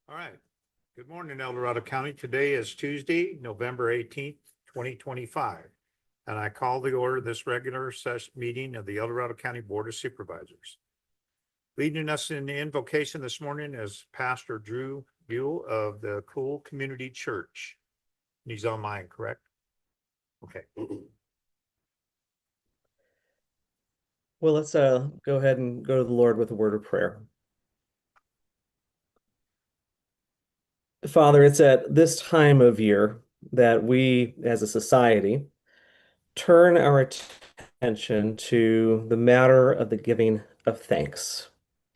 All right. Good morning, El Dorado County. Today is Tuesday, November 18th, 2025. And I call to order this regular session meeting of the El Dorado County Board of Supervisors. Leading us in the invocation this morning is Pastor Drew Buell of the Cool Community Church. He's online, correct? Okay. Well, let's go ahead and go to the Lord with a word of prayer. Father, it's at this time of year that we as a society turn our attention to the matter of the giving of thanks.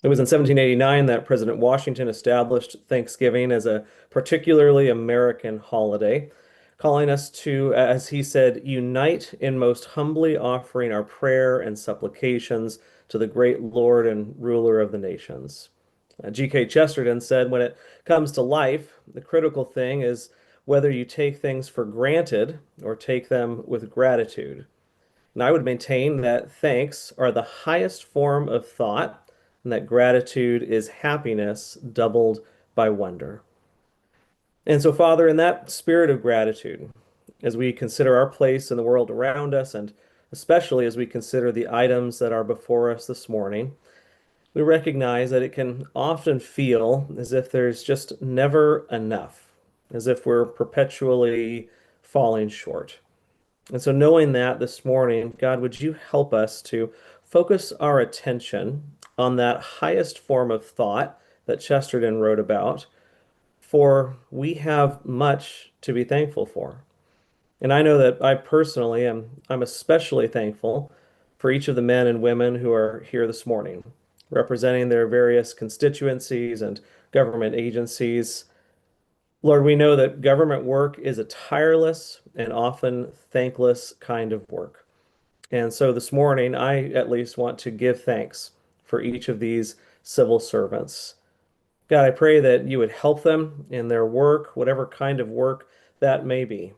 It was in 1789 that President Washington established Thanksgiving as a particularly American holiday, calling us to, as he said, unite in most humbly offering our prayer and supplications to the great Lord and ruler of the nations. G.K. Chesterton said, when it comes to life, the critical thing is whether you take things for granted or take them with gratitude. And I would maintain that thanks are the highest form of thought, and that gratitude is happiness doubled by wonder. And so, Father, in that spirit of gratitude, as we consider our place in the world around us, and especially as we consider the items that are before us this morning, we recognize that it can often feel as if there's just never enough, as if we're perpetually falling short. And so, knowing that this morning, God, would you help us to focus our attention on that highest form of thought that Chesterton wrote about, for we have much to be thankful for. And I know that I personally I'm especially thankful for each of the men and women who are here this morning, representing their various constituencies and government agencies. Lord, we know that government work is a tireless and often thankless kind of work. And so this morning, I at least want to give thanks for each of these civil servants. God, I pray that you would help them in their work, whatever kind of work that may be.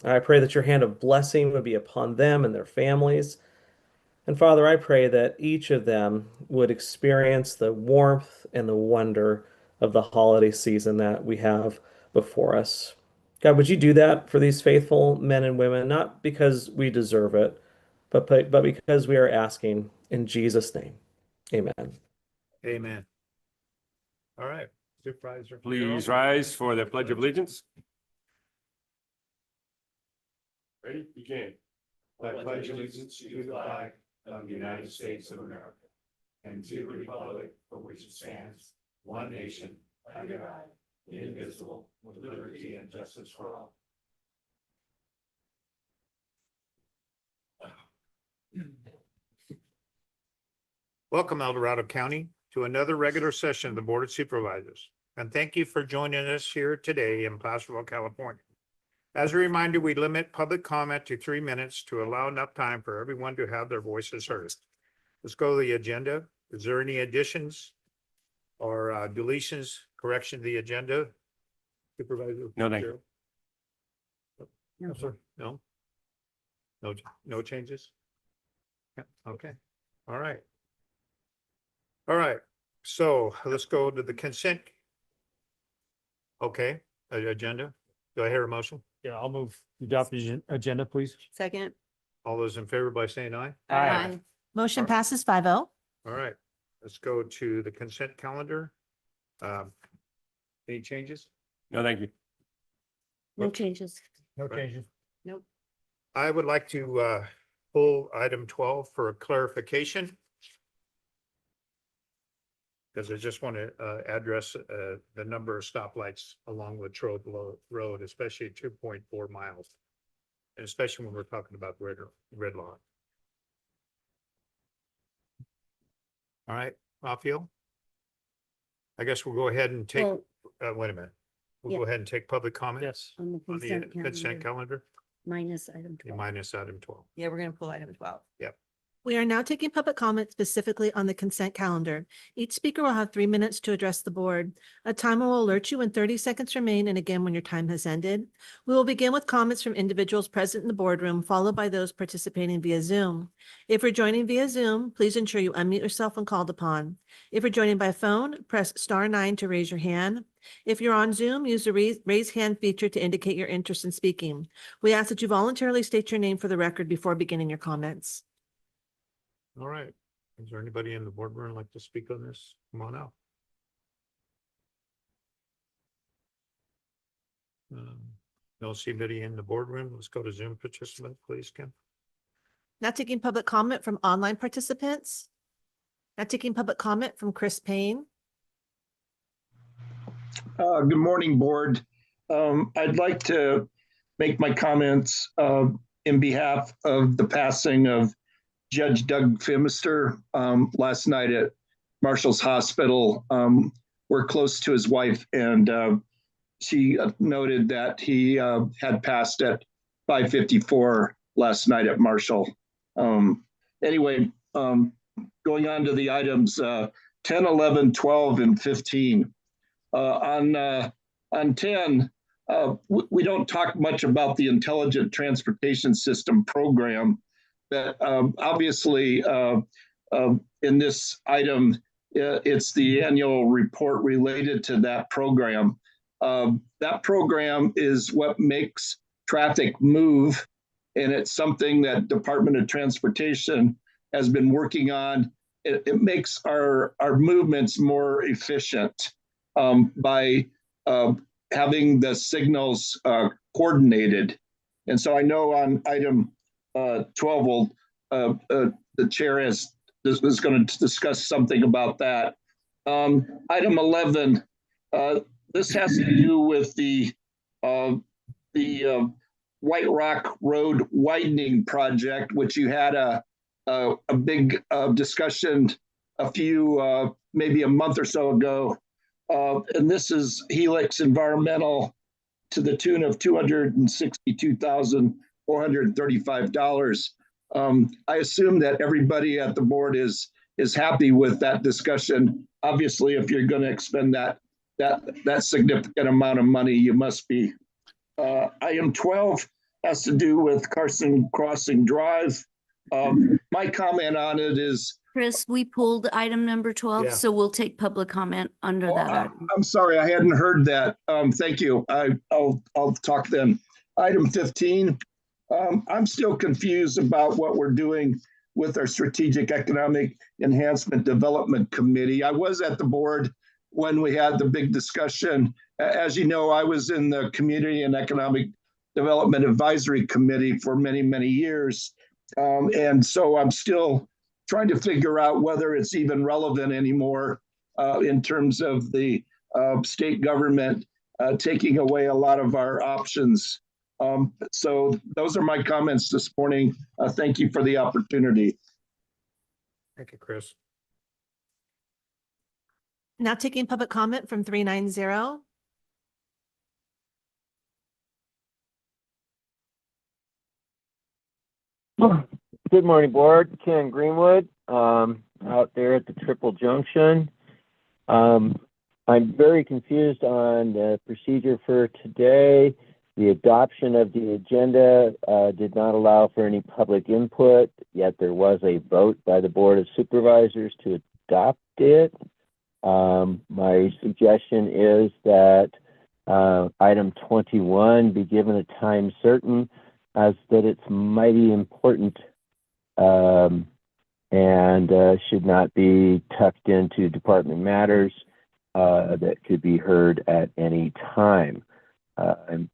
I pray that your hand of blessing would be upon them and their families. And Father, I pray that each of them would experience the warmth and the wonder of the holiday season that we have before us. God, would you do that for these faithful men and women, not because we deserve it, but because we are asking in Jesus' name. Amen. Amen. All right. Supervisor. Please rise for the Pledge of Allegiance. Ready? Begin. I pledge allegiance to the flag of the United States of America and to the republic for which it stands, one nation, under God, indivisible, with liberty and justice for all. Welcome, El Dorado County, to another regular session of the Board of Supervisors. And thank you for joining us here today in Placerville, California. As a reminder, we limit public comment to 3 minutes to allow enough time for everyone to have their voices heard. Let's go to the agenda. Is there any additions or deletions, correction to the agenda? Supervisor? No, thank you. No, sir. No? No changes? Yeah, okay. All right. All right. So let's go to the consent. Okay, agenda. Do I hear a motion? Yeah, I'll move to adopt the agenda, please. Second. All those in favor by saying aye? Aye. Motion Alright. passes 5-0. All right, let's go to the consent calendar. Any changes? No, thank you. No changes. No Right. changes. Nope. I would like to pull item 12 for a clarification. Because I just want to address the number of stoplights along Latrobe Road, especially 2.4 miles. And especially when we're talking about red line. All right, Raphael? I guess we'll go ahead and take, Well, wait a minute. We'll yeah. go ahead and take public comment Yes. on the on the consent consent calendar, calendar, minus item 12. minus item 12. Yeah, we're gonna pull item 12. We are now taking public comment specifically on the consent calendar. Each speaker will have 3 minutes to address the board. A timer will alert you when 30 seconds remain and again when your time has ended. We will begin with comments from individuals present in the boardroom, followed by those participating via Zoom. If you're joining via Zoom, please ensure you unmute yourself when called upon. If you're joining by phone, press *9 to raise your hand. If you're on Zoom, use the raise hand feature to indicate your interest in speaking. We ask that you voluntarily state your name for the record before beginning your comments. All right. Is there anybody in the boardroom like to speak on this? Come on out. Don't see anybody in the boardroom. Let's go to Zoom participant, please, Kim. Now taking public comment from online participants. Now taking public comment from Chris Payne. Good morning, board. I'd like to make my comments in behalf of the passing of Judge Doug Phimister last night at Marshall's Hospital. We're close to his wife, and she noted that he had passed at 5:54 last night at Marshall. Anyway, going on to the items 10, 11, 12, and 15. On 10, we don't talk much about the Intelligent Transportation System program, but obviously in this item, it's the annual report related to that program. That program is what makes traffic move, and it's something that Department of Transportation has been working on. It makes our movements more efficient by having the signals coordinated. And so I know on item 12, the chair is going to discuss something about that. Item 11, this has to do with the White Rock Road widening project, which you had a big discussion maybe a month or so ago. And this is Helix Environmental to the tune of $262,435. I assume that everybody at the board is happy with that discussion. Obviously, if you're going to expend that significant amount of money, you must be. Item 12 has to do with Carson Crossing Drive. My comment on it is, Chris, we pulled item number 12, Yeah. so we'll take public comment under that item. I'm sorry, I hadn't heard that. Thank you. I'll talk then. Item 15, I'm still confused about what we're doing with our Strategic Economic Enhancement Development Committee. I was at the board when we had the big discussion. As you know, I was in the Community and Economic Development Advisory Committee for many, many years. And so I'm still trying to figure out whether it's even relevant anymore in terms of the state government taking away a lot of our options. So those are my comments this morning. Thank you for the opportunity. Thank you, Chris. Now taking public comment from 390. Good morning, board. Ken Greenwood, out there at the Triple Junction. I'm very confused on the procedure for today. The adoption of the agenda did not allow for any public input, yet there was a vote by the Board of Supervisors to adopt it. My suggestion is that item 21 be given a time certain, as that it's mighty important and should not be tucked into department matters that could be heard at any time. And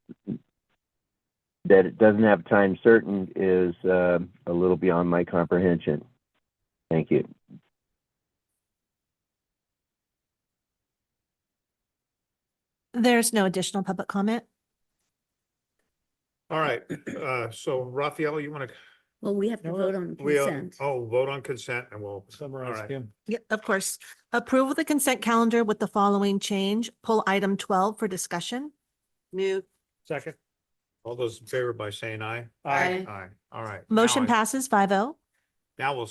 that it doesn't have time certain is a little beyond my comprehension. Thank you. There's no additional public comment. All right. So Raphael, you want to? Well, we have to vote on consent. Vote on consent and we'll Summarize, All right. Kim. Yeah, of course. Approve of the consent calendar with the following change. Pull item 12 for discussion. Move. Second. All those in favor by saying aye. Aye. Aye. All right. Motion Now I- passes 5-0. Now we'll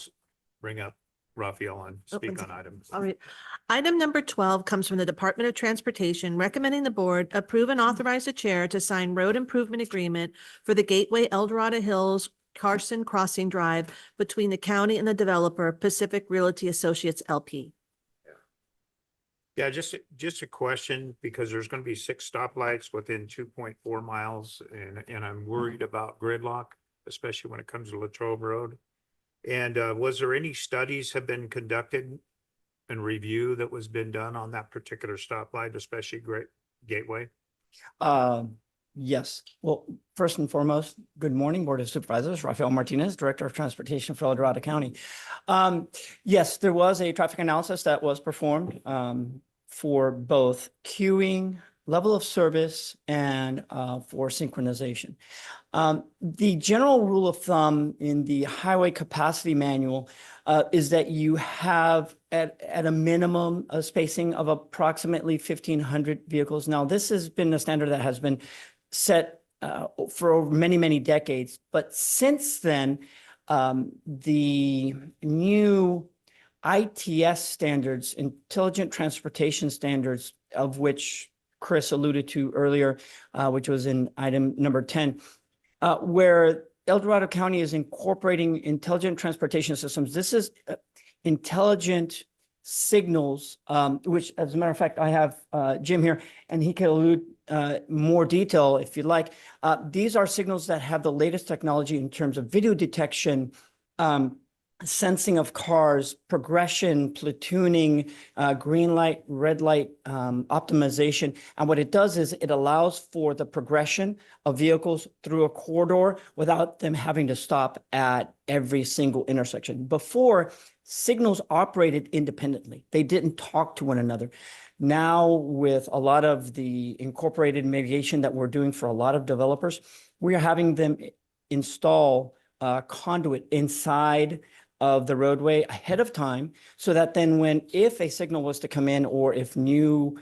bring up Raphael and speak one on second. items. All right. Item number 12 comes from the Department of Transportation, recommending the board approve and authorize the chair to sign road improvement agreement for the Gateway El Dorado Hills Carson Crossing Drive between the county and the developer Pacific Realty Associates LP. Yeah, just a question, because there's going to be 6 stoplights within 2.4 miles, and I'm worried about gridlock, especially when it comes to Latrobe Road. And was there any studies have been conducted and review that was been done on that particular stoplight, especially Gateway? Yes. Well, first and foremost, good morning, Board of Supervisors. Rafael Martinez, Director of Transportation for El Dorado County. Yes, there was a traffic analysis that was performed for both queuing, level of service, and for synchronization. The general rule of thumb in the highway capacity manual is that you have at a minimum a spacing of approximately 1,500 vehicles. Now, this has been a standard that has been set for many, many decades. But since then, the new ITS standards, Intelligent Transportation Standards, of which Chris alluded to earlier, which was in item number 10, where El Dorado County is incorporating intelligent transportation systems. This is intelligent signals, which, as a matter of fact, I have Jim here, and he can allude more detail if you'd like. These are signals that have the latest technology in terms of video detection, sensing of cars, progression, platooning, green light, red light optimization. And what it does is it allows for the progression of vehicles through a corridor without them having to stop at every single intersection. Before, signals operated independently. They didn't talk to one another. Now, with a lot of the incorporated mitigation that we're doing for a lot of developers, we are having them install conduit inside of the roadway ahead of time, so that then if a signal was to come in, or if new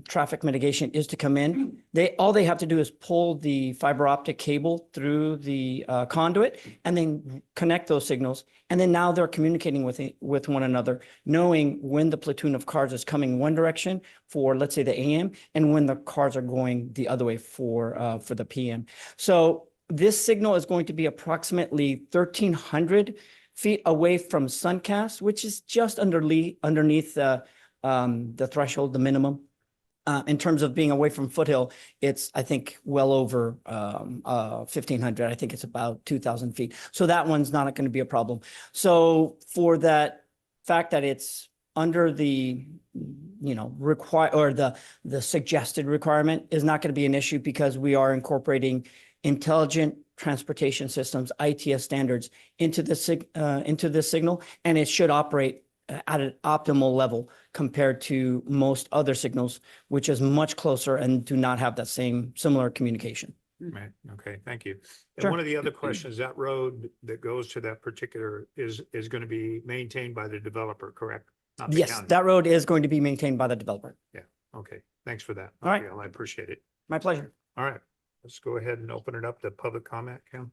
traffic mitigation is to come in, all they have to do is pull the fiber optic cable through the conduit and then connect those signals. And then now they're communicating with one another, knowing when the platoon of cars is coming one direction for, let's say, the AM, and when the cars are going the other way for the PM. So this signal is going to be approximately 1,300 feet away from Suncast, which is just underneath the threshold, the minimum. In terms of being away from Foothill, it's, I think, well over 1,500. I think it's about 2,000 feet. So that one's not going to be a problem. So for that fact that it's under the, require, or the suggested requirement, is not going to be an issue, because we are incorporating intelligent transportation systems, ITS standards, into this signal, and it should operate at an optimal level compared to most other signals, which is much closer and do not have that similar communication. Right, okay, thank you. And Sure. one of the other questions, that road that goes to that particular is going to be maintained by the developer, correct? Not the Yes, county. that road is going to be maintained by the developer. Okay, thanks for that. All right. Raphael, I appreciate it. My pleasure. All right, let's go ahead and open it up to public comment, Kim.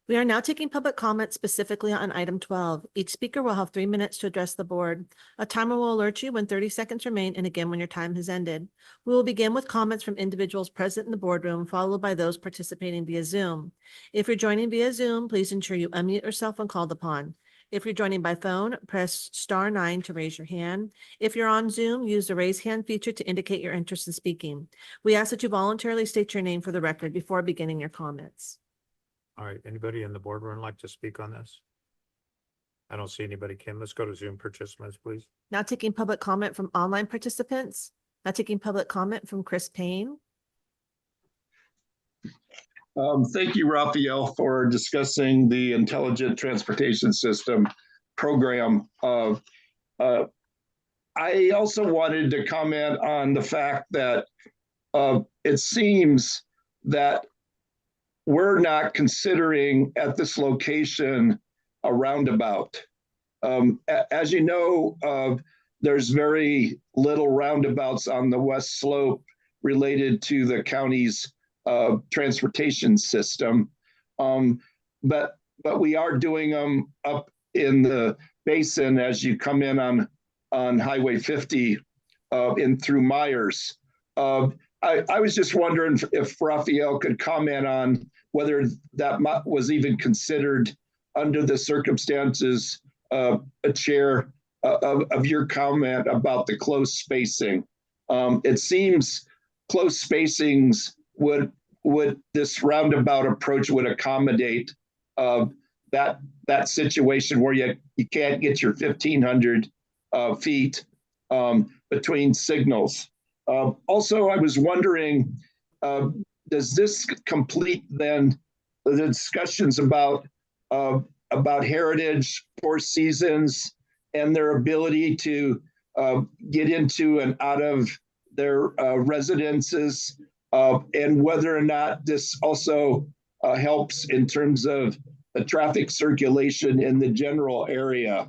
We are now taking public comment specifically on item 12. Each speaker will have 3 minutes to address the board. A timer will alert you when 30 seconds remain, and again when your time has ended. We will begin with comments from individuals present in the boardroom, followed by those participating via Zoom. If you're joining via Zoom, please ensure you unmute yourself when called upon. If you're joining by phone, press *9 to raise your hand. If you're on Zoom, use the raise hand feature to indicate your interest in speaking. We ask that you voluntarily state your name for the record before beginning your comments. All right, anybody in the boardroom like to speak on this? I don't see anybody, Kim. Let's go to Zoom participants, please. Now taking public comment from online participants. Now taking public comment from Chris Payne. Thank you, Raphael, for discussing the Intelligent Transportation System program. I also wanted to comment on the fact that it seems that we're not considering at this location a roundabout. As you know, there's very little roundabouts on the west slope related to the county's transportation system. But but we are doing them up in the basin as you come in on Highway 50 in through Myers. I was just wondering if Raphael could comment on whether that was even considered under the circumstances, a chair, of your comment about the close spacing. It seems close spacings would this roundabout approach would accommodate that situation where you can't get your 1,500 feet between signals. Also, I was wondering, does this complete then the discussions about heritage, Four Seasons, and their ability to get into and out of their residences, and whether or not this also helps in terms of the traffic circulation in the general area?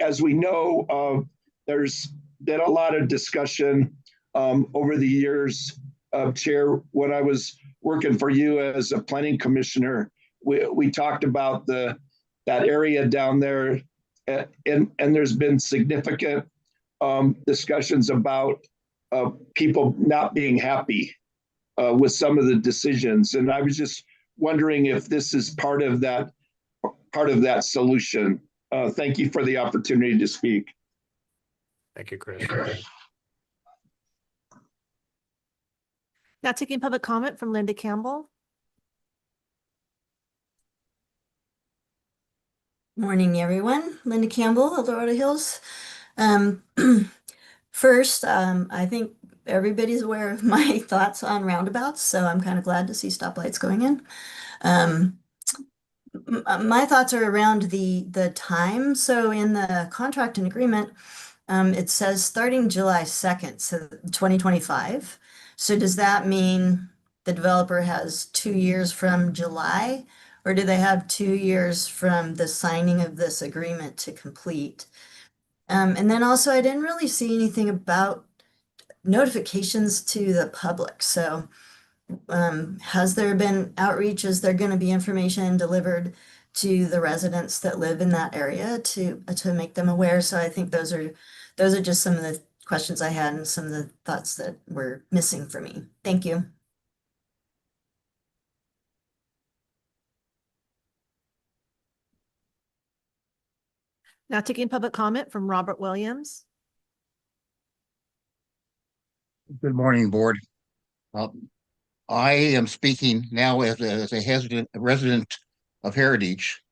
As we know, there's been a lot of discussion over the years, Chair. When I was working for you as a planning commissioner, we talked about that area down there, and there's been significant discussions about people not being happy with some of the decisions. And I was just wondering if this is part of that solution. Thank you for the opportunity to speak. Thank you, Chris. Now taking public comment from Linda Campbell. Morning, everyone. Linda Campbell, El Dorado Hills. First, I think everybody's aware of my thoughts on roundabouts, so I'm kind of glad to see stoplights going in. My thoughts are around the time. So in the contract and agreement, it says starting July 2nd, so 2025. So does that mean the developer has 2 years from July, or do they have 2 years from the signing of this agreement to complete? And then also, I didn't really see anything about notifications to the public. So has there been outreach? Is there going to be information delivered to the residents that live in that area to make them aware? So I think those are just some of the questions I had and some of the thoughts that were missing for me. Thank you. Now taking public comment from Robert Williams. Good morning, Board. I am speaking now as a resident of Heritage.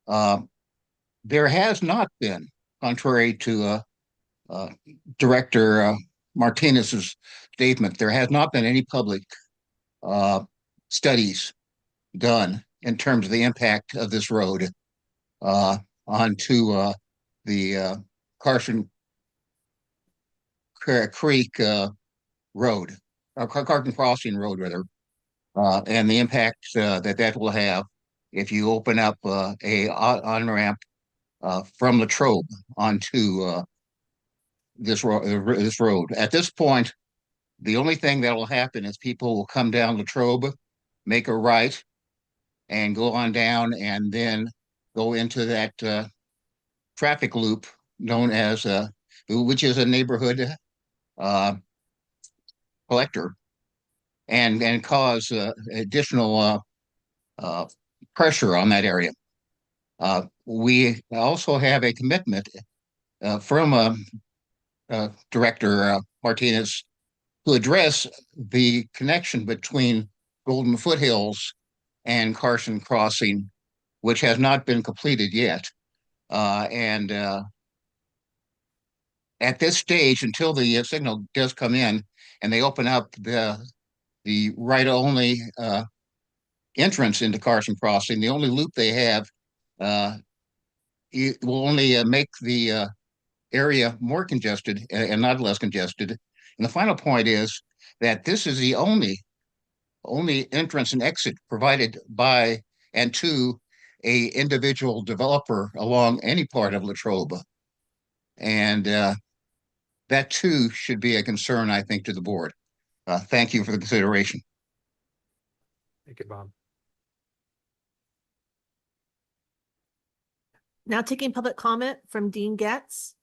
There has not been, contrary to Director Martinez's statement, there has not been any public studies done in terms of the impact of this road onto the Carson Creek Road, or Carson Crossing Road, rather, and the impact that will have if you open up a on-ramp from Latrobe onto this road. At this point, the only thing that will happen is people will come down Latrobe, make a right, and go on down, and then go into that traffic loop known as, which is a neighborhood collector, and cause additional pressure on that area. We also have a commitment from Director Martinez to address the connection between Golden Foothills and Carson Crossing, which has not been completed yet. And at this stage, until the signal does come in and they open up the right-only entrance into Carson Crossing, the only loop they have, it will only make the area more congested and not less congested. And the final point is that this is the only entrance and exit provided by and to a individual developer along any part of Latrobe. And that too should be a concern, I think, to the board. Thank you for the consideration. Thank you, Bob. Now taking public comment from Dean Getz.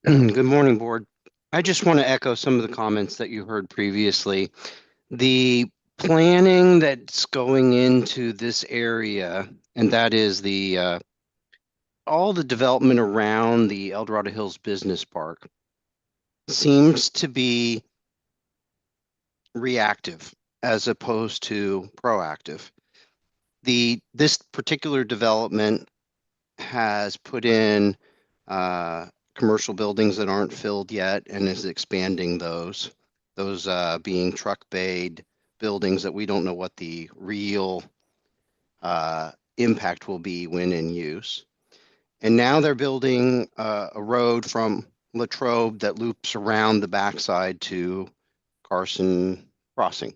Good morning, Board. I just want to echo some of the comments that you heard previously. The planning that's going into this area, and that is the all the development around the El Dorado Hills Business Park, seems to be reactive as opposed to proactive. This particular development has put in commercial buildings that aren't filled yet and is expanding those being truck bayed buildings that we don't know what the real impact will be when in use. And now they're building a road from Latrobe that loops around the backside to Carson Crossing.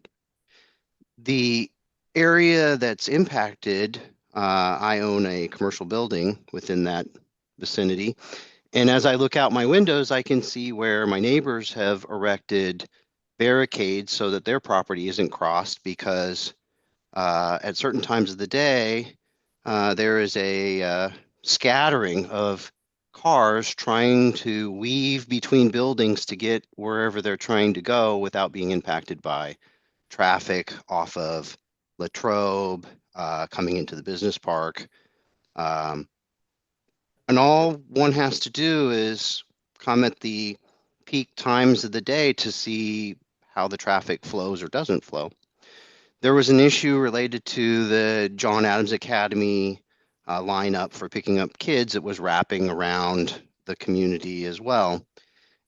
The area that's impacted, I own a commercial building within that vicinity. And as I look out my windows, I can see where my neighbors have erected barricades so that their property isn't crossed because at certain times of the day, there is a scattering of cars trying to weave between buildings to get wherever they're trying to go without being impacted by traffic off of Latrobe, coming into the business park. And all one has to do is comment the peak times of the day to see how the traffic flows or doesn't flow. There was an issue related to the John Adams Academy lineup for picking up kids that was wrapping around the community as well.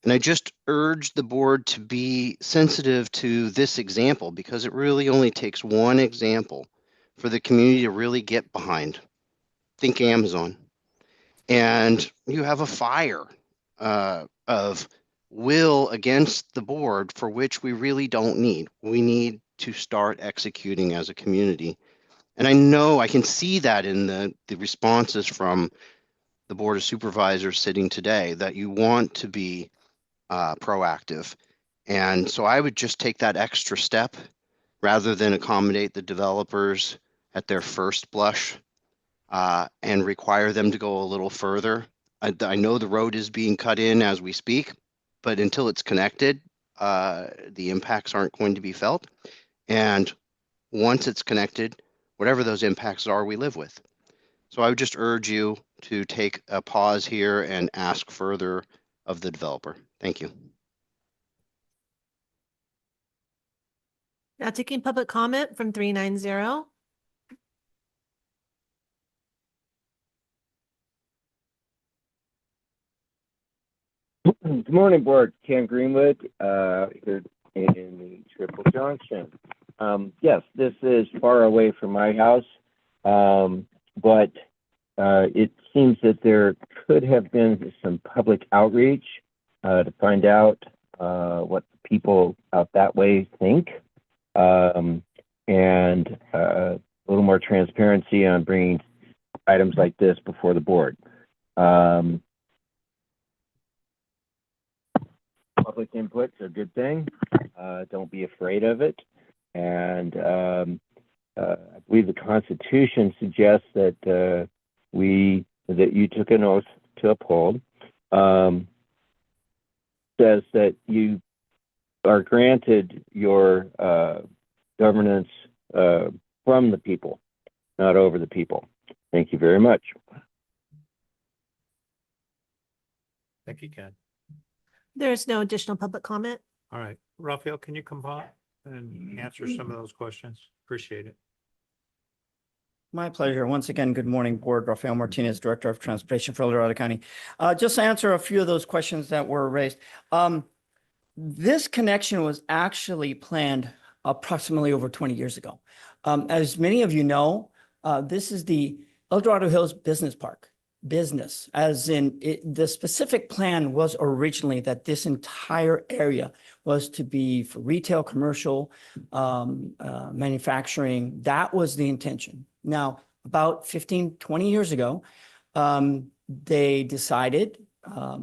And I just urge the board to be sensitive to this example because it really only takes one example for the community to really get behind. Think Amazon. And you have a fire of will against the board for which we really don't need. We need to start executing as a community. And I know I can see that in the responses from the Board of Supervisors sitting today, that you want to be proactive. And so I would just take that extra step rather than accommodate the developers at their first blush and require them to go a little further. I know the road is being cut in as we speak, but until it's connected, the impacts aren't going to be felt. And once it's connected, whatever those impacts are, we live with. So I would just urge you to take a pause here and ask further of the developer. Thank you. Now taking public comment from 390. Good morning, Board. Ken Greenwood, here in the Triple Junction. Yes, this is far away from my house, but it seems that there could have been some public outreach to find out what the people out that way think, and a little more transparency on bringing items like this before the board. Public input's a good thing. Don't be afraid of it. And I believe the Constitution suggests that you took an oath to uphold. Says that you are granted your governance from the people, not over the people. Thank you very much. Thank you, Ken. There is no additional public comment. All right, Raphael, can you come up and answer some of those questions? Appreciate it. My pleasure. Once again, good morning, Board. Rafael Martinez, Director of Transportation for El Dorado County. Just to answer a few of those questions that were raised. This connection was actually planned approximately over 20 years ago. As many of you know, this is the El Dorado Hills Business Park. Business, as in the specific plan was originally that this entire area was to be for retail, commercial, manufacturing. That was the intention. Now, about 15, 20 years ago, they decided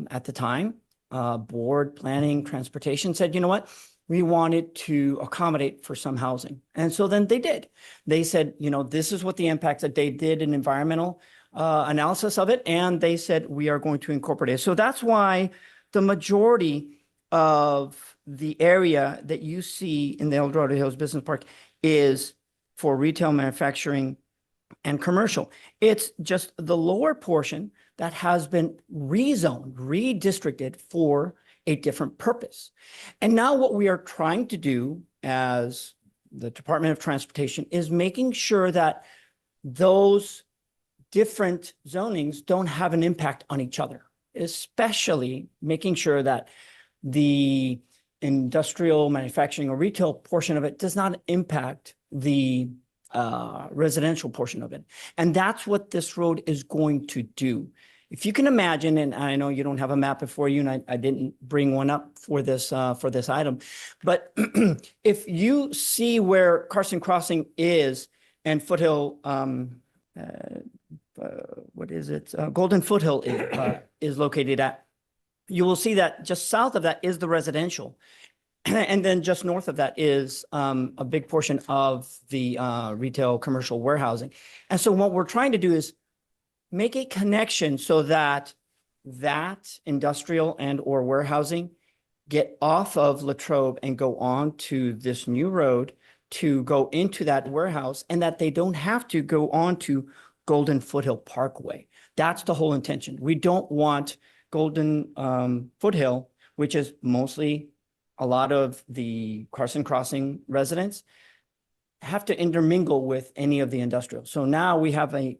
at the time, board planning, transportation said, you know what, we wanted to accommodate for some housing. And so then they did. They said, you know, this is what the impacts that they did an environmental analysis of it. And they said, we are going to incorporate it. So that's why the majority of the area that you see in the El Dorado Hills Business Park is for retail, manufacturing, and commercial. It's just the lower portion that has been rezoned, redistricted for a different purpose. And now what we are trying to do as the Department of Transportation is making sure that those different zonings don't have an impact on each other, especially making sure that the industrial, manufacturing, or retail portion of it does not impact the residential portion of it. And that's what this road is going to do. If you can imagine, and I know you don't have a map before you, and I didn't bring one up for this item, but if you see where Carson Crossing is and Foothill, what is it? Golden Foothill is located at, you will see that just south of that is the residential. And then just north of that is a big portion of the retail commercial warehousing. And so what we're trying to do is make a connection so that that industrial and or warehousing get off of Latrobe and go on to this new road to go into that warehouse, and that they don't have to go on to Golden Foothill Parkway. That's the whole intention. We don't want Golden Foothill, which is mostly a lot of the Carson Crossing residents, have to intermingle with any of the industrial. So now we have a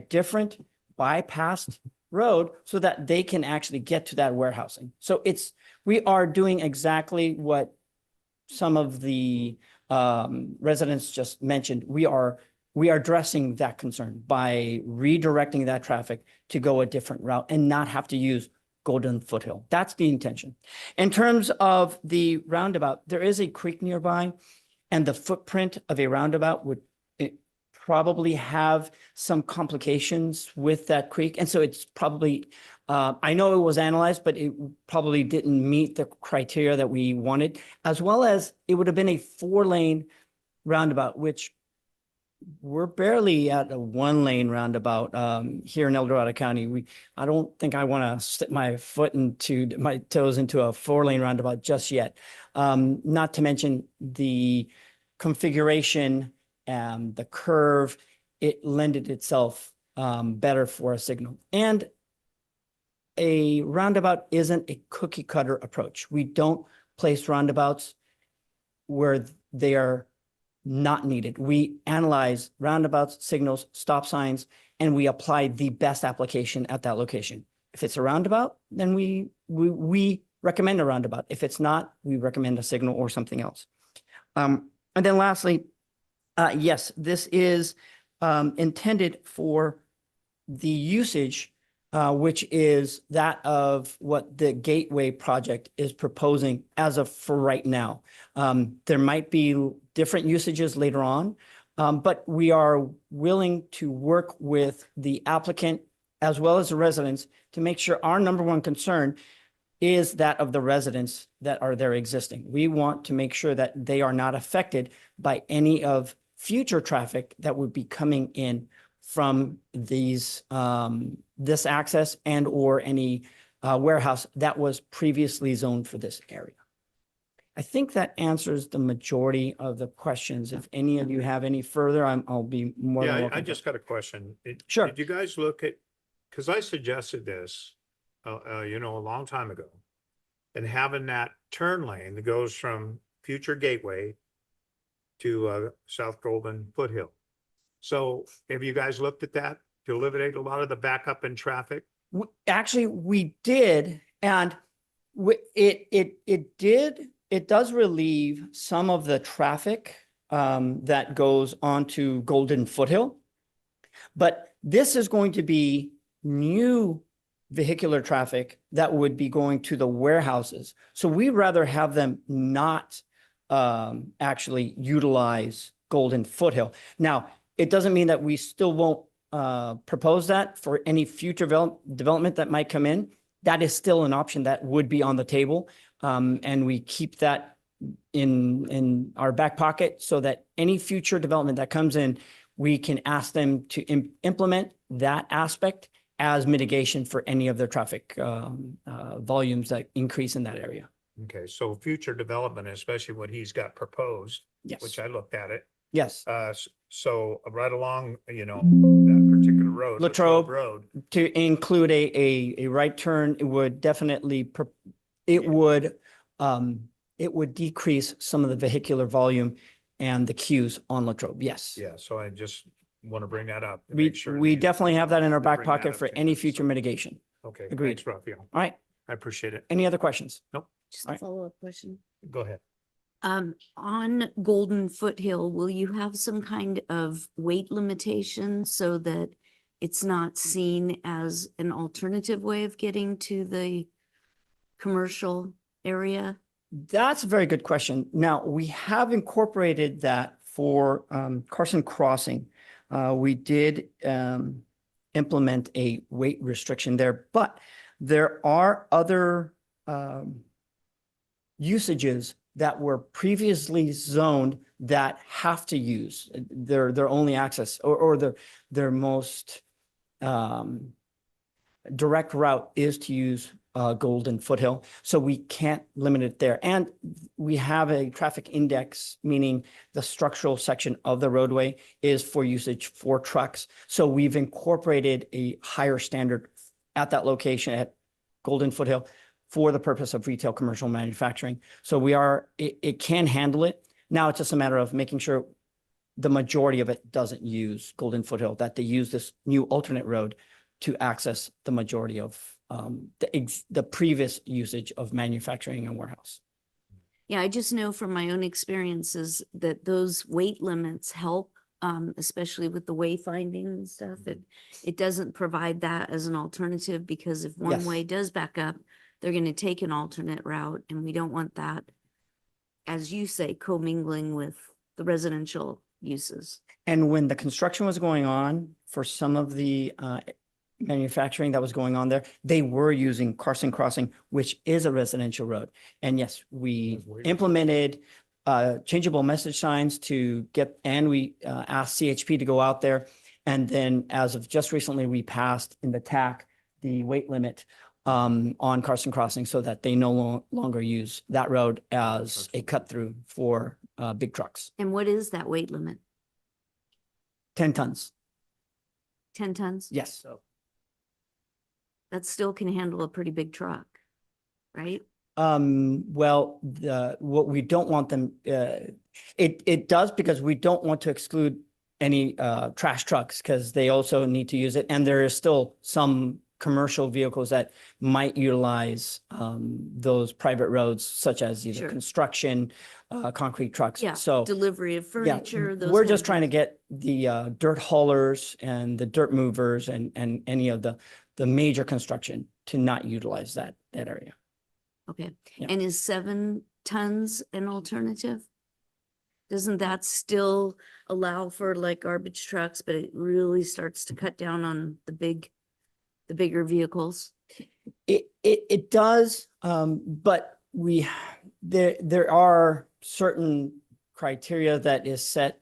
different bypassed road so that they can actually get to that warehousing. So we are doing exactly what some of the residents just mentioned. We are addressing that concern by redirecting that traffic to go a different route and not have to use Golden Foothill. That's the intention. In terms of the roundabout, there is a creek nearby, and the footprint of a roundabout would probably have some complications with that creek. And so it's probably, I know it was analyzed, but it probably didn't meet the criteria that we wanted, as well as it would have been a 4-lane roundabout, which we're barely at a 1-lane roundabout here in El Dorado County. I don't think I want to stick my toes into a 4-lane roundabout just yet. Not to mention the configuration and the curve, it lended itself better for a signal. And a roundabout isn't a cookie cutter approach. We don't place roundabouts where they are not needed. We analyze roundabouts, signals, stop signs, and we apply the best application at that location. If it's a roundabout, then we recommend a roundabout. If it's not, we recommend a signal or something else. And then lastly, yes, this is intended for the usage, which is that of what the Gateway project is proposing as of for right now. There might be different usages later on, but we are willing to work with the applicant as well as the residents to make sure our number one concern is that of the residents that are there existing. We want to make sure that they are not affected by any of future traffic that would be coming in from these this access and or any warehouse that was previously zoned for this area. I think that answers the majority of the questions. If any of you have any further, I'll be more than Yeah, welcome. I just got a question. Sure. Did you guys look at, because I suggested this, a long time ago, and having that turn lane that goes from future Gateway to South Golden Foothill. So have you guys looked at that to eliminate a lot of the backup in traffic? Actually, we did, and it does relieve some of the traffic that goes onto Golden Foothill. But this is going to be new vehicular traffic that would be going to the warehouses. So we'd rather have them not actually utilize Golden Foothill. Now, it doesn't mean that we still won't propose that for any future development that might come in. That is still an option that would be on the table. And we keep that in our back pocket so that any future development that comes in, we can ask them to implement that aspect as mitigation for any of their traffic volumes that increase in that area. Okay, so future development, especially what he's got proposed, Yes. which I looked at it. Yes. So right along, that particular road. Latrobe Road. to include a right turn, it would definitely, it would decrease some of the vehicular volume and the queues on Latrobe. Yes. Yeah, so I just want to bring that up. to We, make sure we these- definitely have that in our to back bring that pocket up for to any him, future so- mitigation. Okay, Agreed. thanks, Raphael. All right. I appreciate it. Any other questions? Just All a right. follow-up question. Go ahead. On Golden Foothill, will you have some kind of weight limitation so that it's not seen as an alternative way of getting to the commercial area? That's a very good question. Now, we have incorporated that for Carson Crossing. We did implement a weight restriction there, but there are other usages that were previously zoned that have to use their only access or their most direct route is to use Golden Foothill. So we can't limit it there. And we have a traffic index, meaning the structural section of the roadway is for usage for trucks. So we've incorporated a higher standard at that location at Golden Foothill for the purpose of retail, commercial, manufacturing. So it can handle it. Now it's just a matter of making sure the majority of it doesn't use Golden Foothill, that they use this new alternate road to access the majority of the previous usage of manufacturing and warehouse. Yeah, I just know from my own experiences that those weight limits help, especially with the wayfinding and stuff. It doesn't provide that as an alternative because if one Yes. way does back up, they're going to take an alternate route, and we don't want that, as you say, commingling with the residential uses. And when the construction was going on for some of the manufacturing that was going on there, they were using Carson Crossing, which is a residential road. And yes, we implemented changeable message signs to get, and we asked CHP to go out there. And then as of just recently, we passed in the TAC the weight limit on Carson Crossing so that they no longer use that road as a cut through for big trucks. And what is that weight limit? 10 tons. 10 tons? Yes. So That still can handle a pretty big truck, right? well, what we don't want them, it does because we don't want to exclude any trash trucks because they also need to use it. And there is still some commercial vehicles that might utilize those private roads, such as either Sure. construction, concrete trucks. Yeah, So delivery of yeah, furniture. Those we're kind just of trying to things. get the dirt haulers and the dirt movers and any of the major construction to not utilize that area. Okay, Yeah. and is 7 tons an alternative? Doesn't that still allow for like garbage trucks, but it really starts to cut down on the bigger vehicles? It does, but there are certain criteria that is set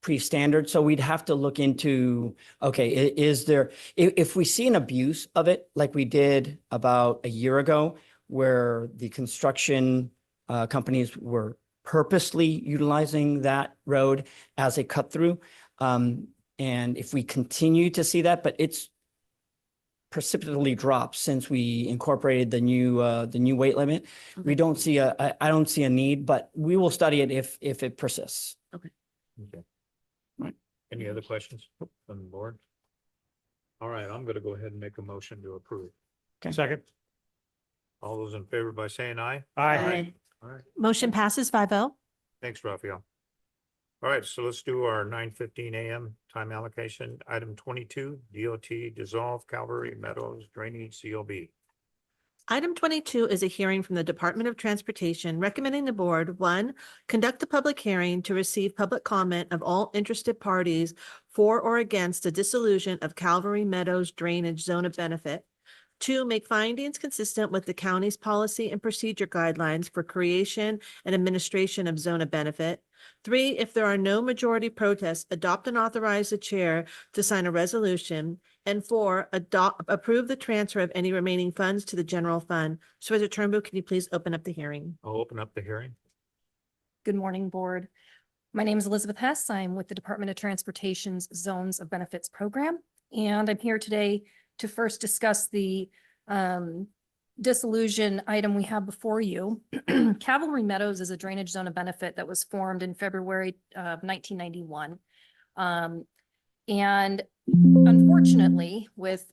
pre-standard, so we'd have to look into, okay, is there, if we see an abuse of it, like we did about a year ago, where the construction companies were purposely utilizing that road as a cut through, and if we continue to see that, but it's precipitously dropped since we incorporated the new weight limit. We Okay. don't see I don't see a need, but we will study it if it persists. Okay. Right. Any other questions from the board? All right, I'm gonna go ahead and make a motion to approve. Okay. Second. All those in favor by saying aye? Aye. All right, Motion passes 5-0. thanks, Raphael. All right, so let's do our 9:15 a.m. time allocation. Item 22, DOT dissolve Calvary Meadows Drainage COB. Item 22 is a hearing from the Department of Transportation recommending the board, 1, conduct a public hearing to receive public comment of all interested parties for or against the dissolution of Calvary Meadows Drainage Zone of Benefit. 2, make findings consistent with the county's policy and procedure guidelines for creation and administration of zone of benefit. 3, if there are no majority protests, adopt and authorize the chair to sign a resolution. And 4, approve the transfer of any remaining funds to the general fund. Supervisor Turnbull, can you please open up the hearing? I'll open up the hearing. Good morning, Board. My name is Elizabeth Hess. I'm with the Department of Transportation's Zones of Benefits program, and I'm here today to first discuss the dissolution item we have before you. Cavalry Meadows is a drainage zone of benefit that was formed in February of 1991. And unfortunately, with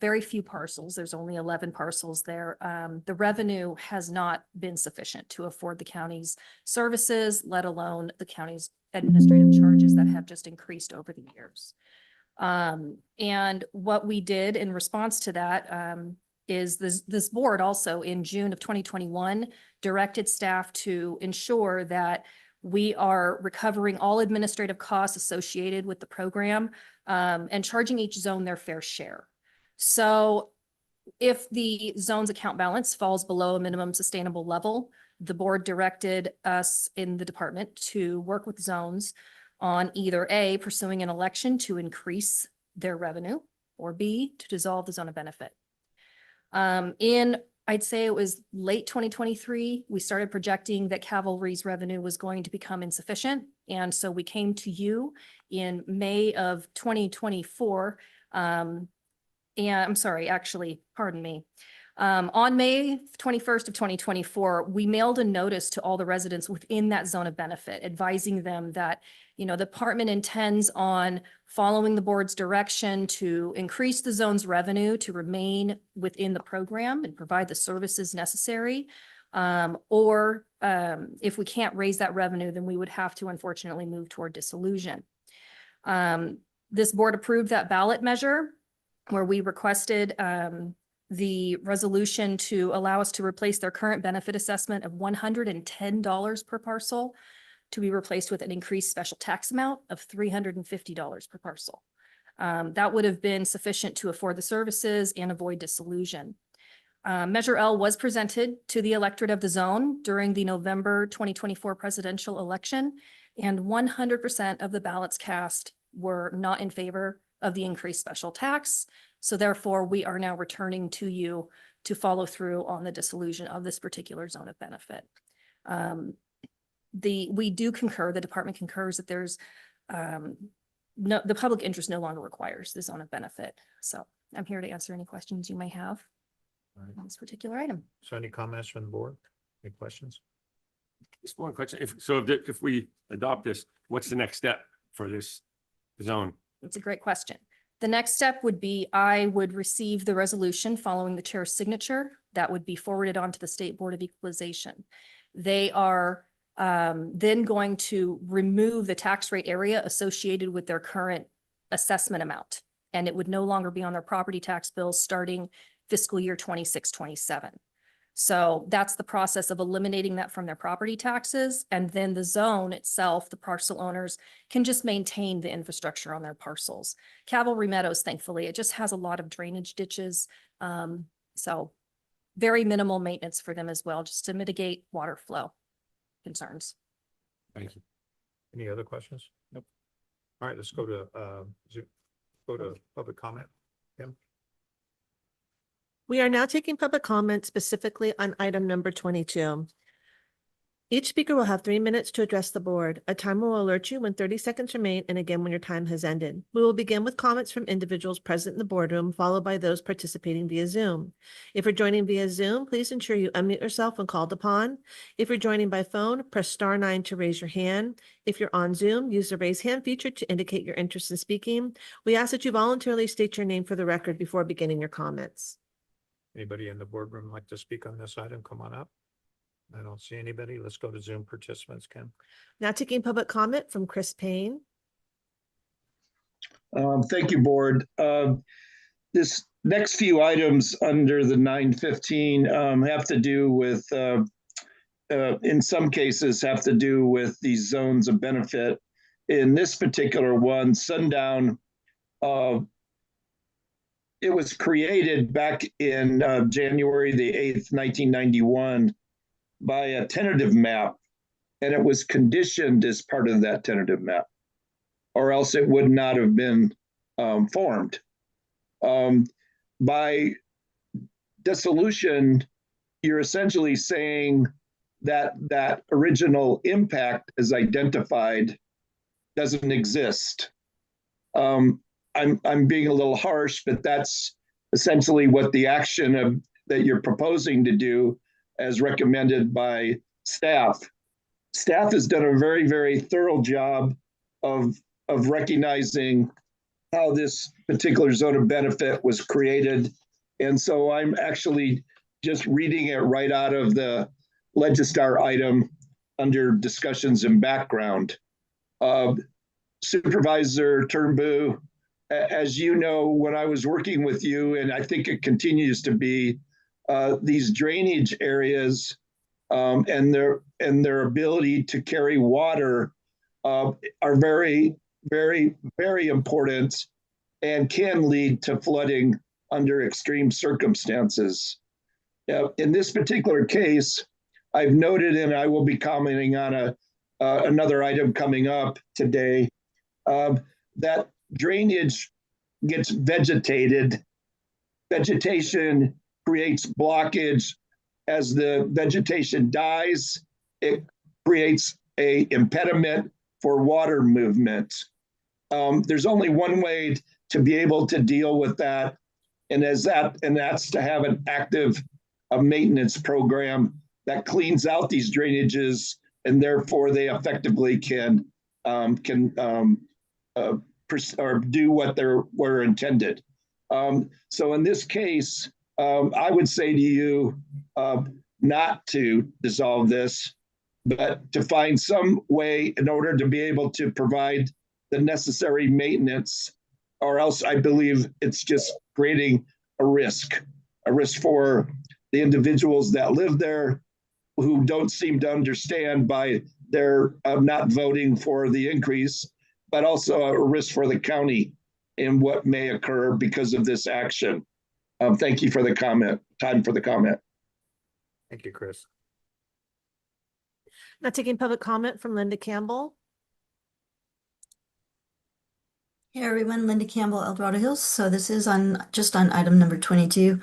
very few parcels, there's only 11 parcels there, the revenue has not been sufficient to afford the county's services, let alone the county's administrative charges that have just increased over the years. And what we did in response to that is this board also in June of 2021 directed staff to ensure that we are recovering all administrative costs associated with the program and charging each zone their fair share. So if the zone's account balance falls below a minimum sustainable level, the board directed us in the department to work with zones on either A, pursuing an election to increase their revenue, or B, to dissolve the zone of benefit. I'd say it was late 2023, we started projecting that Cavalry's revenue was going to become insufficient. And so we came to you in May of 2024. And I'm sorry, actually, pardon me. On May 21st of 2024, we mailed a notice to all the residents within that zone of benefit, advising them that, the department intends on following the board's direction to increase the zone's revenue to remain within the program and provide the services necessary. Or if we can't raise that revenue, then we would have to unfortunately move toward dissolution. This board approved that ballot measure where we requested the resolution to allow us to replace their current benefit assessment of $110 per parcel to be replaced with an increased special tax amount of $350 per parcel. That would have been sufficient to afford the services and avoid dissolution. Measure L was presented to the electorate of the zone during the November 2024 presidential election, and 100% of the ballots cast were not in favor of the increased special tax. So therefore, we are now returning to you to follow through on the dissolution of this particular zone of benefit. We do concur, the department concurs that there's the public interest no longer requires the zone of benefit. So I'm here to answer any questions you may have on this particular item. So any comments from the board? Any questions? Just one question. If we adopt this, what's the next step for this zone? It's a great question. The next step would be I would receive the resolution following the chair's signature. That would be forwarded on to the State Board of Equalization. They are then going to remove the tax rate area associated with their current assessment amount, and it would no longer be on their property tax bills starting fiscal year 26-27. So that's the process of eliminating that from their property taxes. And then the zone itself, the parcel owners can just maintain the infrastructure on their parcels. Cavalry Meadows, thankfully, it just has a lot of drainage ditches. So very minimal maintenance for them as well, just to mitigate water flow concerns. Thank you. Any other questions? Nope. All right, let's go to public comment. Kim? We are now taking public comment specifically on item number 22. Each speaker will have 3 minutes to address the board. A timer will alert you when 30 seconds remain and again when your time has ended. We will begin with comments from individuals present in the boardroom, followed by those participating via Zoom. If you're joining via Zoom, please ensure you unmute yourself when called upon. If you're joining by phone, press *9 to raise your hand. If you're on Zoom, use the raise hand feature to indicate your interest in speaking. We ask that you voluntarily state your name for the record before beginning your comments. Anybody in the boardroom like to speak on this item? Come on up. I don't see anybody. Let's go to Zoom participants, Ken. Now taking public comment from Chris Payne. Thank you, board. This next few items under the 915 have to do with, in some cases, have to do with these zones of benefit. In this particular one, Sundown it was created back in January the 8th, 1991 by a tentative map, and it was conditioned as part of that tentative map, or else it would not have been formed. By dissolution, you're essentially saying that that original impact as identified doesn't exist. I'm being a little harsh, but that's essentially what the action that you're proposing to do as recommended by staff. Staff has done a very, very thorough job of recognizing how this particular zone of benefit was created. And so I'm actually just reading it right out of the Legistar item under discussions and background. Supervisor Turnbull, as you know, when I was working with you, and I think it continues to be, these drainage areas and their ability to carry water are very, very, very important and can lead to flooding under extreme circumstances. In this particular case, I've noted, and I will be commenting on another item coming up today, that drainage gets vegetated. Vegetation creates blockage. As the vegetation dies, it creates an impediment for water movement. There's only one way to be able to deal with that, and that's to have an active maintenance program that cleans out these drainages, and therefore they effectively can or do what they were intended. So in this case, I would say to you not to dissolve this, but to find some way in order to be able to provide the necessary maintenance, or else I believe it's just creating a risk for the individuals that live there who don't seem to understand by their not voting for the increase, but also a risk for the county in what may occur because of this action. Thank you for the comment. Time for the comment. Thank you, Chris. Now taking public comment from Linda Campbell. Hey everyone, Linda Campbell, El Dorado Hills. So this is just on item number 22.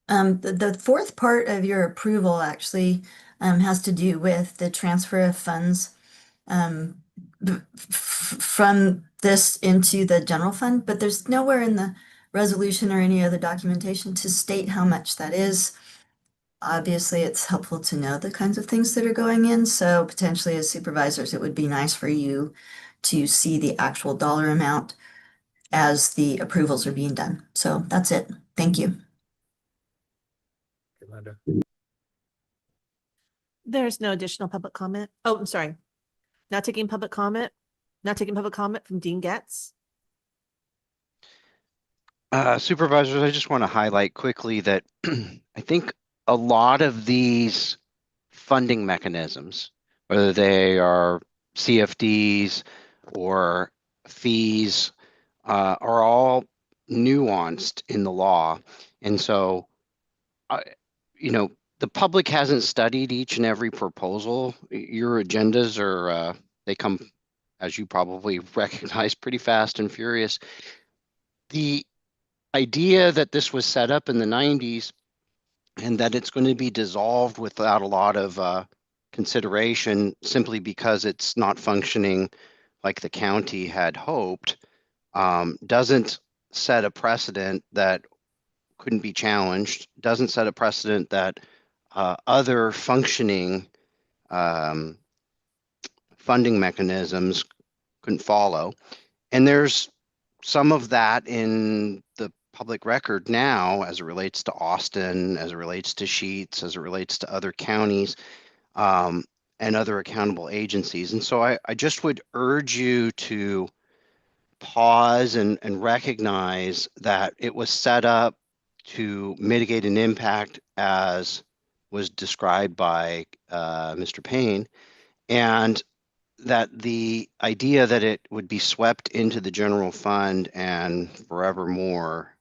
The fourth part of your approval actually has to do with the transfer of funds from this into the general fund, but there's nowhere in the resolution or any other documentation to state how much that is. Obviously, it's helpful to know the kinds of things that are going in. So potentially as supervisors, it would be nice for you to see the actual dollar amount as the approvals are being done. So that's it. Thank you. Okay, Linda. There's no additional public comment. Oh, I'm sorry. Not taking public comment. Not taking public comment from Dean Getz. Supervisors, I just want to highlight quickly that I think a lot of these funding mechanisms, whether they are CFDs or fees, are all nuanced in the law. And so, the public hasn't studied each and every proposal. Your agendas are, they come, as you probably recognize, pretty fast and furious. The idea that this was set up in the 90s and that it's going to be dissolved without a lot of consideration simply because it's not functioning like the county had hoped doesn't set a precedent that couldn't be challenged, doesn't set a precedent that other functioning funding mechanisms couldn't follow. And there's some of that in the public record now as it relates to Austin, as it relates to Sheets, as it relates to other counties and other accountable agencies. And so I just would urge you to pause and recognize that it was set up to mitigate an impact as was described by Mr. Payne, and that the idea that it would be swept into the general fund and forevermore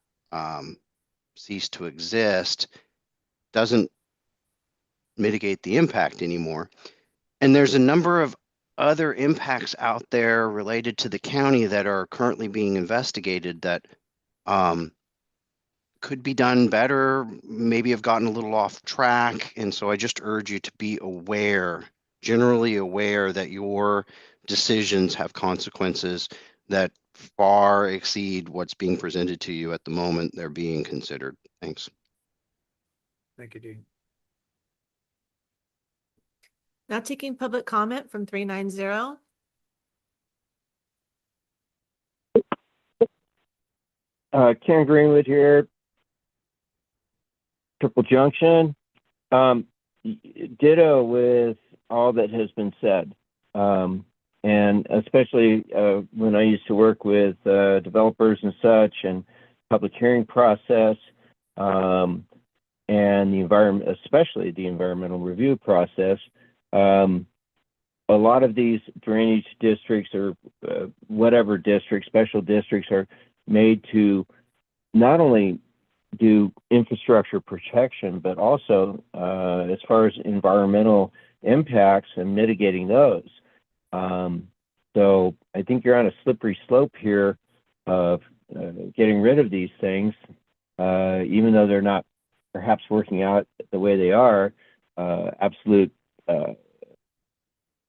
cease to exist, doesn't mitigate the impact anymore. And there's a number of other impacts out there related to the county that are currently being investigated that could be done better, maybe have gotten a little off track. And so I just urge you to be aware, generally aware, that your decisions have consequences that far exceed what's being presented to you at the moment they're being considered. Thanks. Thank you, Dean. Now taking public comment from 390. Ken Greenwood here, Triple Junction. Ditto with all that has been said. And especially when I used to work with developers and such, and public hearing process, and the environment, especially the environmental review process. A lot of these drainage districts or whatever districts, special districts, are made to not only do infrastructure protection, but also as far as environmental impacts and mitigating those. So I think you're on a slippery slope here of getting rid of these things, even though they're not perhaps working out the way they are. Absolute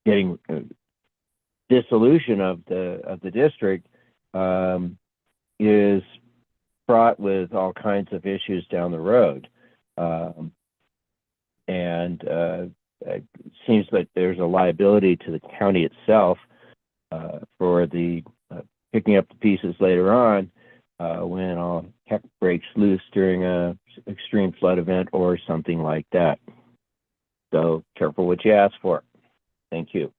getting dissolution of the district is fraught with all kinds of issues down the road. And it seems like there's a liability to the county itself for the picking up the pieces later on when all heck breaks loose during a extreme flood event or something like that. So careful what you ask for. Thank you.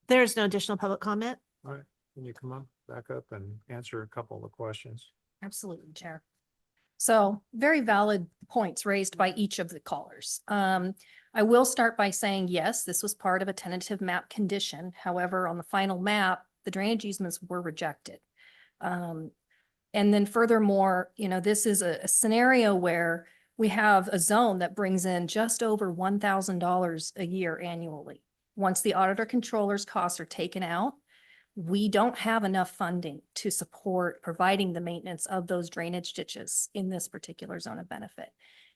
There's no additional public comment. All right, can you come up, back up and answer a couple of the questions? Absolutely, Chair. So very valid points raised by each of the callers. I will start by saying, yes, this was part of a tentative map condition. However, on the final map, the drainage easements were rejected. And then furthermore, this is a scenario where we have a zone that brings in just over $1,000 a year annually. Once the auditor controller's costs are taken out, we don't have enough funding to support providing the maintenance of those drainage ditches in this particular zone of benefit.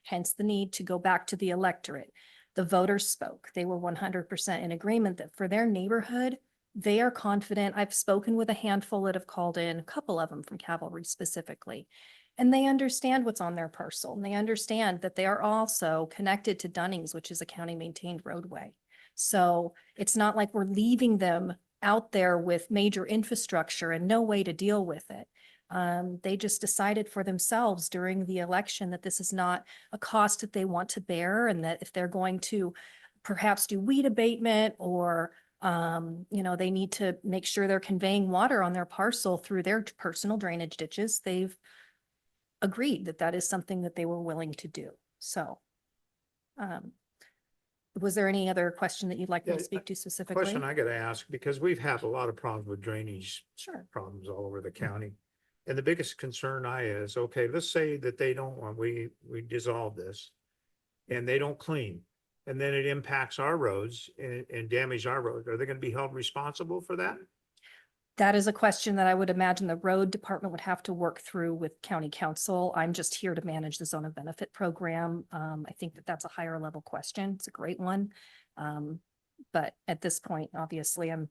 Hence the need to go back to the electorate. The voters spoke. They were 100% in agreement that for their neighborhood, they are confident. I've spoken with a handful that have called in, a couple of them from Cavalry specifically, and they understand what's on their parcel. And they understand that they are also connected to Dunnings, which is a county maintained roadway. So it's not like we're leaving them out there with major infrastructure and no way to deal with it. They just decided for themselves during the election that this is not a cost that they want to bear, and that if they're going to perhaps do weed abatement or they need to make sure they're conveying water on their parcel through their personal drainage ditches, they've agreed that that is something that they were willing to do. So was there any other question that you'd like me to speak to specifically? Question I got to ask, because we've had a lot of problems with drainage Sure. problems all over the county. And the biggest concern is, okay, let's say that they don't want, we dissolve this and they don't clean, and then it impacts our roads and damage our roads. Are they going to be held responsible for that? That is a question that I would imagine the road department would have to work through with county council. I'm just here to manage the zone of benefit program. I think that that's a higher level question. It's a great one. But at this point, obviously, I'm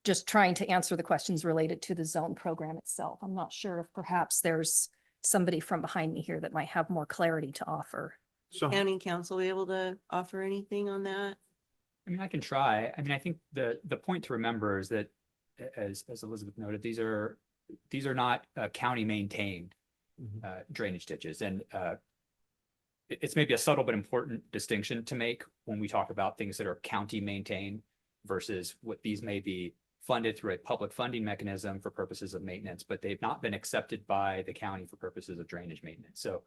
just trying to answer the questions related to the zone program itself. I'm not sure if perhaps there's somebody from behind me here that might have more clarity to offer. So County council be able to offer anything on that? I mean, I can try. I mean, I think the point to remember is that, as Elizabeth noted, these are not county maintained drainage ditches, and it's maybe a subtle but important distinction to make when we talk about things that are county maintained versus what these may be funded through a public funding mechanism for purposes of maintenance, but they've not been accepted by the county for purposes of drainage maintenance. So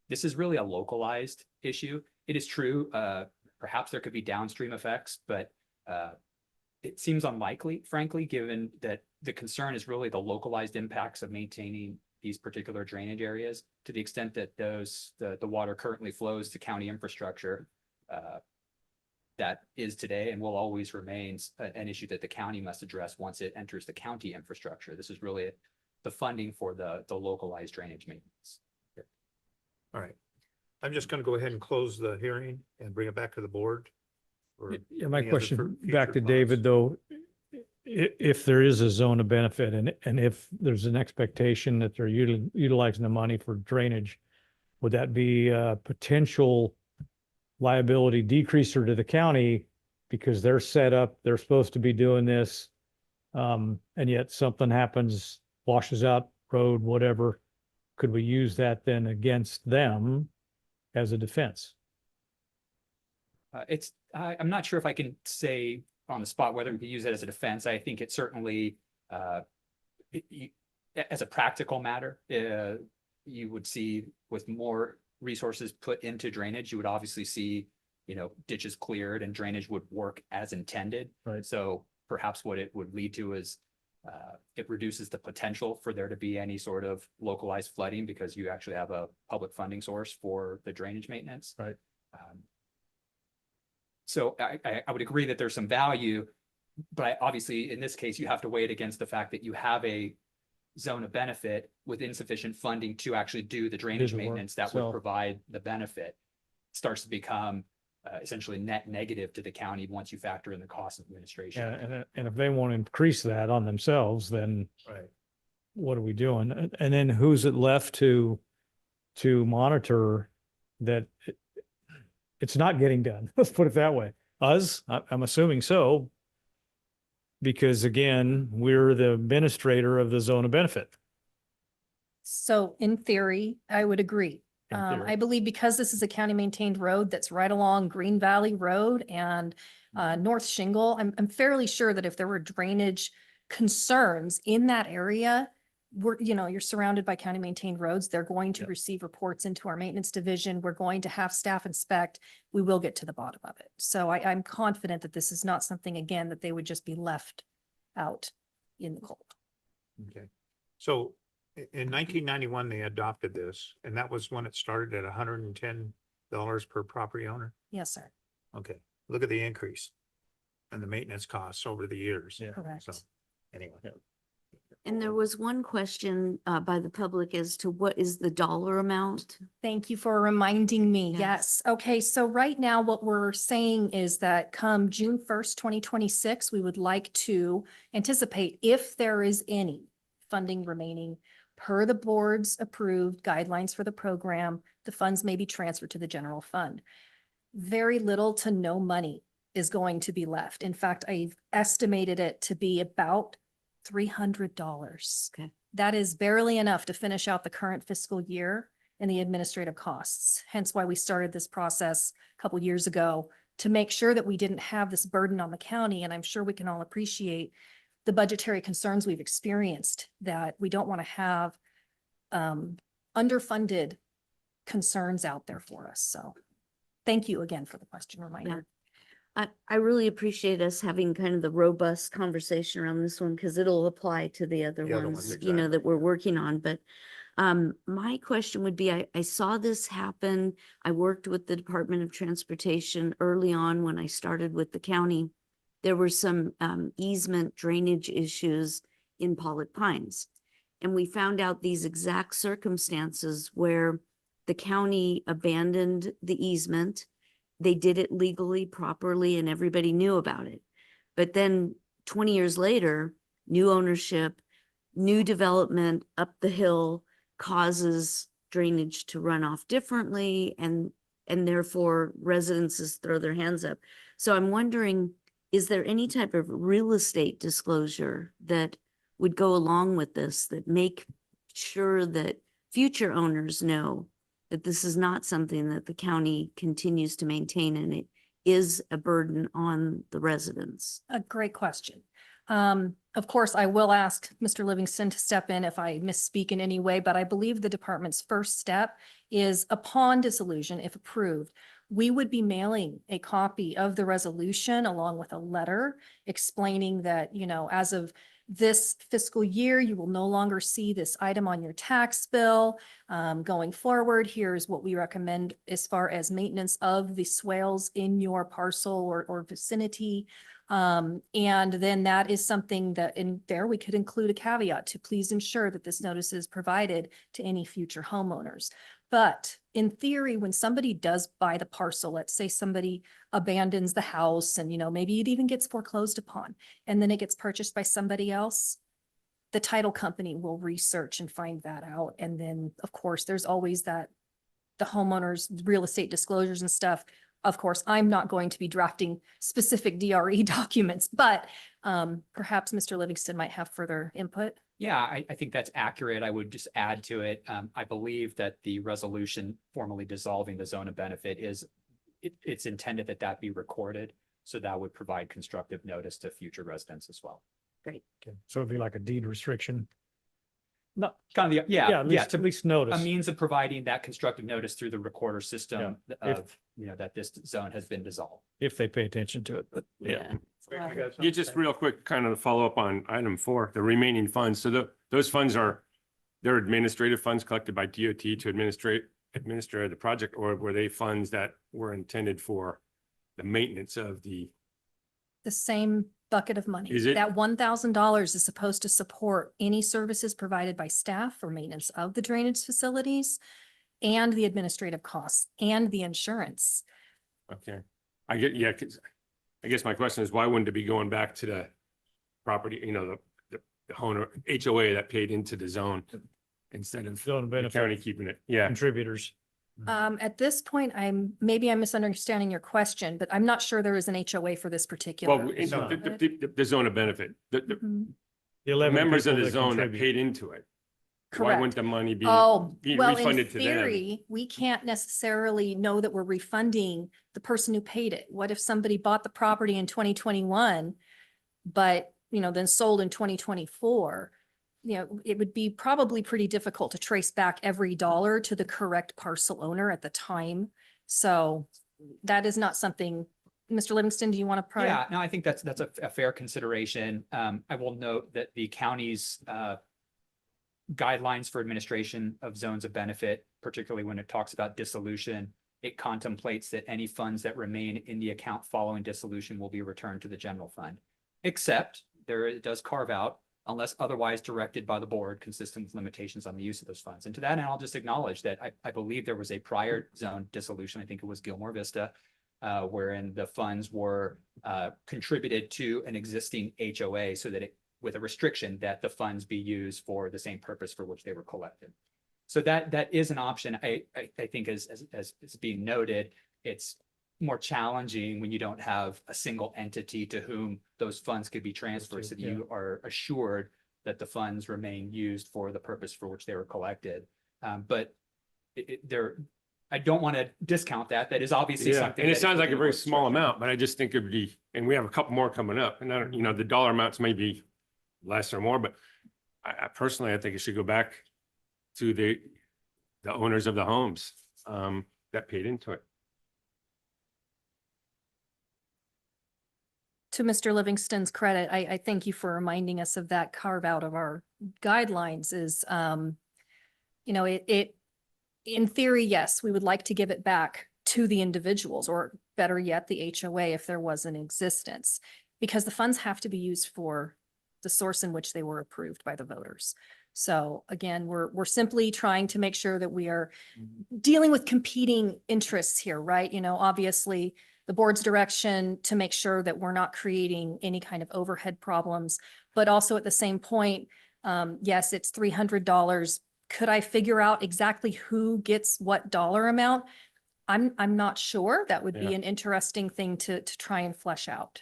this is really a localized issue. It is true, perhaps there could be downstream effects, but it seems unlikely, frankly, given that the concern is really the localized impacts of maintaining these particular drainage areas. To the extent that the water currently flows to county infrastructure, that is today and will always remain an issue that the county must address once it enters the county infrastructure. This is really the funding for the localized drainage maintenance. All right. I'm just going to go ahead and close the hearing and bring it back to the board. for Yeah, my any other question future back to funds. David, though, if there is a zone of benefit and if there's an expectation that they're utilizing the money for drainage, would that be a potential liability decreaser to the county because they're set up, they're supposed to be doing this, and yet something happens, washes out road, whatever? Could we use that then against them as a defense? I'm not sure if I can say on the spot whether we can use it as a defense. I think it certainly, as a practical matter, you would see with more resources put into drainage, you would obviously see, ditches cleared and drainage would work as intended. Right. So perhaps what it would lead to is it reduces the potential for there to be any sort of localized flooding because you actually have a public funding source for the drainage maintenance. Right. So I would agree that there's some value, but obviously in this case, you have to weigh it against the fact that you have a zone of benefit with insufficient funding to actually do the drainage Do the work. maintenance that So- would provide the benefit. It starts to become essentially net negative to the county once you factor in the cost of administration. And if they want to increase that on themselves, then Right. what are we doing? And then who's it left to monitor that it's not getting done? Let's put it that way. Us, I'm assuming so. Because again, we're the administrator of the zone of benefit. So in theory, I would agree. In theory. I believe because this is a county maintained road that's right along Green Valley Road and North Shingle, I'm fairly sure that if there were drainage concerns in that area, you're surrounded by county maintained roads. They're going to receive reports into our maintenance division. We're going to have staff inspect. We will get to the bottom of it. So I'm confident that this is not something, again, that they would just be left out in the cold. Okay. So in 1991, they adopted this, and that was when it started at $110 per property owner. Yes, sir. Okay. Look at the increase and the maintenance costs over the years. Yeah. Correct. So anyway. And there was one question by the public as to what is the dollar amount? Thank you for reminding me. Yes. Yes. Okay. So right now what we're saying is that come June 1st, 2026, we would like to anticipate if there is any funding remaining per the board's approved guidelines for the program, the funds may be transferred to the general fund. Very little to no money is going to be left. In fact, I've estimated it to be about $300. Okay. That is barely enough to finish out the current fiscal year and the administrative costs. Hence why we started this process a couple years ago to make sure that we didn't have this burden on the county. And I'm sure we can all appreciate the budgetary concerns we've experienced, that we don't want to have underfunded concerns out there for us. So thank you again for the question reminder. I really appreciate us having kind of the robust conversation around this one because it'll apply to the other The other ones, ones, that we're working on. But my question would be, I saw this happen. I worked with the Department of Transportation early on when I started with the county. There were some easement drainage issues in Pollock Pines. And we found out these exact circumstances where the county abandoned the easement. They did it legally, properly, and everybody knew about it. But then 20 years later, new ownership, new development up the hill causes drainage to run off differently, and therefore residences throw their hands up. So I'm wondering, is there any type of real estate disclosure that would go along with this that make sure that future owners know that this is not something that the county continues to maintain and it is a burden on the residents? A great question. Of course, I will ask Mr. Livingston to step in if I misspeak in any way, but I believe the department's first step is upon dissolution, if approved, we would be mailing a copy of the resolution along with a letter explaining that, you know, as of this fiscal year, you will no longer see this item on your tax bill. Going forward, here's what we recommend as far as maintenance of the swales in your parcel or vicinity. And then that is something that in there we could include a caveat to please ensure that this notice is provided to any future homeowners. But in theory, when somebody does buy the parcel, let's say somebody abandons the house and, you know, maybe it even gets foreclosed upon and then it gets purchased by somebody else, the title company will research and find that out. And then, of course, there's always that the homeowners real estate disclosures and stuff. Of course, I'm not going to be drafting specific DRE documents, but perhaps Mr. Livingston might have further input. Yeah, I think that's accurate. I would just add to it. I believe that the resolution formally dissolving the zone of benefit it's intended that that be recorded. So that would provide constructive notice to future residents as well. Great. Okay. So it'd be like a deed restriction. Not kind of, Yeah, at least notice. a means of providing that constructive notice through the recorder system of, you know, that this zone has been dissolved. If they pay attention to it, but yeah. Yeah, just real quick, kind of follow up on item 4, the remaining funds. So those funds they're administrative funds collected by DOT to administer the project, or were they funds that were intended for the maintenance of the? The same bucket of money. Is it? That $1,000 is supposed to support any services provided by staff for maintenance of the drainage facilities and the administrative costs and the insurance. Okay, I get, yeah, 'cause I guess my question is, why wouldn't it be going back to the property, you know, the owner, HOA that paid into the zone instead of Zone of the benefit. county keeping it? Yeah, Contributors. At this point, I'm misunderstanding your question, but I'm not sure there is an HOA for this particular. well, you know, benefit. the zone of benefit, the Mhm. The 11 members of people the that zone that contribute. paid into it. Why Correct. wouldn't the money be Oh, be well, in refunded to them? theory, we can't necessarily know that we're refunding the person who paid it. What if somebody bought the property in 2021, but, you know, then sold in 2024? You know, it would be probably pretty difficult to trace back every dollar to the correct parcel owner at the time. So that is not something, Mr. Livingston, do you want to? Yeah, no, I think that's a fair consideration. I will note that the county's guidelines for administration of zones of benefit, particularly when it talks about dissolution, it contemplates that any funds that remain in the account following dissolution will be returned to the general fund, except it does carve out unless otherwise directed by the board, consistent with limitations on the use of those funds. And to that end, I'll just acknowledge that I believe there was a prior zone dissolution. I think it was Gilmore Vista, wherein the funds were contributed to an existing HOA so that with a restriction that the funds be used for the same purpose for which they were collected. So that is an option. I think as being noted, it's more challenging when you don't have a single entity to whom those funds could be transferred so that you are assured that the funds remain used for the purpose for which they were collected. But I don't want to discount that. That is obviously something. And it that sounds is like a within very board small discretion. amount, but I just think it'd be, and we have a couple more coming up, and I don't, you know, the dollar amounts may be less or more, but I personally, I think it should go back to the owners of the homes that paid into it. To Mr. Livingston's credit, I thank you for reminding us of that carve out of our guidelines is, you know, in theory, yes, we would like to give it back to the individuals, or better yet, the HOA if there was an existence, because the funds have to be used for the source in which they were approved by the voters. So again, we're simply trying to make sure that we are dealing with competing interests here, right? You know, obviously the board's direction to make sure that we're not creating any kind of overhead problems, but also at the same point, yes, it's $300. Could I figure out exactly who gets what dollar amount? I'm not sure. That would be an interesting thing to try and flesh out.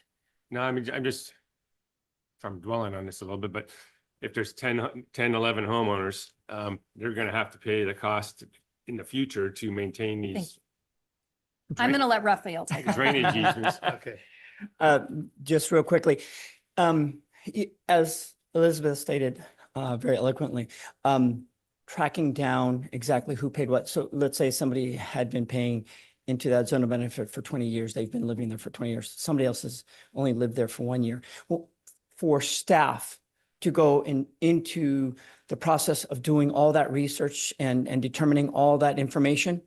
No, I mean, if I'm dwelling on this a little bit, but if there's 10, 11 homeowners, they're gonna have to pay the cost in the future to maintain these. I'm going to let Raphael take it. Drainage easements. Okay. Just real quickly, as Elizabeth stated very eloquently, tracking down exactly who paid what. So let's say somebody had been paying into that zone of benefit for 20 years. They've been living there for 20 years. Somebody else has only lived there for 1 year. Well, for staff to go into the process of doing all that research and determining all that information,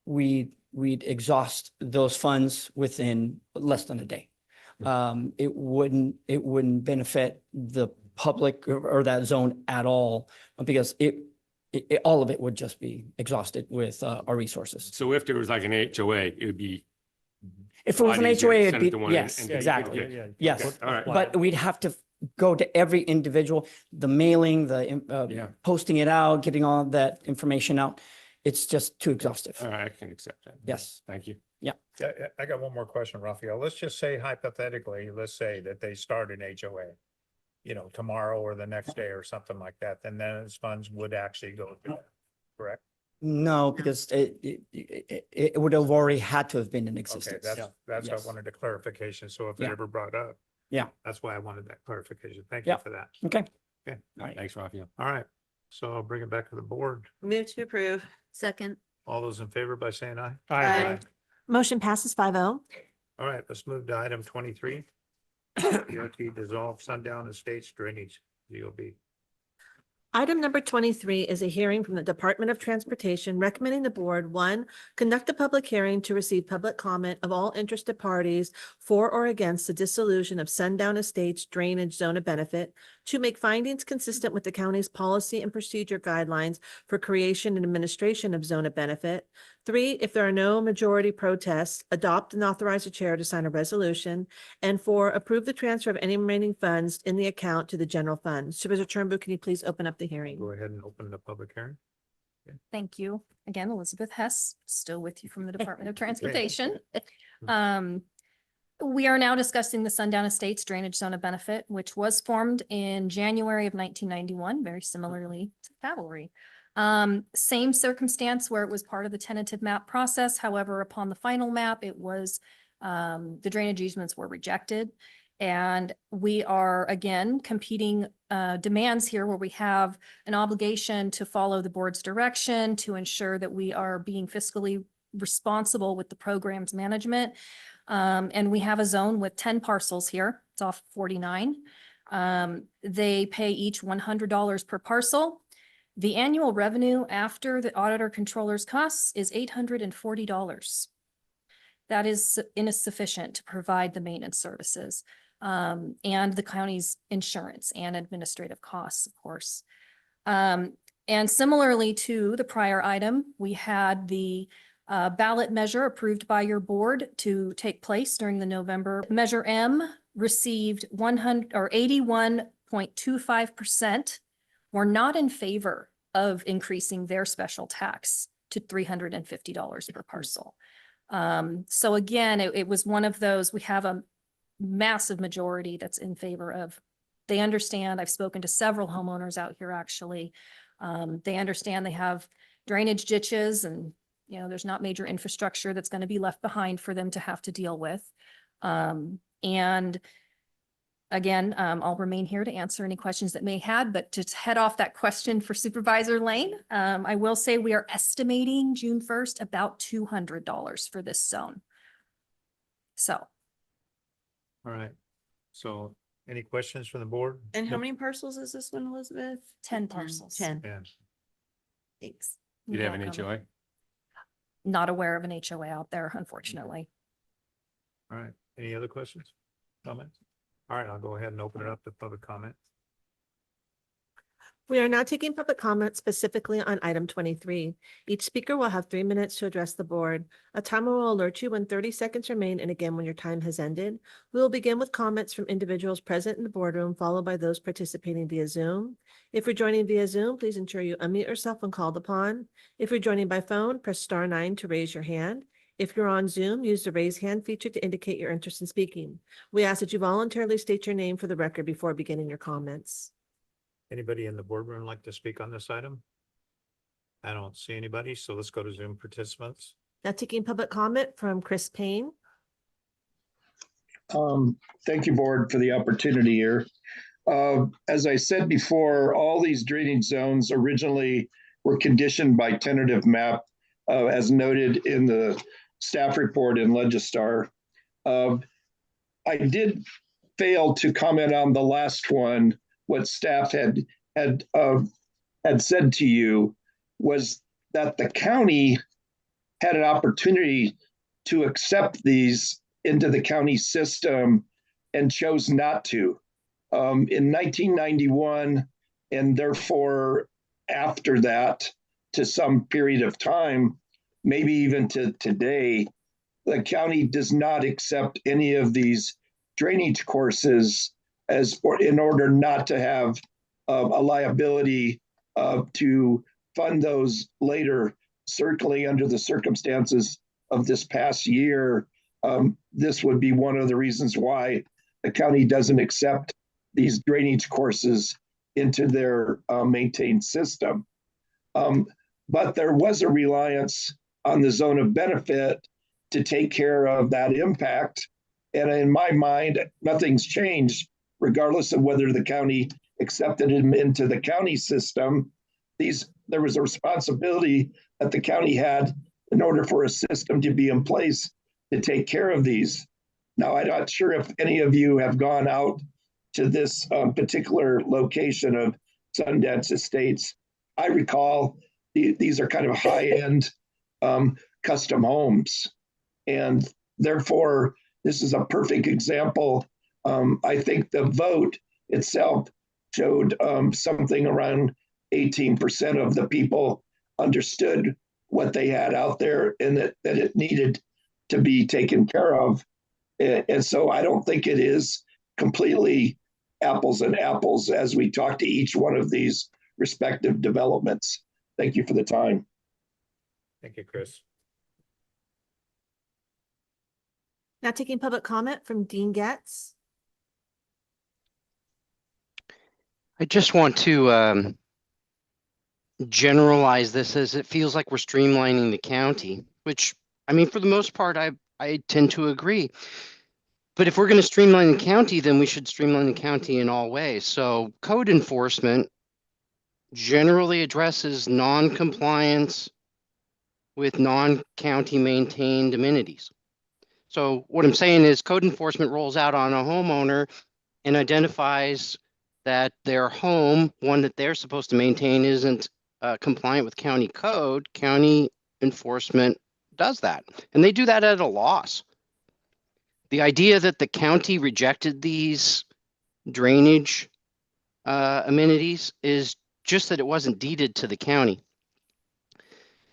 we'd exhaust those funds within less than a day. It wouldn't benefit the public or that zone at all, because all of it would just be exhausted with our resources. So if there was like an HOA, it would be. If it was a lot an easier to HOA, it'd send be, it to one yes, entity. exactly. Okay. Yes, Okay. All right. but we'd have to go to every individual, the mailing, Yeah. posting it out, getting all of that information out. It's just too exhaustive. All right, I can accept that. Yes. Thank you. Yeah, I got one more question, Raphael. Let's just say hypothetically, let's say that they start an HOA, tomorrow or the next day or something like that, then those funds would actually go to that, correct? No, because it would have already had to have been in Okay, existence. that's what Yes. I wanted a clarification. So if it Yeah. ever brought up. Yeah. That's why I wanted that clarification. Thank you Yeah. for that. Okay. Okay, All right. Thanks, Raphael. all right. So I'll bring it back to the board. Move to approve. Second. All those in favor by saying aye? Aye. Motion passes 5-0. All right, let's move to item 23. DOT dissolve Sundown Estates Drainage, DOB. Item number 23 is a hearing from the Department of Transportation recommending the board, 1, conduct a public hearing to receive public comment of all interested parties for or against the dissolution of Sundown Estates Drainage Zone of Benefit, 2, make findings consistent with the county's policy and procedure guidelines for creation and administration of zone of benefit, 3, if there are no majority protests, adopt and authorize the chair to sign a resolution, and 4, approve the transfer of any remaining funds in the account to the general fund. Supervisor Turnbull, can you please open up the hearing? Go ahead and open the public hearing. Thank you. Again, Elizabeth Hess, still with you from the Department of Transportation. We are now discussing the Sundown Estates Drainage Zone of Benefit, which was formed in January of 1991, very similarly to Cavalry. Same circumstance where it was part of the tentative map process. However, upon the final map, it was, the drainage easements were rejected. And we are, again, competing demands here where we have an obligation to follow the board's direction to ensure that we are being fiscally responsible with the program's management. And we have a zone with 10 parcels here. It's off 49. They pay each $100 per parcel. The annual revenue after the auditor controller's costs is $840. That is insufficient to provide the maintenance services and the county's insurance and administrative costs, of course. And similarly to the prior item, we had the ballot measure approved by your board to take place during the November. Measure M received 81.25%. Were not in favor of increasing their special tax to $350 per parcel. So again, it was one of those, we have a massive majority that's in favor of, they understand, I've spoken to several homeowners out here actually. They understand they have drainage ditches and, there's not major infrastructure that's going to be left behind for them to have to deal with. And again, I'll remain here to answer any questions that may had, but to head off that question for Supervisor Lane, I will say we are estimating June 1st about $200 for this zone. So. All right. So any questions from the board? And how many parcels is this one, Elizabeth? 10 parcels. 10. Yeah. Thanks. You'd have an Welcome. HOA? Not aware of an HOA out there, unfortunately. All right. Any other questions, comments? All right, I'll go ahead and open it up to public comment. We are now taking public comment specifically on item 23. Each speaker will have 3 minutes to address the board. A timer will alert you when 30 seconds remain and again when your time has ended. We will begin with comments from individuals present in the boardroom, followed by those participating via Zoom. If you're joining via Zoom, please ensure you unmute yourself when called upon. If you're joining by phone, press *9 to raise your hand. If you're on Zoom, use the raise hand feature to indicate your interest in speaking. We ask that you voluntarily state your name for the record before beginning your comments. Anybody in the boardroom like to speak on this item? I don't see anybody, so let's go to Zoom participants. Now taking public comment from Chris Payne. Thank you, board, for the opportunity here. As I said before, all these drainage zones originally were conditioned by tentative map, as noted in the staff report in Legistar. I did fail to comment on the last one. What staff had said to you was that the county had an opportunity to accept these into the county system and chose not to. In 1991, and therefore after that, to some period of time, maybe even to today, the county does not accept any of these drainage courses in order not to have a liability to fund those later. Certainly under the circumstances of this past year, this would be one of the reasons why the county doesn't accept these drainage courses into their maintained system. But there was a reliance on the zone of benefit to take care of that impact. And in my mind, nothing's changed, regardless of whether the county accepted them into the county system. There was a responsibility that the county had in order for a system to be in place to take care of these. Now, I'm not sure if any of you have gone out to this particular location of Sundance Estates. I recall these are kind of high-end custom homes. And therefore, this is a perfect example. I think the vote itself showed something around 18% of the people understood what they had out there and that it needed to be taken care of. And so I don't think it is completely apples and apples as we talk to each one of these respective developments. Thank you for the time. Thank you, Chris. Now taking public comment from Dean Getz. I just want to generalize this as it feels like we're streamlining the county, which, I mean, for the most part, I tend to agree. But if we're going to streamline the county, then we should streamline the county in all ways. So code enforcement generally addresses non-compliance with non-county maintained amenities. So what I'm saying is code enforcement rolls out on a homeowner and identifies that their home, one that they're supposed to maintain, isn't compliant with county code. County enforcement does that, and they do that at a loss. The idea that the county rejected these drainage amenities is just that it wasn't deeded to the county.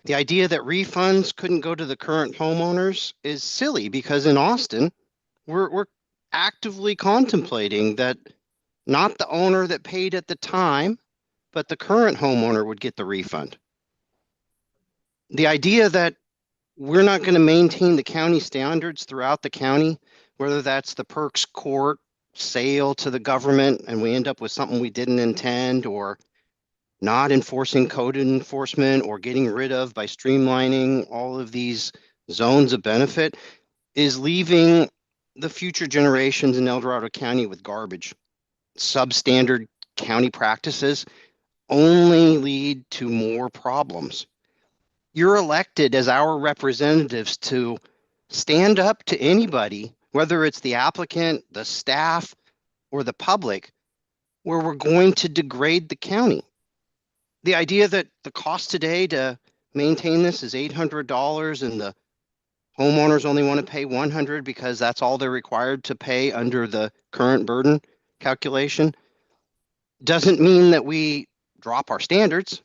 The idea that refunds couldn't go to the current homeowners is silly because in Austin, we're actively contemplating that not the owner that paid at the time, but the current homeowner would get the refund. The idea that we're not going to maintain the county standards throughout the county, whether that's the Perks Court sale to the government and we end up with something we didn't intend, or not enforcing code enforcement or getting rid of by streamlining all of these zones of benefit, is leaving the future generations in El Dorado County with garbage. Substandard county practices only lead to more problems. You're elected as our representatives to stand up to anybody, whether it's the applicant, the staff, or the public, where we're going to degrade the county. The idea that the cost today to maintain this is $800 and the homeowners only want to pay $100 because that's all they're required to pay under the current burden calculation doesn't mean that we drop our standards.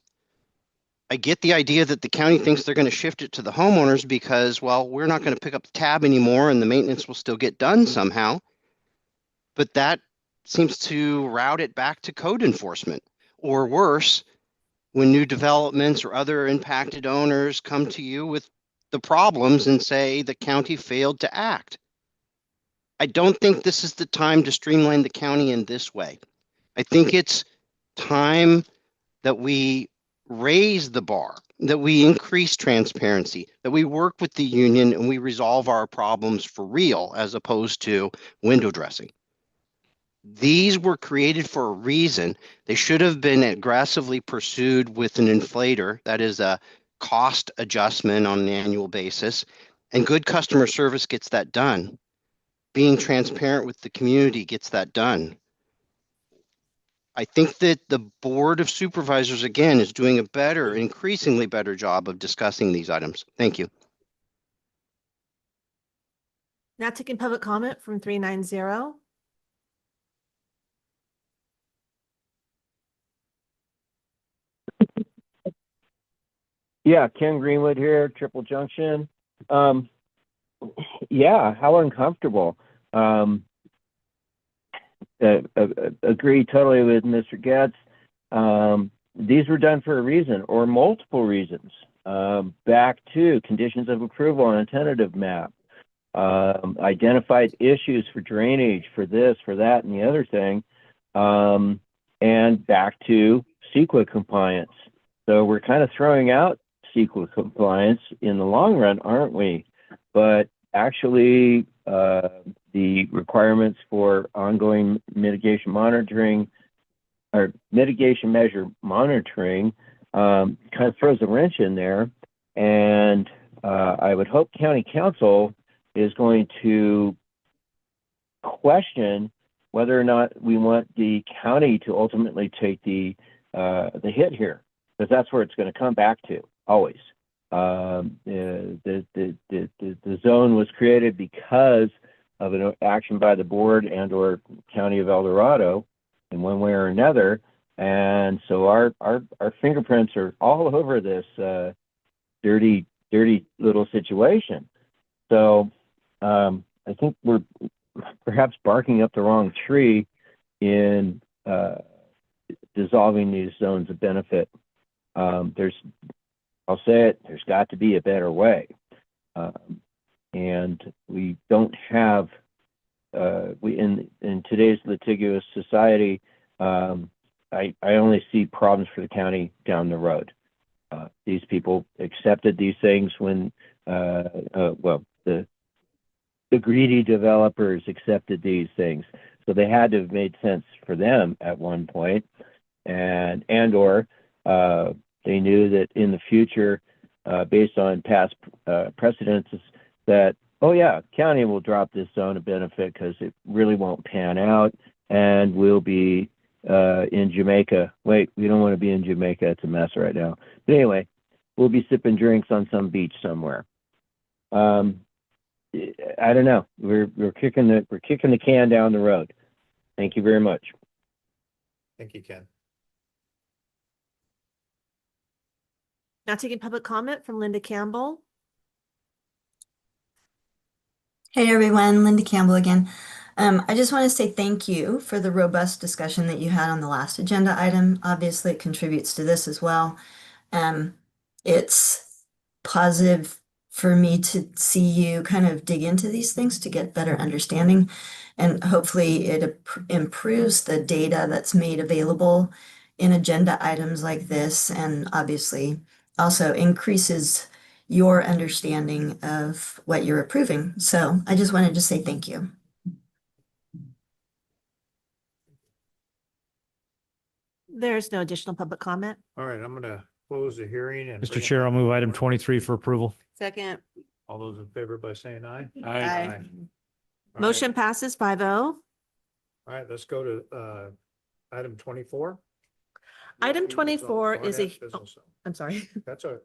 I get the idea that the county thinks they're going to shift it to the homeowners because, well, we're not going to pick up the tab anymore and the maintenance will still get done somehow. But that seems to route it back to code enforcement, or worse, when new developments or other impacted owners come to you with the problems and say the county failed to act. I don't think this is the time to streamline the county in this way. I think it's time that we raise the bar, that we increase transparency, that we work with the union and we resolve our problems for real as opposed to window dressing. These were created for a reason. They should have been aggressively pursued with an inflator, that is a cost adjustment on an annual basis, And good customer service gets that done. Being transparent with the community gets that done. I think that the Board of Supervisors, again, is doing a better, increasingly better job of discussing these items. Thank you. Now taking public comment from 390. Yeah, Ken Greenwood here, Triple Junction. Yeah, how uncomfortable. Agree totally with Mr. Getz. These were done for a reason or multiple reasons. Back to conditions of approval on a tentative map. Identified issues for drainage, for this, for that, and the other thing. And back to CEQA compliance. So we're kind of throwing out CEQA compliance in the long run, aren't we? But actually, the requirements for ongoing mitigation monitoring or mitigation measure monitoring kind of throws a wrench in there. And I would hope County Council is going to question whether or not we want the county to ultimately take the hit here, because that's where it's going to come back to always. The zone was created because of an action by the board and or County of El Dorado in one way or another, and so our fingerprints are all over this dirty little situation. So I think we're perhaps barking up the wrong tree in dissolving these zones of benefit. I'll say it, there's got to be a better way. And we don't have, in today's litigious society, I only see problems for the county down the road. These people accepted these things when, the greedy developers accepted these things. So they had to have made sense for them at one point, or they knew that in the future, based on past precedents, that, oh yeah, county will drop this zone of benefit because it really won't pan out, and we'll be in Jamaica. Wait, we don't want to be in Jamaica. It's a mess right now. But anyway, we'll be sipping drinks on some beach somewhere. I don't know. We're kicking the can down the road. Thank you very much. Thank you, Ken. Now taking public comment from Linda Campbell. Hey everyone, Linda Campbell again. I just want to say thank you for the robust discussion that you had on the last agenda item. Obviously, it contributes to this as well. It's positive for me to see you kind of dig into these things to get better understanding, and hopefully it improves the data that's made available in agenda items like this, and obviously also increases your understanding of what you're approving. So I just wanted to say thank you. There's no additional public comment. All right, I'm gonna close the hearing and. Mr. bring it Chair, I'll back move to item the board. 23 for approval. Second. All those in favor by saying aye? Aye. All right. Motion passes 5-0. All right, let's go to item 24. Item 24 is a, Barnett Business Zone. I'm sorry. That's a,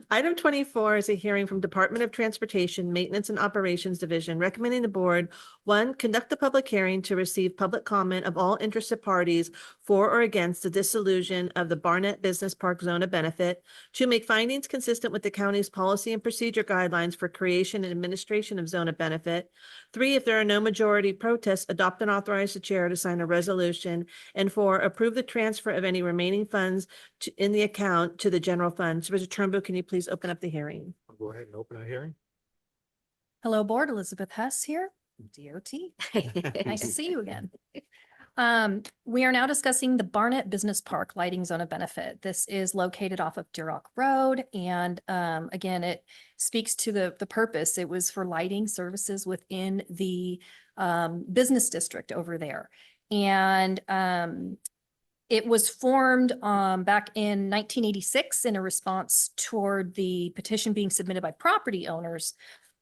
Item 24 is a hearing from Department of Transportation, Maintenance and Operations Division, recommending the board, 1, conduct the public hearing to receive public comment of all interested parties for or against the dissolution of the Barnett Business Park Zone of Benefit, 2, make findings consistent with the county's policy and procedure guidelines for creation and administration of Zone of Benefit, 3, if there are no majority protests, adopt and authorize the chair to sign a resolution, and 4, approve the transfer of any remaining funds in the account to the general fund. Supervisor Turnbull, can you please open up the hearing? I'll go ahead and open a hearing. Hello, Board. Elizabeth Hess here, DOT. Nice to see you again. We are now discussing the Barnett Business Park Lighting Zone of Benefit. This is located off of Durock Road, and again, it speaks to the purpose. It was for lighting services within the business district over there. And It was formed back in 1986 in a response toward the petition being submitted by property owners.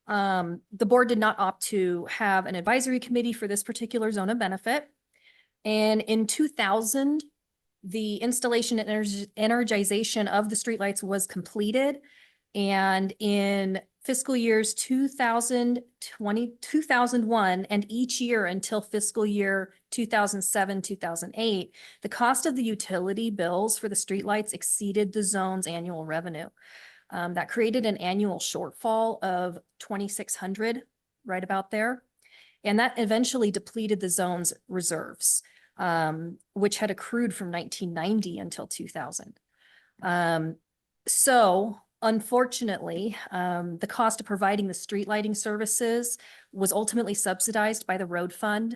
The board did not opt to have an advisory committee for this particular zone of benefit. And in 2000, the installation and energization of the streetlights was completed. And in fiscal years 2020, 2001, and each year until fiscal year 2007, 2008, the cost of the utility bills for the streetlights exceeded the zone's annual revenue. That created an annual shortfall of 2,600, right about there. And that eventually depleted the zone's reserves, which had accrued from 1990 until 2000. So unfortunately, the cost of providing the street lighting services was ultimately subsidized by the road fund,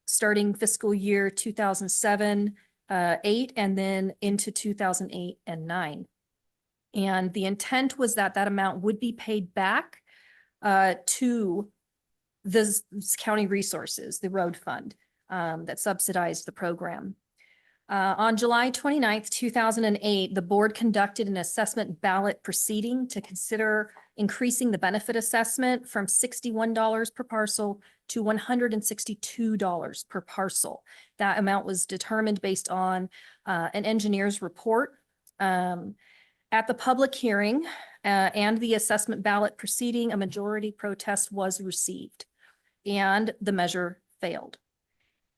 starting fiscal year 2007, 8, and then into 2008 and 9. And the intent was that that amount would be paid back to the county resources, the road fund that subsidized the program. On July 29th, 2008, the board conducted an assessment ballot proceeding to consider increasing the benefit assessment from $61 per parcel to $162 per parcel. That amount was determined based on an engineer's report. At the public hearing and the assessment ballot proceeding, a majority protest was received and the measure failed.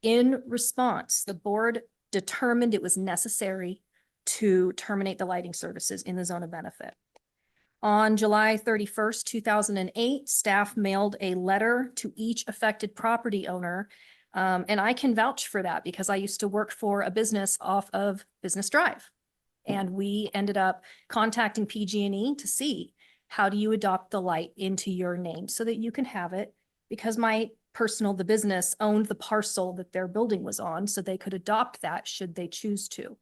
In response, the board determined it was necessary to terminate the lighting services in the zone of benefit. On July 31st, 2008, staff mailed a letter to each affected property owner. And I can vouch for that because I used to work for a business off of Business Drive. And we ended up contacting PG&E to see, how do you adopt the light into your name so that you can have it? Because the business owned the parcel that their building was on, so they could adopt that should they choose to.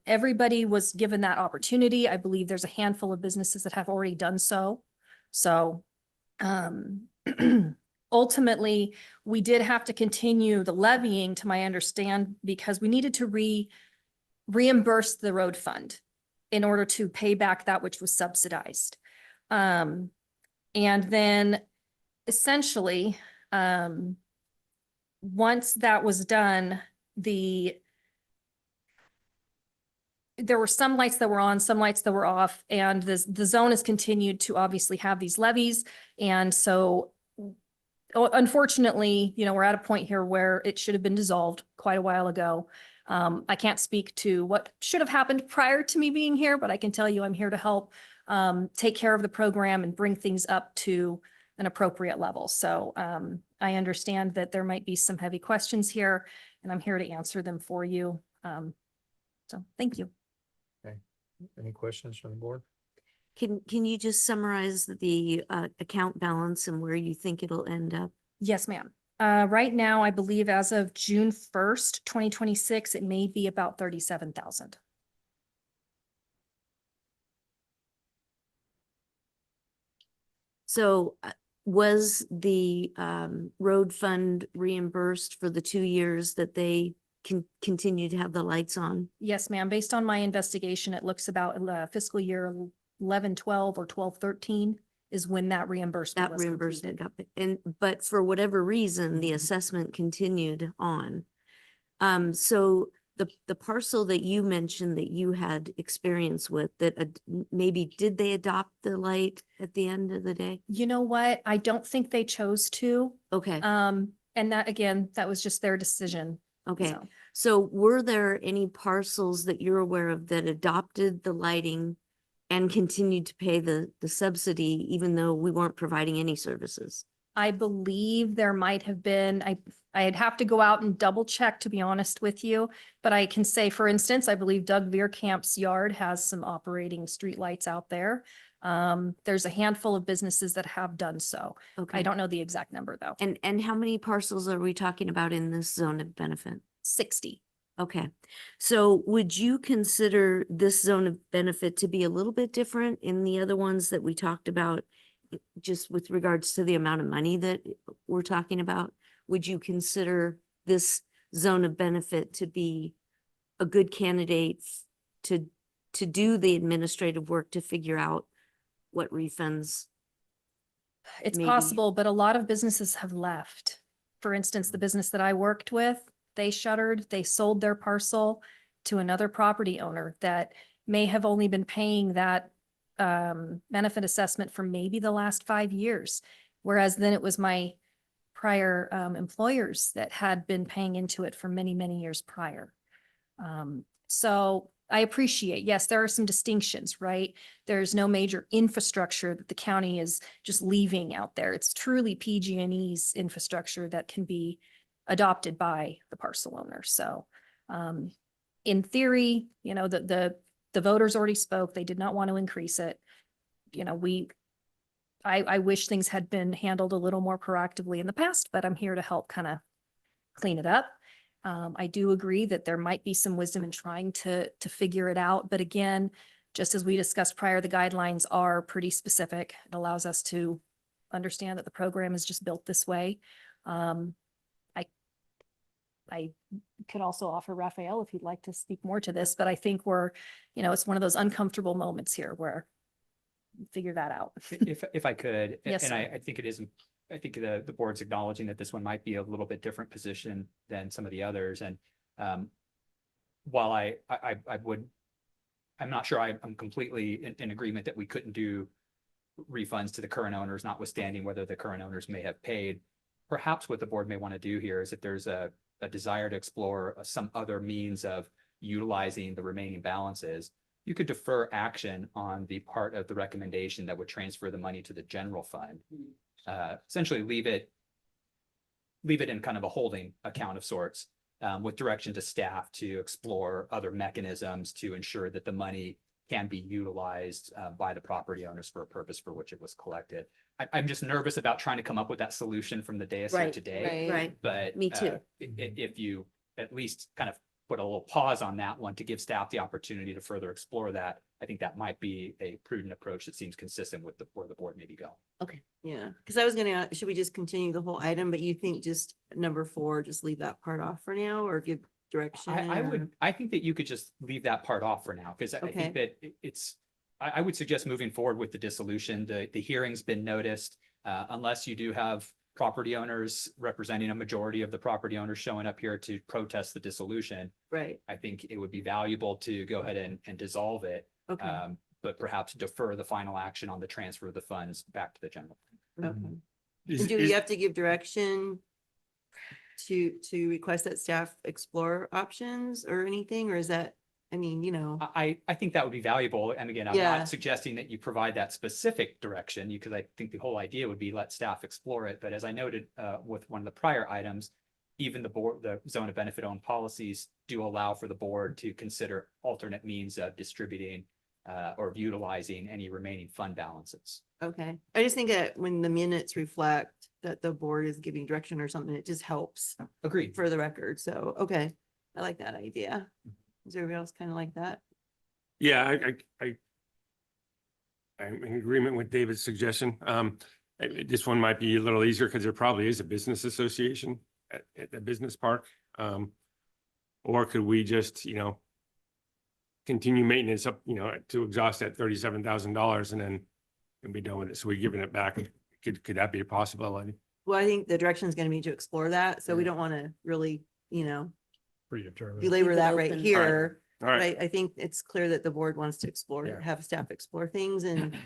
Everybody was given that opportunity. I believe there's a handful of businesses that have already done so. So ultimately, we did have to continue the levying, to my understand, because we needed to reimburse the road fund in order to pay back that which was subsidized. And then essentially, once that was done, there were some lights that were on, some lights that were off, and the zone has continued to obviously have these levies. And so unfortunately, we're at a point here where it should have been dissolved quite a while ago. I can't speak to what should have happened prior to me being here, but I can tell you I'm here to help take care of the program and bring things up to an appropriate level. So I understand that there might be some heavy questions here, and I'm here to answer them for you. So thank you. Okay. Any questions from the board? Can you just summarize the account balance and where you think it'll end up? Yes, ma'am. Right now, I believe as of June 1st, 2026, it may be about 37,000. So was the road fund reimbursed for the 2 years that they can continue to have the lights on? Yes, ma'am. Based on my investigation, it looks about fiscal year 11, 12 or 12, 13 is when that reimbursement That was reimbursement completed. but for whatever reason, the assessment continued on. So the parcel that you mentioned that you had experience with, that maybe did they adopt the light at the end of the day? You know what? I don't think they chose to. Okay. And that, again, that was just their decision. Okay. So were there any parcels that you're aware of that adopted the lighting and continued to pay the subsidy, even though we weren't providing any services? I believe there might have been, I'd have to go out and double check, to be honest with you. But I can say, for instance, I believe Doug Veerkamp's yard has some operating streetlights out there. There's a handful of businesses that have done so. Okay. I don't know the exact number though. And how many parcels are we talking about in this zone of benefit? 60. Okay. So would you consider this zone of benefit to be a little bit different in the other ones that we talked about, just with regards to the amount of money that we're talking about? Would you consider this zone of benefit to be a good candidate to do the administrative work to figure out what refunds. It's Maybe. possible, but a lot of businesses have left. For instance, the business that I worked with, they shuttered, they sold their parcel to another property owner that may have only been paying that benefit assessment for maybe the last 5 years. Whereas then it was my prior employers that had been paying into it for many, many years prior. So I appreciate, yes, there are some distinctions, right? There's no major infrastructure that the county is just leaving out there. It's truly PG&E's infrastructure that can be adopted by the parcel owner. So in theory, you know, the voters already spoke. They did not want to increase it. You know, I wish things had been handled a little more proactively in the past, but I'm here to help kind of clean it up. I do agree that there might be some wisdom in trying to figure it out. But again, just as we discussed prior, the guidelines are pretty specific. It allows us to understand that the program is just built this way. I could also offer Raphael if you'd like to speak more to this, but I think it's one of those uncomfortable moments here where figure that out. If I could, Yes, and sir. I think it is, I think the board's acknowledging that this one might be a little bit different position than some of the others. And while I'm not sure I'm completely in agreement that we couldn't do refunds to the current owners, notwithstanding whether the current owners may have paid. Perhaps what the board may want to do here is if there's a desire to explore some other means of utilizing the remaining balances, you could defer action on the part of the recommendation that would transfer the money to the general fund. Essentially leave it in kind of a holding account of sorts, with direction to staff to explore other mechanisms to ensure that the money can be utilized by the property owners for a purpose for which it was collected. I'm just nervous about trying to come up with that solution from the dais here today. Right. But Me too. If you at least kind of put a little pause on that one to give staff the opportunity to further explore that, I think that might be a prudent approach that seems consistent with where the board maybe go. Okay, yeah, because I was gonna, should we just continue the whole item, but you think just number 4, just leave that part off for now or give direction? I think that you could just leave that part off for now, because I think that I would suggest moving forward with the dissolution. The hearing's been noticed, unless you do have property owners representing a majority of the property owners showing up here to protest the dissolution. Right. I think it would be valuable to go ahead and dissolve it. Okay. But perhaps defer the final action on the transfer of the funds back to the general. Okay. And do we have to give direction to request that staff explore options or anything, or is that, I mean, I think that would be valuable. And again, I'm Yeah. not suggesting that you provide that specific direction, because I think the whole idea would be let staff explore it. But as I noted with one of the prior items, even the zone of benefit owned policies do allow for the board to consider alternate means of distributing or utilizing any remaining fund balances. Okay, I just think that when the minutes reflect that the board is giving direction or something, it just helps. Agreed. For the record, so, okay, I like that idea. Is everybody else kind of like that? Yeah, I'm in agreement with David's suggestion. This one might be a little easier because there probably is a business association at the business park. Or could we just, continue maintenance up, to exhaust that $37,000 and then be done with it? So we're giving it back. Could that be a possibility? Well, I think the direction is going to be to explore that, so we don't want to really, Predetermined. belabor Leave it that right open. here. All right. But I think it's clear that the board wants to explore, Yeah. have staff explore things and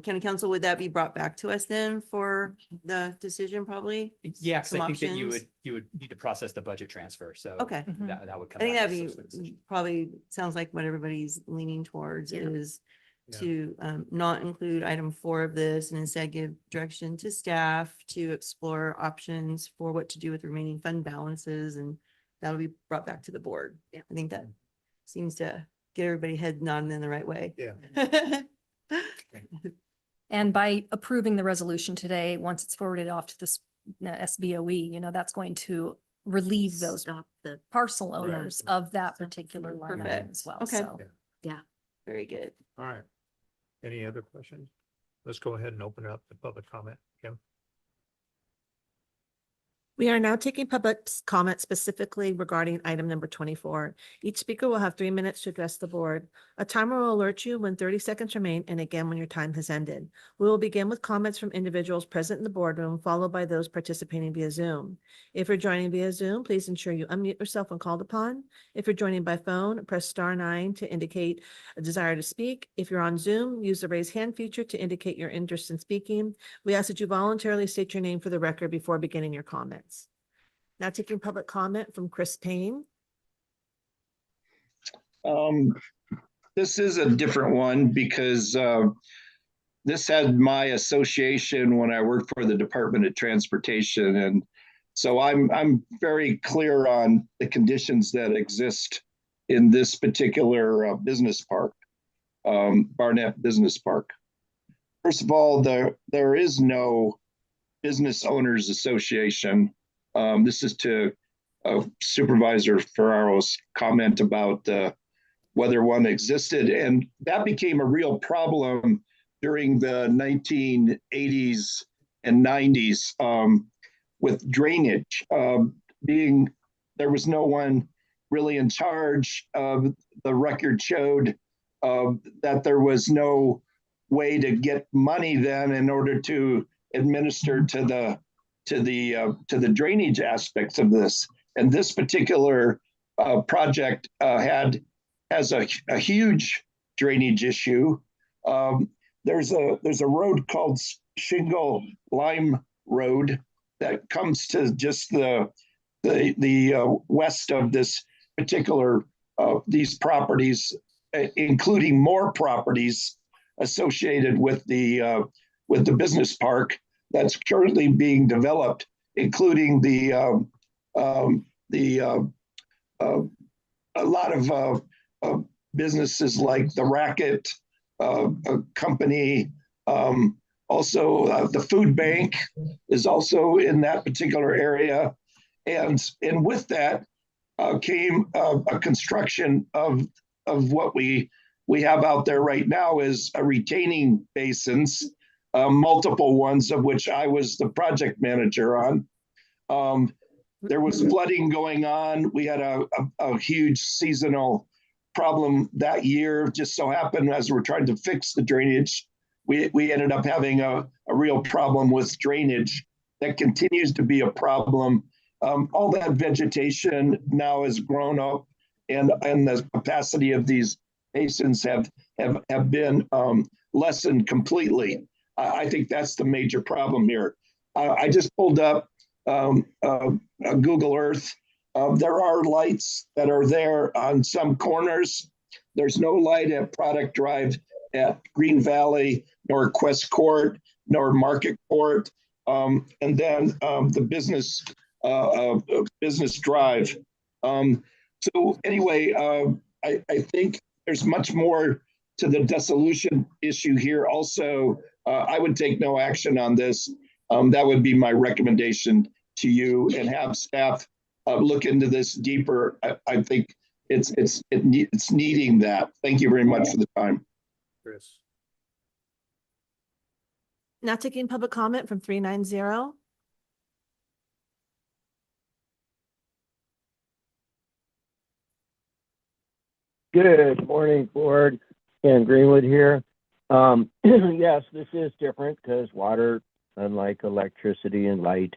county council, would that be brought back to us then for the decision probably? Yeah, because Some I think that options? you would need to process the budget transfer. So Okay. that would come. I think back that'd as a subsequent decision. be probably, sounds like what everybody's leaning towards Yeah. is Yeah. to not include item 4 of this and instead give direction to staff to explore options for what to do with remaining fund balances, and that'll be brought back to the board. Yeah. I think that seems to get everybody head nodding in the right way. Yeah. And by approving the resolution today, once it's forwarded off to this SBOE, that's going to relieve those Stop the, parcel owners of that particular line item Perfect. as well. Okay. So Very good. All right. Any other questions? Let's go ahead and open up the public comment. Kim? We are now taking public comment specifically regarding item number 24. Each speaker will have 3 minutes to address the board. A timer will alert you when 30 seconds remain and again when your time has ended. We will begin with comments from individuals present in the boardroom, followed by those participating via Zoom. If you're joining via Zoom, please ensure you unmute yourself when called upon. If you're joining by phone, press *9 to indicate a desire to speak. If you're on Zoom, use the raise hand feature to indicate your interest in speaking. We ask that you voluntarily state your name for the record before beginning your comments. Now taking public comment from Chris Payne. This is a different one because this had my association when I worked for the Department of Transportation. And so I'm very clear on the conditions that exist in this particular business park, Barnett Business Park. First of all, there is no Business Owners Association. This is to Supervisor Ferraro's comment about whether one existed. And that became a real problem during the 1980s and 90s with drainage. There was no one really in charge. The record showed that there was no way to get money then in order to administer to the drainage aspects of this. And this particular project has a huge drainage issue. There's a road called Shingle Lime Road that comes to just the west of this particular these properties, including more properties associated with the business park that's currently being developed, including a lot of businesses like the Racket company. Also, the food bank is also in that particular area. And with that came a construction of what we have out there right now is a retaining basins, multiple ones of which I was the project manager on. There was flooding going on. We had a huge seasonal problem that year. Just so happened as we're trying to fix the drainage, we ended up having a real problem with drainage that continues to be a problem. All that vegetation now has grown up, and the capacity of these basins have been lessened completely. I think that's the major problem here. I just pulled up Google Earth. There are lights that are there on some corners. There's no light at Product Drive at Green Valley, nor Quest Court, nor Market Court, and then the business drive. So anyway, I think there's much more to the dissolution issue here. Also, I would take no action on this. That would be my recommendation to you, and have staff look into this deeper. I think it's needing that. Thank you very much for the time. Chris. Now taking public comment from 390. Good morning, board. Ken Greenwood here. Yes, this is different because water, unlike electricity and light,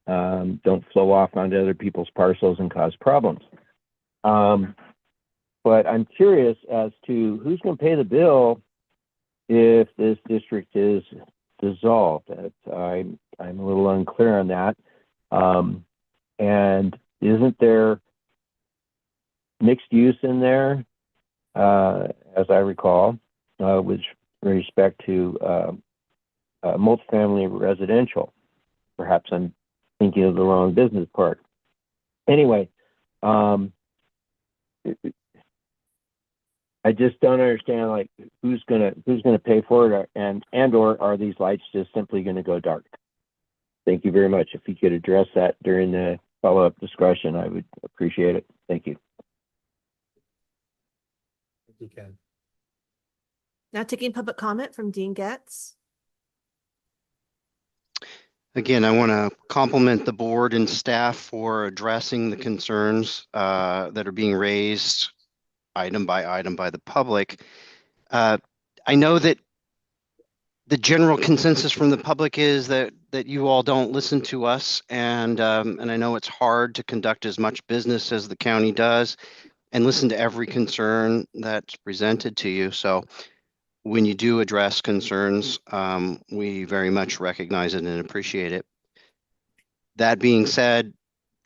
don't flow off onto other people's parcels and cause problems. But I'm curious as to who's going to pay the bill if this district is dissolved. I'm a little unclear on that. And isn't there mixed use in there, as I recall, with respect to multifamily residential? Perhaps I'm thinking of the wrong business park. Anyway, I just don't understand, like, who's gonna pay for it, or are these lights just simply gonna go dark? Thank you very much. If you could address that during the follow-up discussion, I would appreciate it. Thank you. Thank you, Ken. Now taking public comment from Dean Getz. Again, I want to compliment the board and staff for addressing the concerns that are being raised item by item by the public. I know that the general consensus from the public is that you all don't listen to us, and I know it's hard to conduct as much business as the county does and listen to every concern that's presented to you. So when you do address concerns, we very much recognize it and appreciate it. That being said,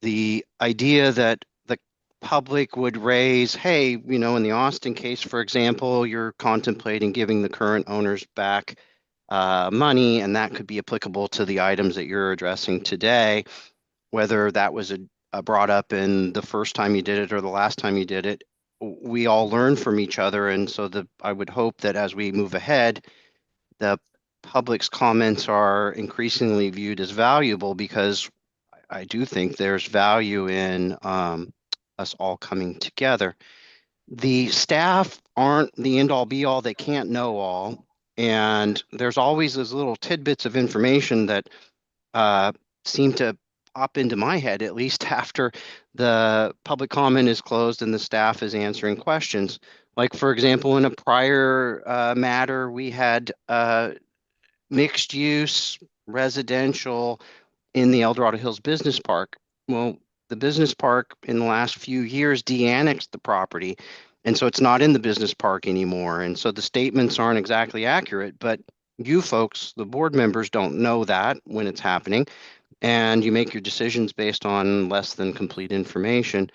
the idea that the public would raise, hey, you know, in the Austin case, for example, you're contemplating giving the current owners back money, and that could be applicable to the items that you're addressing today, whether that was brought up in the first time you did it or the last time you did it. We all learn from each other, and so I would hope that as we move ahead, the public's comments are increasingly viewed as valuable, because I do think there's value in us all coming together. The staff aren't the end all be all, they can't know all. And there's always those little tidbits of information that seem to pop into my head, at least after the public comment is closed and the staff is answering questions. Like, for example, in a prior matter, we had mixed use residential in the El Dorado Hills Business Park. Well, the business park in the last few years de-annexed the property, and so it's not in the business park anymore. And so the statements aren't exactly accurate, but you folks, the board members, don't know that when it's happening, and you make your decisions based on less than complete information.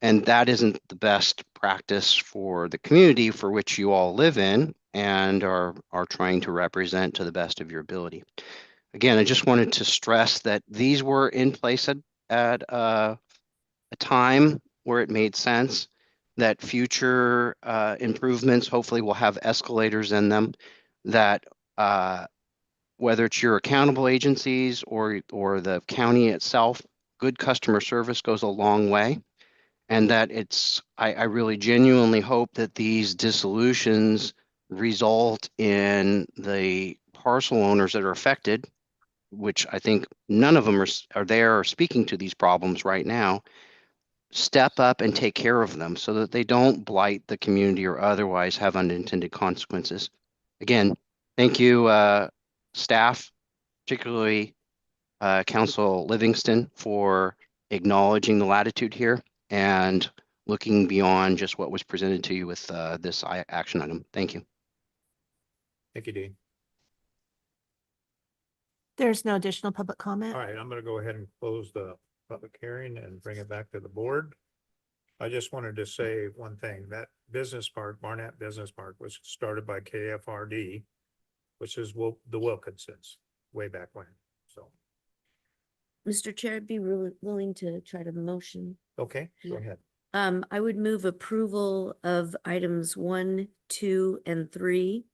And that isn't the best practice for the community for which you all live in and are trying to represent to the best of your ability. Again, I just wanted to stress that these were in place at a time where it made sense, that future improvements hopefully will have escalators in them, that whether it's your accountable agencies or the county itself, good customer service goes a long way. And that I really genuinely hope that these dissolutions result in the parcel owners that are affected, which I think none of them are there or speaking to these problems right now, step up and take care of them so that they don't blight the community or otherwise have unintended consequences. Again, thank you, staff, particularly Council Livingston, for acknowledging the latitude here and looking beyond just what was presented to you with this action item. Thank you. Thank you, Dean. There's no additional public comment. All right, I'm going to go ahead and close the public hearing and bring it back to the board. I just wanted to say one thing. That business park, Barnett Business Park, was started by KFRD, which is the Wilkinsons way back when. So, Mr. Chair, I'd be really willing to try to motion. okay, go ahead. I would move approval of items 1, 2, and 3.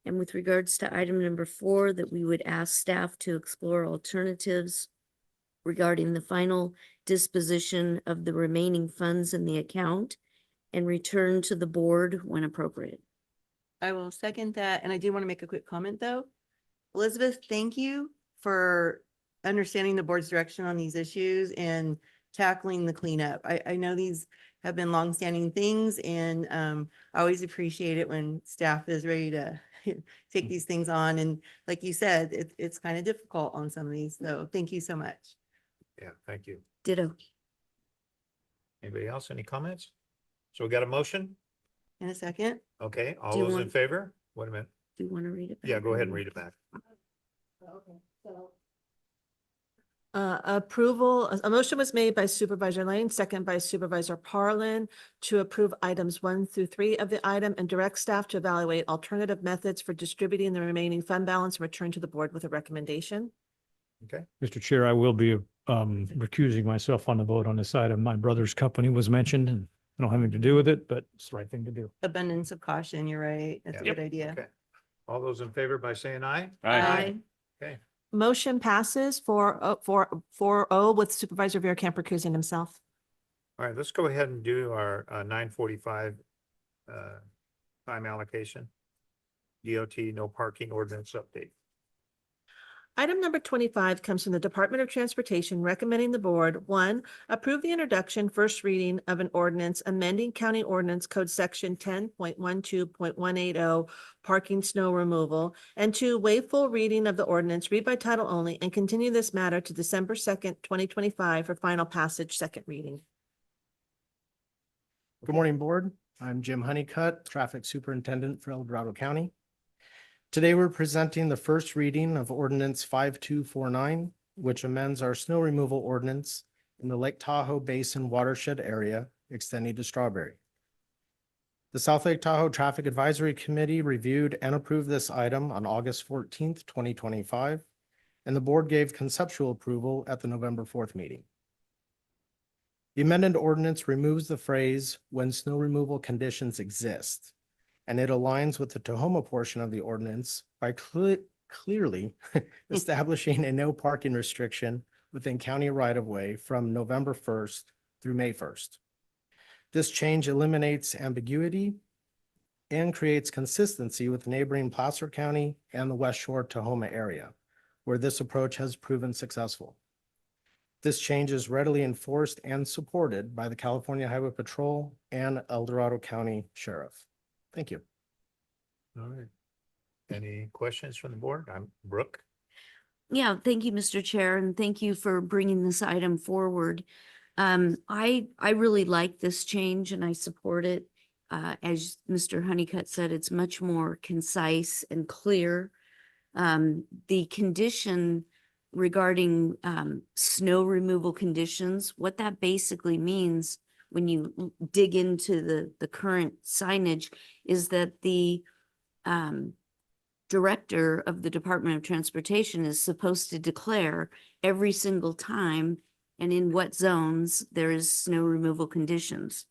And with regards to item number 4, that we would ask staff to explore alternatives regarding the final disposition of the remaining funds in the account and return to the board when appropriate. I will second that. And I do want to make a quick comment though. Elizabeth, thank you for understanding the board's direction on these issues and tackling the cleanup. I know these have been longstanding things, and I always appreciate it when staff is ready to take these things on. And like you said, it's kind of difficult on some of these. So thank you so much. Yeah, thank you. Ditto. Anybody else? Any comments? So we got a motion? In a second. Okay, all Do you those in want- favor? Wait a minute. Do you want to read it back? Yeah, go ahead and read it back. Okay, so. Approval, a motion was made by Supervisor Lane, second by Supervisor Parlin, to approve items 1 through 3 of the item and direct staff to evaluate alternative methods for distributing the remaining fund balance and return to the board with a recommendation. Okay, Mr. Chair, I will be recusing myself on the vote on this item. My brother's company was mentioned and I don't have anything to do with it, but it's the right thing to do. Abundance of caution, you're right. That's a Yeah. good idea. okay. All those in favor by saying aye? Aye. Okay, Motion passes 4-0 with Supervisor Veerkamp recusing himself. all right, let's go ahead and do our 9:45 time allocation. DOT no parking ordinance update. Item number 25 comes from the Department of Transportation recommending the board, 1, approve the introduction, first reading of an ordinance amending County Ordinance Code Section 10.12.180, parking snow removal, and 2, waive full reading of the ordinance, read by title only, and continue this matter to December 2nd, 2025 for final passage, second reading. Good morning, Board. I'm Jim Honeycutt, Traffic Superintendent for El Dorado County. Today, we're presenting the first reading of Ordinance 5249, which amends our snow removal ordinance in the Lake Tahoe Basin watershed area extending to Strawberry. The South Lake Tahoe Traffic Advisory Committee reviewed and approved this item on August 14th, 2025, and the board gave conceptual approval at the November 4th meeting. The amended ordinance removes the phrase "when snow removal conditions exist," and it aligns with the Tahoma portion of the ordinance by clearly establishing a no parking restriction within county right-of-way from November 1st through May 1st. This change eliminates ambiguity and creates consistency with neighboring Placer County and the West Shore Tahoma area, where this approach has proven successful. This change is readily enforced and supported by the California Highway Patrol and El Dorado County Sheriff. Thank you. All right. Any questions from the board? I'm Brooke. Yeah, thank you, Mr. Chair, and thank you for bringing this item forward. I really like this change and I support it. As Mr. Honeycutt said, it's much more concise and clear. The condition regarding snow removal conditions, what that basically means when you dig into the current signage is that the director of the Department of Transportation is supposed to declare every single time and in what zones there is snow removal conditions.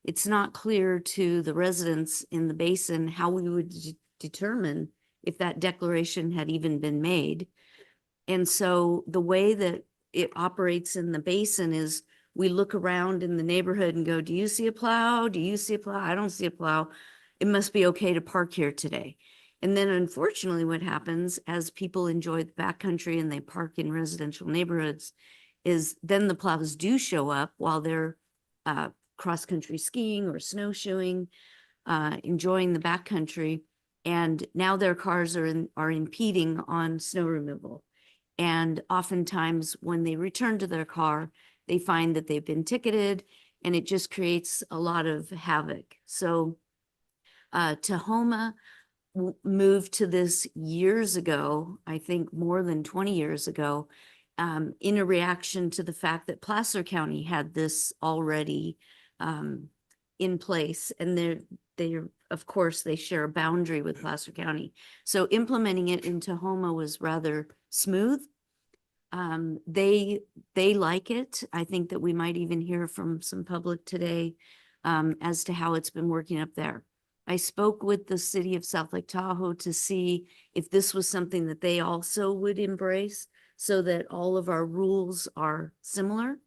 It's not clear to the residents in the basin how we would determine if that declaration had even been made. And so the way that it operates in the basin is we look around in the neighborhood and go, do you see a plow? Do you see a plow? I don't see a plow. It must be okay to park here today. And then unfortunately what happens as people enjoy the backcountry and they park in residential neighborhoods is then the plows do show up while they're cross-country skiing or snowshoeing, enjoying the backcountry. And now their cars are impeding on snow removal. And oftentimes when they return to their car, they find that they've been ticketed and it just creates a lot of havoc. So Tahoma moved to this years ago, I think more than 20 years ago, in a reaction to the fact that Placer County had this already in place. And they're of course, they share a boundary with Placer County. So implementing it in Tahoma was rather smooth. They like it. I think that we might even hear from some public today as to how it's been working up there. I spoke with the city of South Lake Tahoe to see if this was something that they also would embrace so that all of our rules are similar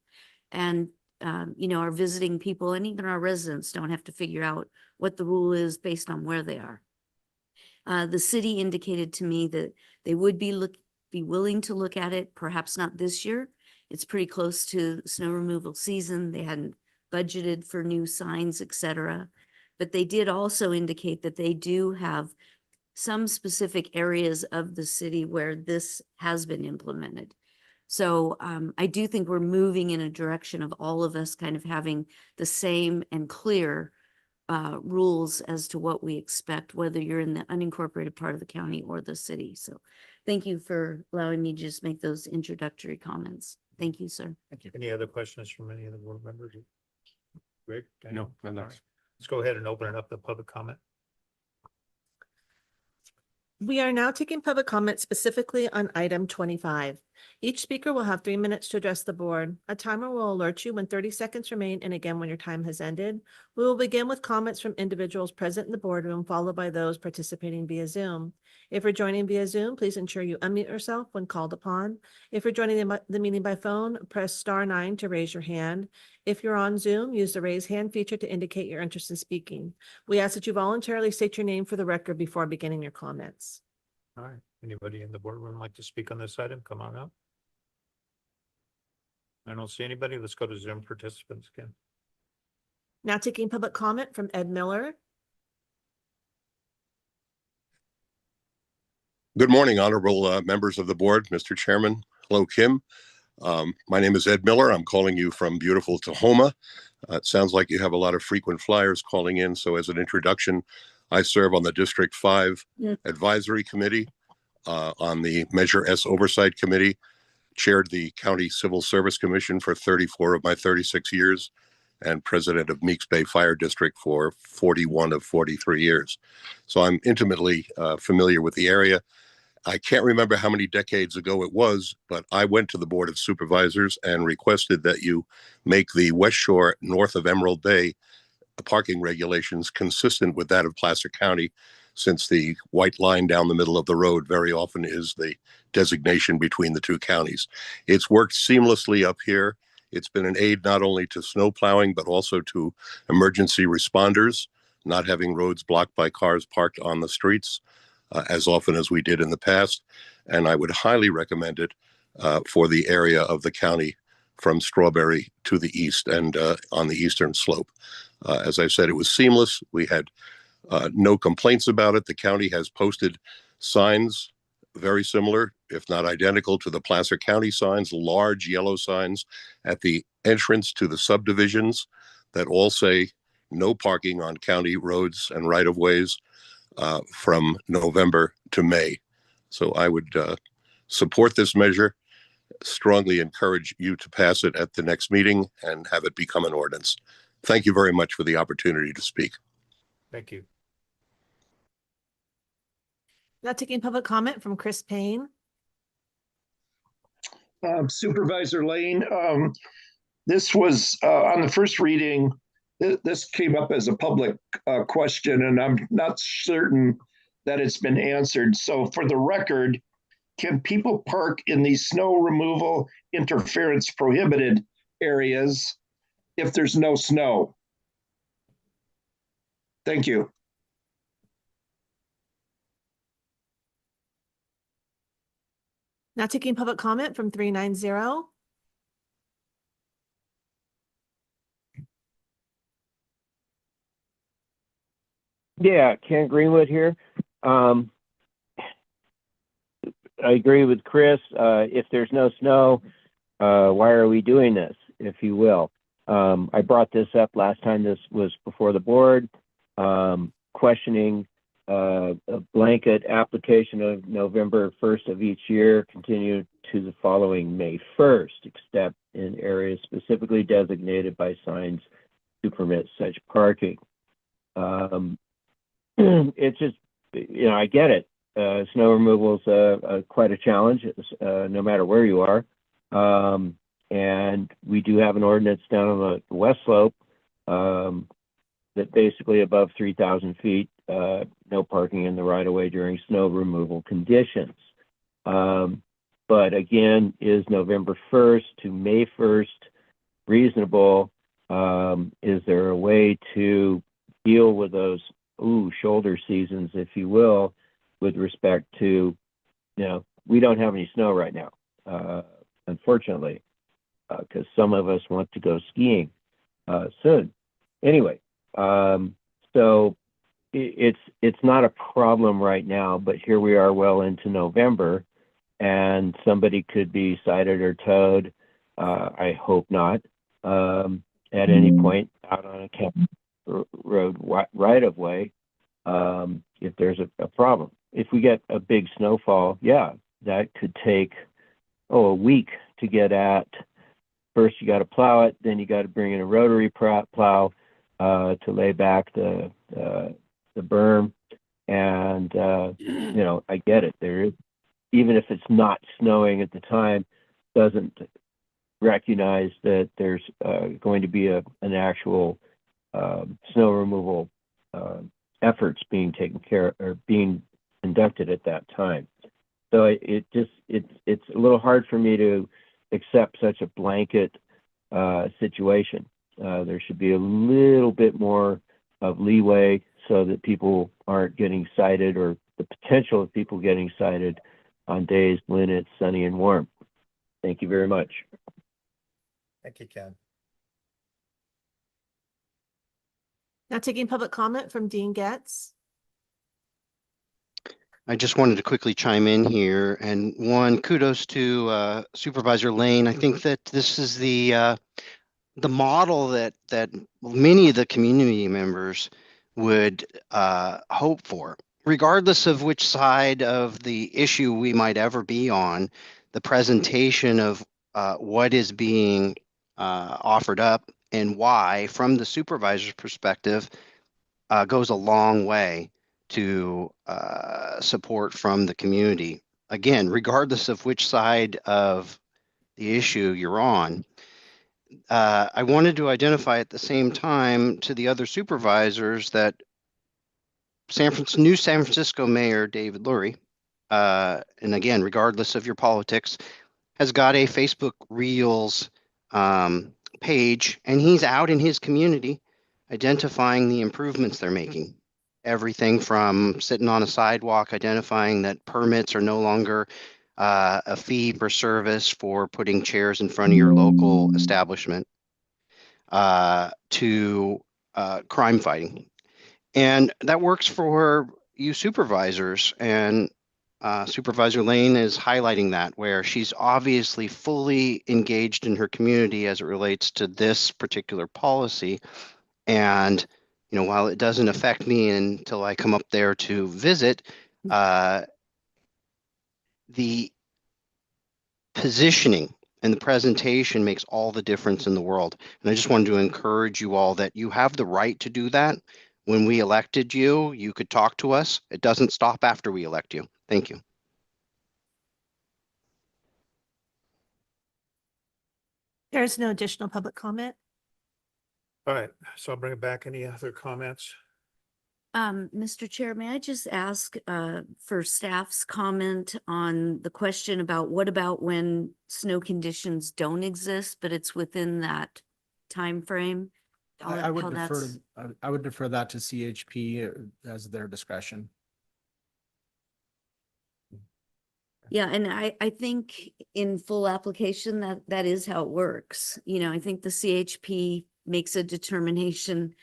and our visiting people and even our residents don't have to figure out what the rule is based on where they are. The city indicated to me that they would be willing to look at it, perhaps not this year. It's pretty close to snow removal season. They hadn't budgeted for new signs, etc. But they did also indicate that they do have some specific areas of the city where this has been implemented. So I do think we're moving in a direction of all of us kind of having the same and clear rules as to what we expect, whether you're in the unincorporated part of the county or the city. So thank you for allowing me to just make those introductory comments. Thank you, sir. Thank you. Any other questions from any of the board members? Greg? No, All no. right. Let's go ahead and open it up to public comment. We are now taking public comment specifically on item 25. Each speaker will have 3 minutes to address the board. A timer will alert you when 30 seconds remain and again when your time has ended. We will begin with comments from individuals present in the boardroom, followed by those participating via Zoom. If you're joining via Zoom, please ensure you unmute yourself when called upon. If you're joining the meeting by phone, press *9 to raise your hand. If you're on Zoom, use the raise hand feature to indicate your interest in speaking. We ask that you voluntarily state your name for the record before beginning your comments. All right. Anybody in the boardroom like to speak on this item? Come on up. I don't see anybody. Let's go to Zoom participants again. Now taking public comment from Ed Miller. Good morning, honorable members of the board, Mr. Chairman. Hello, Kim. My name is Ed Miller. I'm calling you from beautiful Tahoma. It sounds like you have a lot of frequent flyers calling in. So as an introduction, I serve on the District 5 Advisory Committee, on the Measure S Oversight Committee, chaired the County Civil Service Commission for 34 of my 36 years, and president of Meeks Bay Fire District for 41 of 43 years. So I'm intimately familiar with the area. I can't remember how many decades ago it was, but I went to the Board of Supervisors and requested that you make the West Shore north of Emerald Bay parking regulations consistent with that of Placer County, since the white line down the middle of the road very often is the designation between the two counties. It's worked seamlessly up here. It's been an aid not only to snow plowing, but also to emergency responders, not having roads blocked by cars parked on the streets as often as we did in the past. And I would highly recommend it for the area of the county from Strawberry to the east and on the eastern slope. As I said, it was seamless. We had no complaints about it. The county has posted signs very similar, if not identical, to the Placer County signs, large yellow signs at the entrance to the subdivisions that all say no parking on county roads and right-of-ways from November to May. So I would support this measure, strongly encourage you to pass it at the next meeting and have it become an ordinance. Thank you very much for the opportunity to speak. Thank you. Now taking public comment from Chris Payne. Supervisor Lane, this was on the first reading. This came up as a public question, and I'm not certain that it's been answered. So for the record, can people park in these snow removal interference prohibited areas if there's no snow? Thank you. Now taking public comment from 390. Yeah, Ken Greenwood here. I agree with Chris. If there's no snow, why are we doing this, if you will? I brought this up last time this was before the board, questioning a blanket application of November 1st of each year, continue to the following May 1st, except in areas specifically designated by signs to permit such parking. It's just, I get it. Snow removal is quite a challenge, no matter where you are. And we do have an ordinance down on the west slope that basically above 3,000 feet, no parking in the right of way during snow removal conditions. But again, is November 1st to May 1st reasonable? Is there a way to deal with those shoulder seasons, if you will, with respect to, we don't have any snow right now, unfortunately, because some of us want to go skiing soon. Anyway, so it's not a problem right now, but here we are well into November, and somebody could be cited or towed, I hope not, at any point out on a county road right of way, if there's a problem. If we get a big snowfall, that could take a week to get at. First you got to plow it, then you got to bring in a rotary plow to lay back the berm, and I get it. There is, even if it's not snowing at the time, doesn't recognize that there's going to be an actual snow removal efforts being taken care of or being conducted at that time. So it's a little hard for me to accept such a blanket situation. There should be a little bit more of leeway so that people aren't getting cited, or the potential of people getting cited on days when it's sunny and warm. Thank you very much. Thank you, Ken. Now taking public comment from Dean Getz. I just wanted to quickly chime in here, and one, kudos to Supervisor Lane. I think that this is the model that many of the community members would hope for, regardless of which side of the issue we might ever be on. The presentation of what is being offered up and why, from the supervisor's perspective, goes a long way to support from the community. Again, regardless of which side of the issue you're on. I wanted to identify at the same time to the other supervisors that new San Francisco Mayor David Lurie, and again, regardless of your politics, has got a Facebook Reels page, and he's out in his community identifying the improvements they're making. Everything from sitting on a sidewalk, identifying that permits are no longer a fee for service for putting chairs in front of your local establishment, to crime fighting. And that works for you supervisors, and Supervisor Lane is highlighting that, where she's obviously fully engaged in her community as it relates to this particular policy. And while it doesn't affect me until I come up there to visit, the positioning and the presentation makes all the difference in the world. And I just wanted to encourage you all that you have the right to do that. When we elected you, you could talk to us. It doesn't stop after we elect you. Thank you. There's no additional public comment. All right, so I'll bring it back. Any other comments? Mr. Chair, may I just ask for staff's comment on the question about what about when snow conditions don't exist, but it's within that time frame? I would defer that to CHP as their discretion. Yeah, and I think in full application that is how it works. I think the CHP makes a determination.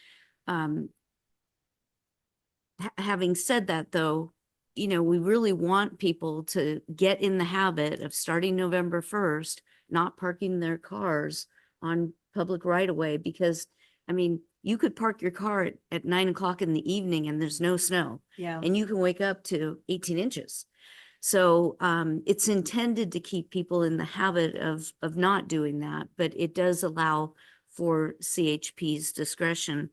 Having said that, though, we really want people to get in the habit of starting November 1st, not parking their cars on public right of way, because you could park your car at 9 o'clock in the evening and there's no snow. Yeah. And you can wake up to 18 inches. So it's intended to keep people in the habit of not doing that, but it does allow for CHP's discretion.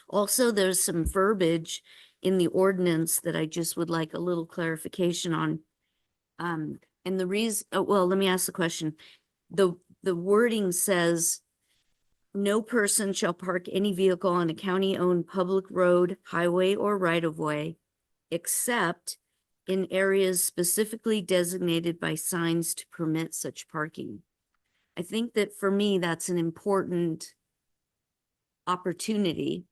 Also, there's some verbiage in the ordinance that I just would like a little clarification on. And the reason, well, let me ask the question. The wording says, no person shall park any vehicle on a county-owned public road, highway, or right-of-way, except in areas specifically designated by signs to permit such parking. I think that for me, that's an important opportunity,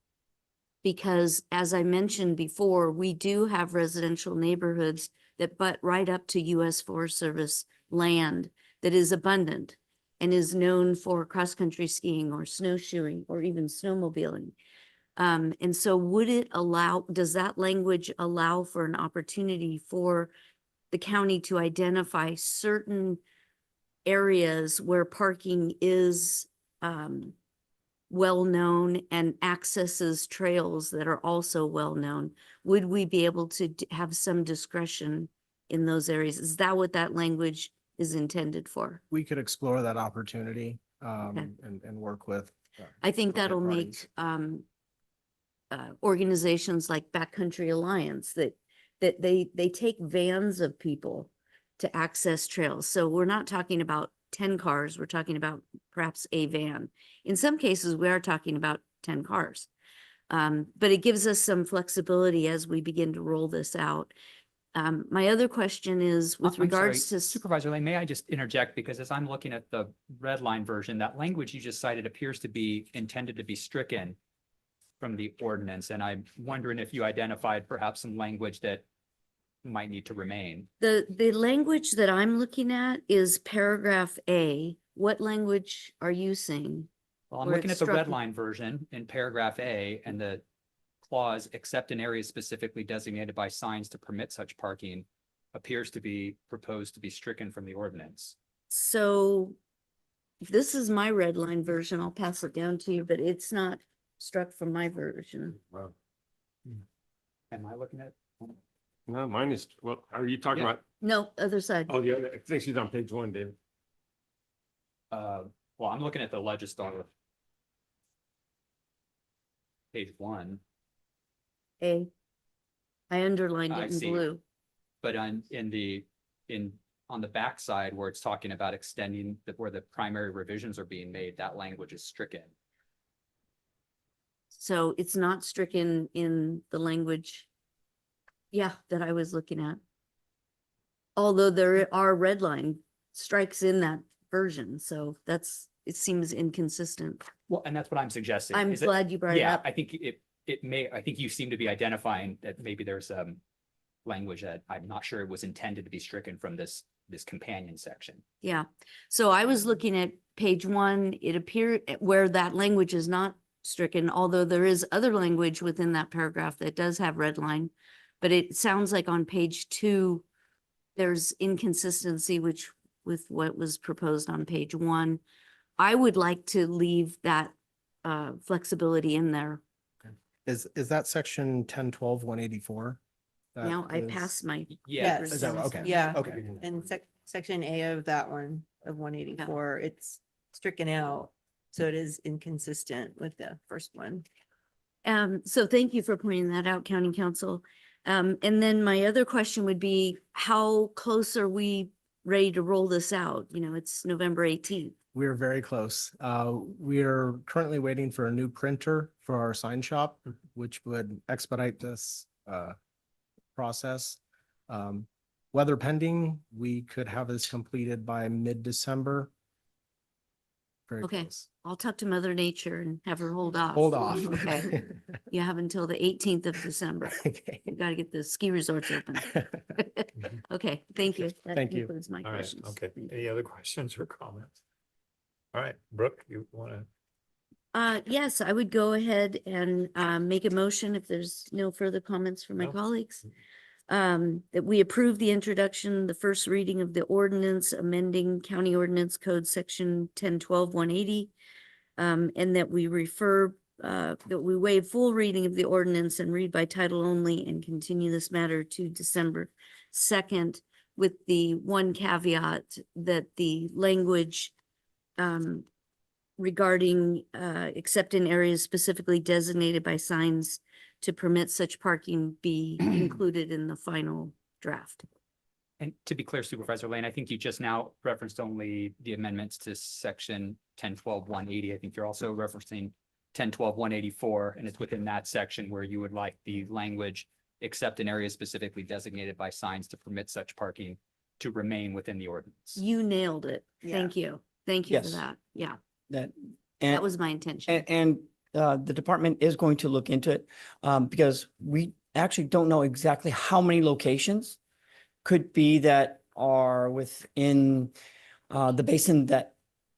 because as I mentioned before, we do have residential neighborhoods that butt right up to U.S. Forest Service land that is abundant and is known for cross-country skiing or snowshoeing or even snowmobiling. And so does that language allow for an opportunity for the county to identify certain areas where parking is well-known and accesses trails that are also well-known? Would we be able to have some discretion in those areas? Is that what that language is intended for? We could explore that opportunity and work with. I think that'll make organizations like Backcountry Alliance that they take vans of people to access trails. So we're not talking about 10 cars, we're talking about perhaps a van. In some cases, we are talking about 10 cars. But it gives us some flexibility as we begin to roll this out. My other question is with regards to Supervisor Lane, may I just interject? Because as I'm looking at the red line version, that language you just cited appears to be intended to be stricken from the ordinance. And I'm wondering if you identified perhaps some language that might need to remain. The language that I'm looking at is paragraph A. What language are you seeing? Well, I'm Where looking it's at the red struck- line version in paragraph A, and the clause, except in areas specifically designated by signs to permit such parking, appears to be proposed to be stricken from the ordinance. So this is my red line version. I'll pass it down to you, but it's not struck from my version. Wow. Am I looking at? No, mine is, well, are you talking Yeah. about, No, other side. oh, the other, I think she's on page 1, David. Well, I'm looking at the Legistar. Page 1, A. I underlined I it in see. blue. but on the back side where it's talking about extending where the primary revisions are being made, that language is stricken. So it's not stricken in the language. Yeah, that I was looking at. Although there are red line strikes in that version, so it seems inconsistent. Well, and that's what I'm suggesting. I'm is that- glad you brought it Yeah, up. I think I think you seem to be identifying that maybe there's language that I'm not sure it was intended to be stricken from this companion section. Yeah, so I was looking at page 1, it appeared where that language is not stricken, although there is other language within that paragraph that does have red line. But it sounds like on page 2, there's inconsistency with what was proposed on page 1. I would like to leave that flexibility in there. Is that section 1012-184? Now I passed my. Yeah. papers Is that down. okay? Yeah. Okay. And section A of that one, of 184, it's stricken out. So it is inconsistent with the first one. So thank you for pointing that out, County Council. And then my other question would be, how close are we ready to roll this out? You know, it's November 18th. We're very close. We are currently waiting for a new printer for our sign shop, which would expedite this process. Weather pending, we could have this completed by mid-December. Very Okay, close. I'll talk to Mother Nature and have her hold off. Hold off. Okay, you have until the 18th of December. Okay. You got to get the ski resorts open. Okay, thank you. That Thank you. concludes my All right, questions. okay. Thank you. Any other questions or comments? All right, Brooke, you want to? Yes, I would go ahead and make a motion if there's no further comments from my No. colleagues. That we approve the introduction, the first reading of the ordinance amending County Ordinance Code Section 1012-180. And that we that we waive full reading of the ordinance and read by title only and continue this matter to December 2nd with the one caveat that the language regarding except in areas specifically designated by signs to permit such parking be included in the final draft. And to be clear, Supervisor Lane, I think you just now referenced only the amendments to section 1012-180. I think you're also referencing 1012-184, and it's within that section where you would like the language except in areas specifically designated by signs to permit such parking to remain within the ordinance. You nailed it. Yeah. Thank you. Thank you for Yes. that. Yeah, That, that and, was my intention. and the department is going to look into it, because we actually don't know exactly how many locations could be that are within the basin that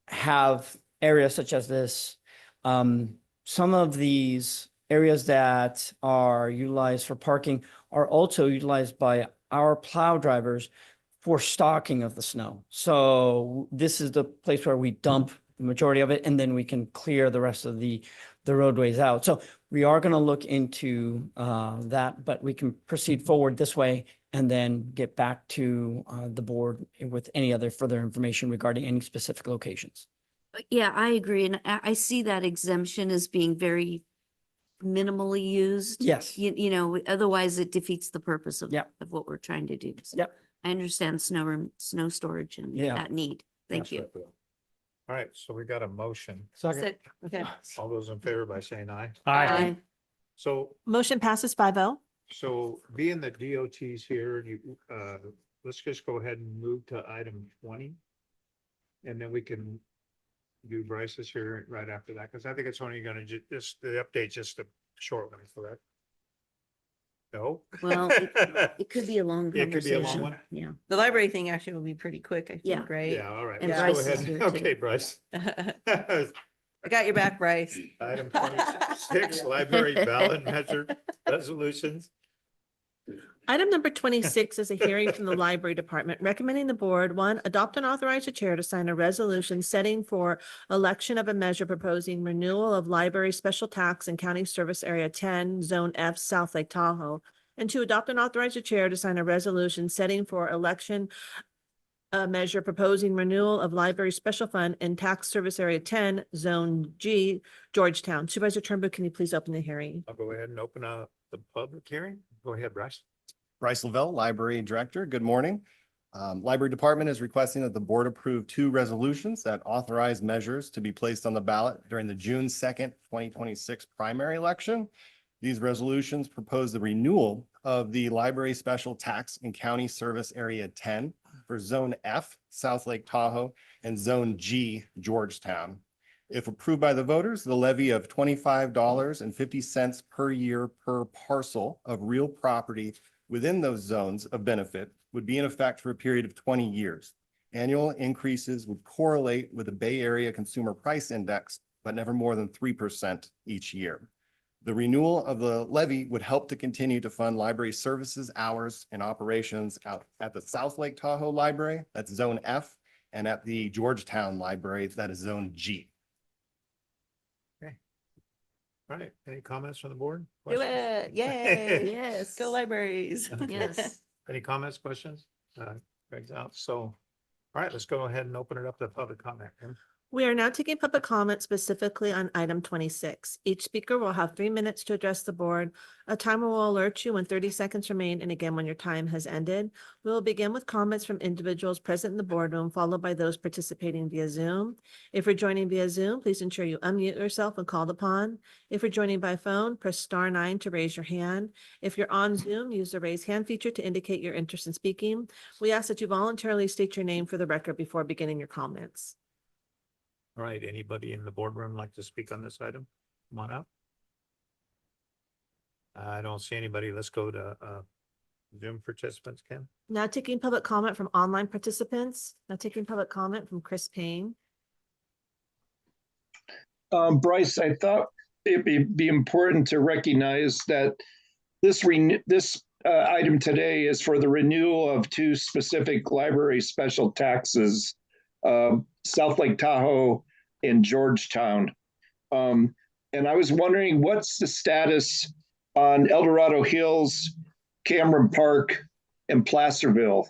have areas such as this. Some of these areas that are utilized for parking are also utilized by our plow drivers for stocking of the snow. So this is the place where we dump the majority of it, and then we can clear the rest of the roadways out. So we are going to look into that, but we can proceed forward this way and then get back to the board with any other further information regarding any specific locations. Yeah, I agree. And I see that exemption as being very minimally used. Yes. You know, otherwise it defeats the purpose of, Yep. of what we're trying to do. So Yep. I understand snow storage and Yeah. that need. Thank you. Absolutely. All right, so we got a motion. Okay. All those in favor by saying aye. Aye. So, Motion passes 5-0. so being the DOT's here, you, let's just go ahead and move to item 20. And then we can do Bryce's here right after that, because I think it's only gonna just, the update's just a short one for that. No? Well, it could be a long It could be a long conversation. one. Yeah. The library thing actually will be pretty quick, I Yeah. think, right? Yeah, all right. And let's go Bryce is ahead. here too. Okay, Bryce. I got your back, Bryce. Item 26, library ballot measure resolutions. Item number 26 is a hearing from the Library Department recommending the board, one, adopt and authorize the chair to sign a resolution setting for election of a measure proposing renewal of library special tax in County Service Area 10, Zone F, South Lake Tahoe. And two, adopt and authorize the chair to sign a resolution setting for election a measure proposing renewal of library special fund in Tax Service Area 10, Zone G, Georgetown. Supervisor Turnbull, can you please open the hearing? I'll go ahead and open up the public hearing. Go ahead, Bryce. Bryce Lavelle, Library Director. Good morning. Library Department is requesting that the board approve two resolutions that authorize measures to be placed on the ballot during the June 2nd, 2026 primary election. These resolutions propose the renewal of the library special tax in County Service Area 10 for Zone F, South Lake Tahoe, and Zone G, Georgetown. If approved by the voters, the levy of $25.50 per year per parcel of real property within those zones of benefit would be in effect for a period of 20 years. Annual increases would correlate with the Bay Area Consumer Price Index, but never more than 3% each year. The renewal of the levy would help to continue to fund library services, hours, and operations out at the South Lake Tahoe Library, that's Zone F, and at the Georgetown Library, that is Zone G. All right, any comments from the board? Do Questions? it. Yay. Yes. Go libraries. Yes. Any comments, questions? Greg's out. So, all right, let's go ahead and open it up to public comment. Kim. We are now taking public comment specifically on item 26. Each speaker will have 3 minutes to address the board. A timer will alert you when 30 seconds remain, and again when your time has ended. We will begin with comments from individuals present in the boardroom, followed by those participating via Zoom. If you're joining via Zoom, please ensure you unmute yourself when called upon. If you're joining by phone, press *9 to raise your hand. If you're on Zoom, use the raise hand feature to indicate your interest in speaking. We ask that you voluntarily state your name for the record before beginning your comments. All right, anybody in the boardroom like to speak on this item? Come on up. I don't see anybody. Let's go to Zoom participants, Kim. Now taking public comment from online participants. Now taking public comment from Chris Payne. Bryce, I thought it'd be important to recognize that this item today is for the renewal of two specific library special taxes, South Lake Tahoe and Georgetown. And I was wondering, what's the status on El Dorado Hills, Cameron Park, and Placerville?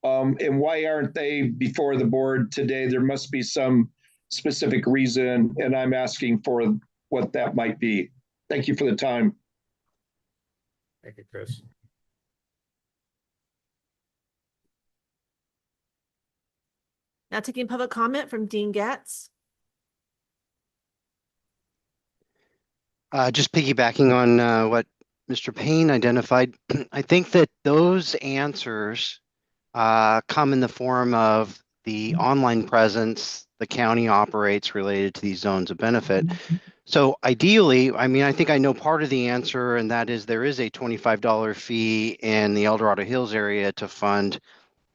And why aren't they before the board today? There must be some specific reason, and I'm asking for what that might be. Thank you for the time. Thank you, Chris. Now taking public comment from Dean Getz. Just piggybacking on what Mr. Payne identified, I think that those answers come in the form of the online presence the county operates related to these zones of benefit. So ideally, I mean, I think I know part of the answer, and that is there is a $25 fee in the El Dorado Hills area to fund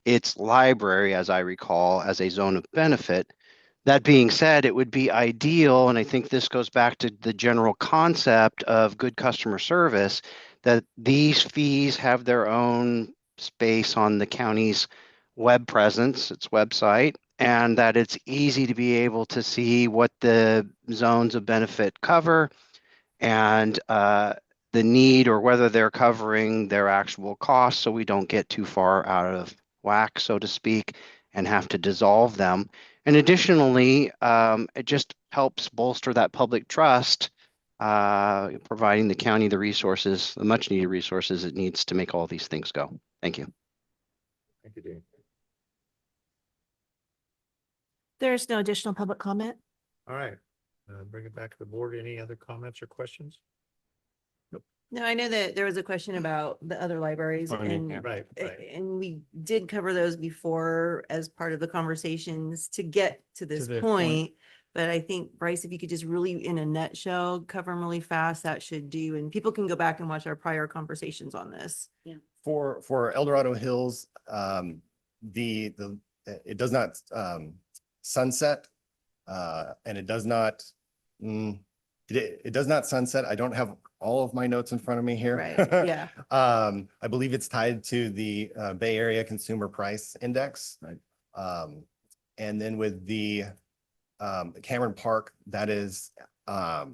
its library, as I recall, as a zone of benefit. That being said, it would be ideal, and I think this goes back to the general concept of good customer service, that these fees have their own space on the county's web presence, its website, and that it's easy to be able to see what the zones of benefit cover and the need, or whether they're covering their actual costs, so we don't get too far out of whack, so to speak, and have to dissolve them. And additionally, it just helps bolster that public trust, providing the county the resources, the much needed resources it needs to make all these things go. Thank you. Thank you, Dean. There's no additional public comment. All right, bring it back to the board. Any other comments or questions? No, I know that there was a question about the other libraries Funding, and, Right, right. and we did cover those before as part of the conversations to get to this this point. point. But I think, Bryce, if you could just really, in a nutshell, cover them really fast, that should do. And people can go back and watch our prior conversations on this. Yeah. For El Dorado Hills, it does not sunset, and it does not it does not sunset. I don't have all of my notes in front of me here. Right, yeah. I believe it's tied to the Bay Area Consumer Price Index. Right. And then with the Cameron Park, that is a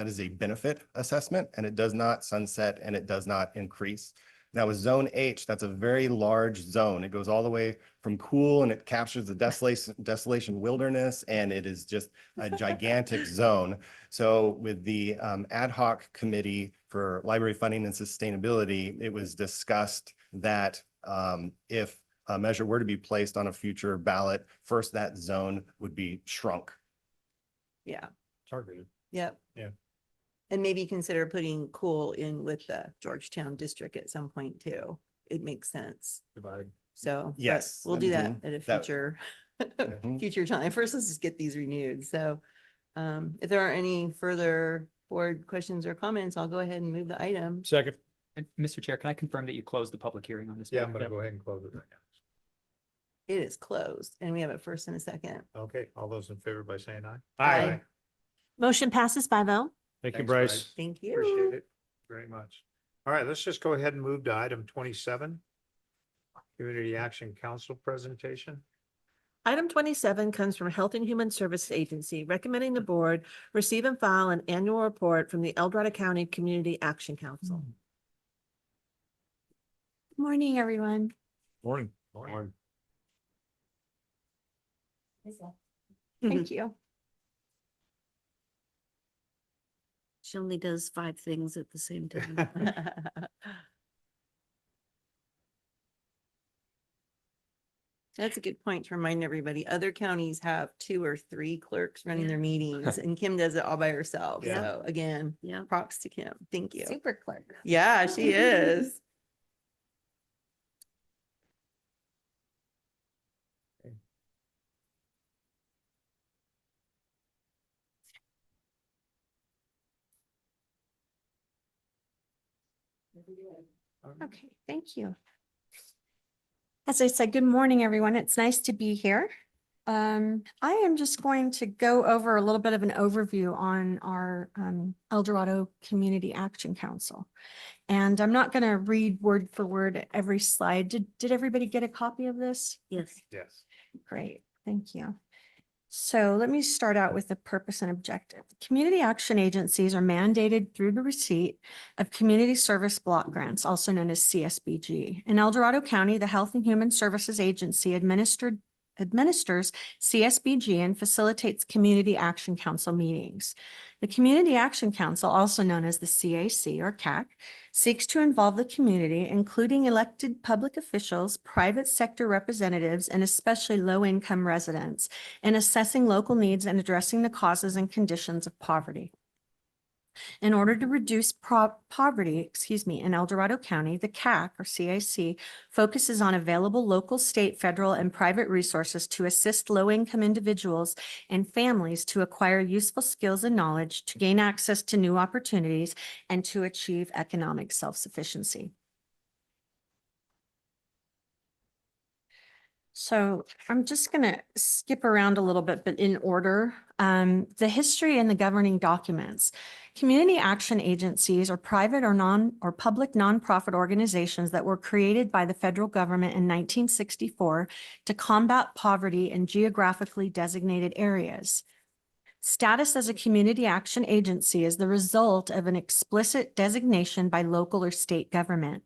benefit assessment, and it does not sunset and it does not increase. Now with Zone H, that's a very large zone. It goes all the way from Cool and it captures the desolation wilderness, and it is just a gigantic zone. So with the ad hoc committee for library funding and sustainability, it was discussed that if a measure were to be placed on a future ballot, first that zone would be shrunk. Yeah, Targeted. yep. Yeah. And maybe consider putting Cool in with the Georgetown district at some point too. It makes sense. Divide. So. but Yes. We'll do that Mhm. at a That- future, Mhm. future time. First, let's just get these renewed. So if there aren't any further board questions or comments, I'll go ahead and move the item. Second. And Mr. Chair, can I confirm that you closed the public hearing on this? Yeah, matter? I'm gonna Yep. go ahead and close it right It is closed and we have a first and a second. now. Okay, all those in favor by saying aye? Aye. Motion passes 5-0. Thank you, Thanks, Bryce. Thank you. Appreciate it very much. All right, let's just go ahead and move to item 27. Community Action Council presentation. Item 27 comes from Health and Human Services Agency, recommending the board receive and file an annual report from the El Dorado County Community Action Council. Morning, everyone. Morning. Morning. Thank you. She only does 5 things at the same time. That's a good point to remind everybody. Other counties have 2 or 3 clerks running their meetings and Kim does it all by herself. Yeah. So again, Yeah. props to Kim. Thank you. Super clerk. Yeah, she is. Okay, thank you. As I said, good morning, everyone. It's nice to be here. I am just going to go over a little bit of an overview on our El Dorado Community Action Council. And I'm not going to read word for word every slide. Did everybody get a copy of this? Yes. Yes. Great, thank you. So let me start out with the purpose and objective. Community action agencies are mandated through the receipt of community service block grants, also known as CSBG. In El Dorado County, the Health and Human Services Agency administers CSBG and facilitates Community Action Council meetings. The Community Action Council, also known as the CAC or CAC, seeks to involve the community, including elected public officials, private sector representatives, and especially low-income residents, in assessing local needs and addressing the causes and conditions of poverty. In order to reduce poverty, in El Dorado County, the CAC or CAC focuses on available local, state, federal, and private resources to assist low-income individuals and families to acquire useful skills and knowledge, to gain access to new opportunities, and to achieve economic self-sufficiency. So I'm just going to skip around a little bit, but in order. The history and the governing documents. Community action agencies are private or public nonprofit organizations that were created by the federal government in 1964 to combat poverty in geographically designated areas. Status as a community action agency is the result of an explicit designation by local or state government.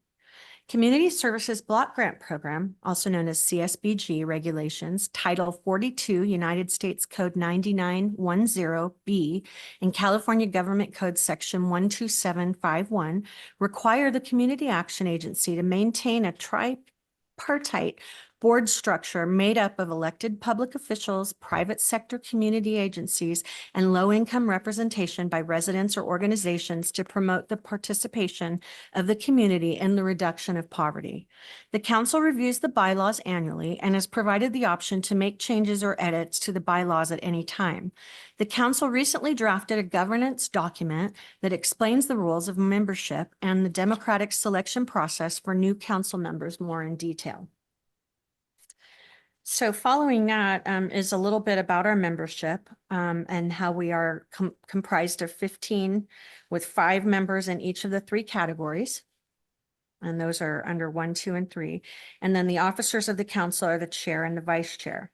Community Services Block Grant Program, also known as CSBG regulations, Title 42, United States Code 9910B, and California Government Code Section 12751, require the Community Action Agency to maintain a tripartite board structure made up of elected public officials, private sector community agencies, and low-income representation by residents or organizations to promote the participation of the community in the reduction of poverty. The council reviews the bylaws annually and is provided the option to make changes or edits to the bylaws at any time. The council recently drafted a governance document that explains the rules of membership and the democratic selection process for new council members more in detail. So following that is a little bit about our membership and how we are comprised of 15 with 5 members in each of the 3 categories. And those are under 1, 2, and 3. And then the officers of the council are the chair and the vice chair.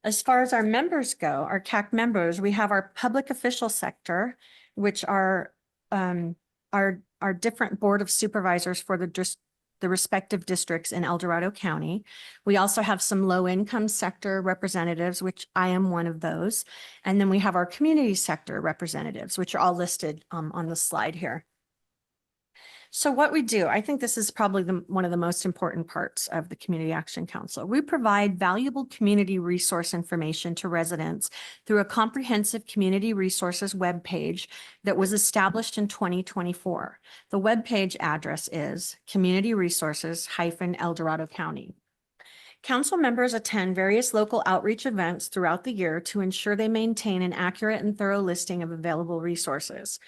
As far as our members go, our CAC members, we have our public official sector, which are our different board of supervisors for the respective districts in El Dorado County. We also have some low-income sector representatives, which I am one of those. And then we have our community sector representatives, which are all listed on the slide here. So what we do, I think this is probably one of the most important parts of the Community Action Council. We provide valuable community resource information to residents through a comprehensive community resources webpage that was established in 2024. The webpage address is communityresources-El Dorado County. Council members attend various local outreach events throughout the year to ensure they maintain an accurate and thorough listing of available resources.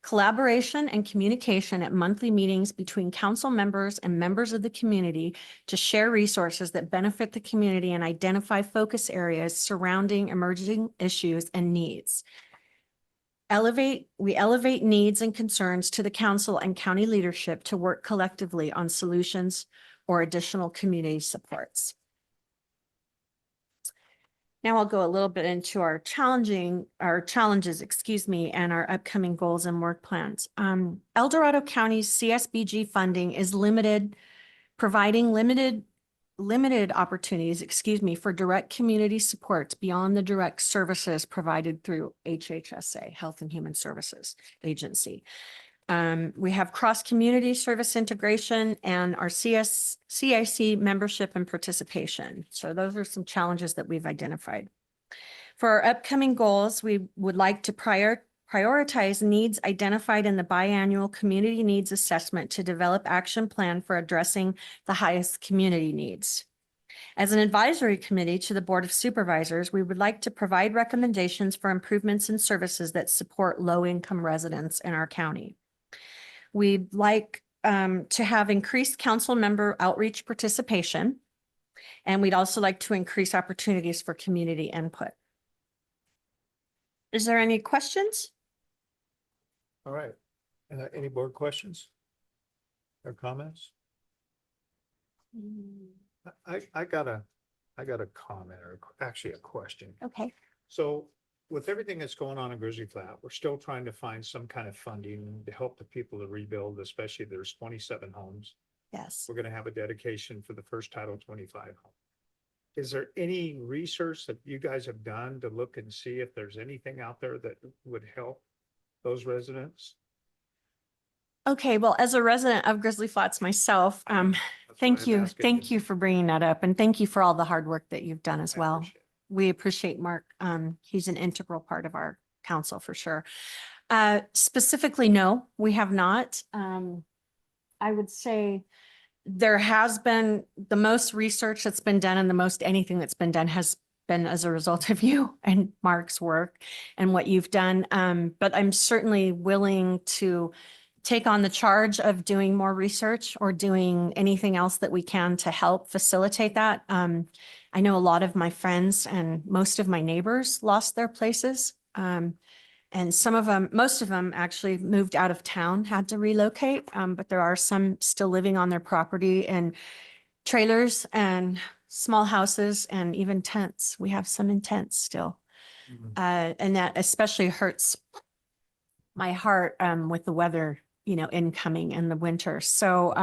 Collaboration and communication at monthly meetings between council members and members of the community to share resources that benefit the community and identify focus areas surrounding emerging issues and needs. We elevate needs and concerns to the council and county leadership to work collectively on solutions or additional community supports. Now I'll go a little bit into our challenges, and our upcoming goals and work plans. El Dorado County's CSBG funding is limited, providing limited opportunities, for direct community supports beyond the direct services provided through HHSA, Health and Human Services Agency. We have cross-community service integration and our CIC membership and participation. So those are some challenges that we've identified. For our upcoming goals, we would like to prioritize needs identified in the biannual community needs assessment to develop action plan for addressing the highest community needs. As an advisory committee to the Board of Supervisors, we would like to provide recommendations for improvements in services that support low-income residents in our county. We'd like to have increased council member outreach participation, and we'd also like to increase opportunities for community input. Is there any questions? All right. Any board questions or comments? I got a comment, or actually a question. Okay. So with everything that's going on in Grizzly Flat, we're still trying to find some kind of funding to help the people to rebuild, especially there's 27 homes. Yes. We're going to have a dedication for the first Title 25 home. Is there any research that you guys have done to look and see if there's anything out there that would help those residents? Okay, well, as a resident of Grizzly Flats myself, thank you. Thank you for bringing that up, and thank you for all the hard work that you've done as well. We appreciate Mark. He's an integral part of our council for sure. Specifically, no, we have not. I would say there has been the most research that's been done, and the most anything that's been done has been as a result of you and Mark's work and what you've done. But I'm certainly willing to take on the charge of doing more research or doing anything else that we can to help facilitate that. I know a lot of my friends and most of my neighbors lost their places. And some of them, most of them actually moved out of town, had to relocate. But there are some still living on their property in trailers and small houses and even tents. We have some in tents still. And that especially hurts my heart with the weather, incoming in the winter. So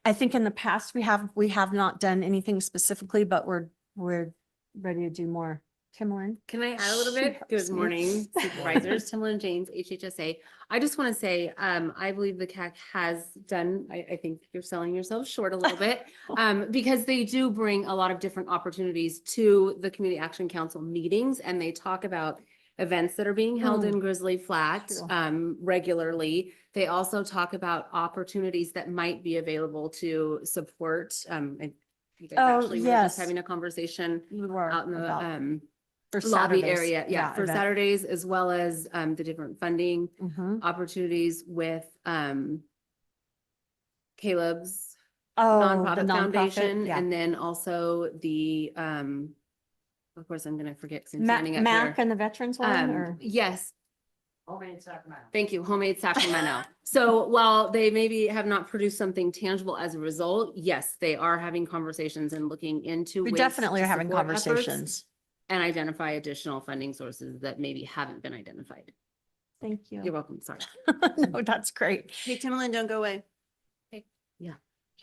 I think in the past we have not done anything specifically, but we're ready to do more Timlin. Can I add a little bit? She helps Good me. morning, supervisors, Timlin James, HHSA. I just want to say, I believe the CAC has done, I think you're selling yourself short a little bit. Because they do bring a lot of different opportunities to the Community Action Council meetings, and they talk about events that are being held in Grizzly Flat, True. regularly. They also talk about opportunities that might be available to support, you guys Oh, actually were just yes. having a conversation We were out in about- the for lobby Saturdays. area, yeah, for event. Saturdays, as well as the different funding Mhm. opportunities with Caleb's Oh, the nonprofit foundation, yeah. and then also the of course, I'm gonna forget because I'm Ma- standing up Mac here. and the veterans one, or? Yes, Homemade Sacramento. thank you, Homemade Sacramento. So while they maybe have not produced something tangible as a result, yes, they are having conversations and looking into We ways definitely to are having support efforts conversations. and identify additional funding sources that maybe haven't been identified. Thank you. You're welcome, sorry. No, that's great. Hey, Timlin, don't go away. Yeah.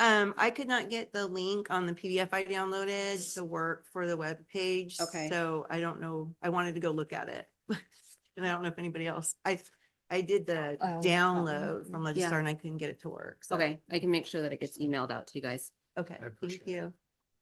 I could not get the link on the PDF I downloaded to work for the web page. Okay. So I don't know. I wanted to go look at it. And I don't know if anybody else, I did the Oh, download from Yeah. Legistar and I couldn't get it to work. So, Okay, I can make sure that it gets emailed out to you guys. okay, I appreciate thank you.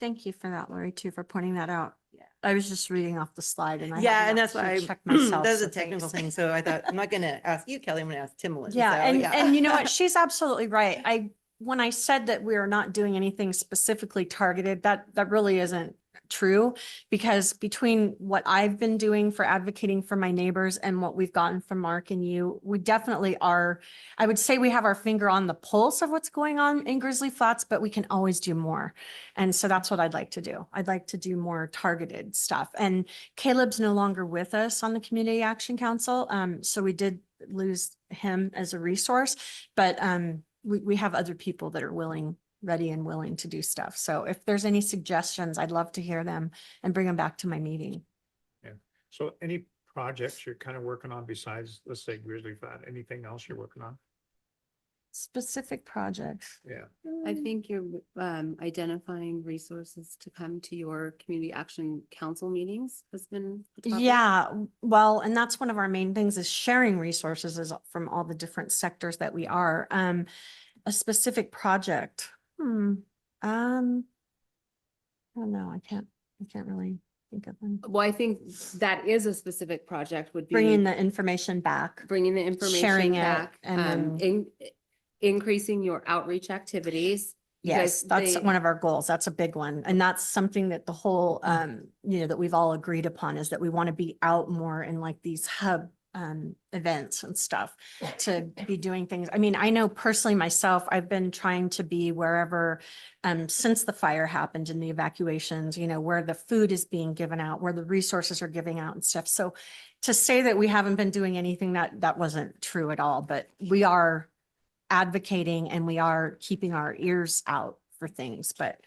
Thank you for that, Lori, too, for pointing that out. Yeah. I was just reading off the slide and I Yeah, hadn't and that's why actually I checked myself. that was so a technical thanks. thing. So I thought, I'm not gonna ask you, Kelly, I'm gonna ask Timlin. Yeah, So, and you know what? She's absolutely right. When I said that we are not doing anything specifically targeted, that really isn't true, because between what I've been doing for advocating for my neighbors and what we've gotten from Mark and you, we definitely are, I would say we have our finger on the pulse of what's going on in Grizzly Flats, but we can always do more. And so that's what I'd like to do. I'd like to do more targeted stuff. And Caleb's no longer with us on the Community Action Council. So we did lose him as a resource, but we have other people that are ready and willing to do stuff. So if there's any suggestions, I'd love to hear them and bring them back to my meeting. Yeah. So any projects you're kind of working on besides, let's say Grizzly Flat, anything else you're working on? Specific projects. Yeah. I think you're identifying resources to come to your Community Action Council meetings has been. a topic. Yeah, well, and that's one of our main things is sharing resources from all the different sectors that we are. A specific project. I don't know. I can't really think of them. Well, I think that is a specific project would be. Bringing the information back. Bringing the information sharing it, back, and increasing your outreach activities. Yes, because that's they- one of our goals. That's a big one. And that's something that the whole, that we've all agreed upon is that we want to be out more in like these hub events and stuff to be doing things. I mean, I know personally myself, I've been trying to be wherever, since the fire happened and the evacuations, where the food is being given out, where the resources are giving out and stuff. So to say that we haven't been doing anything, that wasn't true at all, but we are advocating and we are keeping our ears out for things. But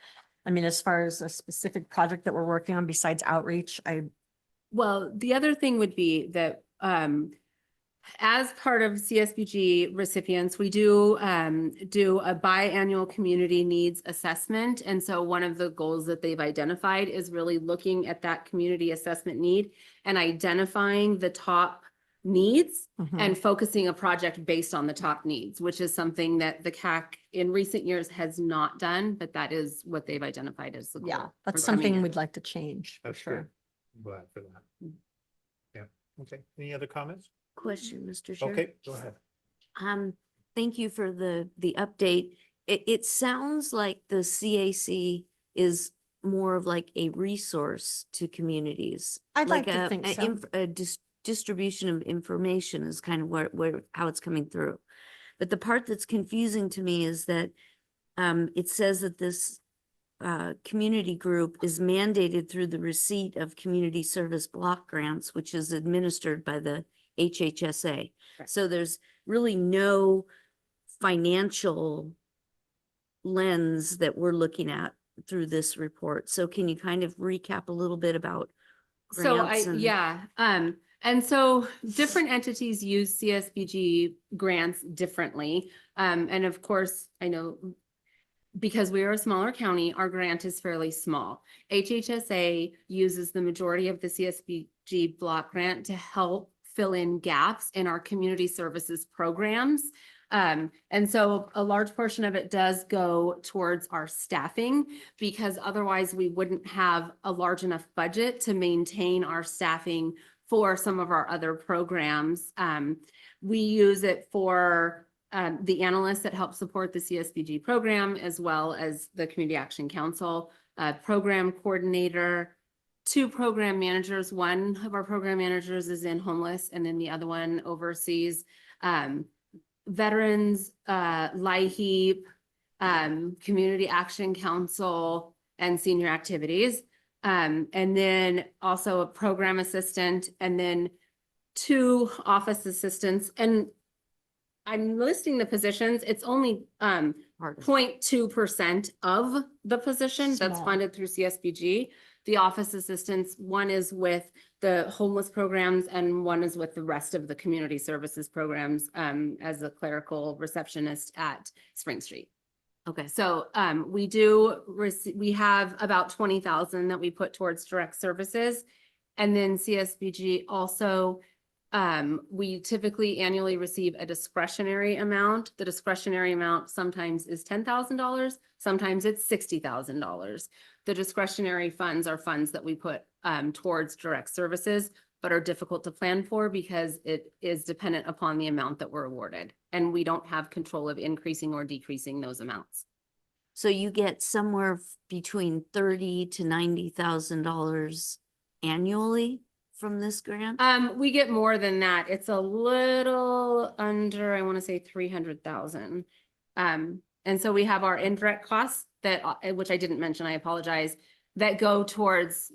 I mean, as far as a specific project that we're working on besides outreach, Well, the other thing would be that as part of CSBG recipients, we do do a biannual community needs assessment. And so one of the goals that they've identified is really looking at that community assessment need and identifying the top needs and focusing a project based on the top needs, which is something that the CAC in recent years has not done, but that is what they've identified as the goal. yeah, that's for coming something year. we'd like to change for That's sure. good. I'm glad for that. Yeah. Okay. Any other comments? Question, Mr. Chair. Okay, go ahead. Thank you for the update. It sounds like the CAC is more of like a resource to communities. I'd like to think so. A distribution of information is kind of how it's coming through. But the part that's confusing to me is that it says that this community group is mandated through the receipt of community service block grants, which is administered by the HHSA. So there's really no financial lens that we're looking at through this report. So can you kind of recap a little bit about grants? And so different entities use CSBG grants differently. And of course, I know because we are a smaller county, our grant is fairly small. HHSA uses the majority of the CSBG block grant to help fill in gaps in our community services programs. And so a large portion of it does go towards our staffing, because otherwise we wouldn't have a large enough budget to maintain our staffing for some of our other programs. We use it for the analysts that help support the CSBG program, as well as the Community Action Council, program coordinator, 2 program managers. One of our program managers is in homeless, and then the other one oversees veterans, LIHEAP, Community Action Council, and senior activities. And then also a program assistant, and then 2 office assistants. And I'm listing the positions. It's only 0.2% of the position that's Small. funded through CSBG. The office assistants, one is with the homeless programs and one is with the rest of the community services programs, as a clerical receptionist at Spring Street. Okay. So we have about 20,000 that we put towards direct services. And then CSBG also, we typically annually receive a discretionary amount. The discretionary amount sometimes is $10,000, sometimes it's $60,000. The discretionary funds are funds that we put towards direct services, but are difficult to plan for because it is dependent upon the amount that we're awarded. And we don't have control of increasing or decreasing those amounts. So you get somewhere between $30,000 to $90,000 annually from this grant? We get more than that. It's a little under, I want to say 300,000. And so we have our indirect costs that, which I didn't mention, I apologize, that go towards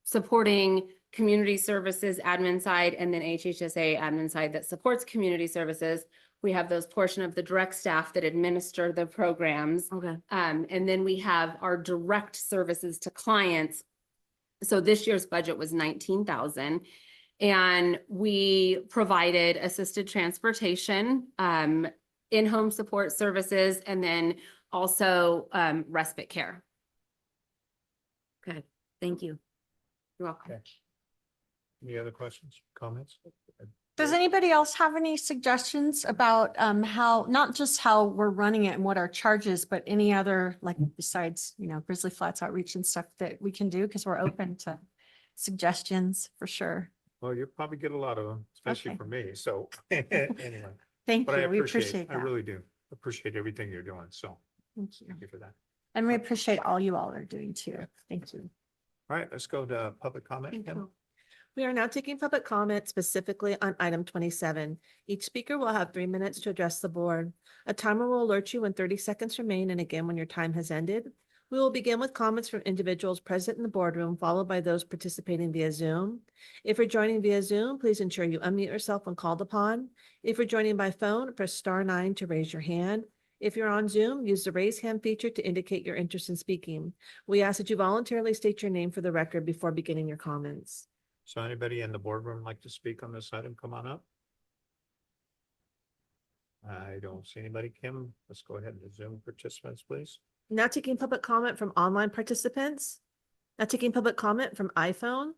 supporting community services admin side, and then HHSA admin side that supports community services. We have those portion of the direct staff that administer the programs. Okay. And then we have our direct services to clients. So this year's budget was 19,000, and we provided assisted transportation, in-home support services, and then also respite care. Okay, thank you. You're welcome. Okay. Any other questions, comments? Does anybody else have any suggestions about how, not just how we're running it and what our charge is, but any other, like besides, Grizzly Flats outreach and stuff that we can do? Because we're open to suggestions for sure. Well, you'll probably get a lot of them, especially Okay. for me. So anyway. Thank But I you. We appreciate, appreciate I that. really do appreciate everything you're doing. So Thank you. thank you for that. And we appreciate all you all are doing too. Thank you. All right, let's go to public comment. Thank Kim. you. We are now taking public comment specifically on item 27. Each speaker will have 3 minutes to address the board. A timer will alert you when 30 seconds remain, and again when your time has ended. We will begin with comments from individuals present in the boardroom, followed by those participating via Zoom. If you're joining via Zoom, please ensure you unmute yourself when called upon. If you're joining by phone, press *9 to raise your hand. If you're on Zoom, use the raise hand feature to indicate your interest in speaking. We ask that you voluntarily state your name for the record before beginning your comments. So anybody in the boardroom like to speak on this item, come on up. I don't see anybody. Kim, let's go ahead and Zoom participants, please. Now taking public comment from online participants. Now taking public comment from iPhone.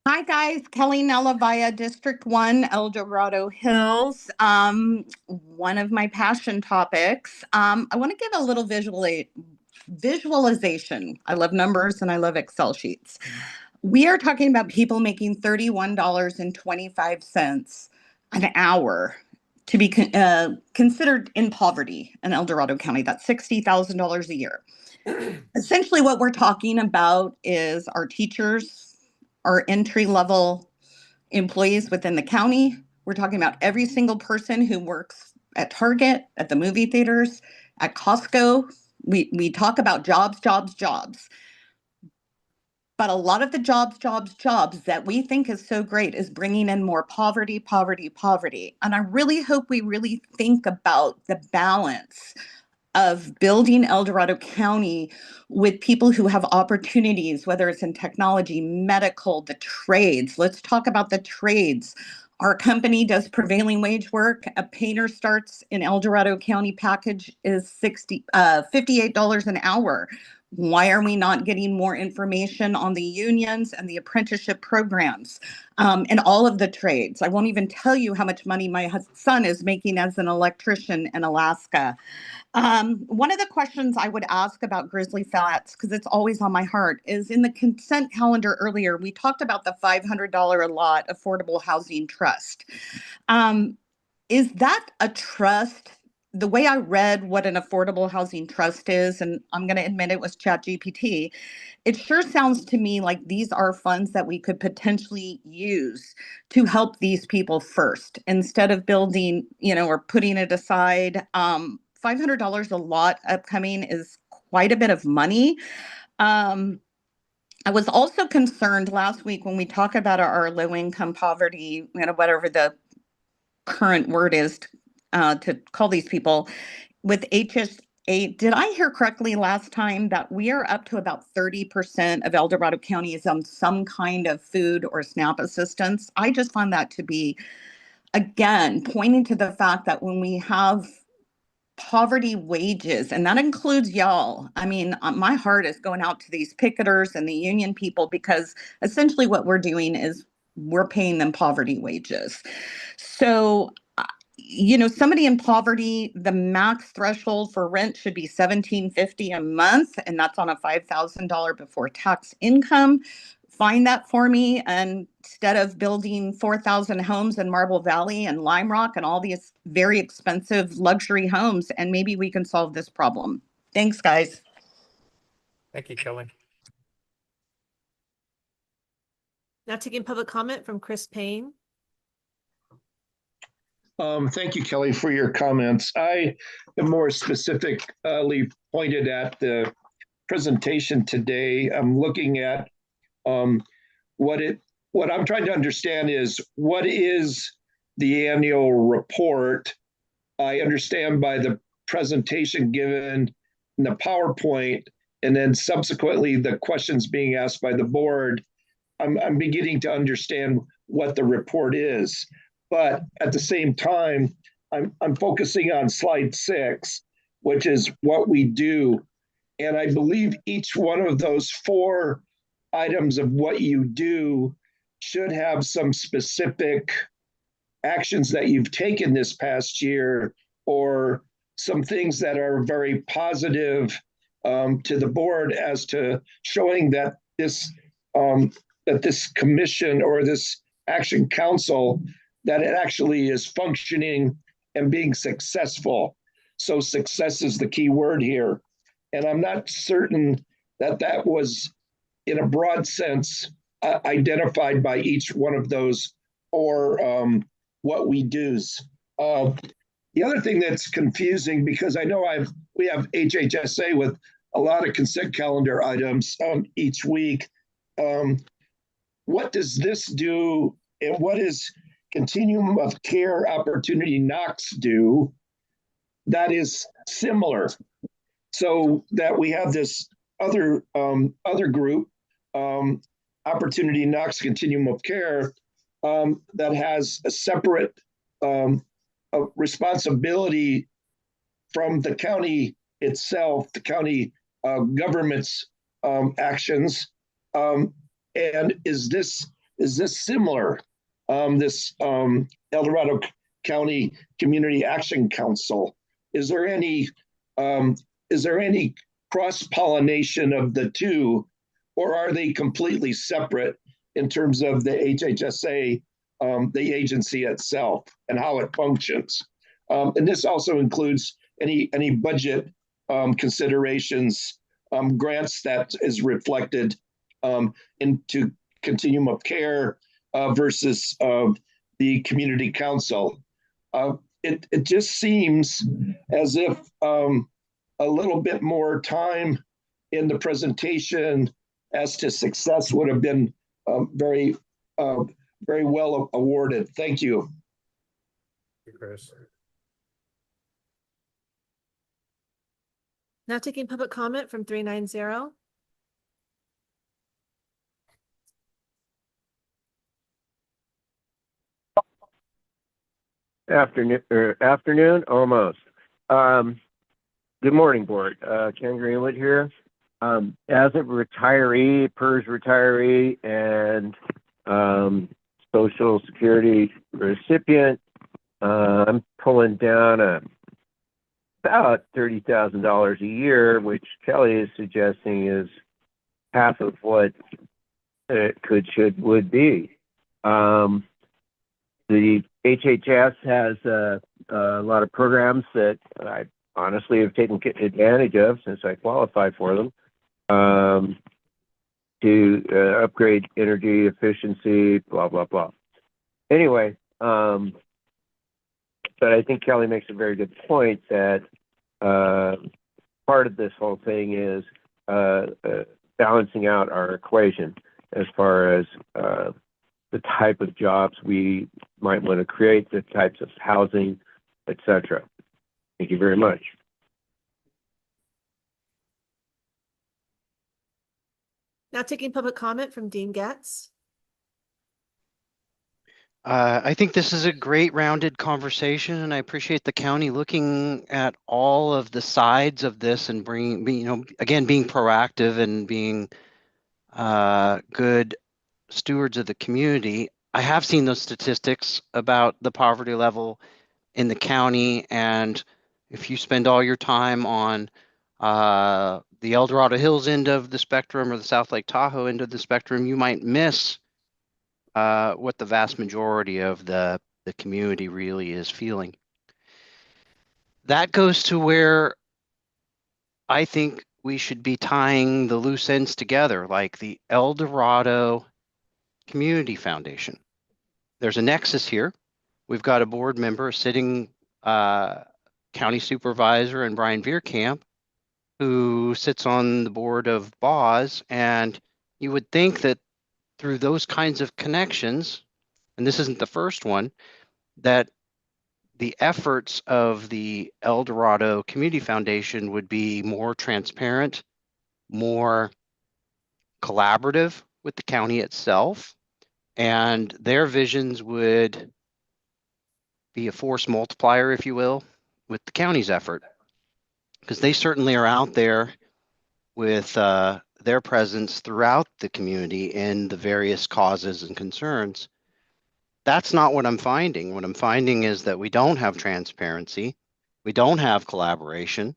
Hi, guys. Kelly Nelavaya, District 1, El Dorado Hills. One of my passion topics. I want to give a little visualization. I love numbers and I love Excel sheets. We are talking about people making $31.25 an hour to be considered in poverty in El Dorado County. That's $60,000 a year. Essentially, what we're talking about is our teachers, our entry-level employees within the county. We're talking about every single person who works at Target, at the movie theaters, at Costco. We talk about jobs. But a lot of the jobs that we think is so great is bringing in more poverty. And I really hope we really think about the balance of building El Dorado County with people who have opportunities, whether it's in technology, medical, the trades. Let's talk about the trades. Our company does prevailing wage work. A painter starts in El Dorado County package is $58 an hour. Why are we not getting more information on the unions and the apprenticeship programs and all of the trades? I won't even tell you how much money my son is making as an electrician in Alaska. One of the questions I would ask about Grizzly Flats, because it's always on my heart, is in the consent calendar earlier, we talked about the $500 a lot affordable housing trust. Is that a trust? The way I read what an affordable housing trust is, and I'm going to admit it was ChatGPT, it sure sounds to me like these are funds that we could potentially use to help these people first instead of building, or putting it aside. $500 a lot upcoming is quite a bit of money. I was also concerned last week when we talk about our low income poverty, whatever the current word is to call these people with HSA. Did I hear correctly last time that we are up to about 30% of El Dorado County is on some kind of food or SNAP assistance? I just found that to be, again, pointing to the fact that when we have poverty wages, and that includes y'all. I mean, my heart is going out to these picketers and the union people, because essentially what we're doing is we're paying them poverty wages. So, somebody in poverty, the max threshold for rent should be $1,750 a month, and that's on a $5,000 before tax income. Find that for me. And instead of building 4,000 homes in Marble Valley and Lime Rock and all these very expensive luxury homes, and maybe we can solve this problem. Thanks, guys. Thank you, Kelly. Now taking public comment from Chris Payne. Thank you, Kelly, for your comments. I am more specifically pointed at the presentation today. I'm looking at what I'm trying to understand is what is the annual report. I understand by the presentation given in the PowerPoint, and then subsequently the questions being asked by the board, I'm beginning to understand what the report is. But at the same time, I'm focusing on slide 6, which is what we do. And I believe each one of those 4 items of what you do should have some specific actions that you've taken this past year, or some things that are very positive to the board as to showing that this commission or this action council, that it actually is functioning and being successful. So success is the key word here. And I'm not certain that that was, in a broad sense, identified by each one of those, or what we do's. The other thing that's confusing, because I know we have HHSA with a lot of consent calendar items each week. What does this do, and what is Continuum of Care Opportunity Knox do that is similar? So that we have this other group, Opportunity Knox Continuum of Care, that has a separate responsibility from the county itself, the county government's actions. And is this similar? This El Dorado County Community Action Council. Is there any cross-pollination of the two, or are they completely separate in terms of the HHSA, the agency itself, and how it functions? And this also includes any budget considerations, grants that is reflected into Continuum of Care versus the Community Council. It just seems as if a little bit more time in the presentation as to success would have been very well awarded. Thank you. Thank you, Chris. Now taking public comment from 390. Afternoon, almost. Good morning, board. Ken Greenwood here. As a retiree, PERS retiree, and Social Security recipient, I'm pulling down about $30,000 a year, which Kelly is suggesting is half of what it would be. The HHS has a lot of programs that I honestly have taken advantage of since I qualify for them, to upgrade energy efficiency, blah, blah, blah. Anyway, but I think Kelly makes a very good point that part of this whole thing is balancing out our equation as far as the type of jobs we might want to create, the types of housing, etc. Thank you very much. Now taking public comment from Dean Getz. I think this is a great rounded conversation, and I appreciate the county looking at all of the sides of this and again, being proactive and being good stewards of the community. I have seen those statistics about the poverty level in the county, and if you spend all your time on the El Dorado Hills end of the spectrum or the South Lake Tahoe end of the spectrum, you might miss what the vast majority of the community really is feeling. That goes to where I think we should be tying the loose ends together, like the El Dorado Community Foundation. There's a nexus here. We've got a board member, a sitting county supervisor, and Brian Veerkamp, who sits on the board of BAWS, and you would think that through those kinds of connections, and this isn't the first one, that the efforts of the El Dorado Community Foundation would be more transparent, more collaborative with the county itself, and their visions would be a force multiplier, if you will, with the county's effort, because they certainly are out there with their presence throughout the community in the various causes and concerns. That's not what I'm finding. What I'm finding is that we don't have transparency, we don't have collaboration,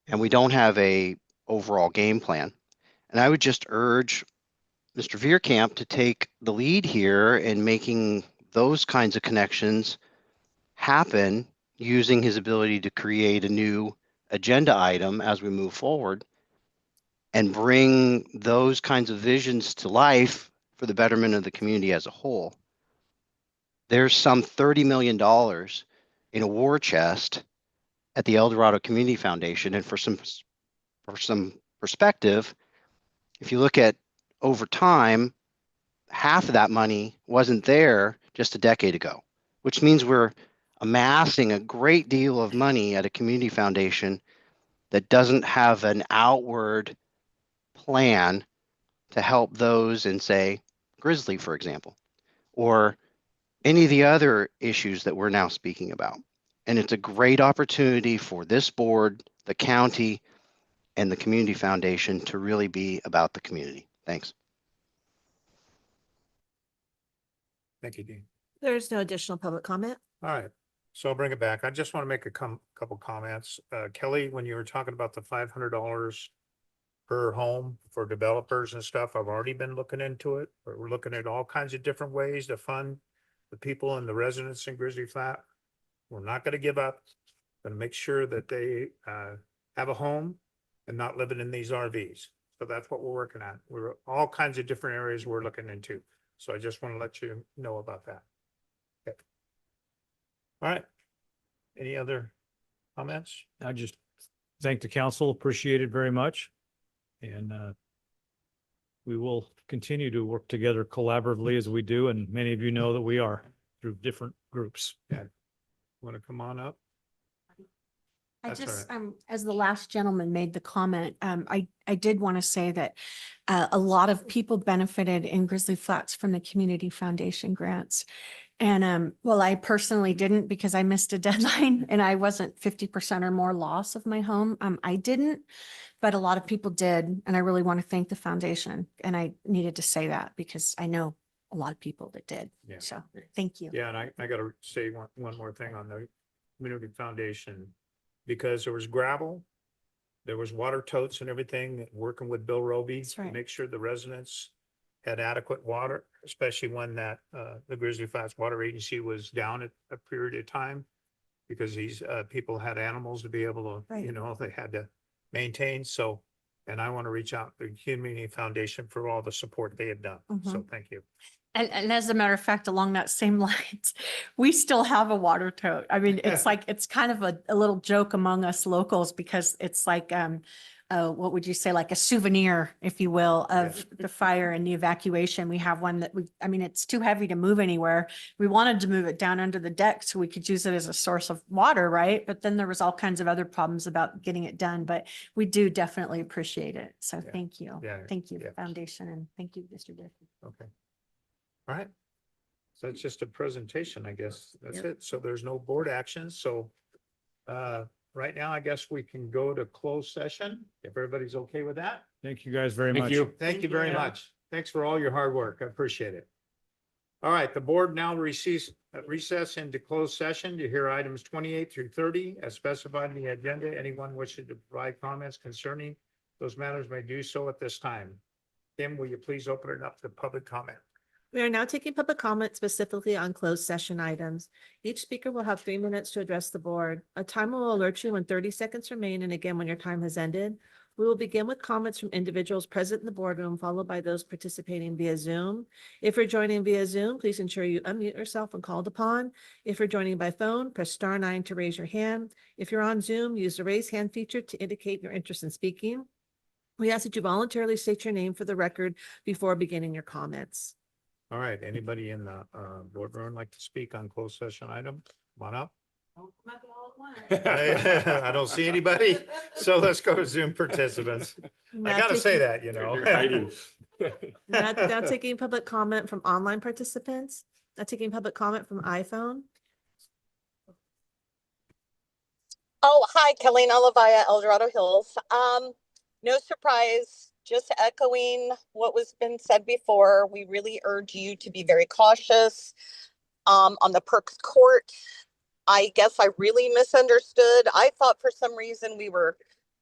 and we don't have a overall game plan. And I would just urge Mr. Veerkamp to take the lead here in making those kinds of connections happen, using his ability to create a new agenda item as we move forward and bring those kinds of visions to life for the betterment of the community as a whole. There's some $30 million in a war chest at the El Dorado Community Foundation. And for some perspective, if you look at over time, half of that money wasn't there just a decade ago, which means we're amassing a great deal of money at a community foundation that doesn't have an outward plan to help those in, say, Grizzly, for example, or any of the other issues that we're now speaking about. And it's a great opportunity for this board, the county, and the community foundation to really be about the community. Thanks. Thank you, Dean. There's no additional public comment. All right, so I'll bring it back. I just want to make a couple comments. Kelly, when you were talking about the $500 per home for developers and stuff, I've already been looking into it. We're looking at all kinds of different ways to fund the people and the residents in Grizzly Flat. We're not going to give up. Going to make sure that they have a home and not living in these RVs. So that's what we're working on. We're all kinds of different areas we're looking into. So I just want to let you know about that. Okay. All right. Any other comments? I just thank the council, appreciate it very much. And we will continue to work together collaboratively as we do. And many of you know that we are through different groups. Yeah. Want to come on up? I That's all just, right. as the last gentleman made the comment, I did want to say that a lot of people benefited in Grizzly Flats from the Community Foundation grants. Well, I personally didn't because I missed a deadline and I wasn't 50% or more loss of my home. I didn't, but a lot of people did. And I really want to thank the foundation. And I needed to say that because I know a lot of people that did. Yeah. So thank you. Yeah, and I gotta say one more thing on the community foundation, because there was gravel, there was water totes and everything, working with Bill Roby That's to right. make sure the residents had adequate water, especially when that, the Grizzly Flats Water Agency was down at a period of time. Because these, people had animals to be able to, Right. you know, they had to maintain, so. And I want to reach out to the Community Foundation for all the support they have done, so thank you. And as a matter of fact, along that same lines, we still have a water tote. I mean, it's like, it's kind of a little joke among us locals because it's like, what would you say, like a souvenir, if you will, of the fire and the evacuation. We have one that I mean, it's too heavy to move anywhere. We wanted to move it down under the deck so we could use it as a source of water, right? But then there was all kinds of other problems about getting it done, but we do definitely appreciate it. So thank you. Yeah, Thank you, yeah. Foundation, and thank you, Mr. Dick. Okay. All right. So it's just a presentation, I guess. That's Yep. it. So there's no board actions. So right now, I guess we can go to closed session, if everybody's okay with that. Thank you guys very Thank much. you. Thank you very much. Thanks for all your hard work. I appreciate it. All right, the board now recess into closed session to hear items 28 through 30 as specified in the agenda. Anyone wishing to provide comments concerning those matters may do so at this time. Tim, will you please open it up to public comment? We are now taking public comment specifically on closed session items. Each speaker will have 3 minutes to address the board. A timer will alert you when 30 seconds remain, and again when your time has ended. We will begin with comments from individuals present in the boardroom, followed by those participating via Zoom. If you're joining via Zoom, please ensure you unmute yourself when called upon. If you're joining by phone, press *9 to raise your hand. If you're on Zoom, use the raise hand feature to indicate your interest in speaking. We ask that you voluntarily state your name for the record before beginning your comments. All right, anybody in the boardroom like to speak on closed session item? Come on up. I don't see anybody, so let's go to Zoom participants. I gotta say that, you know. You're hiding. Now taking public comment from online participants. Now taking public comment from iPhone. Oh, hi, Colleen Olivia, El Dorado Hills. No surprise, just echoing what was been said before. We really urge you to be very cautious on the Perks Court. I guess I really misunderstood. I thought for some reason we were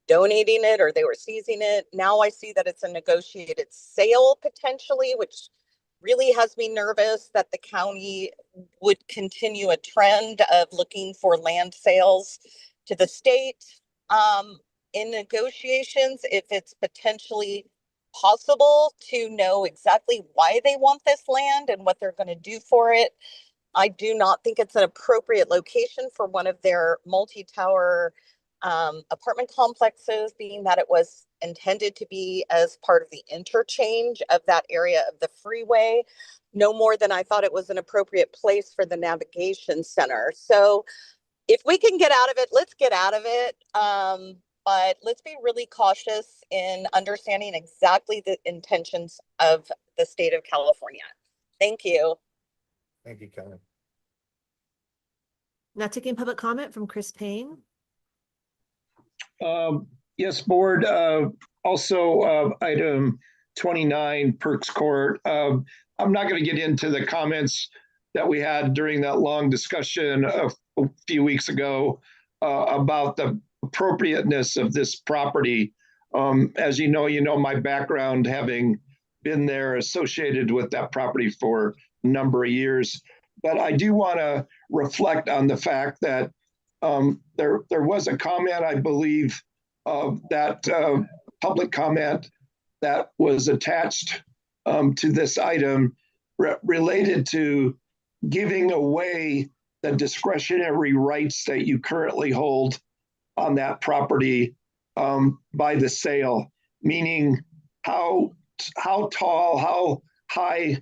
donating it or they were seizing it. Now I see that it's a negotiated sale potentially, which really has me nervous that the county would continue a trend of looking for land sales to the state. In negotiations, if it's potentially possible to know exactly why they want this land and what they're going to do for it. I do not think it's an appropriate location for one of their multi-tower apartment complexes, being that it was intended to be as part of the interchange of that area of the freeway, no more than I thought it was an appropriate place for the navigation center. So if we can get out of it, let's get out of it. But let's be really cautious in understanding exactly the intentions of the state of California. Thank you. Thank you, Kelly. Now taking public comment from Chris Payne. Yes, board. Also, item 29, Perks Court. I'm not going to get into the comments that we had during that long discussion a few weeks ago about the appropriateness of this property. As you know my background, having been there associated with that property for a number of years. But I do want to reflect on the fact that there was a comment, I believe, that public comment that was attached to this item related to giving away the discretionary rights that you currently hold on that property by the sale, meaning how tall, how high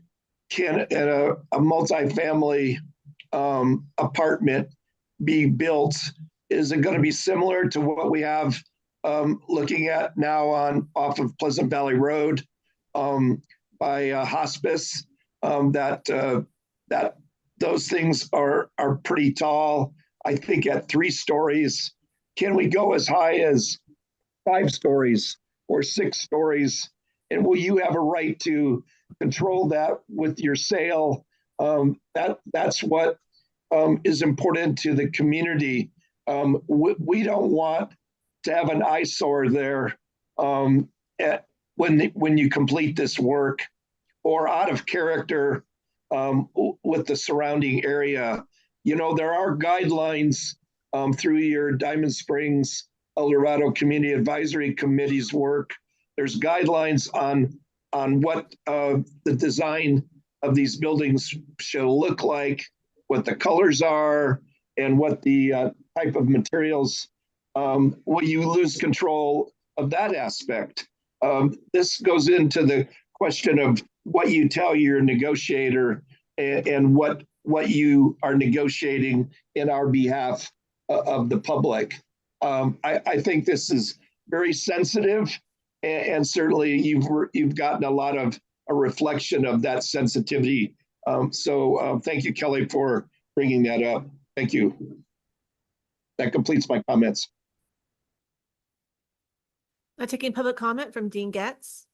can a multifamily apartment be built? Is it going to be similar to what we have looking at now off of Pleasant Valley Road by Hospice? That those things are pretty tall. I think at 3 stories, can we go as high as 5 stories or 6 stories? And will you have a right to control that with your sale? That's what is important to the community. We don't want to have an eyesore there when you complete this work, or out of character with the surrounding area. You know, there are guidelines through your Diamond Springs El Dorado Community Advisory Committee's work. There's guidelines on what the design of these buildings should look like, what the colors are, and what the type of materials. Will you lose control of that aspect? This goes into the question of what you tell your negotiator and what you are negotiating in our behalf of the public. I think this is very sensitive, and certainly you've gotten a lot of a reflection of that sensitivity. So thank you, Kelly, for bringing that up. Thank you. That completes my comments. Now taking public comment from Dean Getz.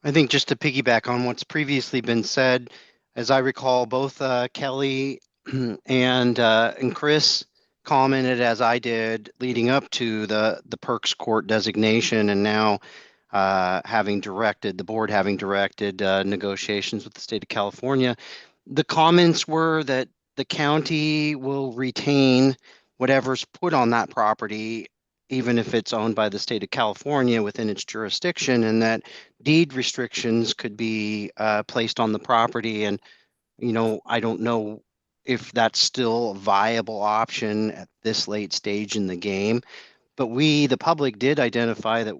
I think just to piggyback on what's previously been said, as I recall, both Kelly and Chris commented as I did leading up to the Perks Court designation, and now the board having directed negotiations with the state of California. The comments were that the county will retain whatever's put on that property, even if it's owned by the state of California within its jurisdiction, and that deed restrictions could be placed on the property. And, you know, I don't know if that's still a viable option at this late stage in the game, but we, the public, did identify that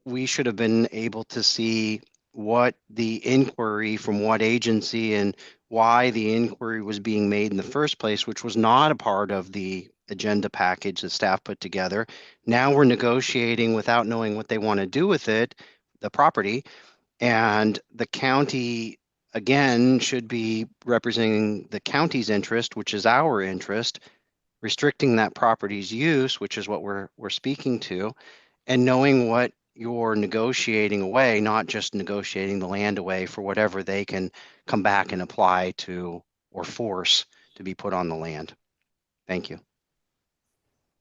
we should have been able to see what the inquiry from what agency and why the inquiry was being made in the first place, which was not a part of the agenda package that staff put together. Now we're negotiating without knowing what they want to do with it, the property, and the county again should be representing the county's interest, which is our interest, restricting that property's use, which is what we're speaking to, and knowing what you're negotiating away, not just negotiating the land away for whatever they can come back and apply to or force to be put on the land. Thank you.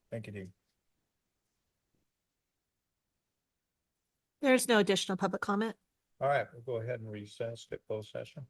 Thank you, Dean. There's no additional public comment. All right, we'll go ahead and recess to closed session.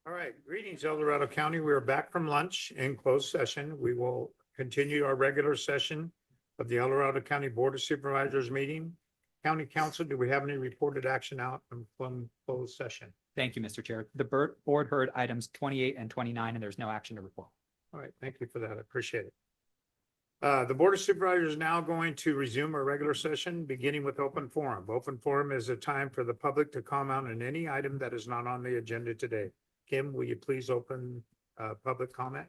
All right, greetings, El Dorado County. We are back from lunch in closed session. We will continue our regular session of the El Dorado County Board of Supervisors meeting. County Council, do we have any reported action out from closed session? Thank you, Mr. Chair. The board heard items 28 and 29, and there's no action to report. All right, thank you for that. I appreciate it. The Board of Supervisors is now going to resume our regular session, beginning with open forum. Open forum is a time for the public to comment on any item that is not on the agenda today. Kim, will you please open public comment?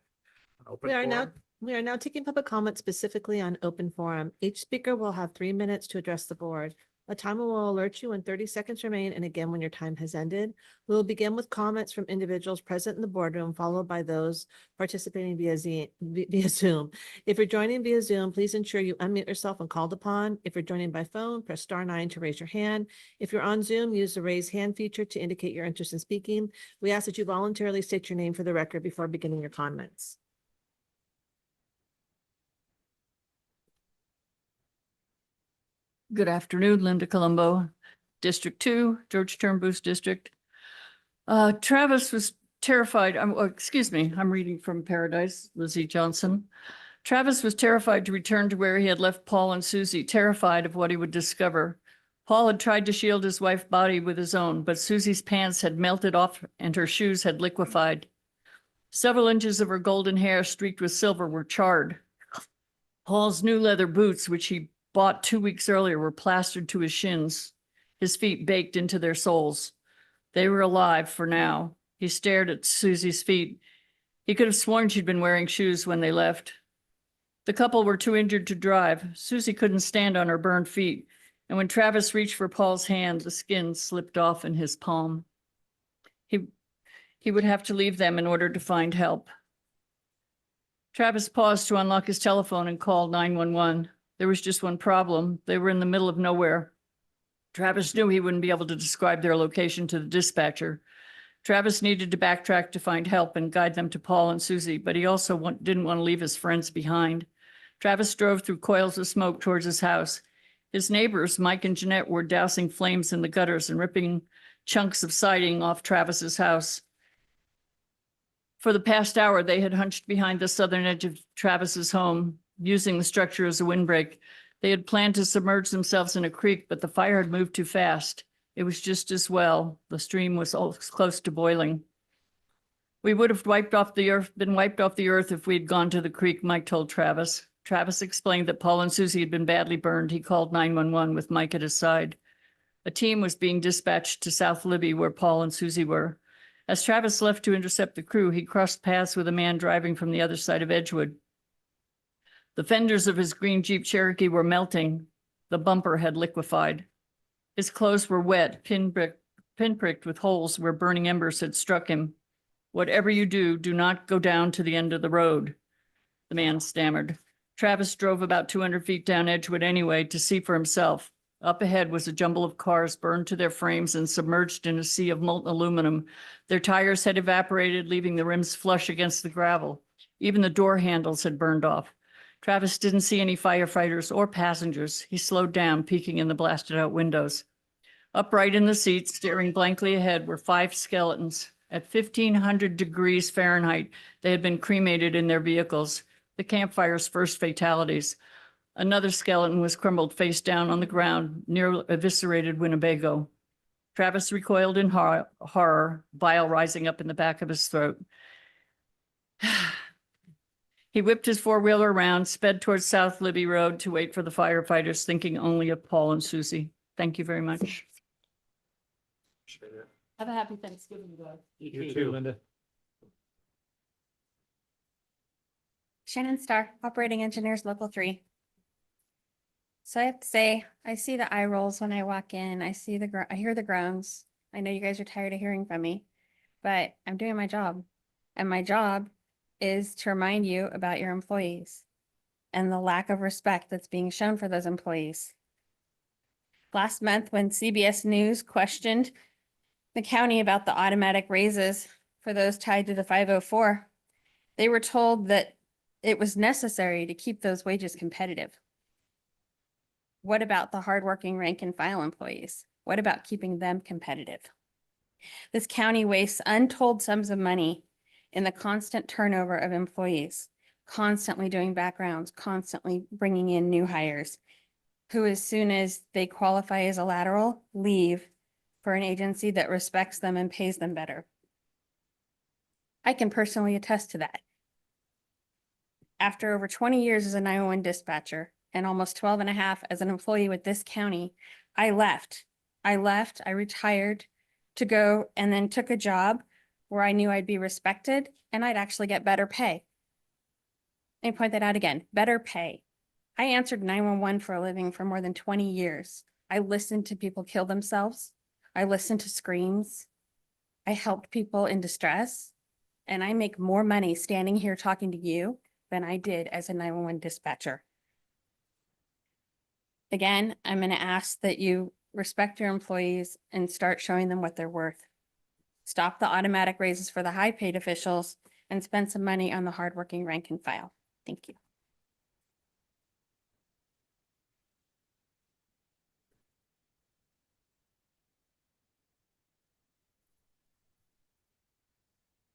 Open forum? We are now taking public comment specifically on open forum. Each speaker will have 3 minutes to address the board. A timer will alert you when 30 seconds remain, and again when your time has ended. We will begin with comments from individuals present in the boardroom, followed by those participating via Zoom. If you're joining via Zoom, please ensure you unmute yourself when called upon. If you're joining by phone, press *9 to raise your hand. If you're on Zoom, use the raise hand feature to indicate your interest in speaking. We ask that you voluntarily state your name for the record before beginning your comments. Good afternoon, Linda Colombo, District 2, George Turnbull's district. Travis was terrified. I'm reading from Paradise, Lizzie Johnson. Travis was terrified to return to where he had left Paul and Susie, terrified of what he would discover. Paul had tried to shield his wife's body with his own, but Susie's pants had melted off and her shoes had liquefied. Several inches of her golden hair streaked with silver were charred. Paul's new leather boots, which he bought 2 weeks earlier, were plastered to his shins, his feet baked into their soles. They were alive for now. He stared at Susie's feet. He could have sworn she'd been wearing shoes when they left. The couple were too injured to drive. Susie couldn't stand on her burned feet, and when Travis reached for Paul's hand, the skin slipped off in his palm. He would have to leave them in order to find help. Travis paused to unlock his telephone and called 911. There was just one problem. They were in the middle of nowhere. Travis knew he wouldn't be able to describe their location to the dispatcher. Travis needed to backtrack to find help and guide them to Paul and Susie, but he also didn't want to leave his friends behind. Travis drove through coils of smoke towards his house. His neighbors, Mike and Jeanette, were dousing flames in the gutters and ripping chunks of siding off Travis's house. For the past hour, they had hunched behind the southern edge of Travis's home, using the structure as a windbreak. They had planned to submerge themselves in a creek, but the fire had moved too fast. It was just as well. The stream was close to boiling. We would have been wiped off the earth if we had gone to the creek, Mike told Travis. Travis explained that Paul and Susie had been badly burned. He called 911 with Mike at his side. A team was being dispatched to South Libby, where Paul and Susie were. As Travis left to intercept the crew, he crossed paths with a man driving from the other side of Edgewood. The fenders of his green Jeep Cherokee were melting. The bumper had liquefied. His clothes were wet, pinpricked with holes where burning embers had struck him. Whatever you do, do not go down to the end of the road, the man stammered. Travis drove about 200 feet down Edgewood anyway to see for himself. Up ahead was a jumble of cars burned to their frames and submerged in a sea of molten aluminum. Their tires had evaporated, leaving the rims flush against the gravel. Even the door handles had burned off. Travis didn't see any firefighters or passengers. He slowed down, peeking in the blasted out windows. Upright in the seats, staring blankly ahead, were 5 skeletons. At 1,500 degrees Fahrenheit, they had been cremated in their vehicles, the campfire's first fatalities. Another skeleton was crumbled face down on the ground near eviscerated Winnebago. Travis recoiled in horror, bile rising up in the back of his throat. He whipped his four-wheeler around, sped towards South Libby Road to wait for the firefighters, thinking only of Paul and Susie. Thank you very much. Have a happy Thanksgiving, guys. You too, Linda. Shannon Starr, Operating Engineers, Local 3. So I have to say, I see the eye rolls when I walk in. I hear the groans. I know you guys are tired of hearing from me, but I'm doing my job. And my job is to remind you about your employees and the lack of respect that's being shown for those employees. Last month, when CBS News questioned the county about the automatic raises for those tied to the 504, they were told that it was necessary to keep those wages competitive. What about the hardworking rank and file employees? What about keeping them competitive? This county wastes untold sums of money in the constant turnover of employees, constantly doing backgrounds, constantly bringing in new hires, who as soon as they qualify as a lateral, leave for an agency that respects them and pays them better. I can personally attest to that. After over 20 years as a 911 dispatcher and almost 12 and a half as an employee with this county, I left, I retired to go and then took a job where I knew I'd be respected and I'd actually get better pay. Let me point that out again, better pay. I answered 911 for a living for more than 20 years. I listened to people kill themselves. I listened to screams. I helped people in distress. And I make more money standing here talking to you than I did as a 911 dispatcher. Again, I'm going to ask that you respect your employees and start showing them what they're worth. Stop the automatic raises for the high paid officials and spend some money on the hardworking rank and file. Thank you.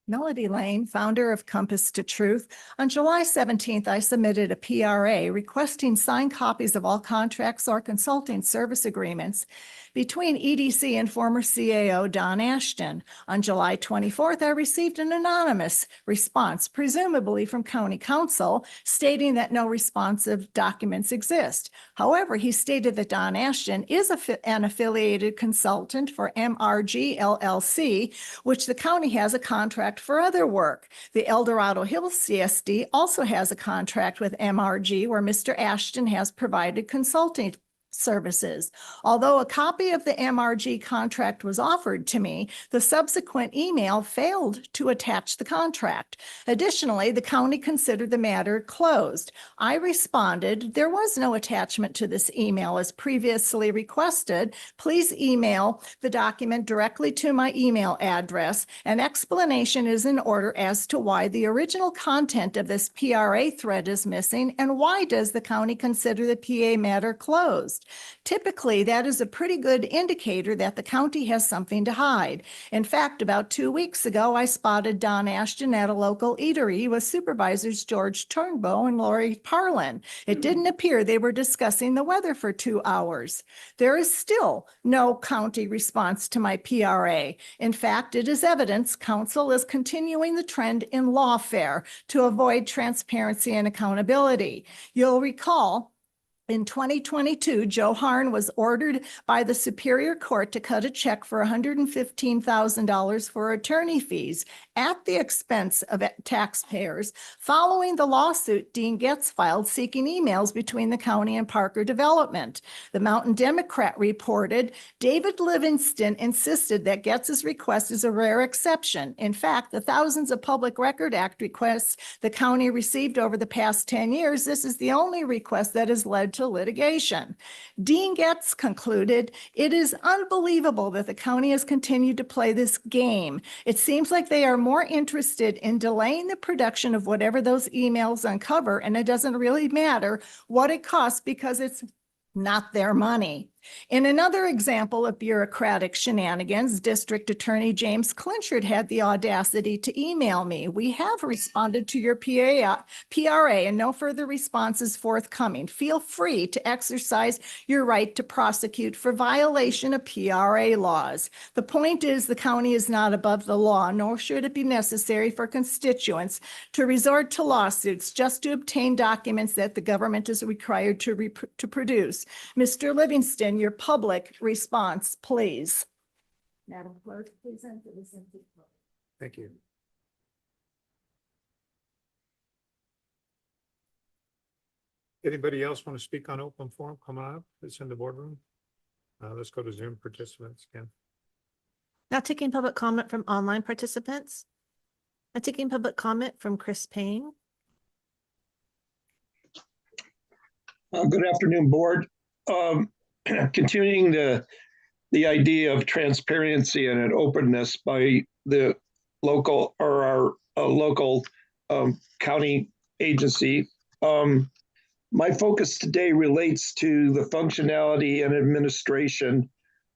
Melody Lane, founder of Compass to Truth. On July 17th, I submitted a PRA requesting signed copies of all contracts or consulting service agreements between EDC and former CAO Don Ashton. On July 24th, I received an anonymous response, presumably from County Council, stating that no responsive documents exist. However, he stated that Don Ashton is an affiliated consultant for MRG LLC, which the county has a contract for other work. The El Dorado Hills CSD also has a contract with MRG where Mr. Ashton has provided consulting services. Although a copy of the MRG contract was offered to me, the subsequent email failed to attach the contract. Additionally, the county considered the matter closed. I responded, there was no attachment to this email as previously requested. Please email the document directly to my email address. An explanation is in order as to why the original content of this PRA thread is missing and why does the county consider the PA matter closed. Typically, that is a pretty good indicator that the county has something to hide. In fact, about 2 weeks ago, I spotted Don Ashton at a local eatery with supervisors George Turnbow and Lori Parlin. It didn't appear they were discussing the weather for 2 hours. There is still no county response to my PRA. In fact, it is evidence council is continuing the trend in lawfare to avoid transparency and accountability. You'll recall in 2022, Joe Harn was ordered by the Superior Court to cut a check for $115,000 for attorney fees at the expense of taxpayers. Following the lawsuit, Dean Getz filed seeking emails between the county and Parker Development. The Mountain Democrat reported David Livingston insisted that Getz's request is a rare exception. In fact, the thousands of Public Record Act requests the county received over the past 10 years, this is the only request that has led to litigation. Dean Getz concluded, it is unbelievable that the county has continued to play this game. It seems like they are more interested in delaying the production of whatever those emails uncover, and it doesn't really matter what it costs because it's not their money. In another example of bureaucratic shenanigans, District Attorney James Clinchard had the audacity to email me. We have responded to your PRA and no further response is forthcoming. Feel free to exercise your right to prosecute for violation of PRA laws. The point is the county is not above the law, nor should it be necessary for constituents to resort to lawsuits just to obtain documents that the government is required to produce. Mr. Livingston, your public response, please. Madam Clerk, please enter this into. Thank you. Anybody else want to speak on open forum? Come on up. It's in the boardroom. Let's go to Zoom participants again. Now taking public comment from online participants. I'm taking public comment from Chris Payne. Good afternoon, board. Continuing the idea of transparency and an openness by the local or our local county agency. My focus today relates to the functionality and administration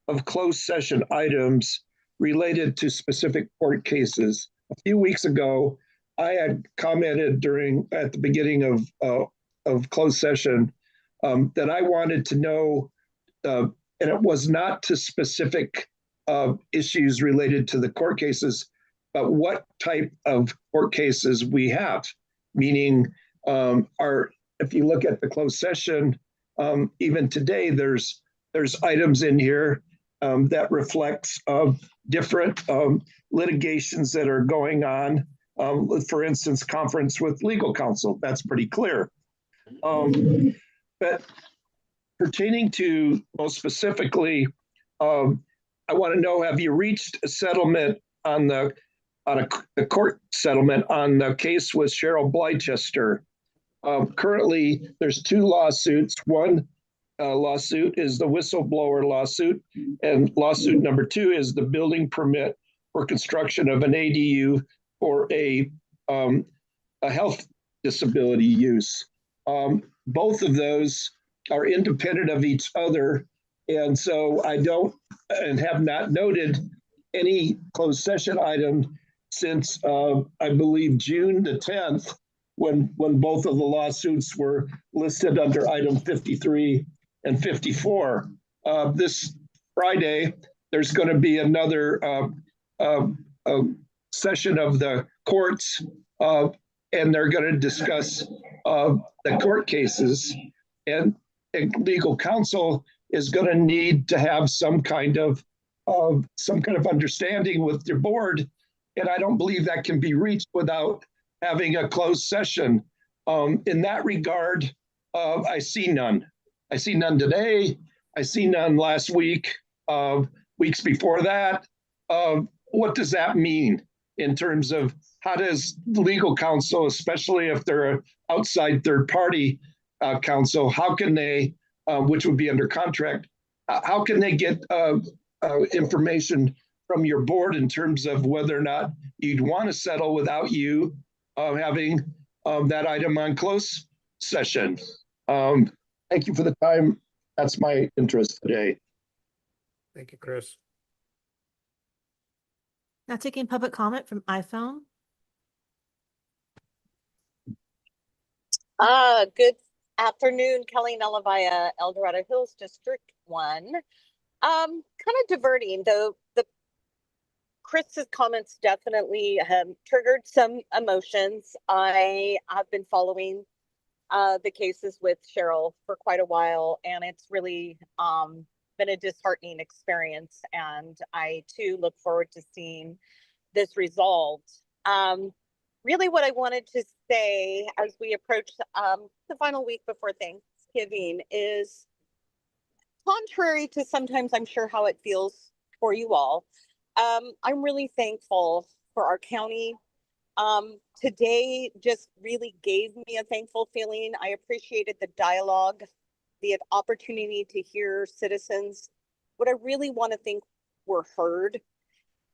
of closed session items related to specific court cases. A few weeks ago, I had commented at the beginning of closed session that I wanted to know, and it was not to specific issues related to the court cases, but what type of court cases we have. Meaning, if you look at the closed session, even today, there's items in here that reflects different litigations that are going on. For instance, conference with legal counsel, that's pretty clear. But pertaining to most specifically, I want to know, have you reached a settlement on a court settlement on the case with Cheryl Blychester? Currently, there's two lawsuits. One lawsuit is the whistleblower lawsuit, and lawsuit number 2 is the building permit for construction of an ADU for a health disability use. Both of those are independent of each other, and so I don't and have not noted any closed session item since I believe June the 10th, when both of the lawsuits were listed under item 53 and 54. This Friday, there's going to be another session of the courts, and they're going to discuss the court cases, and legal counsel is going to need to have some kind of understanding with your board, and I don't believe that can be reached without having a closed session. In that regard, I see none. I see none today. I see none last week, weeks before that. What does that mean in terms of how does legal counsel, especially if they're an outside third party counsel, how can they, which would be under contract, how can they get information from your board in terms of whether or not you'd want to settle without you having that item on closed session? Thank you for the time. That's my interest today. Thank you, Chris. Now taking public comment from iPhone. Good afternoon, Kelly Nellavia, El Dorado Hills, District 1. Kind of diverting, though the Chris's comments definitely triggered some emotions. I have been following the cases with Cheryl for quite a while, and it's really been a disheartening experience. And I too look forward to seeing this resolved. Really what I wanted to say as we approach the final week before Thanksgiving is, contrary to sometimes I'm sure how it feels for you all, I'm really thankful for our county. Today just really gave me a thankful feeling. I appreciated the dialogue, the opportunity to hear citizens. What I really want to think were heard,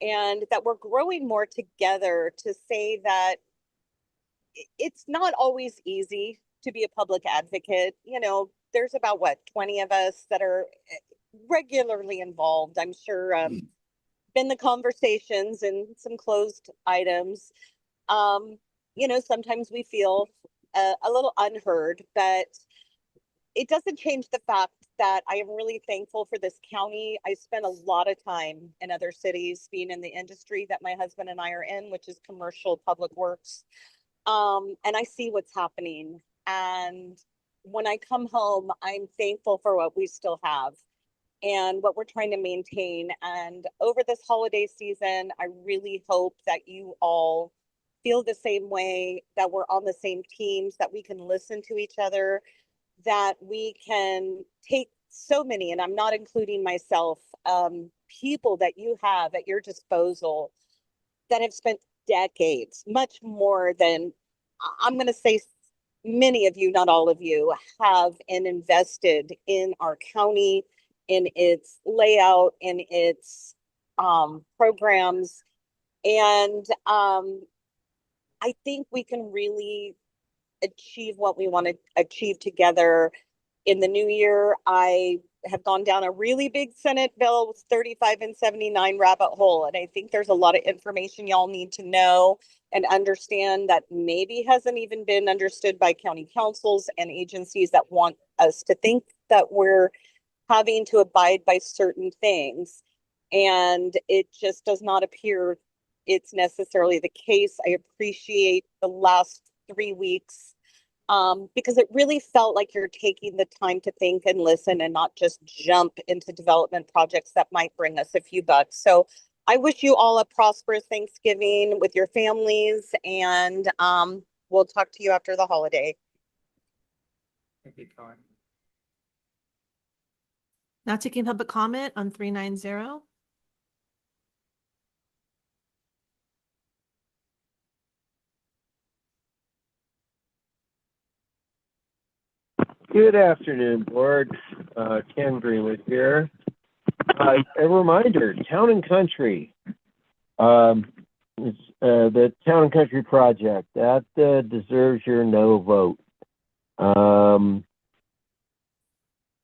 and that we're growing more together to say that it's not always easy to be a public advocate. You know, there's about 20 of us that are regularly involved. I'm sure been the conversations and some closed items. You know, sometimes we feel a little unheard, but it doesn't change the fact that I am really thankful for this county. I spent a lot of time in other cities being in the industry that my husband and I are in, which is commercial public works. And I see what's happening. And when I come home, I'm thankful for what we still have and what we're trying to maintain. And over this holiday season, I really hope that you all feel the same way, that we're on the same teams, that we can listen to each other, that we can take so many, and I'm not including myself, people that you have at your disposal that have spent decades, much more than, I'm going to say many of you, not all of you, have and invested in our county, in its layout, in its programs. And I think we can really achieve what we want to achieve together in the new year. I have gone down a really big Senate Bill 35 and 79 rabbit hole. And I think there's a lot of information y'all need to know and understand that maybe hasn't even been understood by county councils and agencies that want us to think that we're having to abide by certain things. And it just does not appear it's necessarily the case. I appreciate the last 3 weeks because it really felt like you're taking the time to think and listen and not just jump into development projects that might bring us a few bucks. So I wish you all a prosperous Thanksgiving with your families, and we'll talk to you after the holiday. Now taking public comment on 390. Good afternoon, board. Ken Greenwood here. A reminder, Town and Country. It's the Town and Country project that deserves your no vote.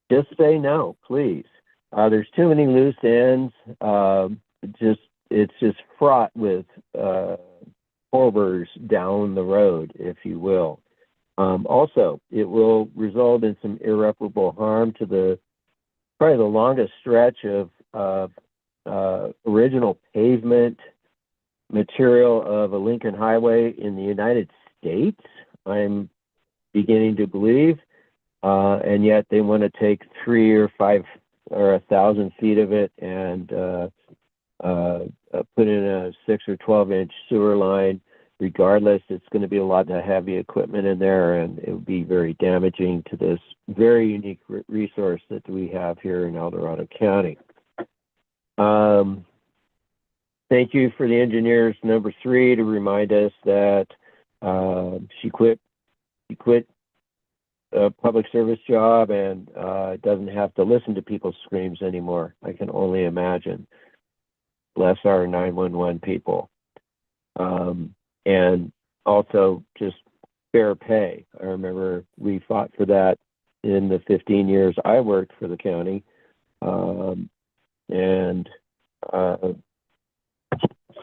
Just say no, please. There's too many loose ends. It's just fraught with horrors down the road, if you will. Also, it will result in some irreparable harm to probably the longest stretch of original pavement material of a Lincoln highway in the United States, I'm beginning to believe. And yet they want to take 3 or 5 or 1,000 feet of it and put in a 6 or 12-inch sewer line. Regardless, it's going to be a lot of heavy equipment in there, and it would be very damaging to this very unique resource that we have here in El Dorado County. Thank you for the engineers number 3 to remind us that she quit a public service job and doesn't have to listen to people's screams anymore. I can only imagine. Bless our 911 people. And also just fair pay. I remember we fought for that in the 15 years I worked for the county.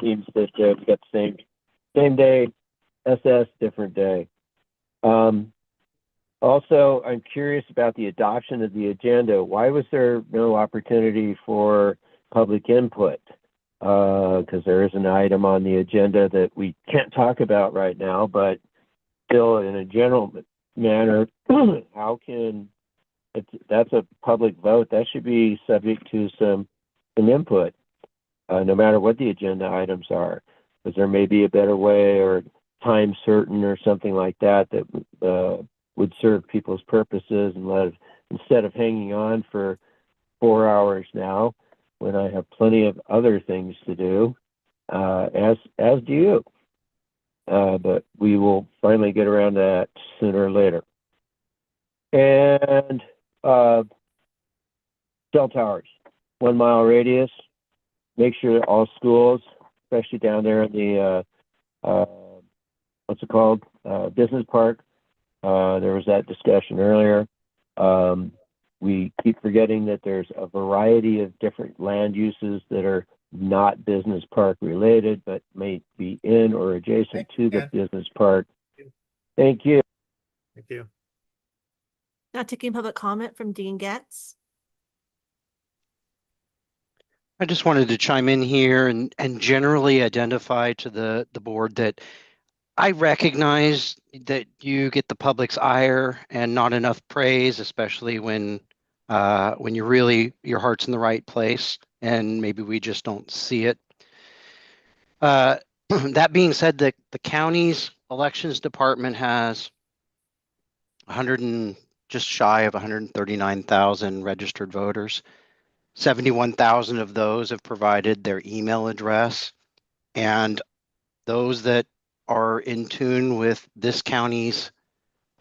Seems that we got the same day, SS, different day. Also, I'm curious about the adoption of the agenda. Why was there no opportunity for public input? Because there is an item on the agenda that we can't talk about right now, but still in a general manner, that's a public vote. That should be subject to some input, no matter what the agenda items are, because there may be a better way or time certain or something like that would serve people's purposes and instead of hanging on for 4 hours now, when I have plenty of other things to do, as do you. But we will finally get around to that sooner or later. And cell towers, 1 mile radius. Make sure that all schools, especially down there in the what's it called, business park. There was that discussion earlier. We keep forgetting that there's a variety of different land uses that are not business park related, but may be in or adjacent to the business park. Thank you. Thank you. Now taking public comment from Dean Getz. I just wanted to chime in here and generally identify to the board that I recognize that you get the public's ire and not enough praise, especially when your heart's in the right place and maybe we just don't see it. That being said, the county's elections department has just shy of 139,000 registered voters. 71,000 of those have provided their email address, and those that are in tune with this county's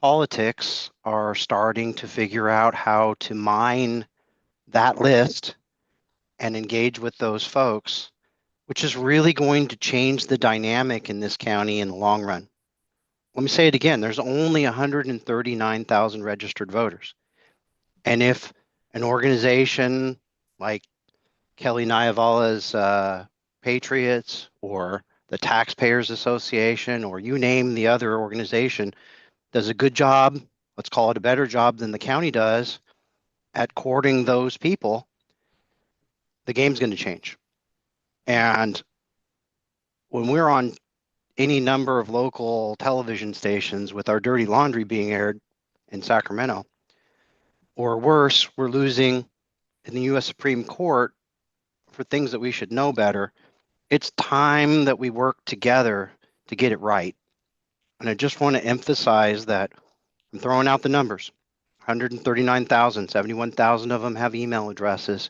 politics are starting to figure out how to mine that list and engage with those folks, which is really going to change the dynamic in this county in the long run. Let me say it again, there's only 139,000 registered voters. And an organization like Kelly Nyavala's Patriots or the Taxpayers Association, or you name the other organization, does a good job, let's call it a better job than the county does at courting those people, the game's going to change. And when we're on any number of local television stations with our dirty laundry being aired in Sacramento, or worse, we're losing in the U.S. Supreme Court for things that we should know better, it's time that we work together to get it right. And I just want to emphasize that I'm throwing out the numbers. 139,000, 71,000 of them have email addresses.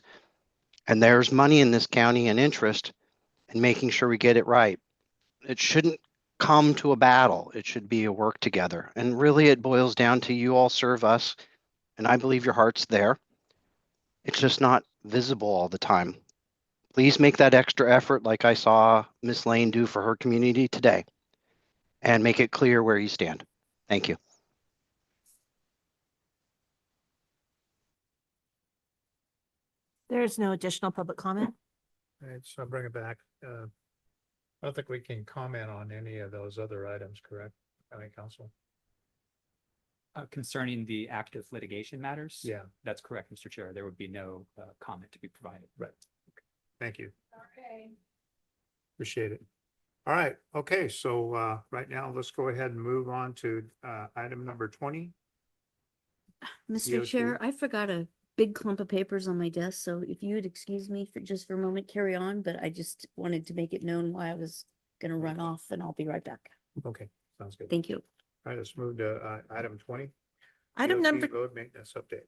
And there's money in this county and interest in making sure we get it right. It shouldn't come to a battle. It should be a work together. And really it boils down to you all serve us. And I believe your heart's there. It's just not visible all the time. Please make that extra effort like I saw Miss Lane do for her community today, and make it clear where you stand. Thank you. There is no additional public comment. All right, so I'll bring it back. I don't think we can comment on any of those other items, correct? County Council? Concerning the active litigation matters? Yeah. That's correct, Mr. Chair. There would be no comment to be provided. Right. Thank you. Okay. Appreciate it. All right. Okay. So right now, let's go ahead and move on to item number 20. Mr. DOT. Chair, I forgot a big clump of papers on my desk, so if you would excuse me for just for a moment, carry on, but I just wanted to make it known why I was gonna run off, and I'll be right back. Okay. Sounds good. Thank you. All right. Let's move to item 20. Item DOT number Road maintenance update.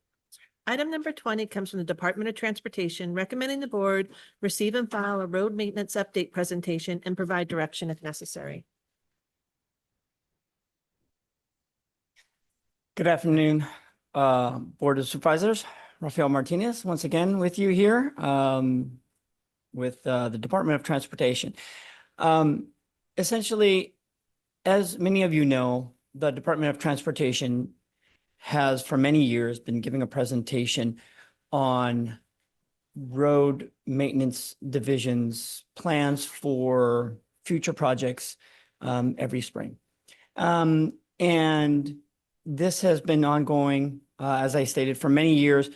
Item number 20 comes from the Department of Transportation, recommending the board receive and file a road maintenance update presentation and provide direction if necessary. Good afternoon, Board of Supervisors. Rafael Martinez, once again with you here with the Department of Transportation. Essentially, as many of you know, the Department of Transportation has for many years been giving a presentation on road maintenance division's plans for future projects every spring. And this has been ongoing, as I stated, for many years,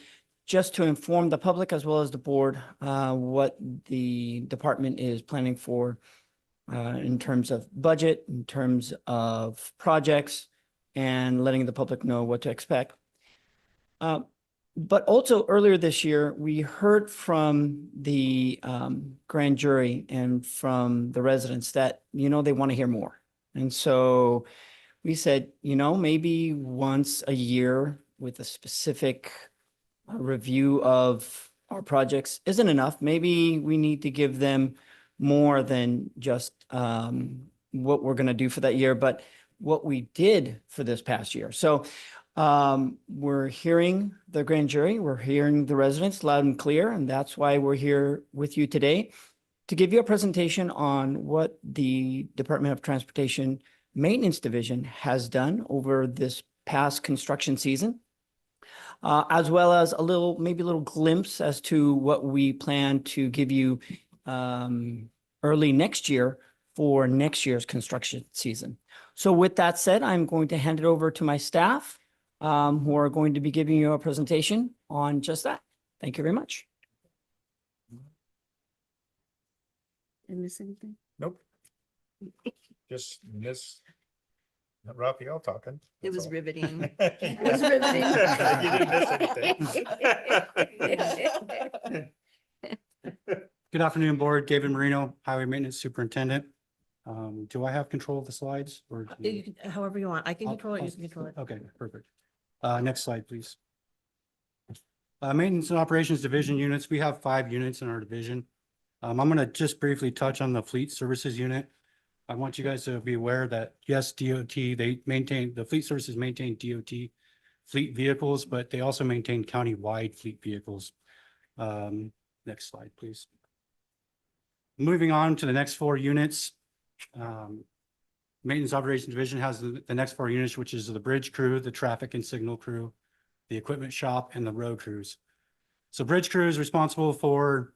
just to inform the public as well as the board what the department is planning for in terms of budget, in terms of projects, and letting the public know what to expect. But also earlier this year, we heard from the grand jury and from the residents that, they want to hear more. And so we said, maybe once a year with a specific review of our projects isn't enough. Maybe we need to give them more than just what we're going to do for that year, but what we did for this past year. So we're hearing the grand jury, we're hearing the residents loud and clear, and that's why we're here with you today to give you a presentation on what the Department of Transportation Maintenance Division has done over this past construction season, as well as maybe a little glimpse as to what we plan to give you early next year for next year's construction season. So with that said, I'm going to hand it over to my staff who are going to be giving you a presentation on just that. Thank you very much. Did I miss anything? Nope. Just miss Raphael talking. It was riveting. It was riveting. You didn't miss anything. Good afternoon, Board. David Marino, Highway Maintenance Superintendent. Do I have control of the slides or? You can, however you want. I can control it, you can control it. Okay, perfect. Next slide, please. Maintenance and Operations Division units. We have 5 units in our division. I'm going to just briefly touch on the Fleet Services unit. I want you guys to be aware that yes, DOT, the Fleet Services maintain DOT fleet vehicles, but they also maintain county-wide fleet vehicles. Next slide, please. Moving on to the next 4 units. Maintenance Operations Division has the next 4 units, which is the bridge crew, the traffic and signal crew, the equipment shop, and the road crews. So bridge crew is responsible for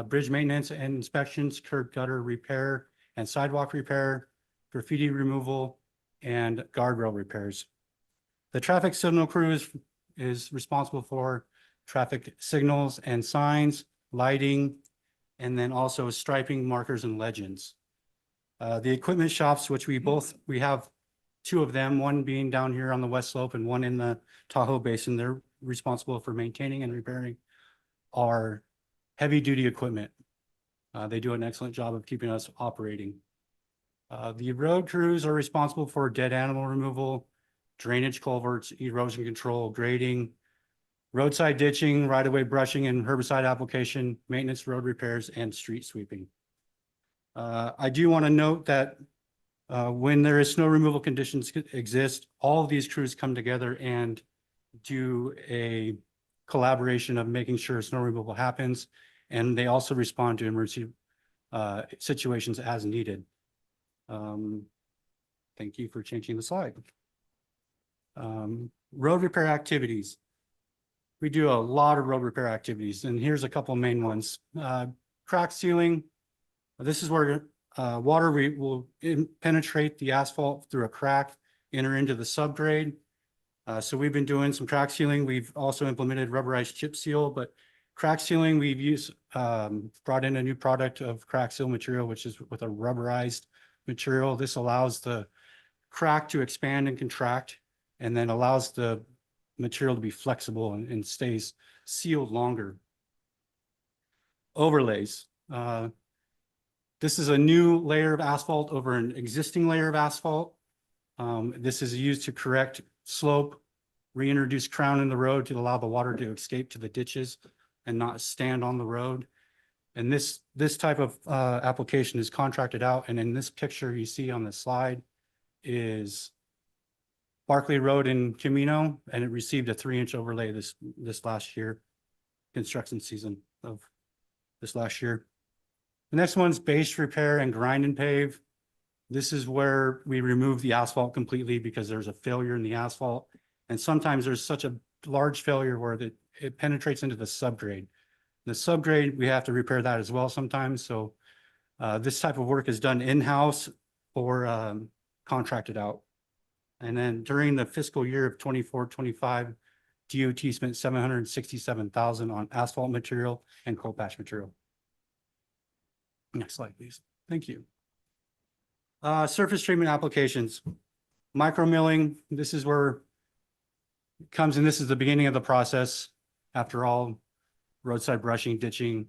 bridge maintenance and inspections, curb gutter repair and sidewalk repair, graffiti removal, and guardrail repairs. The traffic signal crew is responsible for traffic signals and signs, lighting, and then also striping, markers, and legends. The equipment shops, which we have two of them, one being down here on the west slope and one in the Tahoe Basin. They're responsible for maintaining and repairing our heavy-duty equipment. They do an excellent job of keeping us operating. The road crews are responsible for dead animal removal, drainage culverts, erosion control, grading, roadside ditching, right-of-way brushing and herbicide application, maintenance, road repairs, and street sweeping. I do want to note that when there is snow removal conditions exist, all of these crews come together and do a collaboration of making sure snow removal happens. And they also respond to emergency situations as needed. Thank you for changing the slide. Road repair activities. We do a lot of road repair activities, and here's a couple main ones. Crack sealing. This is where water will penetrate the asphalt through a crack, enter into the subgrade. So we've been doing some crack sealing. We've also implemented rubberized chip seal, but crack sealing, we've used, brought in a new product of crack seal material, which is with a rubberized material. This allows the crack to expand and contract, and then allows the material to be flexible and stays sealed longer. Overlays. This is a new layer of asphalt over an existing layer of asphalt. This is used to correct slope, reintroduce crown in the road to allow the water to escape to the ditches and not stand on the road. And this type of application is contracted out. And in this picture you see on the slide is Barkley Road in Camino, and it received a 3-inch overlay this last year, construction season of this last year. The next one's base repair and grind and pave. This is where we remove the asphalt completely because there's a failure in the asphalt. And sometimes there's such a large failure where it penetrates into the subgrade. The subgrade, we have to repair that as well sometimes. So this type of work is done in-house or contracted out. And then during the fiscal year of 24-25, DOT spent $767,000 on asphalt material and coal patch material. Next slide, please. Thank you. Surface treatment applications. Micro milling, this is where it comes in. This is the beginning of the process. After all, roadside brushing, ditching,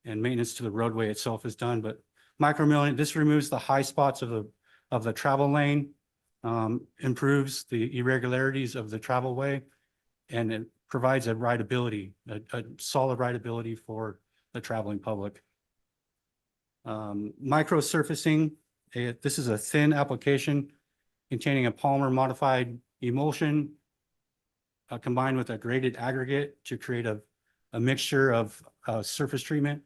and maintenance to the roadway itself is done. But micro milling, this removes the high spots of the travel lane, improves the irregularities of the travel way, and it provides a rideability, a solid rideability for the traveling public. Micro surfacing, this is a thin application containing a polymer modified emulsion combined with a graded aggregate to create a mixture of surface treatment.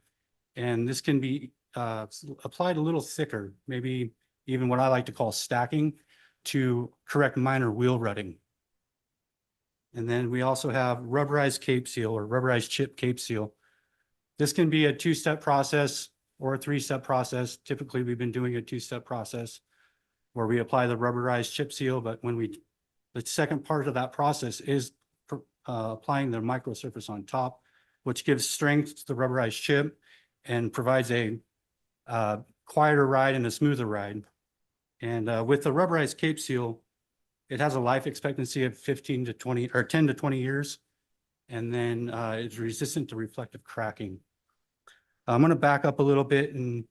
And this can be applied a little thicker, maybe even what I like to call stacking, to correct minor wheel rutting. And then we also have rubberized cape seal or rubberized chip cape seal. This can be a 2-step process or a 3-step process. Typically, we've been doing a 2-step process where we apply the rubberized chip seal, but the second part of that process is applying the micro surface on top, which gives strength to the rubberized chip and provides a quieter ride and a smoother ride. And with the rubberized cape seal, it has a life expectancy of 10 to 20 years, and then it's resistant to reflective cracking. I'm going to back up a little bit. And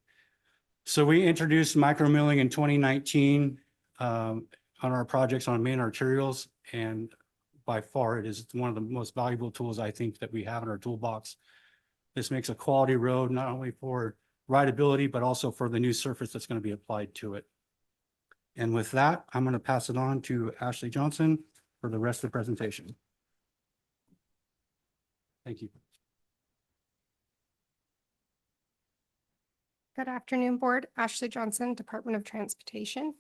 so we introduced micro milling in 2019 on our projects on main arterials, and by far it is one of the most valuable tools I think that we have in our toolbox. This makes a quality road not only for rideability, but also for the new surface that's going to be applied to it. And with that, I'm going to pass it on to Ashley Johnson for the rest of the presentation. Thank you. Good afternoon, Board. Ashley Johnson, Department of Transportation.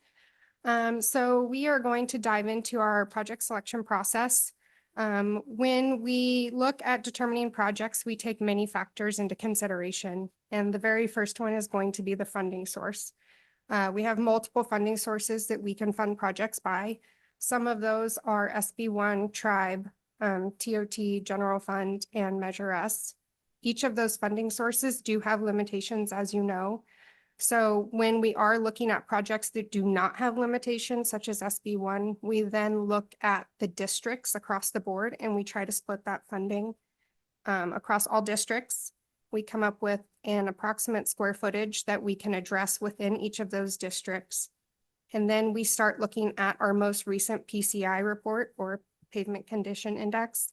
So we are going to dive into our project selection process. When we look at determining projects, we take many factors into consideration. And the very first one is going to be the funding source. We have multiple funding sources that we can fund projects by. Some of those are SB1, Tribe, TOT, General Fund, and Measure S. Each of those funding sources do have limitations, as you know. So when we are looking at projects that do not have limitations, such as SB1, we then look at the districts across the board and we try to split that funding across all districts. We come up with an approximate square footage that we can address within each of those districts. And then we start looking at our most recent PCI report, or Pavement Condition Index.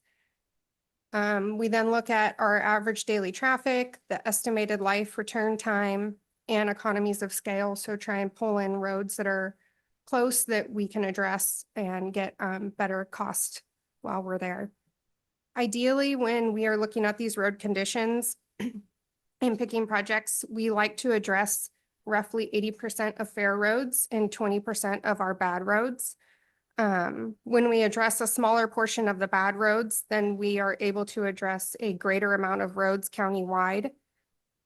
We then look at our average daily traffic, the estimated life return time, and economies of scale. So try and pull in roads that are close that we can address and get better cost while we're there. Ideally, when we are looking at these road conditions and picking projects, we like to address roughly 80% of fair roads and 20% of our bad roads. When we address a smaller portion of the bad roads, then we are able to address a greater amount of roads countywide.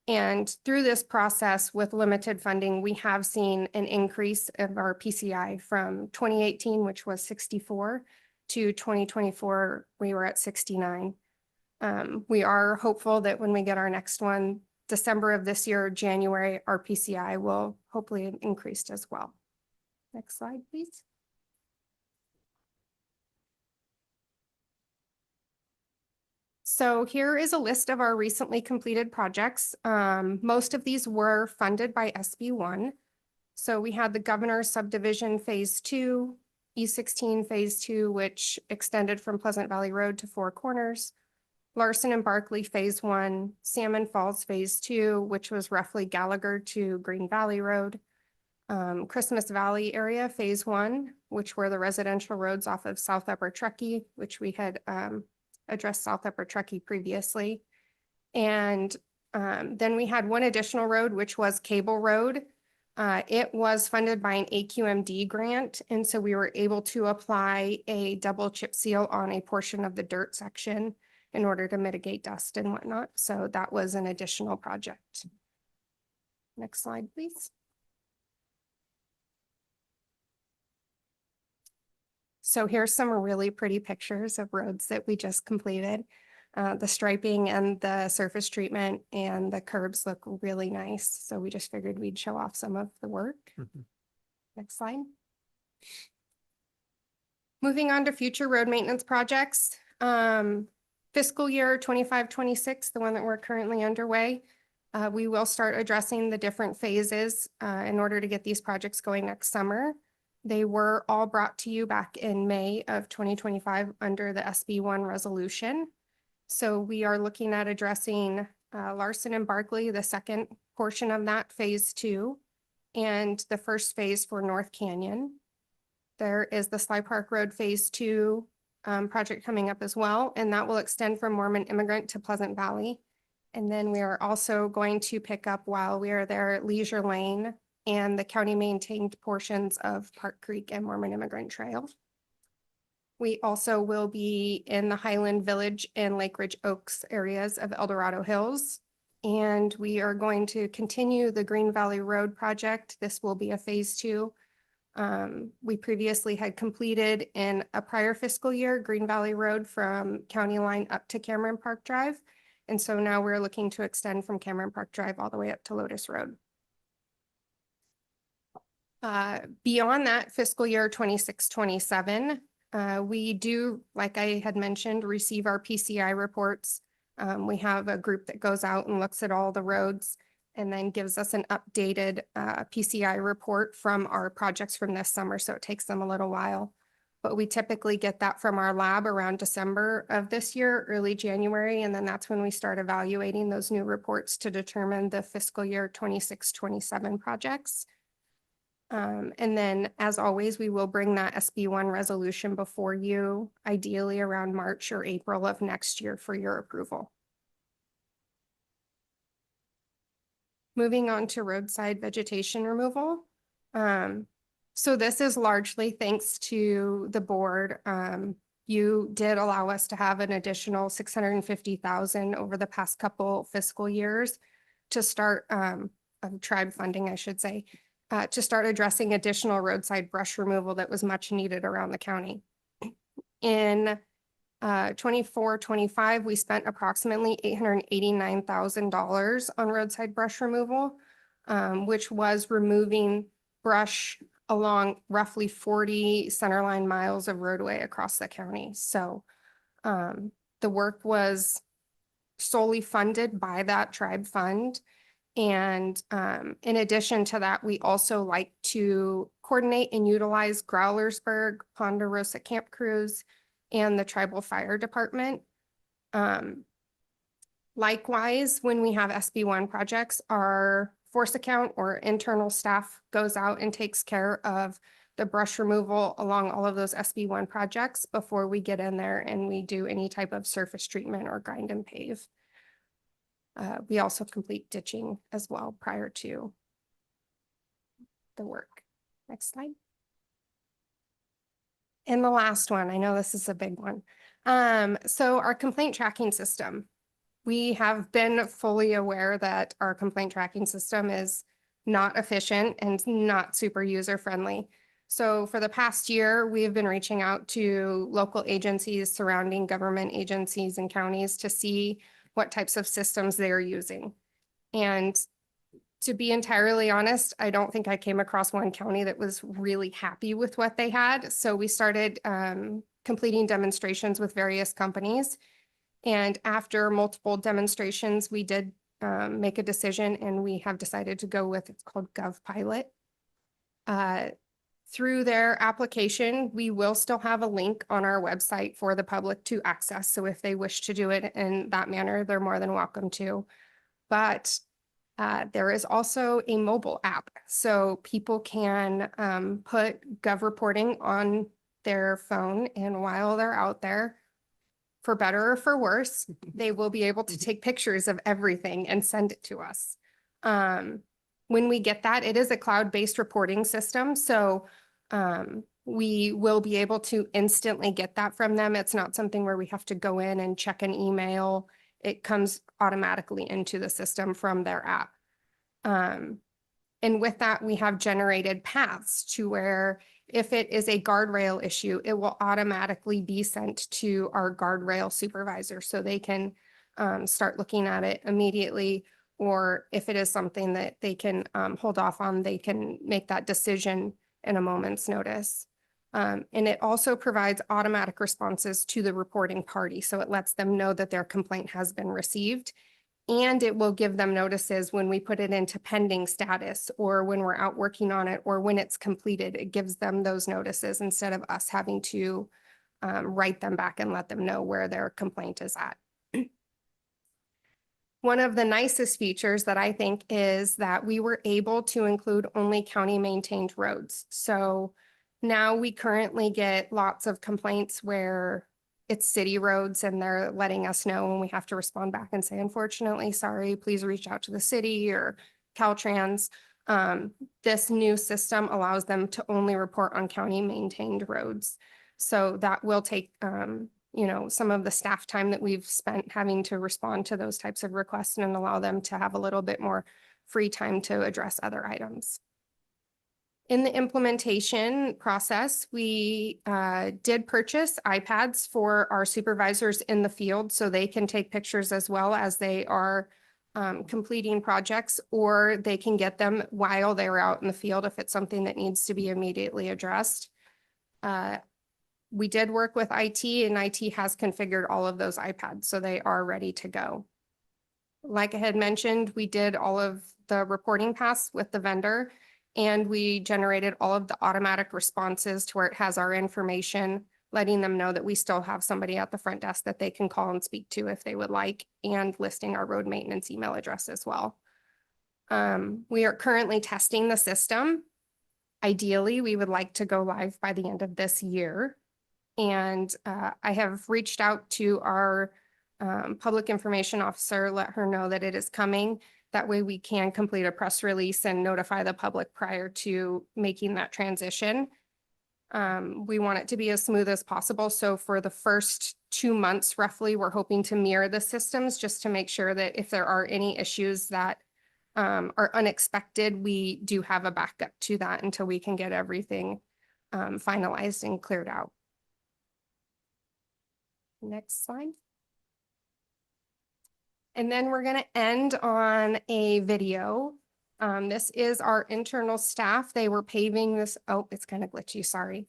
And through this process with limited funding, we have seen an increase of our PCI from 2018, which was 64, to 2024, we were at 69. We are hopeful that when we get our next one, December of this year, January, our PCI will hopefully have increased as well. Next slide, please. So here is a list of our recently completed projects. Most of these were funded by SB1. So we had the Governor's Subdivision Phase 2, E16 Phase 2, which extended from Pleasant Valley Road to Four Corners, Larson and Barkley Phase 1, Salmon Falls Phase 2, which was roughly Gallagher to Green Valley Road, Christmas Valley area Phase 1, which were the residential roads off of South Upper Truckee, which we had addressed South Upper Truckee previously. And then we had one additional road, which was Cable Road. It was funded by an AQMD grant, and so we were able to apply a double chip seal on a portion of the dirt section in order to mitigate dust and whatnot. So that was an additional project. Next slide, please. So here's some really pretty pictures of roads that we just completed. The striping and the surface treatment and the curbs look really nice. So we just figured we'd show off some of the work. Next slide. Moving on to future road maintenance projects. Fiscal year 25-26, the one that we're currently underway, we will start addressing the different phases in order to get these projects going next summer. They were all brought to you back in May of 2025 under the SB1 resolution. So we are looking at addressing Larson and Barkley, the second portion of that Phase 2, and the first phase for North Canyon. There is the Sly Park Road Phase 2 project coming up as well, and that will extend from Mormon Immigrant to Pleasant Valley. And then we are also going to pick up, while we are there, Leisure Lane and the county maintained portions of Park Creek and Mormon Immigrant Trail. We also will be in the Highland Village and Lake Ridge Oaks areas of El Dorado Hills. And we are going to continue the Green Valley Road project. This will be a Phase 2. We previously had completed in a prior fiscal year, Green Valley Road from County Line up to Cameron Park Drive. And so now we're looking to extend from Cameron Park Drive all the way up to Lotus Road. Beyond that fiscal year 26-27, we do, like I had mentioned, receive our PCI reports. We have a group that goes out and looks at all the roads and then gives us an updated PCI report from our projects from this summer. So it takes them a little while, but we typically get that from our lab around December of this year, early January. And then that's when we start evaluating those new reports to determine the fiscal year 26-27 projects. And then, as always, we will bring that SB1 resolution before you, ideally around March or April of next year for your approval. Moving on to roadside vegetation removal. So this is largely thanks to the board You did allow us to have an additional 650,000 over the past couple fiscal years to start, of tribe funding, I should say, to start addressing additional roadside brush removal that was much needed around the county. In 24-25, we spent approximately $889,000 on roadside brush removal, which was removing brush along roughly 40 centerline miles of roadway across the county. So the work was solely funded by that tribe fund. And in addition to that, we also like to coordinate and utilize Growlersburg, Ponderosa Camp Crews, and the Tribal Fire Department. Likewise, when we have SB1 projects, our force account or internal staff goes out and takes care of the brush removal along all of those SB1 projects before we get in there and we do any type of surface treatment or grind and pave. We also complete ditching as well prior to the work. Next slide. And the last one, I know this is a big one. So our complaint tracking system. We have been fully aware that our complaint tracking system is not efficient and not super user friendly. So for the past year, we have been reaching out to local agencies, surrounding government agencies and counties to see what types of systems they are using. And to be entirely honest, I don't think I came across one county that was really happy with what they had. So we started completing demonstrations with various companies. And after multiple demonstrations, we did make a decision and we have decided to go with, it's called GovPilot. Through their application, we will still have a link on our website for the public to access. So if they wish to do it in that manner, they're more than welcome to. But there is also a mobile app. So people can put Gov reporting on their phone, and while they're out there, for better or for worse, they will be able to take pictures of everything and send it to us. When we get that, it is a cloud-based reporting system. So we will be able to instantly get that from them. It's not something where we have to go in and check an email. It comes automatically into the system from their app. And with that, we have generated paths to where if it is a guardrail issue, it will automatically be sent to our guardrail supervisor so they can start looking at it immediately. Or if it is something that they can hold off on, they can make that decision in a moment's notice. And it also provides automatic responses to the reporting party. So it lets them know that their complaint has been received. And it will give them notices when we put it into pending status or when we're out working on it or when it's completed. It gives them those notices instead of us having to write them back and let them know where their complaint is at. One of the nicest features that I think is that we were able to include only county maintained roads. So now we currently get lots of complaints where it's city roads and they're letting us know when we have to respond back and say, unfortunately, sorry, please reach out to the city or Caltrans. This new system allows them to only report on county maintained roads. So that will take, some of the staff time that we've spent having to respond to those types of requests and allow them to have a little bit more free time to address other items. In the implementation process, we did purchase iPads for our supervisors in the field so they can take pictures as well as they are completing projects, or they can get them while they're out in the field if it's something that needs to be immediately addressed. We did work with IT, and IT has configured all of those iPads, so they are ready to go. Like I had mentioned, we did all of the reporting paths with the vendor, and we generated all of the automatic responses to where it has our information, letting them know that we still have somebody at the front desk that they can call and speak to if they would like, and listing our road maintenance email address as well. We are currently testing the system. Ideally, we would like to go live by the end of this year. And I have reached out to our public information officer, let her know that it is coming. That way we can complete a press release and notify the public prior to making that transition. We want it to be as smooth as possible. So for the first 2 months roughly, we're hoping to mirror the systems just to make sure that if there are any issues that are unexpected, we do have a backup to that until we can get everything finalized and cleared out. Next slide. And then we're going to end on a video. This is our internal staff. They were paving this. Oh, it's kind of glitchy. Sorry.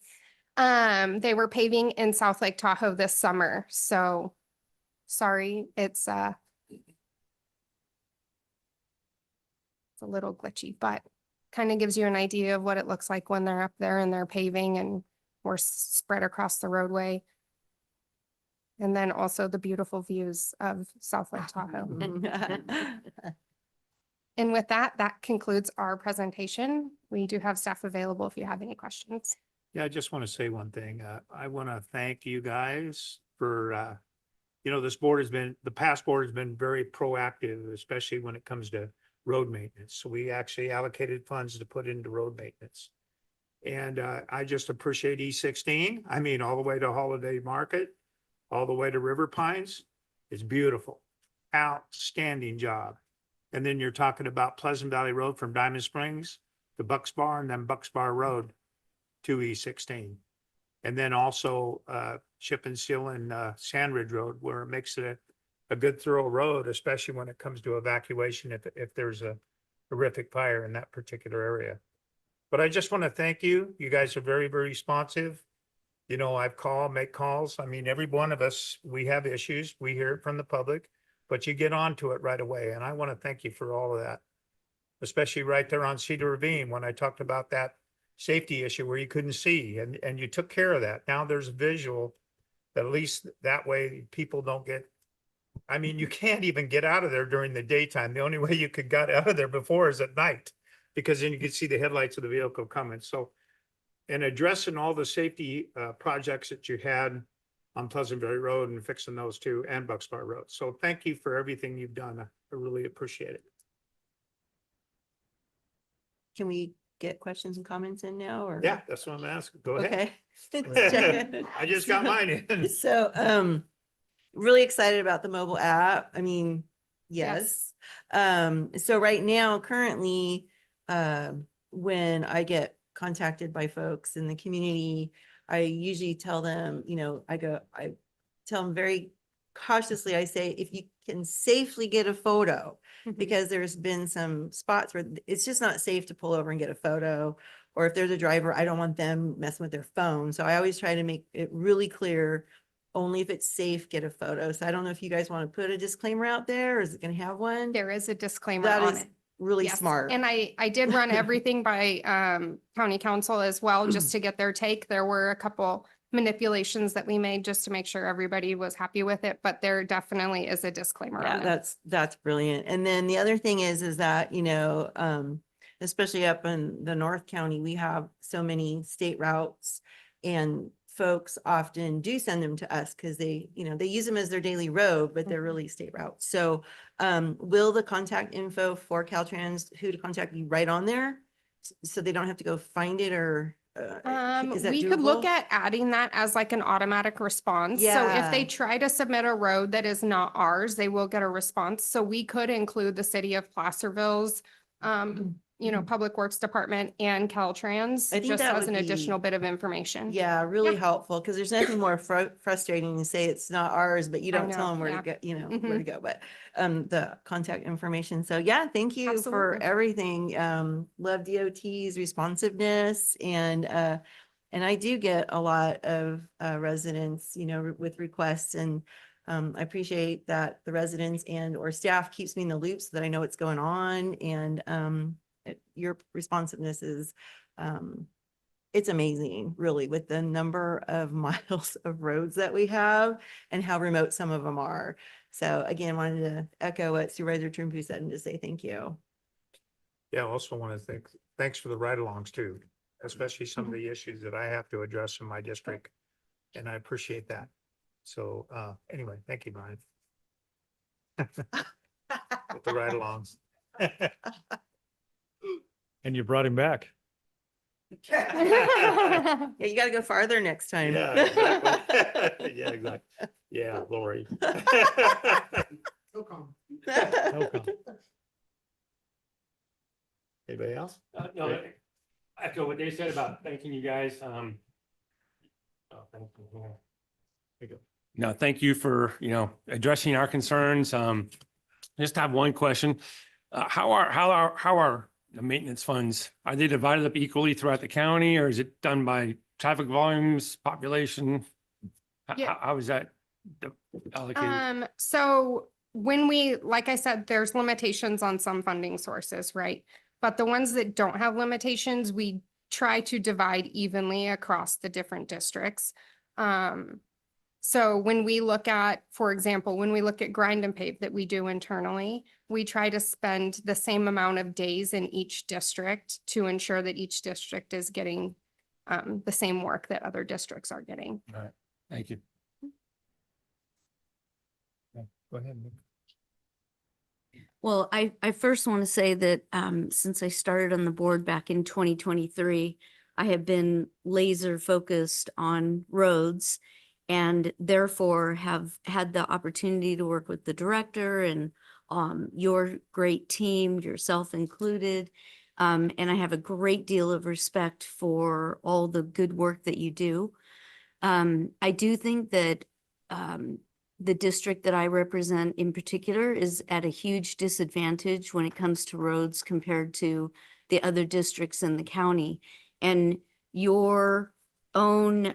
They were paving in South Lake Tahoe this summer. So sorry, it's a little glitchy, but kind of gives you an idea of what it looks like when they're up there and they're paving and we're spread across the roadway. And then also the beautiful views of South Lake Tahoe. And with that, that concludes our presentation. We do have staff available if you have any questions. Yeah, I just want to say one thing. I want to thank you guys for, the past board has been very proactive, especially when it comes to road maintenance. So we actually allocated funds to put into road maintenance. And I just appreciate E16. I mean, all the way to Holiday Market, all the way to River Pines. It's beautiful. Outstanding job. And then you're talking about Pleasant Valley Road from Diamond Springs to Bucks Bar and then Bucks Bar Road to E16. And then also Chip and Seal and Sand Ridge Road, where it makes it a good thorough road, especially when it comes to evacuation if there's a horrific fire in that particular area. But I just want to thank you. You guys are very, very responsive. You know, I've called, make calls. I mean, every one of us, we have issues. We hear it from the public, but you get onto it right away. And I want to thank you for all of that, especially right there on Cedar Ravine when I talked about that safety issue where you couldn't see and you took care of that. Now there's a visual, at least that way people don't get, I mean, you can't even get out of there during the daytime. The only way you could get out of there before is at night because then you could see the headlights of the vehicle coming. So, and addressing all the safety projects that you had on Pleasant Valley Road and fixing those too, and Bucks Bar Road. So thank you for everything you've done. I really appreciate it. Can we get questions and comments in now or? Yeah, that's what I'm asking. Go ahead. Okay. I just got mine in. So, really excited about the mobile app. I mean, yes. So right now, currently, when I get contacted by folks in the community, I usually tell them, I tell them very cautiously, I say, if you can safely get a photo, because there's been some spots where it's just not safe to pull over and get a photo. Or if there's a driver, I don't want them messing with their phone. So I always try to make it really clear, only if it's safe, get a photo. So I don't know if you guys want to put a disclaimer out there, or is it going to have one? There is a disclaimer That on is it. really Yes. smart. And I did run everything by county council as well, just to get their take. There were a couple manipulations that we made just to make sure everybody was happy with it, but there definitely is a disclaimer on Yeah, it. that's brilliant. And then the other thing is that, especially up in the North County, we have so many state routes and folks often do send them to us because they use them as their daily road, but they're really state routes. So will the contact info for Caltrans, who to contact, be right on there? So they don't have to go find it, or is that We could look doable? at adding that as like an automatic response. So if Yeah. they try to submit a road that is not ours, they will get a response. So we could include the city of Placerville's, Public Works Department and Caltrans, I think just that as would an be- additional bit of information. Yeah, really Yeah. helpful, because there's nothing more frustrating to say it's not ours, but you I don't tell know, them where yeah. to go, where Mhm. to go, but the contact information. So yeah, thank you for Absolutely. everything. Love DOT's responsiveness, and I do get a lot of residents, with requests, and I appreciate that the residents and or staff keeps me in the loop so that I know what's going on, and your responsiveness is it's amazing, really, with the number of miles of roads that we have and how remote some of them are. So again, wanted to echo what Supervisor Trumpu said and just say thank you. Yeah, I also want to thanks for the ride-alongs too, especially some of the issues that I have to address in my district. And I appreciate that. So anyway, thank you, Brian. With the ride-alongs. And you brought him back. Yeah, you gotta go farther next time. Yeah, exactly. Yeah, exactly. Yeah, Lori. So calm. No comment. Anybody else? No, Great. echo what they said about thanking you guys. Oh, thank you. Yeah. There you go. No, thank you for, addressing our concerns. Just have one question. How are the maintenance funds? Are they divided up equally throughout the county, or is it done by traffic volumes, population? Yeah. How is that allocated? So when we, like I said, there's limitations on some funding sources, right? But the ones that don't have limitations, we try to divide evenly across the different districts. So when we look at, for example, when we look at grind and pave that we do internally, we try to spend the same amount of days in each district to ensure that each district is getting the same work that other districts are getting. All right, thank you. Go ahead. Nick. Well, I first want to say that since I started on the board back in 2023, I have been laser focused on roads and therefore have had the opportunity to work with the director and your great team, yourself included. And I have a great deal of respect for all the good work that you do. I do think that the district that I represent in particular is at a huge disadvantage when it comes to roads compared to the other districts in the county. And your own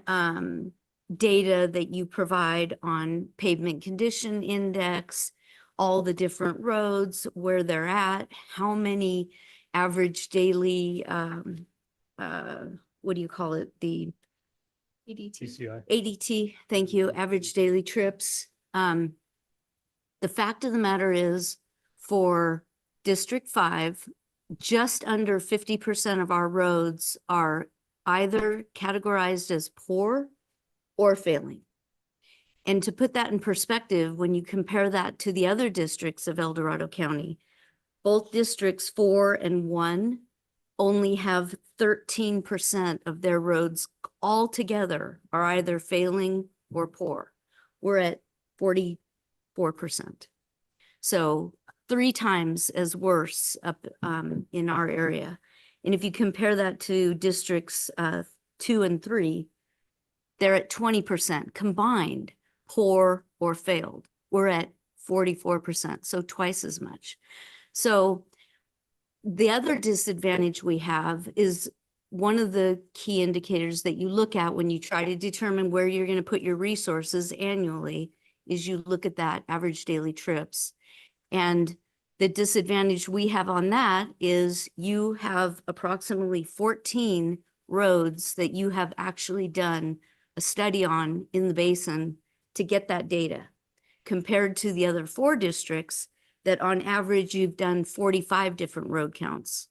data that you provide on pavement condition index, all the different roads, where they're at, how many average daily, what do you call it? The TCI. ADT, thank you, average daily trips. The fact of the matter is, for District 5, just under 50% of our roads are either categorized as poor or failing. And to put that in perspective, when you compare that to the other districts of El Dorado County, both districts 4 and 1 only have 13% of their roads altogether are either failing or poor. We're at 44%. So 3 times as worse up in our area. And if you compare that to districts 2 and 3, they're at 20% combined, poor or failed. We're at 44%, so twice as much. So the other disadvantage we have is one of the key indicators that you look at when you try to determine where you're going to put your resources annually is you look at that average daily trips. And the disadvantage we have on that is you have approximately 14 roads that you have actually done a study on in the basin to get that data, compared to the other 4 districts that on average you've done 45 different road counts,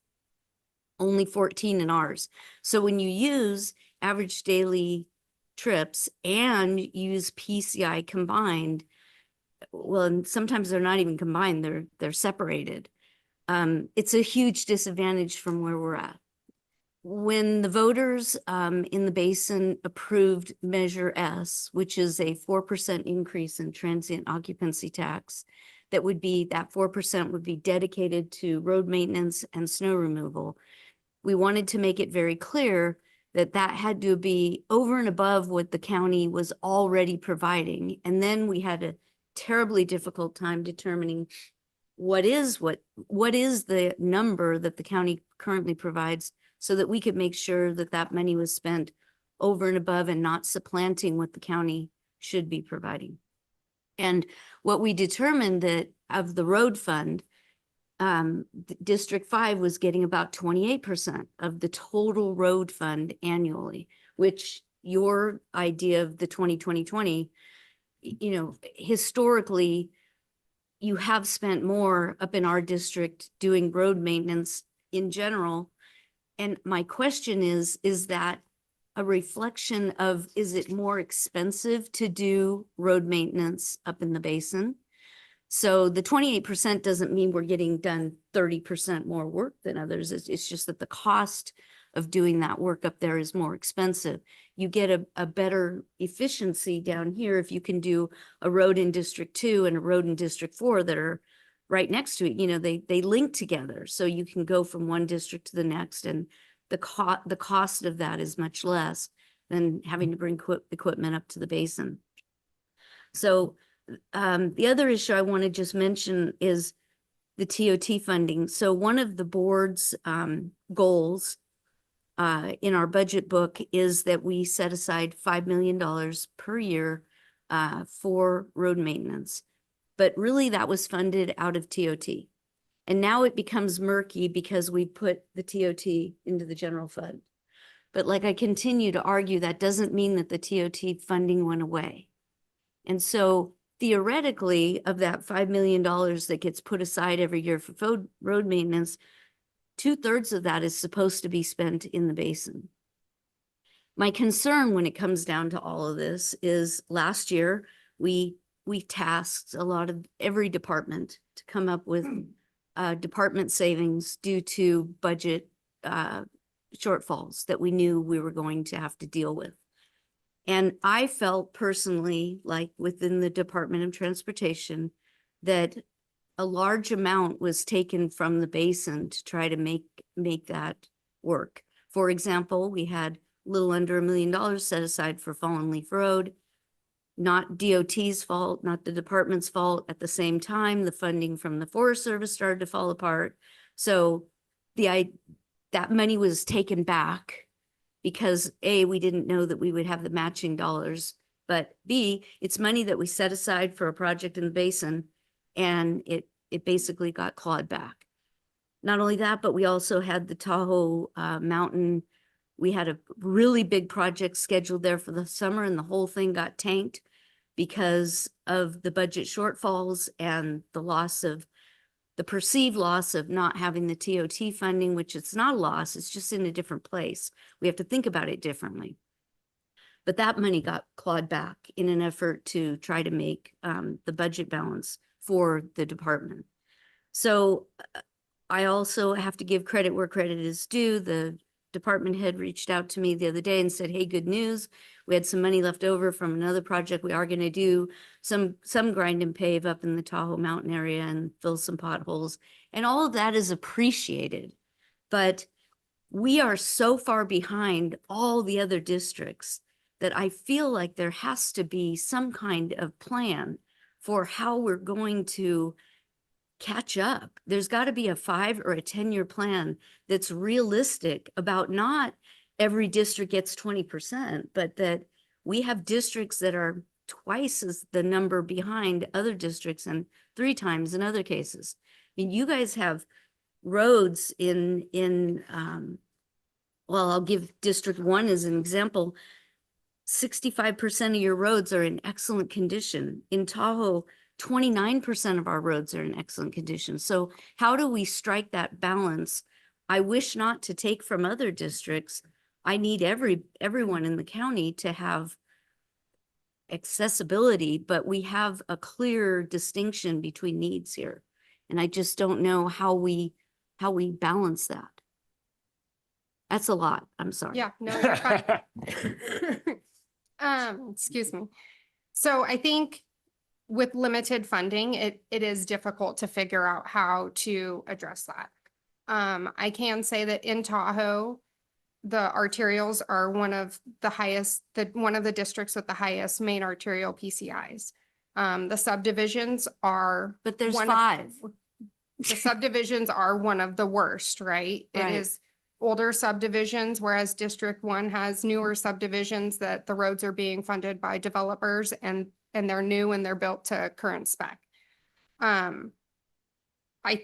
only 14 in ours. So when you use average daily trips and use PCI combined, well, and sometimes they're not even combined, they're separated. It's a huge disadvantage from where we're at. When the voters in the basin approved Measure S, which is a 4% increase in transient occupancy tax, that 4% would be dedicated to road maintenance and snow removal. We wanted to make it very clear that that had to be over and above what the county was already providing. And then we had a terribly difficult time determining what is the number that the county currently provides, so that we could make sure that that money was spent over and above and not supplanting what the county should be providing. And what we determined that of the road fund, District 5 was getting about 28% of the total road fund annually, which your idea of the 2020, historically, you have spent more up in our district doing road maintenance in general. And my question is that a reflection of, is it more expensive to do road maintenance up in the basin? So the 28% doesn't mean we're getting done 30% more work than others. It's just that the cost of doing that work up there is more expensive. You get a better efficiency down here if you can do a road in District 2 and a road in District 4 that are right next to it. You know, they link together, so you can go from one district to the next, and the cost of that is much less than having to bring equipment up to the basin. So the other issue I want to just mention is the TOT funding. So one of the board's goals in our budget book is that we set aside $5 million per year for road maintenance. But really that was funded out of TOT. And now it becomes murky because we put the TOT into the general fund. But like I continue to argue, that doesn't mean that the TOT funding went away. And so theoretically, of that $5 million that gets put aside every year for road maintenance, 2/3 of that is supposed to be spent in the basin. My concern when it comes down to all of this is last year, we tasked a lot of every department to come up with department savings due to budget shortfalls that we knew we were going to have to deal with. And I felt personally like within the Department of Transportation that a large amount was taken from the basin to try to make that work. For example, we had a little under $1 million set aside for Fallen Leaf Road. Not DOT's fault, not the department's fault. At the same time, the funding from the Forest Service started to fall apart. So that money was taken back because A, we didn't know that we would have the matching dollars, but B, it's money that we set aside for a project in the basin, and it basically got clawed back. Not only that, but we also had the Tahoe Mountain. We had a really big project scheduled there for the summer, and the whole thing got tanked because of the budget shortfalls and the perceived loss of not having the TOT funding, which it's not a loss, it's just in a different place. We have to think about it differently. But that money got clawed back in an effort to try to make the budget balance for the department. So I also have to give credit where credit is due. The department head reached out to me the other day and said, hey, good news. We had some money left over from another project. We are going to do some grind and pave up in the Tahoe Mountain area and fill some potholes. And all of that is appreciated. But we are so far behind all the other districts that I feel like there has to be some kind of plan for how we're going to catch up. There's got to be a 5 or a 10-year plan that's realistic about not every district gets 20%, but that we have districts that are twice as the number behind other districts and 3 times in other cases. I mean, you guys have roads well, I'll give District 1 as an example. 65% of your roads are in excellent condition. In Tahoe, 29% of our roads are in excellent condition. So how do we strike that balance? I wish not to take from other districts. I need everyone in the county to have accessibility, but we have a clear distinction between needs here. And I just don't know how we balance that. That's a lot. I'm sorry. Yeah, no, you're fine. Excuse me. So I think with limited funding, it is difficult to figure out how to address that. I can say that in Tahoe, the arterials are one of the districts with the highest main arterial PCIs. The subdivisions are, but there's 5. The subdivisions are one of the worst, right? Right. It is older subdivisions, whereas District 1 has newer subdivisions that the roads are being funded by developers and they're new and they're built to current spec. I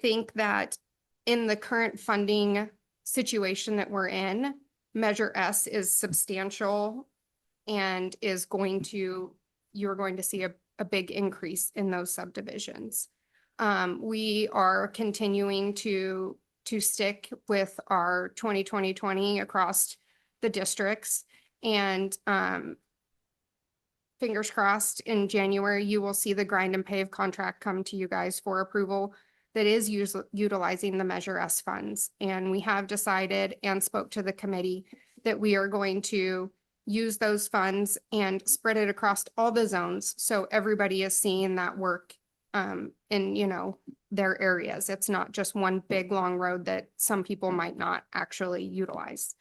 think that in the current funding situation that we're in, Measure S is substantial and you're going to see a big increase in those subdivisions. We are continuing to stick with our 20-20-20 across the districts, and fingers crossed in January, you will see the grind and pave contract come to you guys for approval. that is utilizing the Measure S funds. And we have decided and spoke to the committee that we are going to use those funds and spread it across all the zones. So everybody is seeing that work in, you know, their areas. It's not just one big long road that some people might not actually utilize.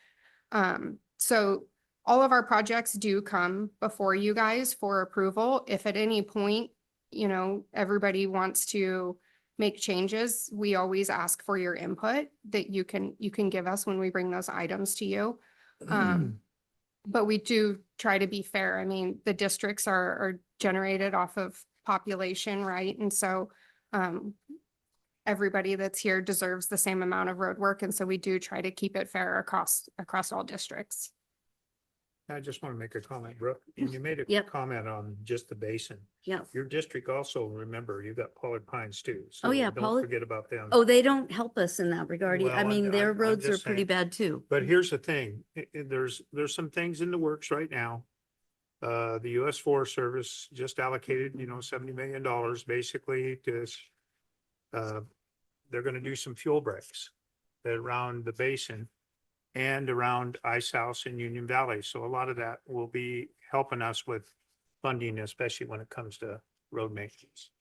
So all of our projects do come before you guys for approval. If at any point, you know, everybody wants to make changes, we always ask for your input that you can give us when we bring those items to you. But we do try to be fair. I mean, the districts are generated off of population, right? And so everybody that's here deserves the same amount of road work. And so we do try to keep it fair across all districts. I just want to make a comment, Brooke. You made a Yep. comment on just the basin. Yeah. Your district also, remember, you got Pollard Pines too. Oh, so yeah, Don't Pollard- forget about them. Oh, they don't help us in that regard. I Well, mean, their I'm roads are just pretty saying. bad too. But here's the thing, there's some things in the works right now. The US Forest Service just allocated, $70 million basically to, they're gonna do some fuel breaks around the basin and around Ice House in Union Valley. So a lot of that will be helping us with funding, especially when it comes to road maintenance.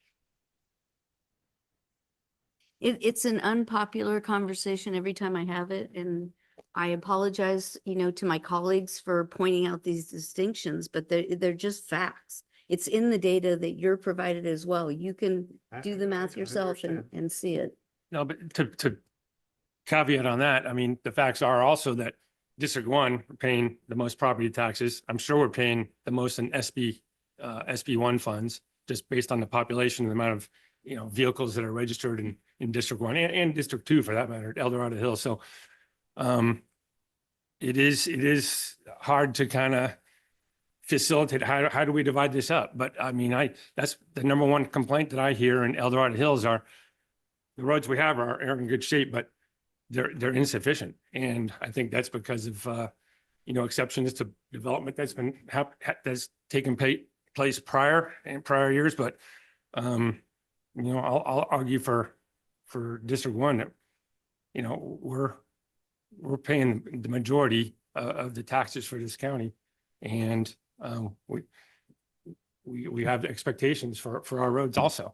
It's an unpopular conversation every time I have it, and I apologize, to my colleagues for pointing out these distinctions, but they're just facts. It's in the data that you're provided as well. You can do the math I yourself understand. and see it. No, but to caveat on that, I mean, the facts are also that District 1, we're paying the most property taxes. I'm sure we're paying the most in SB1 funds, just based on the population and the amount of, vehicles that are registered in District 1 and District 2 for that matter, El Dorado Hills. So it is hard to kind of facilitate how do we divide this up? But I mean, that's the number one complaint that I hear in El Dorado Hills are the roads we have are in good shape, but they're insufficient. And I think that's because of exceptions to development that's been that's taken place prior years. But I'll argue for District 1 that we're paying the majority of the taxes for this county, and we have expectations for our roads also.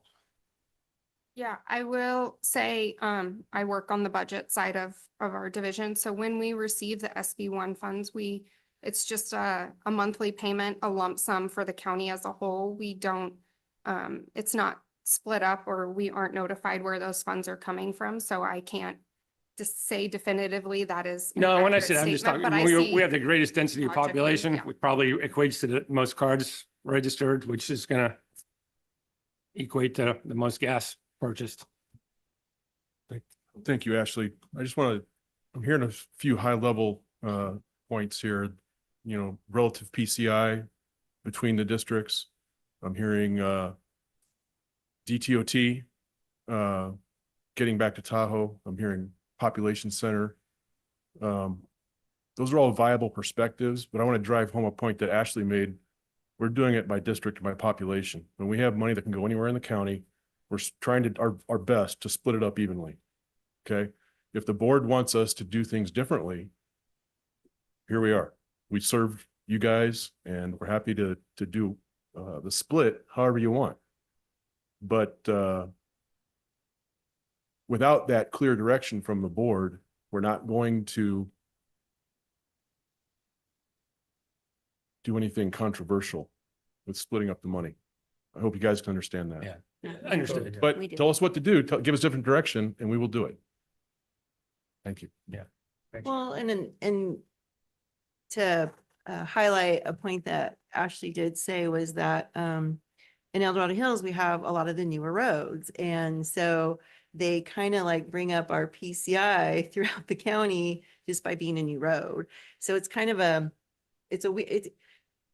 Yeah, I will say, I work on the budget side of our division. So when we receive the SB1 funds, it's just a monthly payment, a lump sum for the county as a whole. We don't, it's not split up, or we aren't notified where those funds are coming from. So I can't just say definitively that is. an No, when I accurate said, I'm just statement, talking, but I we see have the greatest density of logically, population, yeah. which probably equates to the most cards registered, which is gonna equate to the most gas purchased. Thank you, Ashley. I'm hearing a few high level points here, relative PCI between the districts. I'm hearing DTOT getting back to Tahoe. I'm hearing population center. Those are all viable perspectives, but I want to drive home a point that Ashley made. We're doing it by district, by population. When we have money that can go anywhere in the county, we're trying to our best to split it up evenly. Okay. If the board wants us to do things differently, here we are. We serve you guys and we're happy to do the split however you want. But without that clear direction from the board, we're not going to do anything controversial with splitting up the money. I hope you guys can understand that. Yeah. Understood. But We do. tell us what to do, give us different direction and we will do it. Thank you. Yeah. Well, and to highlight a point that Ashley did say was that in El Dorado Hills, we have a lot of the newer roads. And so they kind of like bring up our PCI throughout the county just by being a new road. So it's kind of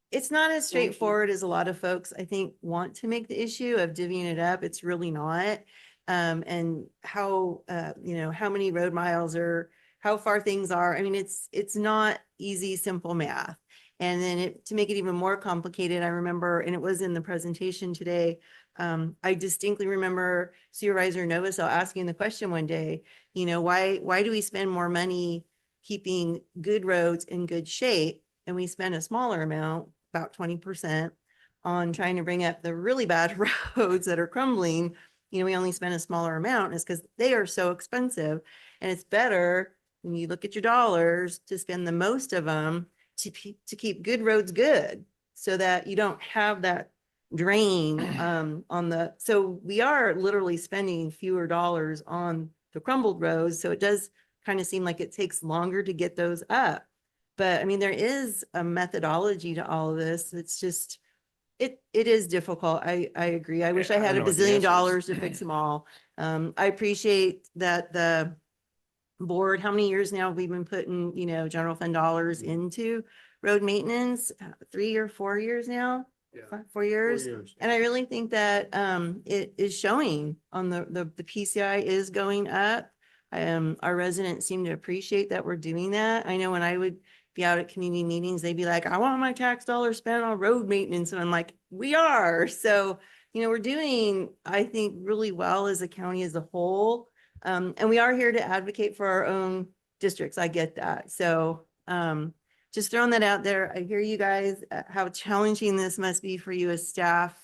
it's not as straightforward as a lot of folks, I think, want to make the issue of divvying it up. It's really not. And how, how many road miles or how far things are. I mean, it's not easy, simple math. And then to make it even more complicated, I remember, and it was in the presentation today, I distinctly remember Supervisor Novosel asking the question one day, why do we spend more money keeping good roads in good shape, and we spend a smaller amount, about 20%, on trying to bring up the really bad roads that are crumbling? We only spend a smaller amount. Is because they are so expensive, and it's better when you look at your dollars to spend the most of them to keep good roads good, so that you don't have that drain so we are literally spending fewer dollars on the crumbled roads. So it does kind of seem like it takes longer to get those up. But I mean, there is a methodology to all of this. It's just, it is difficult. I agree. I wish I had a bazillion dollars to fix them all. I appreciate that the board, how many years now have we been putting, general fund dollars into road maintenance? 3 or 4 years now? Yeah. 4 years. 4 years. And I really think that it is showing on the PCI is going up. Our residents seem to appreciate that we're doing that. I know when I would be out at community meetings, they'd be like, I want my tax dollars spent on road maintenance. And I'm like, we are. So, we're doing, I think, really well as a county as a whole. And we are here to advocate for our own districts. I get that. So just throwing that out there. I hear you guys, how challenging this must be for you as staff,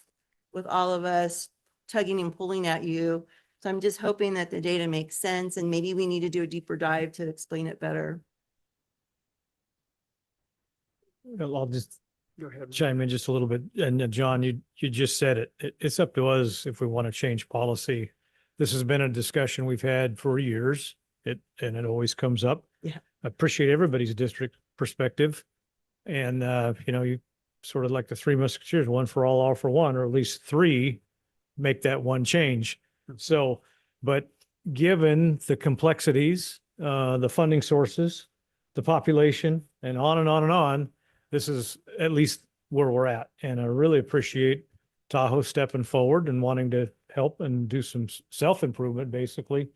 with all of us tugging and pulling at you. So I'm just hoping that the data makes sense, and maybe we need to do a deeper dive to explain it better. Well, I'll just Go ahead. chime in just a little bit. And John, you just said it. It's up to us if we want to change policy. This has been a discussion we've had for years. And it always comes up. Yeah. I appreciate everybody's district perspective. And, you sort of like the Three Musketeers, one for all for one, or at least three make that one change. So, but given the complexities, the funding sources, the population, and on and on and on, this is at least where we're at. And I really appreciate Tahoe stepping forward and wanting to help and do some self-improvement, basically.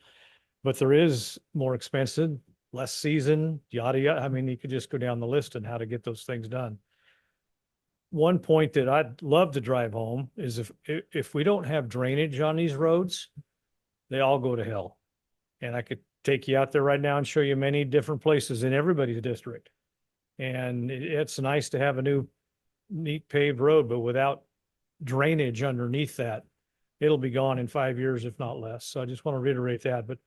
But there is more expensive, less season, yada, yada. I mean, you could just go down the list and how to get those things done. One point that I'd love to drive home is if we don't have drainage on these roads, they all go to hell. And I could take you out there right now and show you many different places in everybody's district. And it's nice to have a new neat paved road, but without drainage underneath that, it'll be gone in 5 years, if not less. So I just want to reiterate that. But,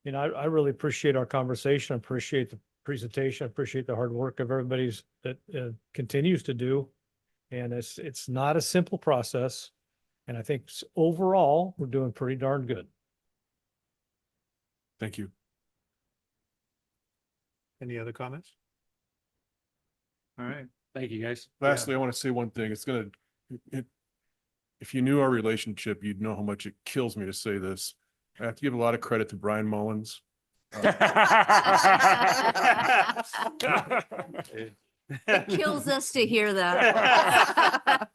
I really appreciate our conversation. I appreciate the presentation. I appreciate the hard work of everybody's that continues to do. And it's not a simple process. And I think overall, we're doing pretty darn good. Thank you. Any other comments? All right. Thank you, guys. Lastly, I want to say one thing. If you knew our relationship, you'd know how much it kills me to say this. I have to give a lot of credit to Brian Mullins. It kills us to hear that.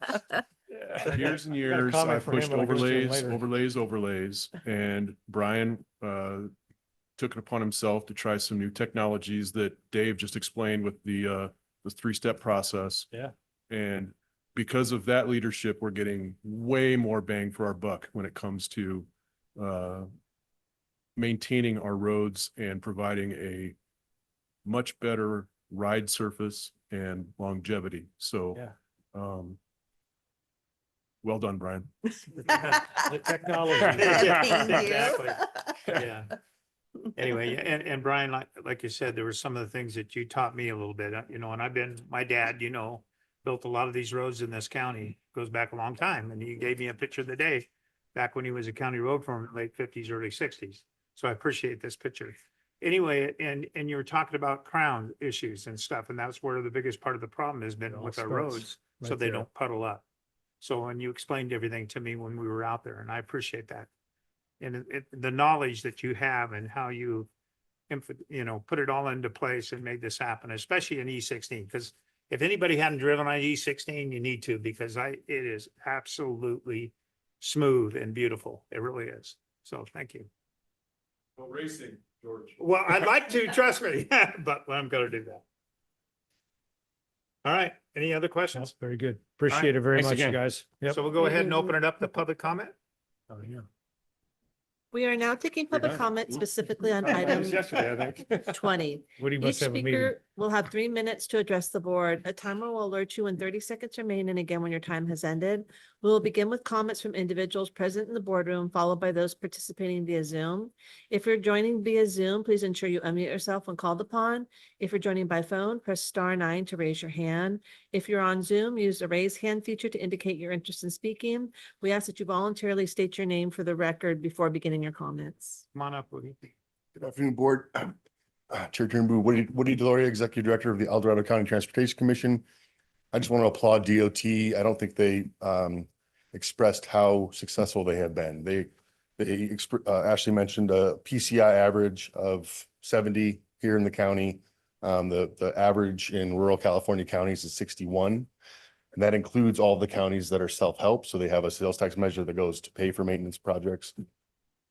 Years and Got a years, comment I've for him, pushed but I'll get to him overlays, later. and Brian took it upon himself to try some new technologies that Dave just explained with the three-step process. Yeah. And because of that leadership, we're getting way more bang for our buck when it comes to maintaining our roads and providing a much better ride surface and longevity. So, well done, Brian. The technology. Thank you. Exactly. Yeah. Anyway, and Brian, like you said, there were some of the things that you taught me a little bit, and my dad, built a lot of these roads in this county, goes back a long time. And he gave me a picture of the day back when he was a county road foreman, late 50s, early 60s. So I appreciate this picture. Anyway, and you were talking about crown issues and stuff, and that's where the biggest part of the problem has been with our roads, so right they there. don't puddle up. So, and you explained everything to me when we were out there, and I appreciate that. And the knowledge that you have and how you, put it all into place and made this happen, especially in E16, because if anybody hadn't driven on E16, you need to, because it is absolutely smooth and beautiful. It really is. So thank you. Well, racing, George. Well, I'd like to, trust me, but I'm going to do that. All right. Any other That's questions? very good. Appreciate it very Thanks much, you again. guys. Yep. So we'll go ahead and open it up to public comment. Oh, yeah. We are now taking public done. comment specifically on That item was yesterday, I think. 20. Woody Each must have a meeting. speaker will have 3 minutes to address the board. A timer will alert you when 30 seconds remain, and again when your time has ended. We will begin with comments from individuals present in the boardroom, followed by those participating via Zoom. If you're joining via Zoom, please ensure you unmute yourself when called upon. If you're joining by phone, press *9 to raise your hand. If you're on Zoom, use the raise hand feature to indicate your interest in speaking. We ask that you voluntarily state your name for the record before beginning your comments. Come on up, Woody. Good afternoon, Board. Chair Turnbull, Woody Deloria, Executive Director of the El Dorado County Transportation Commission. I just want to applaud DOT. I don't think they expressed how successful they have been. Ashley mentioned a PCI average of 70 here in the county. The average in rural California counties is 61. And that includes all the counties that are self-help. So they have a sales tax measure that goes to pay for maintenance projects.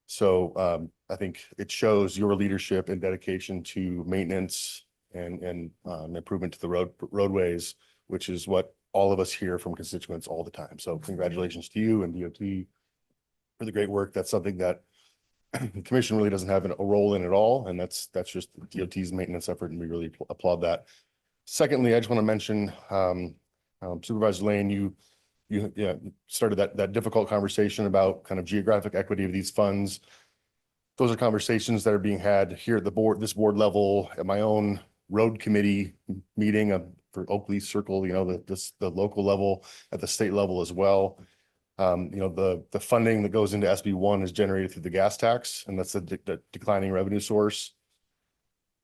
So I think it shows your leadership and dedication to maintenance and improvement to the roadways, which is what all of us hear from constituents all the time. So congratulations to you and DOT for the great work. That's something that the commission really doesn't have a role in at all. And that's just DOT's maintenance effort, and we really applaud that. Secondly, I just want to mention Supervisor Lane, you started that difficult conversation about kind of geographic equity of these funds. Those are conversations that are being had here at this board level, at my own road committee meeting for Oakley Circle, the local level, at the state level as well. The funding that goes into SB1 is generated through the gas tax, and that's the declining revenue source.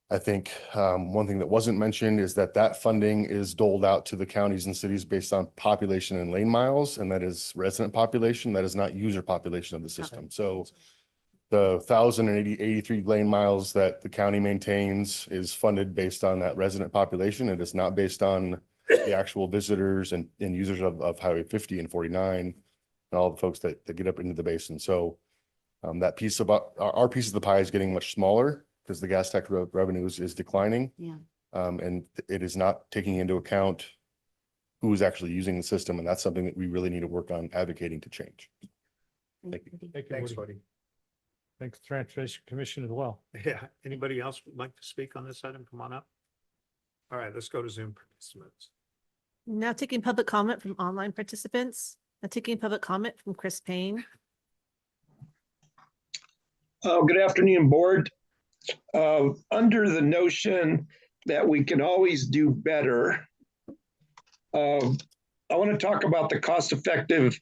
I think one thing that wasn't mentioned is that funding is doled out to the counties and cities based on population and lane miles, and that is resident population. That is not user population of the system. So the 1,083 lane miles that the county maintains is funded based on that resident population. It is not based on the actual visitors and users of Highway 50 and 49 and all the folks that get up into the basin. So that piece about our piece of the pie is getting much smaller, because the gas tax revenues is declining. Yeah. And it is not taking into account who is actually using the system. And that's something that we really need to work on advocating to change. Thank you. Thank you, Thanks, Woody. Woody. Thanks, Transportation Commission as well. Yeah. Anybody else would like to speak on this item? Come on up. All right, let's go to Zoom participants. Now taking public comment from online participants. Now taking public comment from Chris Payne. Good afternoon, Board. Under the notion that we can always do better, I want to talk about the cost-effective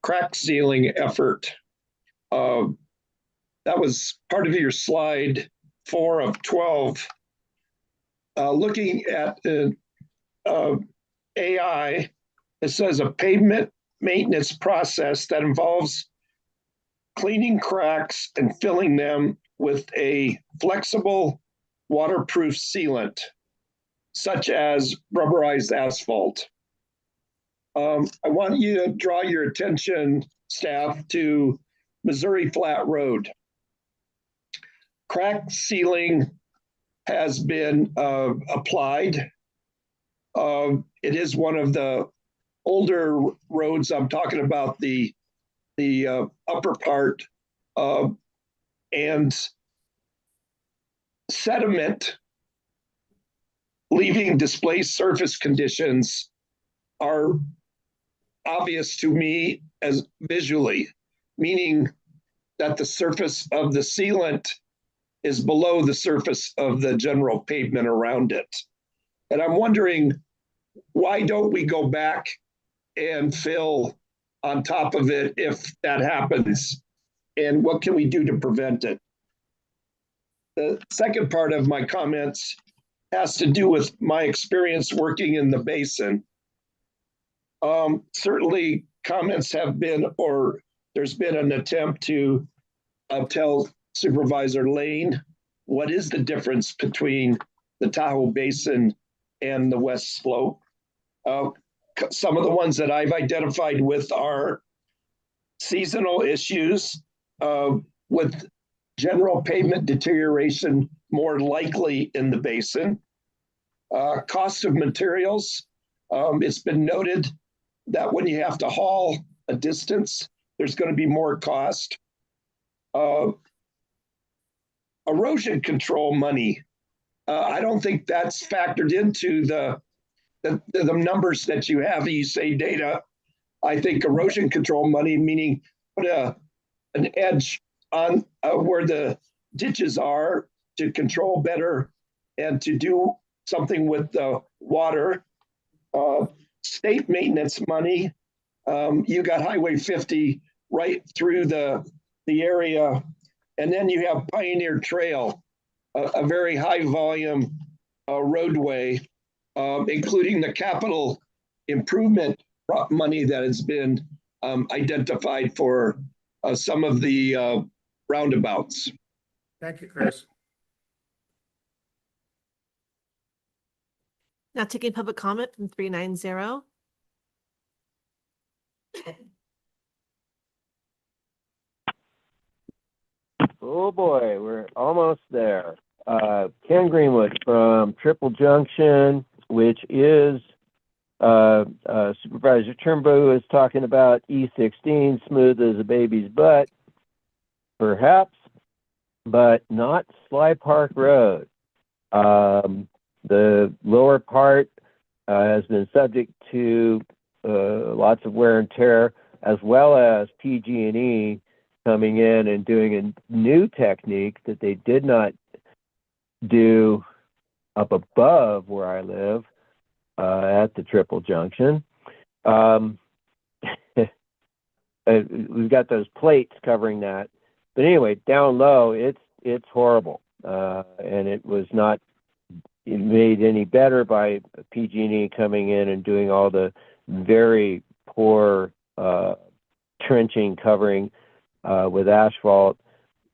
crack sealing effort. That was part of your slide 4 of 12. Looking at AI, it says a pavement maintenance process that involves cleaning cracks and filling them with a flexible waterproof sealant, such as rubberized asphalt. I want you to draw your attention, staff, to Missouri Flat Road. Crack sealing has been applied. It is one of the older roads. I'm talking about the upper part, and sediment leaving displaced surface conditions are obvious to me as visually, meaning that the surface of the sealant is below the surface of the general pavement around it. And I'm wondering, why don't we go back and fill on top of it if that happens? And what can we do to prevent it? The second part of my comments has to do with my experience working in the basin. Certainly comments have been, or there's been an attempt to tell Supervisor Lane what is the difference between the Tahoe Basin and the West Slope. Some of the ones that I've identified with are seasonal issues with general pavement deterioration more likely in the basin, cost of materials, It's been noted that when you have to haul a distance, there's going to be more cost. Erosion control money. I don't think that's factored into the numbers that you have. You say data. I think erosion control money, meaning put an edge on where the ditches are to control better and to do something with the water. State maintenance money. You got Highway 50 right through the area. And then you have Pioneer Trail, a very high volume roadway, including the capital improvement money that has been identified for some of the roundabouts. Thank you, Chris. Now taking public comment from 390. Oh boy, we're almost there. Ken Greenwood from Triple Junction, which is Supervisor Turnbow is talking about E16, smooth as a baby's butt, perhaps, but not Sly Park Road. The lower part has been subject to lots of wear and tear, as well as PG&E coming in and doing a new technique that they did not do up above where I live at the Triple Junction. We've got those plates covering that, but anyway, down low, it's horrible, and it was not made any better by PG&E coming in and doing all the very poor trenching covering with asphalt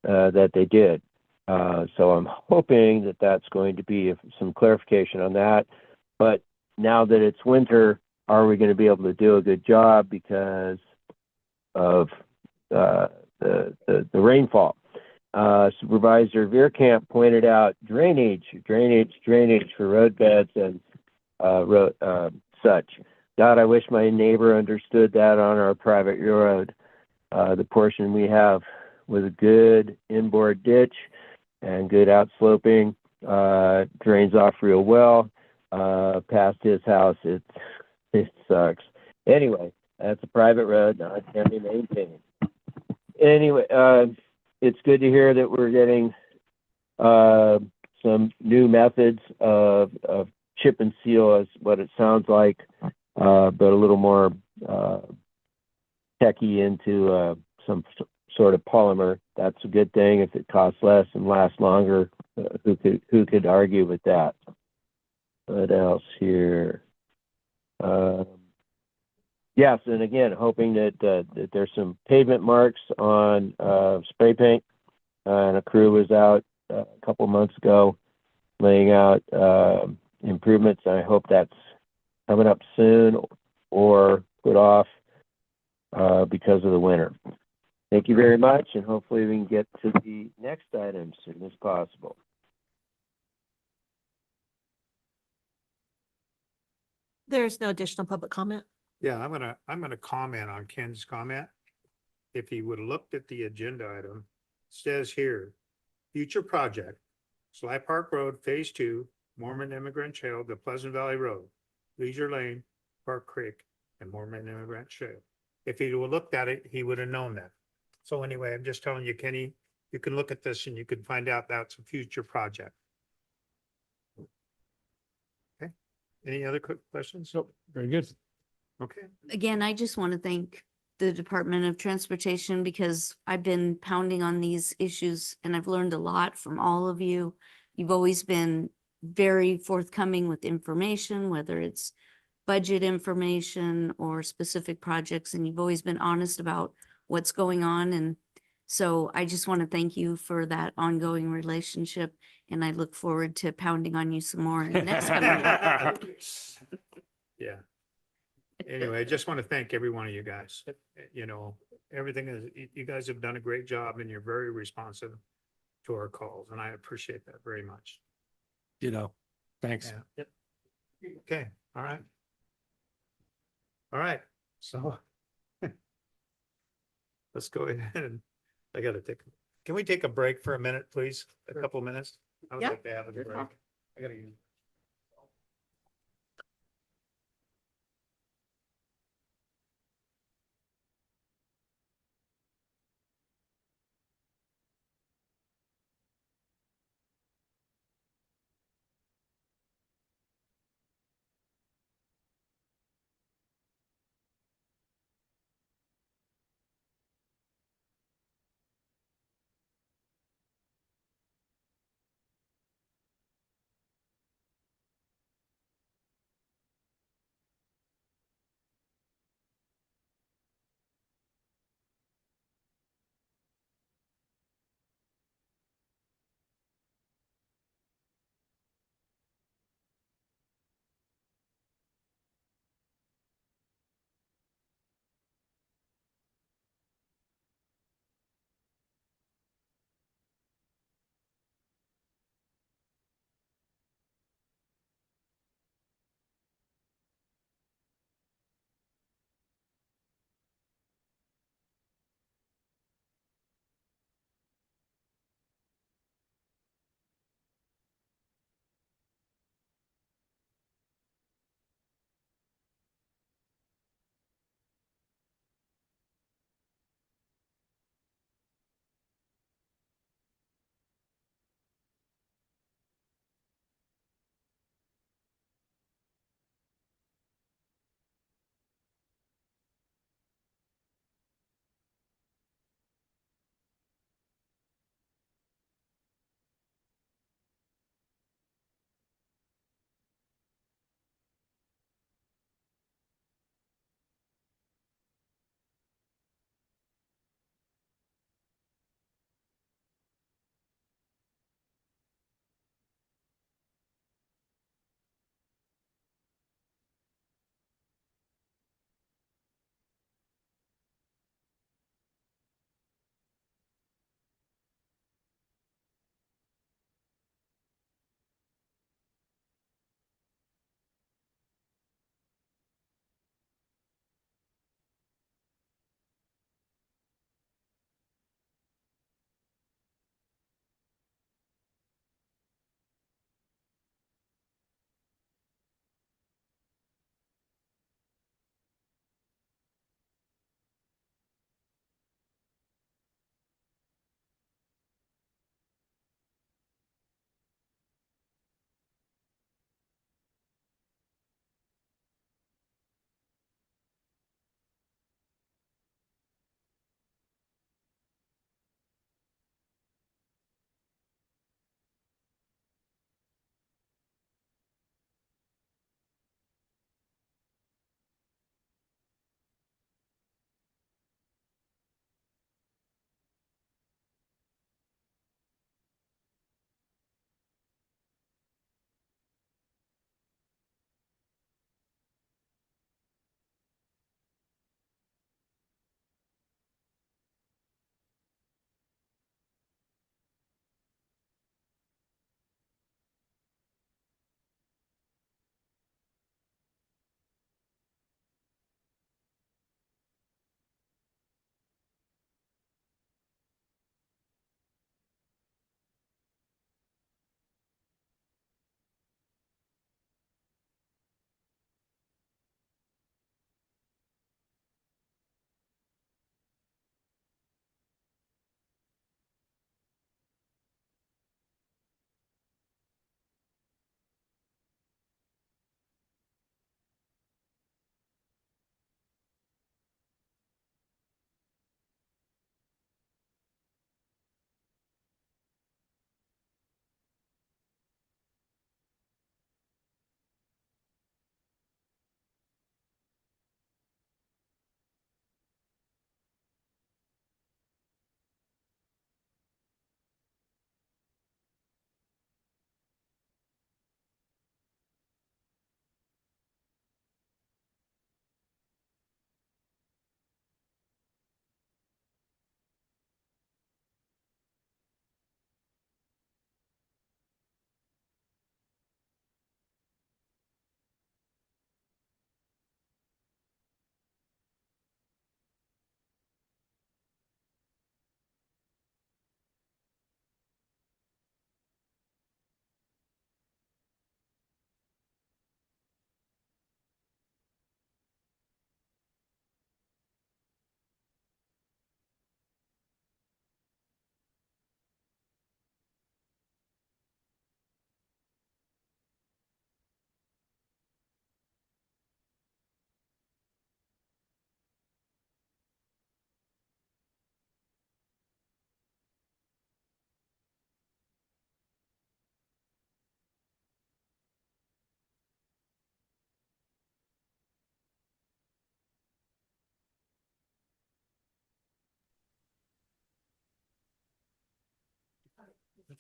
that they did. So I'm hoping that that's going to be some clarification on that. But now that it's winter, are we going to be able to do a good job because of the rainfall? Supervisor Veerkamp pointed out drainage for road beds and such. God, I wish my neighbor understood that on our private road. The portion we have with a good inboard ditch and good outsloping drains off real well. Past his house, it sucks. Anyway, that's a private road, not county maintained. Anyway, it's good to hear that we're getting some new methods of chip and seal, is what it sounds like, but a little more techie into some sort of polymer. That's a good thing. If it costs less and lasts longer, who could argue with that? What else here? Yes, and again, hoping that there's some pavement marks on spray paint. And a crew was out a couple months ago laying out improvements. I hope that's coming up soon or put off because of the winter. Thank you very much, and hopefully we can get to the next item as soon as possible. There's no additional public comment. Yeah, I'm gonna comment on Ken's comment. If he would have looked at the agenda item, it says here, future project, Sly Park Road, Phase 2, Mormon Immigrant Trail to Pleasant Valley Road, Leisure Lane, Park Creek, and Mormon Immigrant Trail. If he would have looked at it, he would have known that. So anyway, I'm just telling you, Kenny, you can look at this and you can find out that's a future project. Okay. Any other quick questions? So, very good. Okay. Again, I just want to thank the Department of Transportation because I've been pounding on these issues and I've learned a lot from all of you. You've always been very forthcoming with information, whether it's budget information or specific projects, and you've always been honest about what's going on. And so I just want to thank you for that ongoing relationship, and I look forward to pounding on you some more in the next coming year. Yeah. Anyway, I just want to thank every one of you guys. You know, everything is, you guys have done a great job and you're very responsive to our calls, and I appreciate that very much. You know, thanks. Yeah. Yep. Okay, all right. All right, so let's go ahead and can we take a break for a minute, please? A couple minutes? I would Yeah. like to have a break. I gotta use.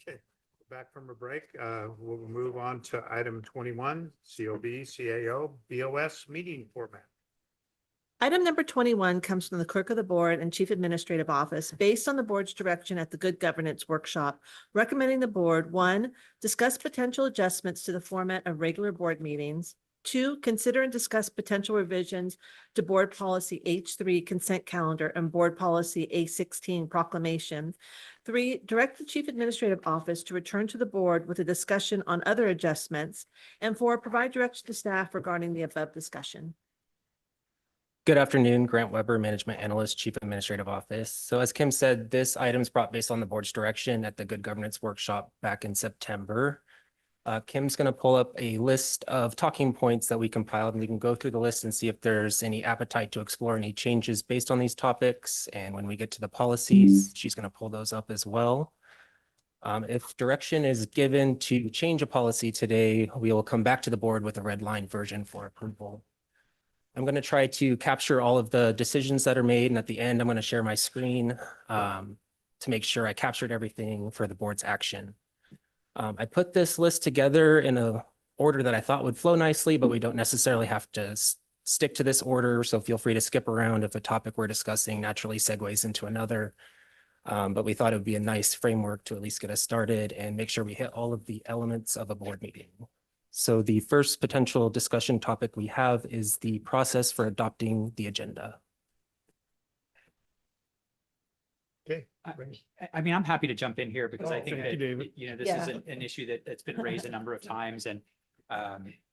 Okay, back from a break. We'll move on to item 21, COB, CAO, BOS meeting format. Item number 21 comes from the Clerk of the Board and Chief Administrative Office based on the board's direction at the Good Governance Workshop, recommending the board, 1, discuss potential adjustments to the format of regular board meetings. 2, consider and discuss potential revisions to Board Policy H3 Consent Calendar and Board Policy A16 Proclamation. 3, direct the Chief Administrative Office to return to the board with a discussion on other adjustments. And 4, provide direction to staff regarding the above discussion. Good afternoon, Grant Weber, Management Analyst, Chief Administrative Office. So as Kim said, this item is brought based on the board's direction at the Good Governance Workshop back in September. Kim's going to pull up a list of talking points that we compiled, and we can go through the list and see if there's any appetite to explore any changes based on these topics. And when we get to the policies, she's going to pull those up as well. If direction is given to change a policy today, we will come back to the board with a red line version for approval. I'm going to try to capture all of the decisions that are made, and at the end, I'm going to share my screen to make sure I captured everything for the board's action. I put this list together in a order that I thought would flow nicely, but we don't necessarily have to stick to this order, so feel free to skip around if a topic we're discussing naturally segues into another. But we thought it would be a nice framework to at least get us started and make sure we hit all of the elements of a board meeting. So the first potential discussion topic we have is the process for adopting the agenda. Okay. I mean, I'm happy to jump in here because I Oh, think thank that, you, David. you know, this is an issue that's been raised a number of times, and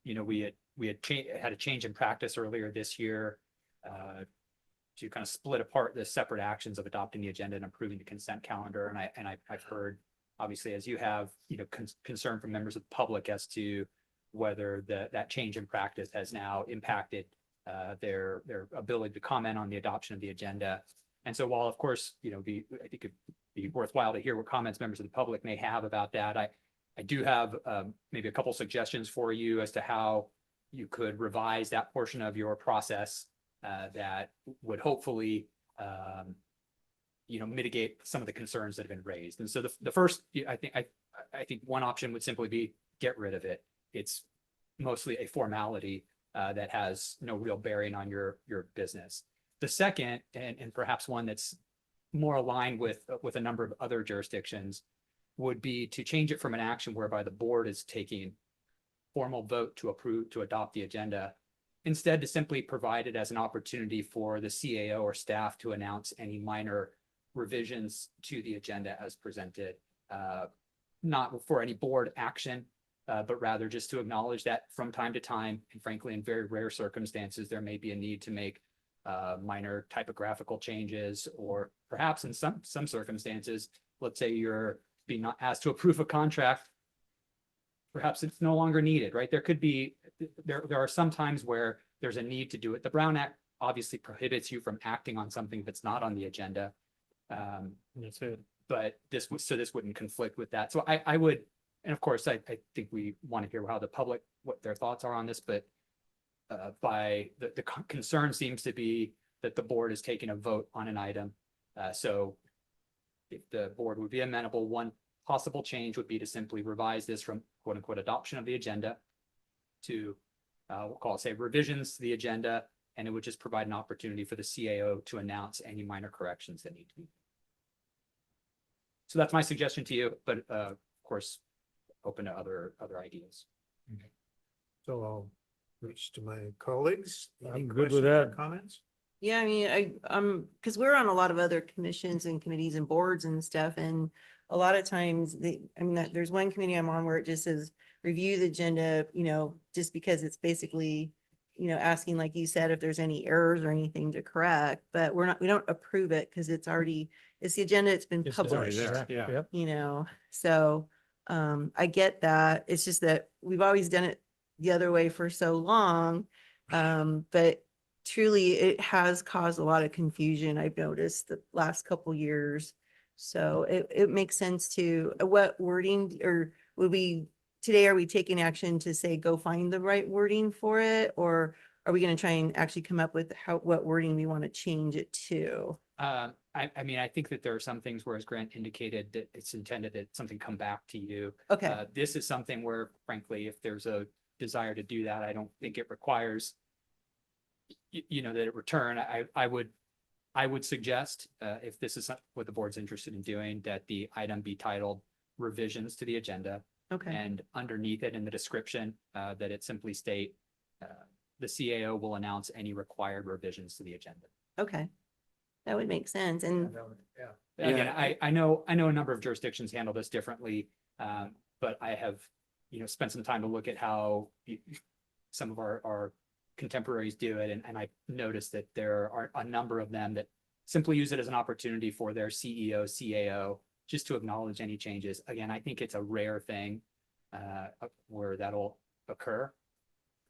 you know, we had a change in practice earlier this year to kind of split apart the separate actions of adopting the agenda and approving the consent calendar. And I've heard, obviously, as you have, you know, concern from members of the public as to whether that change in practice has now impacted their ability to comment on the adoption of the agenda. And so while, of course, you know, I think it'd be worthwhile to hear what comments members of the public may have about that, I do have maybe a couple suggestions for you as to how you could revise that portion of your process that would hopefully you know, mitigate some of the concerns that have been raised. And so the first, I think one option would simply be get rid of it. It's mostly a formality that has no real bearing on your business. The second, and perhaps one that's more aligned with a number of other jurisdictions, would be to change it from an action whereby the board is taking formal vote to adopt the agenda, instead to simply provide it as an opportunity for the CAO or staff to announce any minor revisions to the agenda as presented, not for any board action, but rather just to acknowledge that from time to time, and frankly, in very rare circumstances, there may be a need to make minor typographical changes, or perhaps in some circumstances, let's say you're being not asked to approve a contract, perhaps it's no longer needed, right? There could be, there are some times where there's a need to do it. The Brown Act obviously prohibits you from acting on something that's not on the agenda. That's it. But this wouldn't conflict with that. So I would, and of course, I think we want to hear how the public, what their thoughts are on this, but by the concern seems to be that the board is taking a vote on an item. So if the board would be amenable, one possible change would be to simply revise this from quote unquote adoption of the agenda to we'll call it, say, revisions to the agenda, and it would just provide an opportunity for the CAO to announce any minor corrections that need to be. So that's my suggestion to you, but of course, open to other ideas. Okay. So I'll reach to my colleagues. Any I'm good with questions or that. Comments? Yeah, I mean, because we're on a lot of other commissions and committees and boards and stuff, and a lot of times there's one committee I'm on where it just says review the agenda, you know, just because it's basically, you know, asking, like you said, if there's any errors or anything to correct, but we don't approve it because it's the agenda, it's been published, Yeah. Yep. you know, so I get that. It's just that we've always done it the other way for so long. But truly it has caused a lot of confusion, I've noticed the last couple years. So it makes sense to what wording, or are we taking action to say, go find the right wording for it? Or are we going to try and actually come up with what wording we want to change it to? I mean, I think that there are some things where, as Grant indicated, that it's intended that something come back to you. Okay. This is something where frankly, if there's a desire to do that, I don't think it requires that it return. I would suggest, if this is what the board's interested in doing, that the item be titled revisions to the agenda. Okay. And underneath it in the description, that it simply state, the CAO will announce any required revisions to the agenda. Okay. That would make sense. And Yeah. Again, I know a number of jurisdictions handle this differently, but I have, spent some time to look at how some of our contemporaries do it, and I noticed that there are a number of them that simply use it as an opportunity for their CEO, CAO, just to acknowledge any changes. Again, I think it's a rare thing where that'll occur.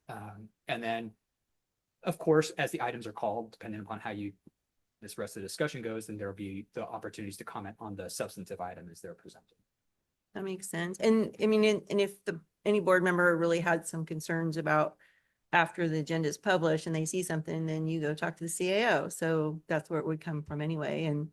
And then, of course, as the items are called, depending upon how this rest of the discussion goes, then there'll be the opportunities to comment on the substantive item as they're presented. that makes sense. And I mean, and if any board member really had some concerns about after the agenda is published and they see something, then you go talk to the CAO. So that's where it would come from anyway. And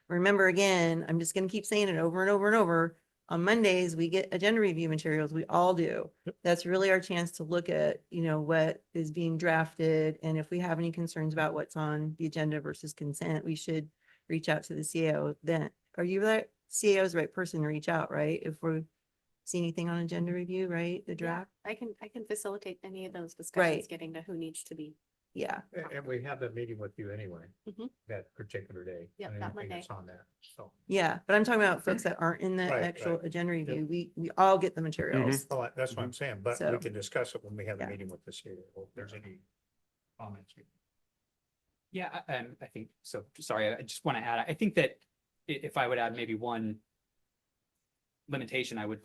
remember, again, I'm just going to keep saying it over and over and over. On Mondays, we get agenda review materials. We all do. That's really our chance to look at, what is being drafted. And if we have any concerns about what's on the agenda versus consent, we should reach out to the CAO then. Are you right? CAO is the right person to reach out, right? If we see anything on agenda review, right? The draft? I can facilitate any of those Right. discussions, getting to who needs to be. Yeah. And we have that meeting with you anyway, Mhm. that particular day. Yep, and that anything Monday. that's on there, so. Yeah, but I'm talking about folks that aren't in the Right, actual right. agenda review. We all get the materials. Well, that's what I'm saying, but we So- can discuss it when we have a Yeah. meeting with the CAO, if there's any comments. Yeah, I think so. Sorry, I just want to add, I think that if I would add maybe one limitation I would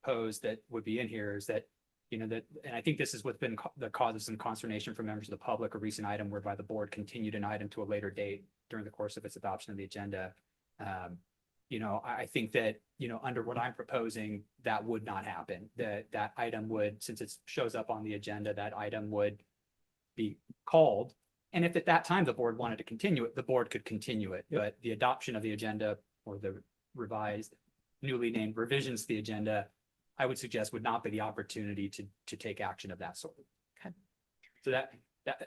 pose that would be in here is that, and I think this is what's been the cause of some consternation for members of the public, a recent item whereby the board continued an item to a later date during the course of its adoption of the agenda. I think that, under what I'm proposing, that would not happen. That item would, since it shows up on the agenda, that item would be called. And if at that time the board wanted to continue it, the board could continue it. But the adoption of the agenda or the revised, newly named revisions to the agenda, I would suggest would not be the opportunity to take action of that sort. Okay. So that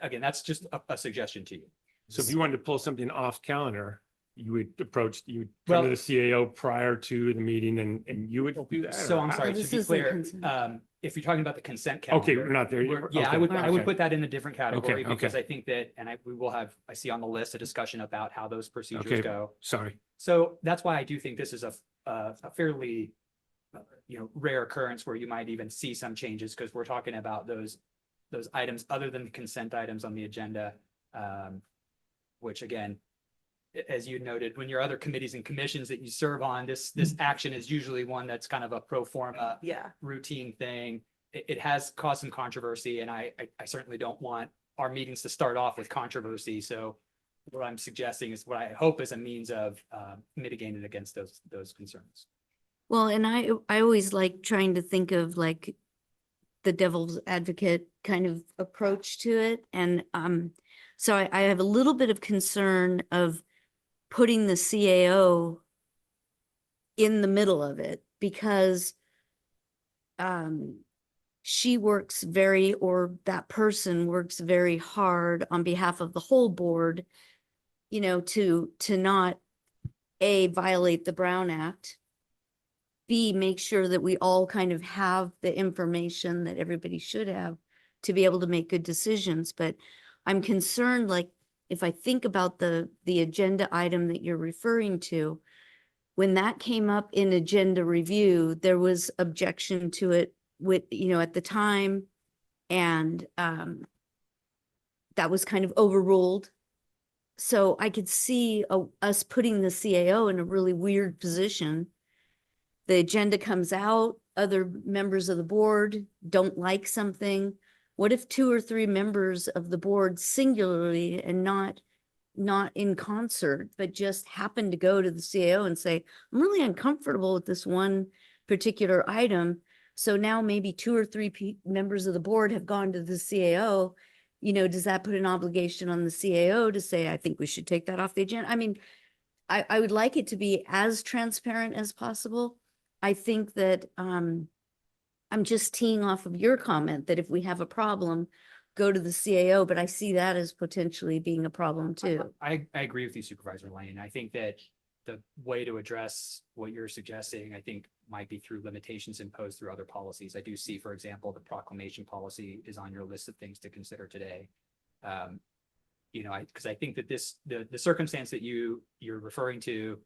again, that's just a suggestion to you. So if you wanted to pull something off calendar, you would come Well- to the CAO prior to the meeting and you would do that? So or I'm how- sorry, This to be isn't clear, consent. if you're talking about the consent calendar. Okay, we're not there yet. Yeah, I Okay, would okay. put that in a different category Okay, because okay. I think that, and we will have, I see on the list a discussion about how those procedures Okay, go. sorry. So that's why I do think this is a fairly, rare occurrence where you might even see some changes because we're talking about those items other than the consent items on the agenda, which again, as you noted, when your other committees and commissions that you serve on, this action is usually one that's kind of a pro forma Yeah. routine thing. It has caused some controversy, and I certainly don't want our meetings to start off with controversy. So what I'm suggesting is what I hope is a means of mitigating against those concerns. Well, and I always like trying to think of like the devil's advocate kind of approach to it. And so I have a little bit of concern of putting the CAO in the middle of it because that person works very hard on behalf of the whole board, to not A, violate the Brown Act, B, make sure that we all kind of have the information that everybody should have to be able to make good decisions. But I'm concerned, like, if I think about the agenda item that you're referring to, when that came up in agenda review, there was objection to it with, at the time. And that was kind of overruled. So I could see us putting the CAO in a really weird position. The agenda comes out, other members of the board don't like something. What if 2 or 3 members of the board singularly and not in concert, but just happen to go to the CAO and say, I'm really uncomfortable with this one particular item. So now maybe 2 or 3 members of the board have gone to the CAO. Does that put an obligation on the CAO to say, I think we should take that off the agenda? I mean, I would like it to be as transparent as possible. I think that, I'm just teeing off of your comment that if we have a problem, go to the CAO, but I see that as potentially being a problem too. I agree with you, Supervisor Lane. I think that the way to address what you're suggesting, I think might be through limitations imposed through other policies. I do see, for example, the proclamation policy is on your list of things to consider today. You know, because I think that the circumstance that you're referring to,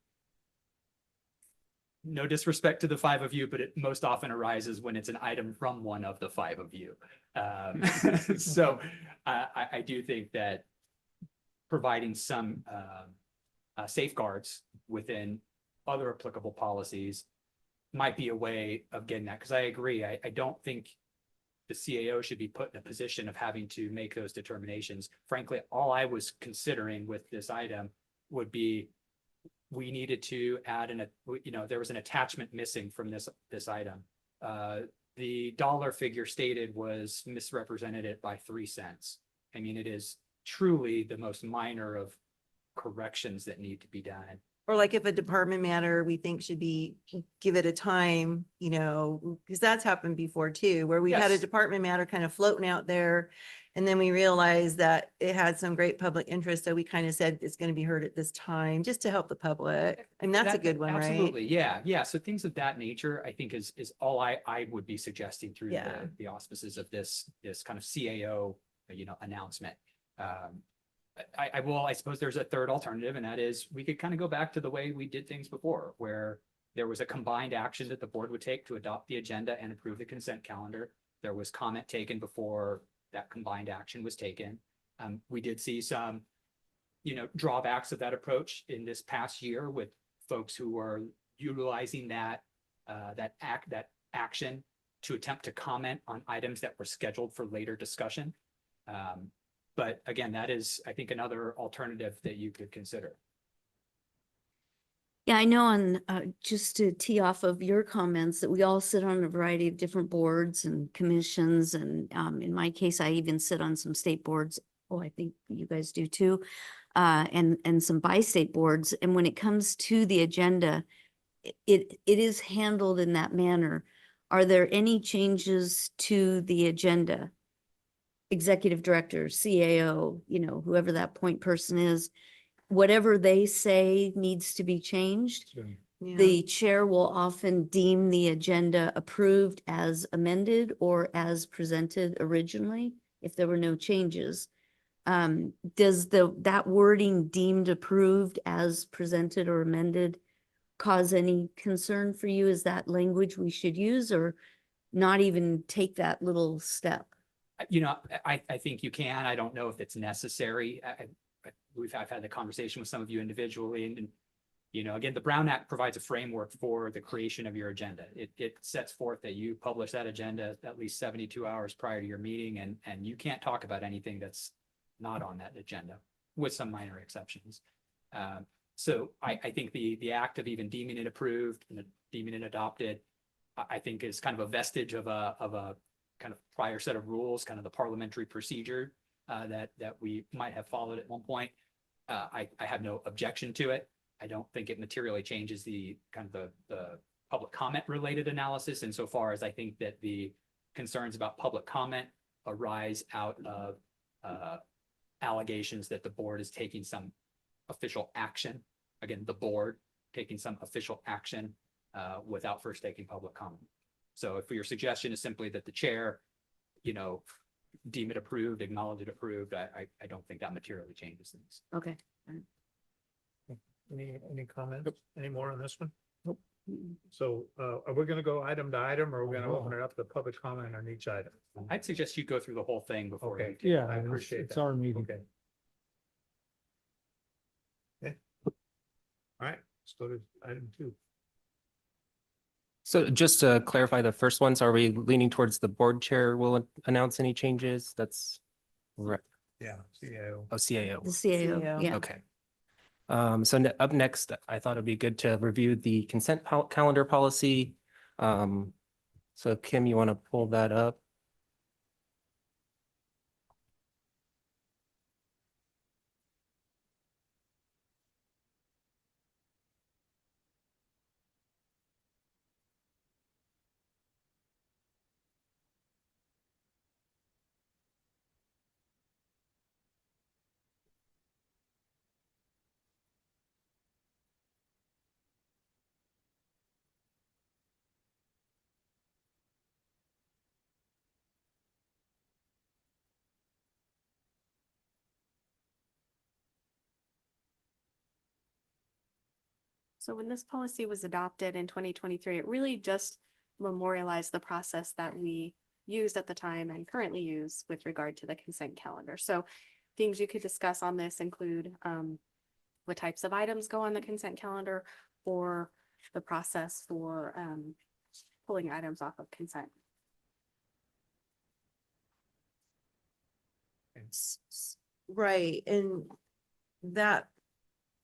no disrespect to the five of you, but it most often arises when it's an item from one of the five of you. So I do think that providing some safeguards within other applicable policies might be a way of getting that, because I agree. I don't think the CAO should be put in a position of having to make those determinations. Frankly, all I was considering with this item would be we needed to add there was an attachment missing from this item. The dollar figure stated was misrepresented it by 3 cents. I mean, it is truly the most minor of corrections that need to be done. Or like if a department matter we think should be, give it a time, you know, because that's happened before too, where we had a Yes. department matter kind of floating out there. And then we realized that it had some great public interest. So we kind of said it's going to be heard at this time, just to help the public. And that's a good one, right? Absolutely, yeah, yeah. So things of that nature, I think is all I would be suggesting through Yeah. the auspices of this kind of CAO, announcement. I suppose there's a third alternative, and that is we could kind of go back to the way we did things before, where there was a combined action that the board would take to adopt the agenda and approve the consent calendar. There was comment taken before that combined action was taken. We did see some, drawbacks of that approach in this past year with folks who are utilizing that action to attempt to comment on items that were scheduled for later discussion. But again, that is, I think, another alternative that you could consider. Yeah, I know on, just to tee off of your comments, that we all sit on a variety of different boards and commissions. And in my case, I even sit on some state boards. Oh, I think you guys do too. And some bi-state boards. And when it comes to the agenda, it is handled in that manner. Are there any changes to the agenda? Executive director, CAO, whoever that point person is, whatever they say needs to be changed. Yeah. The chair will often deem the agenda approved as amended or as presented originally, if there were no changes. Does that wording deemed approved as presented or amended cause any concern for you? Is that language we should use, or not even take that little step? I think you can. I don't know if it's necessary. I've had the conversation with some of you individually, and again, the Brown Act provides a framework for the creation of your agenda. It sets forth that you publish that agenda at least 72 hours prior to your meeting, and you can't talk about anything that's not on that agenda, with some minor exceptions. So I think the act of even deeming it approved and deeming it adopted, I think is kind of a vestige of a kind of prior set of rules, kind of the parliamentary procedure that we might have followed at one point. I have no objection to it. I don't think it materially changes the kind of the public comment related analysis, insofar as I think that the concerns about public comment arise out of allegations that the board is taking some official action. Again, the board taking some official action without first taking public comment. So if your suggestion is simply that the chair, deem it approved, acknowledge it approved, I don't think that materially changes things. Okay. Any comments? Any more on this one? Nope. So are we gonna go item to item, or are we gonna open it up to public comment on each item? I'd suggest you go through the whole thing before. Okay. you Yeah, I appreciate it's that. our meeting. Okay. Okay. All right, let's go to item 2. So just to clarify the first ones, are we leaning towards the board chair will announce any changes? That's right. Yeah, CAO. Oh, CAO. The CAO, yeah. Okay. So up next, I thought it'd be good to review the consent calendar policy. So Kim, you want to pull that up? So when this policy was adopted in 2023, it really just memorialized the process that we used at the time and currently use with regard to the consent calendar. So things you could discuss on this include what types of items go on the consent calendar or the process for pulling items off of consent. Right, and that,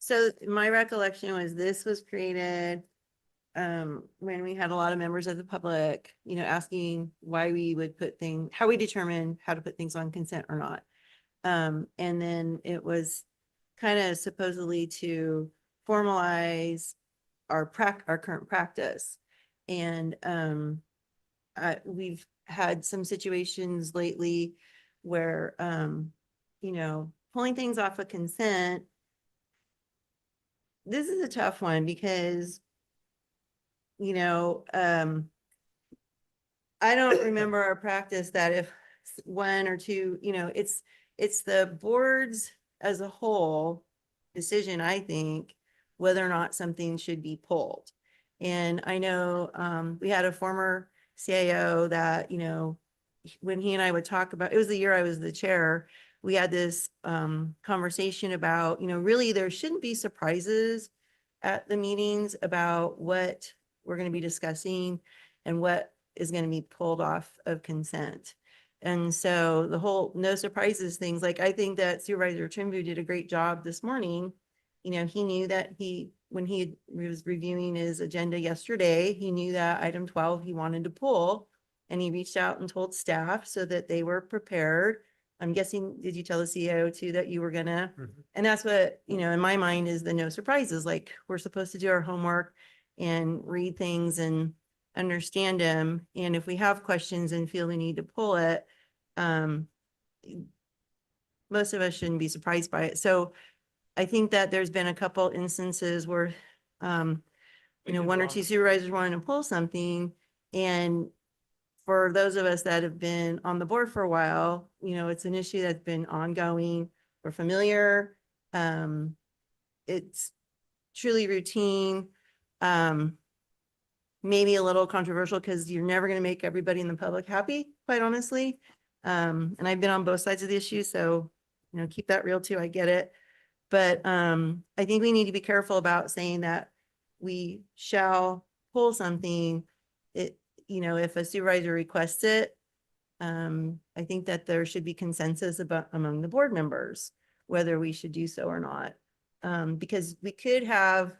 so my recollection was this was created when we had a lot of members of the public, asking why we would put things, how we determine how to put things on consent or not. And then it was kind of supposedly to formalize our current practice. And we've had some situations lately where pulling things off of consent. This is a tough one because I don't remember our practice that if one or two, it's the boards as a whole decision, I think, whether or not something should be pulled. And I know we had a former CAO that, when he and I would talk about, it was the year I was the chair, we had this conversation about, really there shouldn't be surprises at the meetings about what we're going to be discussing and what is going to be pulled off of consent. And so the whole no surprises things, like I think that Supervisor Trimbu did a great job this morning. He knew that when he was reviewing his agenda yesterday, he knew that item 12 he wanted to pull, and he reached out and told staff so that they were prepared. I'm guessing, did you tell the CEO too that you were gonna? And that's what, in my mind is the no surprises. Like we're supposed to do our homework and read things and understand them. And if we have questions and feel we need to pull it, most of us shouldn't be surprised by it. So I think that there's been a couple instances where, one or two supervisors wanted to pull something. And for those of us that have been on the board for a while, it's an issue that's been ongoing. We're familiar. It's truly routine. Maybe a little controversial because you're never going to make everybody in the public happy, quite honestly. And I've been on both sides of the issue, so keep that real too. I get it. But I think we need to be careful about saying that we shall pull something. If a supervisor requests it, I think that there should be consensus among the board members, whether we should do so or not. Because we could have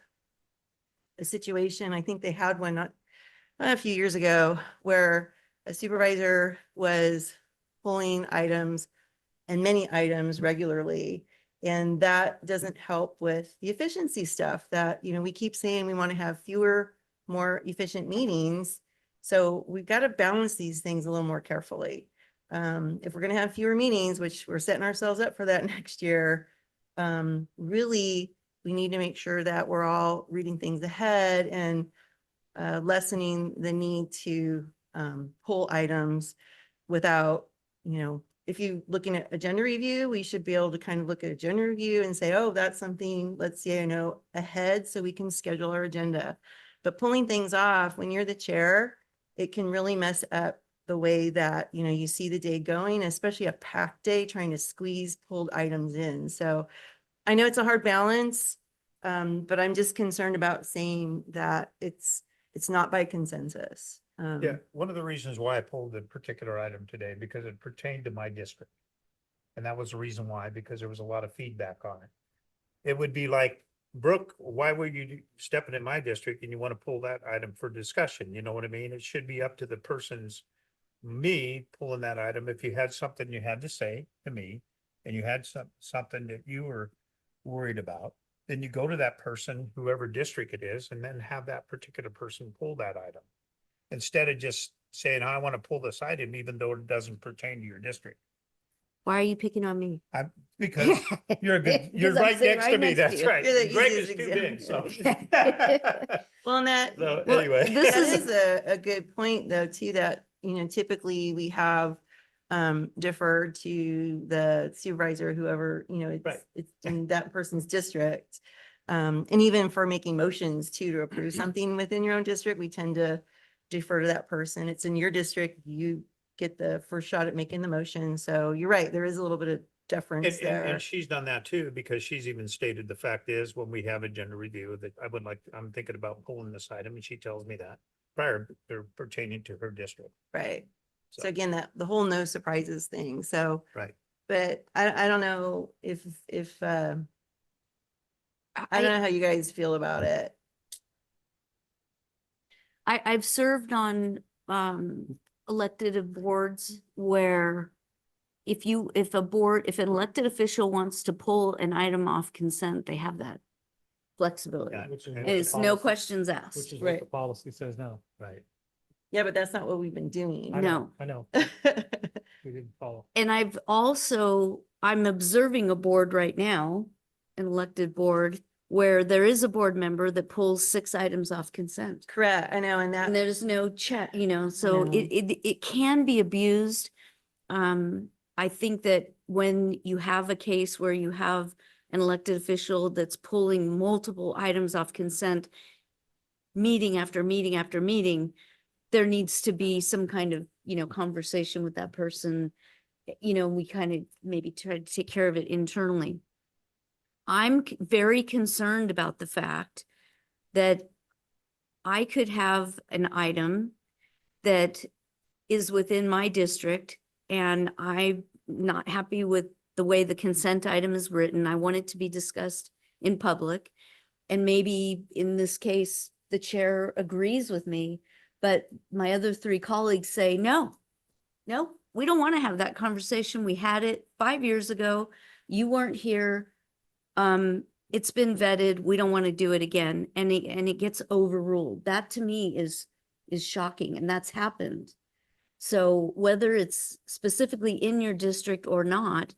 a situation, I think they had one not a few years ago, where a supervisor was pulling items and many items regularly. And that doesn't help with the efficiency stuff that, we keep saying we want to have fewer, more efficient meetings. So we've got to balance these things a little more carefully. If we're going to have fewer meetings, which we're setting ourselves up for that next year, really, we need to make sure that we're all reading things ahead and lessening the need to pull items without, if you're looking at agenda review, we should be able to kind of look at agenda review and say, oh, that's something, let's say, ahead so we can schedule our agenda. But pulling things off when you're the chair, it can really mess up the way that, you see the day going, especially a packed day, trying to squeeze pulled items in. So I know it's a hard balance, but I'm just concerned about saying that it's not by consensus. Yeah, one of the reasons why I pulled the particular item today, because it pertained to my district. And that was the reason why, because there was a lot of feedback on it. It would be like, Brooke, why were you stepping in my district and you want to pull that item for discussion? You know what I mean? It should be up to the person's, me pulling that item. If you had something you had to say to me and you had something that you were worried about, then you go to that person, whoever district it is, and then have that particular person pull that item. Instead of just saying, I want to pull this item, even though it doesn't pertain to your district. Why are you picking on me? Because you're good, you're right next to me, that's right. You're the Greg easiest is too big, so. Well, and that, So, well, anyway. that is a good point though, too, that, typically we have deferred to the supervisor, whoever, Right. it's in that person's district. And even for making motions too, to approve something within your own district, we tend to defer to that person. It's in your district, you get the first shot at making the motion. So you're right, there is a little bit of deference there. And she's done that too, because she's even stated the fact is when we have agenda review that I'm thinking about pulling this item and she tells me that prior, they're pertaining to her district. Right. So So- again, the whole no surprises thing. So, Right. but I don't know if, I don't know how you guys feel about it. I've served on elected boards where if an elected official wants to pull an item off consent, they have that flexibility. Yeah, Which is and what the It's no policy- questions Which asked. is what Right. the policy says now. Right. Yeah, but that's not what we've been doing. I know, No. I know. We didn't follow. And I'm observing a board right now, an elected board, where there is a board member that pulls 6 items off consent. Correct. I know. And And that, there's no check, so No. it can be abused. I think that when you have a case where you have an elected official that's pulling multiple items off consent, meeting after meeting after meeting, there needs to be some kind of, conversation with that person. We kind of maybe try to take care of it internally. I'm very concerned about the fact that I could have an item that is within my district and I'm not happy with the way the consent item is written. I want it to be discussed in public. And maybe in this case, the chair agrees with me, but my other 3 colleagues say, no, we don't want to have that conversation. We had it 5 years ago. You weren't here. It's been vetted. We don't want to do it again. And it gets overruled. That to me is shocking, and that's happened. So whether it's specifically in your district or not,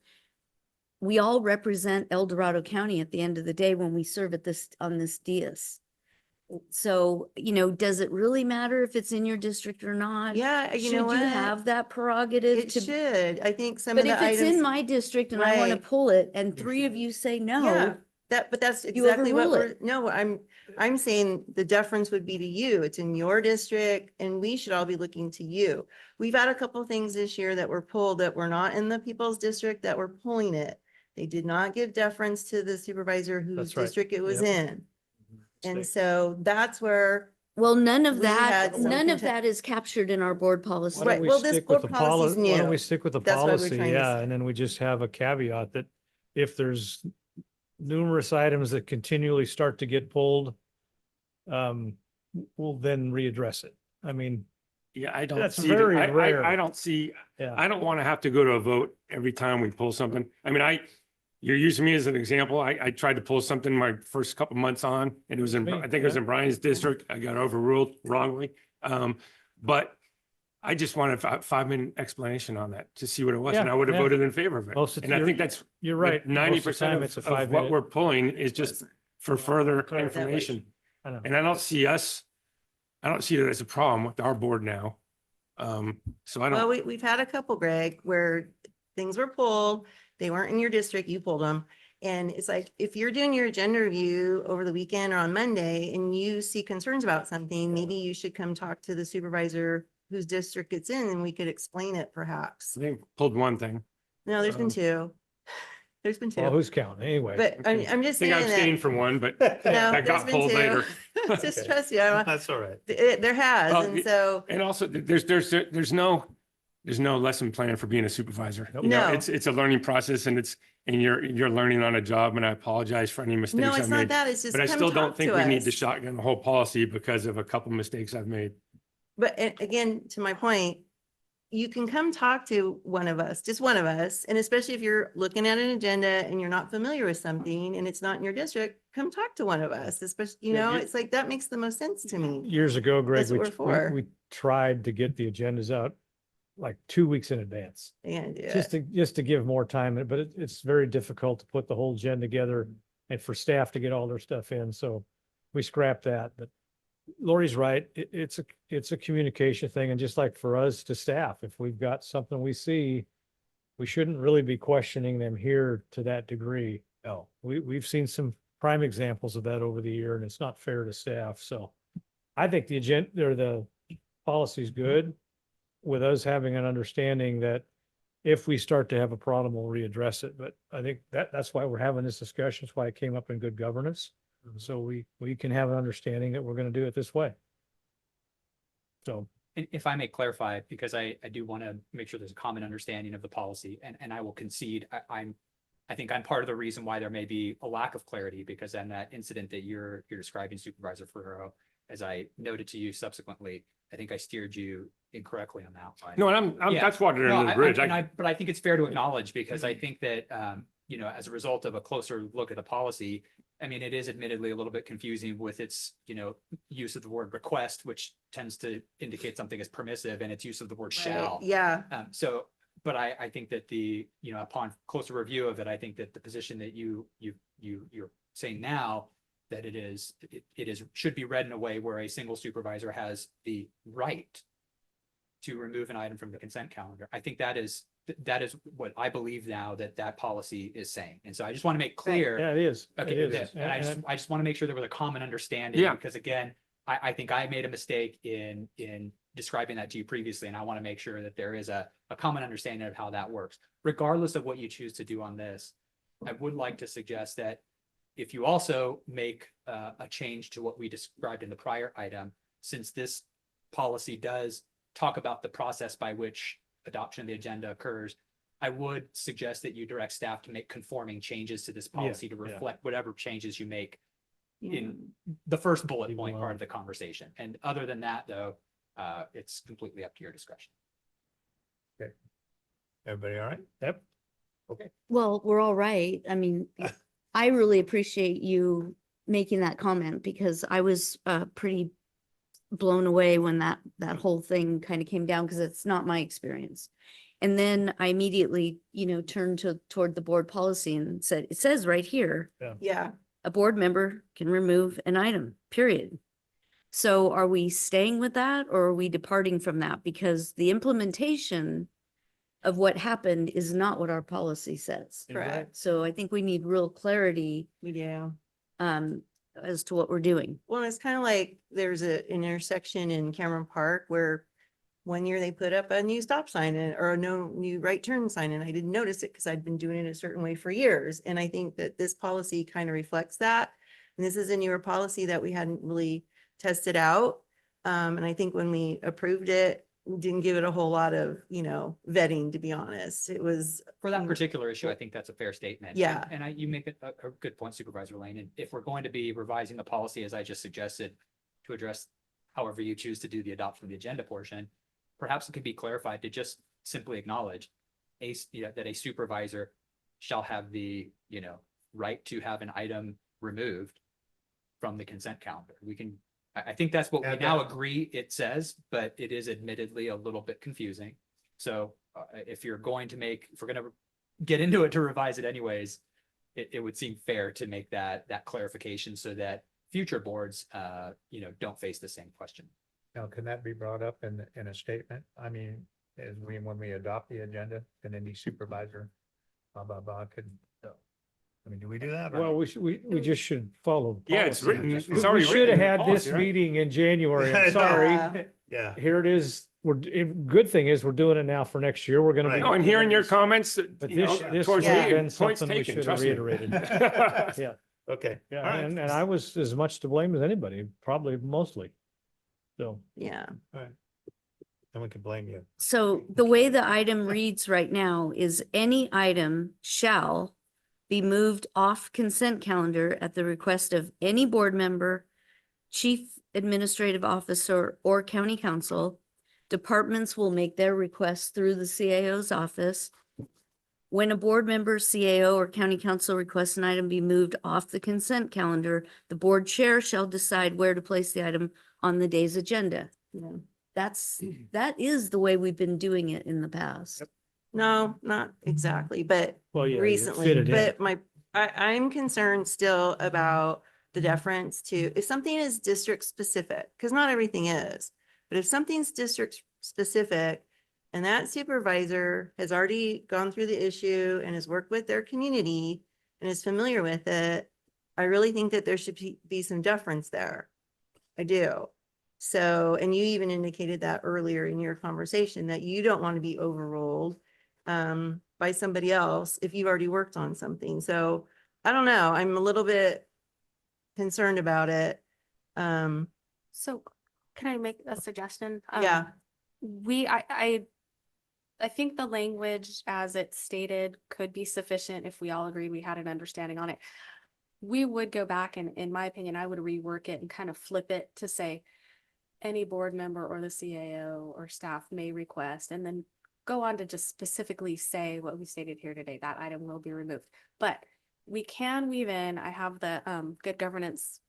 we all represent El Dorado County at the end of the day when we serve on this dais. So, does it really matter if it's in your district or not? yeah, you know Should what? you have that prerogative It to? should. I think some But of if the it's in items. my district and I want to Right. pull it and 3 of you say Yeah, no, but that's You exactly what overrule we're, no, I'm saying the deference would be to you. It's in your district and we should all be looking to you. We've had a couple things this year that were pulled that were not in the people's district that were pulling it. They did not give deference to the supervisor whose That's right. district it was Yep. in. And so that's where, well, none of We had that, some none of content- that is captured in our board policy. Why don't Right, we well, this stick with board the policy's Why don't new. we stick with the That's what we're policy? trying to Yeah, say. and then we just have a caveat that if there's numerous items that continually start to get pulled, we'll then readdress it. I mean, Yeah, I don't That's see, very I rare. don't see, yeah. I don't want to have to go to a vote every time we pull something. I mean, you're using me as an example. I tried to pull something my first couple months on and it was in, Me, I think it was yeah. in Brian's district. I got overruled wrongly. But I just wanted a 5-minute explanation on that to see what it was. And Yeah, I would have yeah. voted in favor of Most it. of And I your- think that's You're right. Most of the 90% time of it's a what 5-minute. we're pulling is just for further information. I know. And I don't see it as a problem with our board now. So I well, don't, we've had a couple, Greg, where things were pulled. They weren't in your district, you pulled them. And it's like, if you're doing your agenda review over the weekend or on Monday and you see concerns about something, maybe you should come talk to the supervisor whose district it's in and we could explain it perhaps. I think pulled one thing. No, there's been Um, 2. There's been 2. Well, who's counting anyway? But I'm I just think I saying abstained that. from one, but No, that there's got been pulled 2. later. Just trust you. I- That's all right. There has. Well, And so, And also there's no lesson plan for being a supervisor. You know, No. it's a learning process and you're learning on a job and I apologize for any mistakes no, I've it's not made. that. It's just But I come still don't talk think to we need to us. shotgun the whole policy because of a couple mistakes I've made. But again, to my point, you can come talk to one of us, just one of us. And especially if you're looking at an agenda and you're not familiar with something and it's not in your district, come talk to one of us, especially, Yeah, it's like, that makes the most sense to me. Years ago, Greg, That's what we're for. we tried to get the agendas out like 2 weeks in advance. Yeah, do Just it. to give more time, but it's very difficult to put the whole agenda together and for staff to get all their stuff in. So we scrapped that, but Lori's right. It's a communication thing. And just like for us to staff, if we've got something we see, we shouldn't really be questioning them here to that degree. No, we've seen some prime examples of that over the year, and it's not fair to staff. So I think the agenda or the policy is good, with us having an understanding that if we start to have a problem, we'll readdress it. But I think that's why we're having this discussion. It's why it came up in good governance. So we can have an understanding that we're going to do it this way. So. And if I may clarify, because I do want to make sure there's a common understanding of the policy, and I will concede, I think I'm part of the reason why there may be a lack of clarity, because then that incident that you're describing, Supervisor Ferrero, as I noted to you subsequently, I think I steered you incorrectly on that one. No, and that's water No, under the bridge. but I think it's fair to acknowledge, because I think that, as a result of a closer look at the policy, I mean, it is admittedly a little bit confusing with its, use of the word request, which tends to indicate something as permissive, and its use of the word shall. Yeah. But I think that upon closer review of it, I think that the position that you're saying now, that it should be read in a way where a single supervisor has the right to remove an item from the consent calendar. I think that is what I believe now that policy is saying. And so I just want to make clear. Yeah, it is. Okay, It is. and I just want to make sure there was a common understanding. Yeah. Because again, I think I made a mistake in describing that to you previously, and I want to make sure that there is a common understanding of how that works. Regardless of what you choose to do on this, I would like to suggest that if you also make a change to what we described in the prior item, since this policy does talk about the process by which adoption of the agenda occurs, I would suggest that you direct staff to make conforming changes to this policy to reflect whatever changes you make in the first bullet point part of the conversation. And other than that, though, it's completely up to your discretion. Okay. Everybody all right? Yep. Okay. Well, we're all right. I mean, I really appreciate you making that comment, because I was pretty blown away when that whole thing kind of came down, because it's not my experience. And then I immediately, turned toward the board policy and said, it says right here, Yeah. a board member can remove an item, period. So are we staying with that, or are we departing from that? Because the implementation of what happened is not what our policy says. Correct. So I think we need real clarity Yeah. as to what we're doing. Well, it's kind of like there's an intersection in Cameron Park where one year they put up a new stop sign or a new right turn sign, and I didn't notice it because I'd been doing it a certain way for years. And I think that this policy kind of reflects that. And this is a newer policy that we hadn't really tested out. And I think when we approved it, we didn't give it a whole lot of, vetting, to be honest. It was For that particular issue, I think that's a fair statement. Yeah. And you make a good point, Supervisor Lane. And if we're going to be revising the policy, as I just suggested, to address however you choose to do the adoption of the agenda portion, perhaps it could be clarified to just simply acknowledge that a supervisor shall have the, right to have an item removed from the consent calendar. I think that's what we now agree it says, but it is admittedly a little bit confusing. So if you're going to get into it to revise it anyways, it would seem fair to make that clarification so that future boards, don't face the same question. Now, can that be brought up in a statement? I mean, when we adopt the agenda, can any supervisor, could, do we do that? Well, we just should follow. Yeah, it's policy. written. It's We already should have written in had this policy, right? meeting in January. I'm sorry. Yeah. Here it is. Good thing is we're doing it now for next year. We're gonna be. No, and hearing your comments, But you this know, would towards have the been end, points something we taken, should have trust me. reiterated. Yeah, Okay. yeah, All right. and I was as much to blame as anybody, probably mostly. So. Yeah. All right. Then we can blame you. So the way the item reads right now is any item shall be moved off consent calendar at the request of any board member, chief administrative officer, or county council. Departments will make their requests through the CAO's office. When a board member, CAO, or county council requests an item be moved off the consent calendar, the board chair shall decide where to place the item on the day's agenda. Yeah. That is the way we've been doing it in the past. No, not exactly, but Well, yeah, you recently, fit it in. but I'm concerned still about the deference to, if something is district specific, because not everything is, but if something's district specific and that supervisor has already gone through the issue and has worked with their community and is familiar with it, I really think that there should be some deference there. I do. So, and you even indicated that earlier in your conversation that you don't want to be overruled by somebody else if you've already worked on something. So I don't know. I'm a little bit concerned about it. So can I make a suggestion? Yeah. I think the language as it's stated could be sufficient if we all agreed we had an understanding on it. We would go back and, in my opinion, I would rework it and kind of flip it to say any board member or the CAO or staff may request, and then go on to just specifically say what we stated here today, that item will be removed. But we can weave in, I have the good governance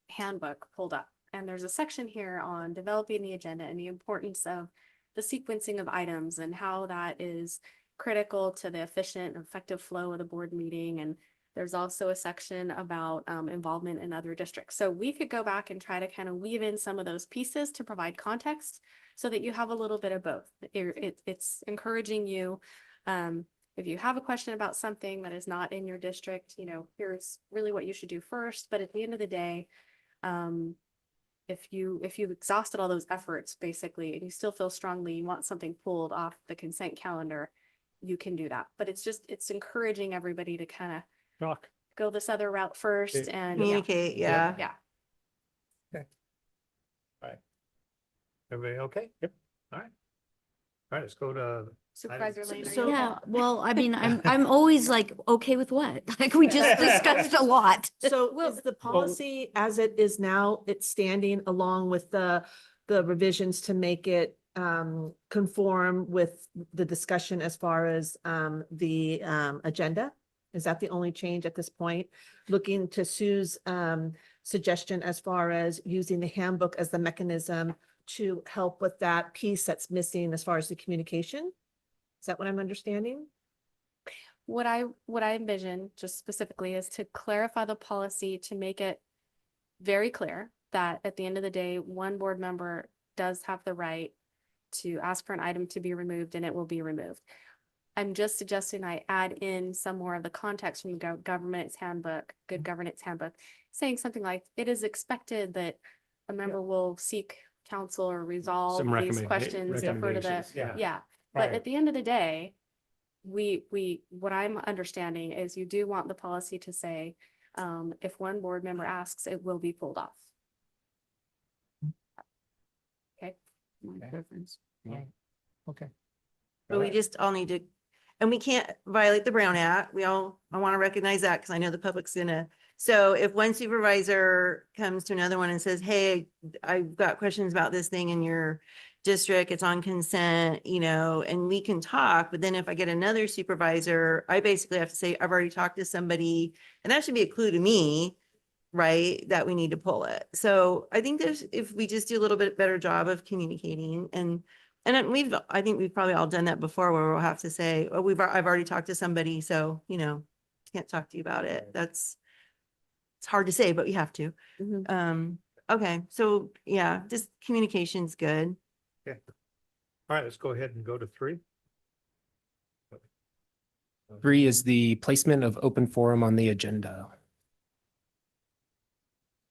handbook pulled up, and there's a section here on developing the agenda and the importance of the sequencing of items and how that is critical to the efficient and effective flow of the board meeting. And there's also a section about involvement in other districts. So we could go back and try to kind of weave in some of those pieces to provide context so that you have a little bit of both. It's encouraging you, if you have a question about something that is not in your district, you know, here's really what you should do first. But at the end of the day, if you've exhausted all those efforts basically, and you still feel strongly you want something pulled off the consent calendar, you can do that. But it's encouraging everybody to kind of go this other route first and communicate. Yeah. Yeah. Everybody okay? Yep. All right. All right, let's go to. Supervisor Lane. Yeah, well, I mean, I'm always like, okay with what? Like, we just discussed a lot. So is the policy as it is now, it's standing along with the revisions to make it conform with the discussion as far as the agenda? Is that the only change at this point? Looking to Sue's suggestion as far as using the handbook as the mechanism to help with that piece that's missing as far as the communication? Is that what I'm understanding? What I envision just specifically is to clarify the policy to make it very clear that at the end of the day, one board member does have the right to ask for an item to be removed and it will be removed. I'm just suggesting I add in some more of the context from the governance handbook, good governance handbook, saying something like, it is expected that a member will seek counsel or resolve Some these questions, defer to the, recommendations, But at the end of the day, what I'm understanding is you do want the policy to say, if one board member asks, it will be pulled off. Okay. My preference. Okay. But we just all need to, and we can't violate the Brown Act. I want to recognize that because I know the public's gonna. So if one supervisor comes to another one and says, hey, I've got questions about this thing in your district, it's on consent, you know, and we can talk, but then if I get another supervisor, I basically have to say, I've already talked to somebody, and that should be a clue to me, right, that we need to pull it. So I think if we just do a little bit better job of communicating and I think we've probably all done that before where we'll have to say, oh, I've already talked to somebody, so, you know, can't talk to you about it. It's hard to say, but we have to. Okay, so yeah, just communication's good. Okay. All right, let's go ahead and go to 3. 3 is the placement of open forum on the agenda.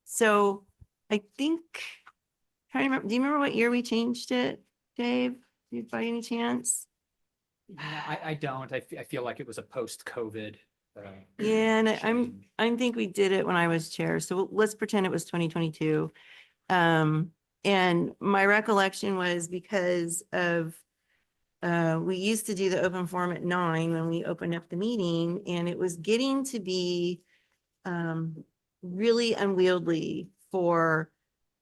So I think, do you remember what year we changed it, Dave? By any chance? No, I don't. I feel like it was a post-COVID. Yeah, and I think we did it when I was chair. So let's pretend it was 2022. And my recollection was because of we used to do the open forum at 9 when we opened up the meeting, and it was getting to be really unwieldy for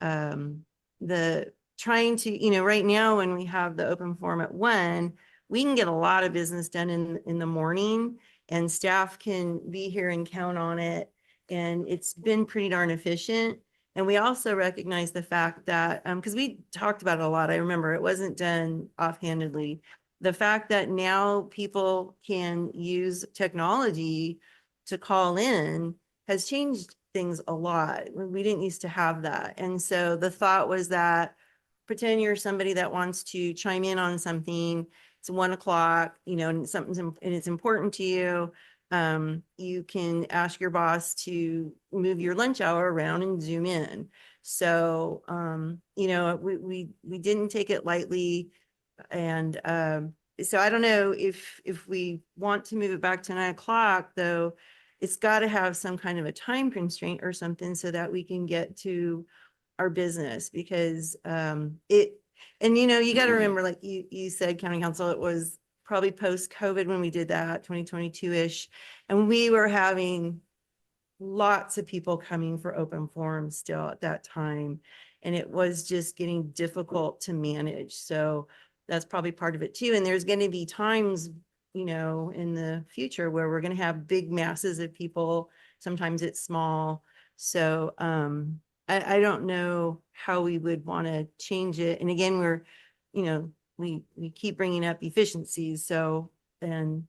the trying to, you know, right now when we have the open forum at 1, we can get a lot of business done in the morning, and staff can be here and count on it. And it's been pretty darn efficient. And we also recognize the fact that, because we talked about it a lot, I remember it wasn't done offhandedly. The fact that now people can use technology to call in has changed things a lot. We didn't used to have that. And so the thought was that pretend you're somebody that wants to chime in on something. It's 1 o'clock, you know, and it's important to you. You can ask your boss to move your lunch hour around and zoom in. So, you know, we didn't take it lightly. And, so I don't know if we want to move it back to 9 o'clock, though, it's got to have some kind of a time constraint or something so that we can get to our business because, and you know, you got to remember, like you said, county council, it was probably post-COVID when we did that, 2022-ish. And we were having lots of people coming for open forums still at that time. And it was just getting difficult to manage. So that's probably part of it too. And there's going to be times, you know, in the future where we're going to have big masses of people. Sometimes it's small. So I don't know how we would want to change it. And again, we're, you know, we keep bringing up efficiencies. So, and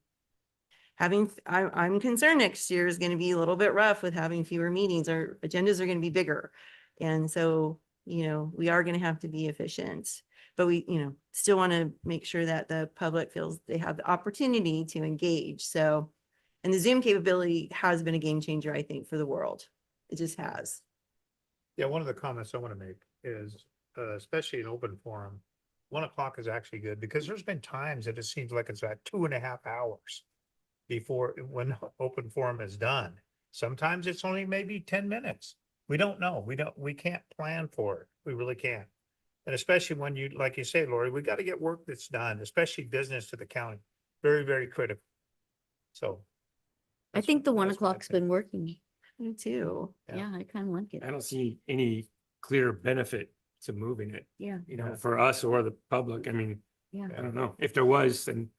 I'm concerned next year is going to be a little bit rough with having fewer meetings. Our agendas are going to be bigger. And so, you know, we are going to have to be efficient, but we, you know, still want to make sure that the public feels they have the opportunity to engage. So, and the Zoom capability has been a game changer, I think, for the world. It just has. Yeah, one of the comments I want to make is, especially in open forum, 1 o'clock is actually good because there's been times that it seems like it's at 2.5 hours before when open forum is done. Sometimes it's only maybe 10 minutes. We don't know. We can't plan for it. We really can't. And especially when you, like you say, Lori, we got to get work that's done, especially business to the county. Very, very critical. So. I think the 1 o'clock's been working. Me too. Yeah, I kind of like it. I don't see any clear benefit to moving it, Yeah, you know, for us or the public. I mean, yeah. I don't know. If there was, then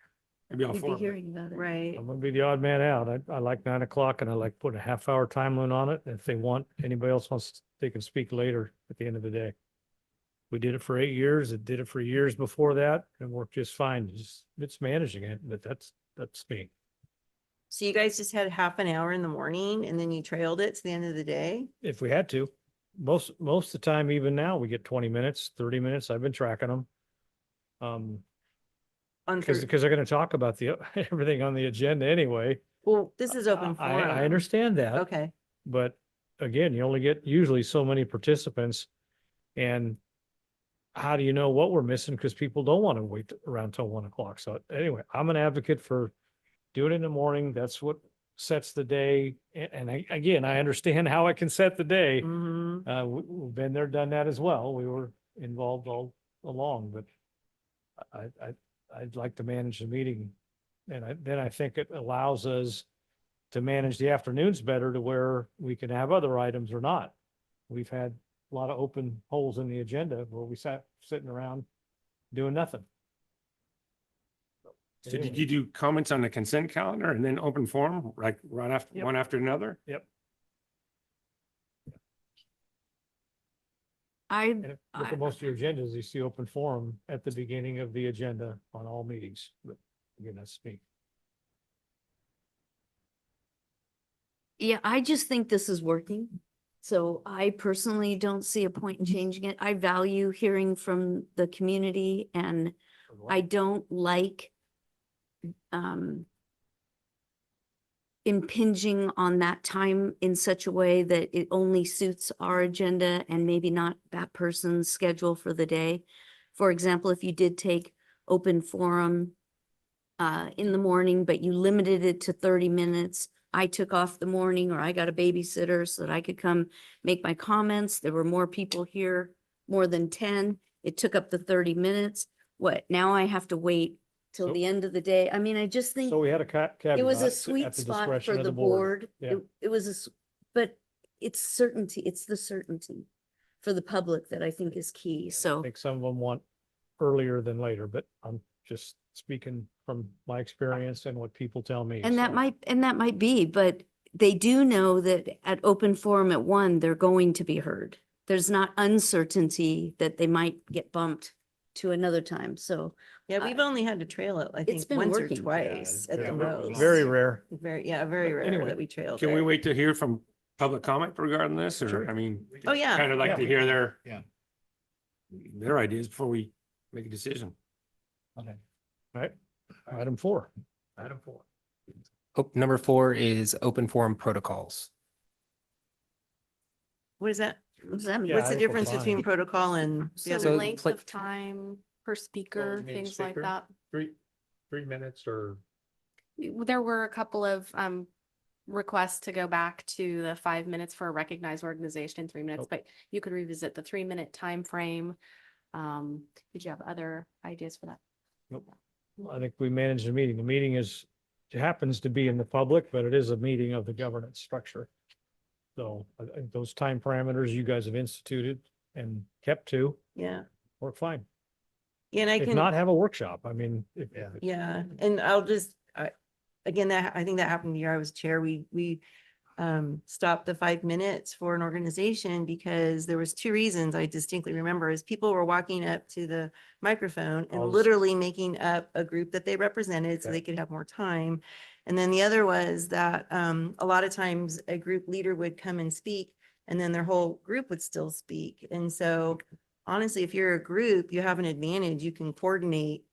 maybe I'll You'd be form it. hearing about it. Right. I'm gonna be the odd man out. I like 9 o'clock and I like putting a half-hour time limit on it. If they want, anybody else wants, they can speak later at the end of the day. We did it for 8 years. It did it for years before that and worked just fine. It's managing it, but that's me. So you guys just had half an hour in the morning and then you trailed it to the end of the day? If we had to, most of the time, even now, we get 20 minutes, 30 minutes. I've been tracking them. Because they're going to talk about the everything on the agenda anyway. Well, this is open forum. I understand that. Okay. But again, you only get usually so many participants. And how do you know what we're missing? Because people don't want to wait around till 1 o'clock. So anyway, I'm an advocate for doing it in the morning. That's what sets the day. And again, I understand how it can set the day. We've been there, done that as well. We were involved all along, but I'd like to manage the meeting. And then I think it allows us to manage the afternoons better to where we can have other items or not. We've had a lot of open holes in the agenda where we sitting around doing nothing. So did you do comments on the consent calendar and then open forum, like right after Yep. one after another? Yep. I Look at most of your agendas, you see open forum at the beginning of the agenda on all meetings. But again, that's me. Yeah, I just think this is working. So I personally don't see a point in changing it. I value hearing from the community and I don't like impinging on that time in such a way that it only suits our agenda and maybe not that person's schedule for the day. For example, if you did take open forum in the morning, but you limited it to 30 minutes, I took off the morning or I got a babysitter so that I could come make my comments. There were more people here, more than 10. It took up the 30 minutes. What, now I have to wait till So- the end of the day? I mean, I just think So we had a caveat. it was a at sweet the spot discretion for of the board. Yeah. It was but it's certainty. It's the certainty for the public that I think is key. I So think some of them want earlier than later, but I'm just speaking from my experience and what people tell me. and that so. might be, but they do know that at open forum at 1, they're going to be heard. There's not uncertainty that they might get bumped to another time. So Yeah, we've only had to trail it, I it's think, been once working. or twice at the most. Very rare. Very But rare anyway, that we trailed Can we it. wait to hear from public comment regarding this? Or, Sure. I mean, Oh, yeah. kind of like to hear their ideas before we make a decision. Okay. All right. Item 4. Item 4. Number 4 is open forum protocols. What is that? What does that mean? What's the Yeah, difference fine. between protocol and the So other? length like- of time per speaker, you mean things like speaker? that. 3 minutes or? There were a couple of requests to go back to the 5 minutes for a recognized organization, 3 minutes, but you could revisit the 3 minute time frame. Did you have other ideas for that? Nope. I think we managed the meeting. The meeting is, it happens to be in the public, but it is a meeting of the governance structure. So those time parameters you guys have instituted and kept to Yeah. work fine. And I If can. not, have a workshop. I mean, Yeah, and I'll just, again, I think that happened the year I was chair. We stopped the 5 minutes for an organization because there was 2 reasons I distinctly remember is people were walking up to the microphone and literally making up a group that they represented so they could have more time. And then the other was that a lot of times a group leader would come and speak and then their whole group would still speak. And so honestly, if you're a group, you have an advantage. You can coordinate,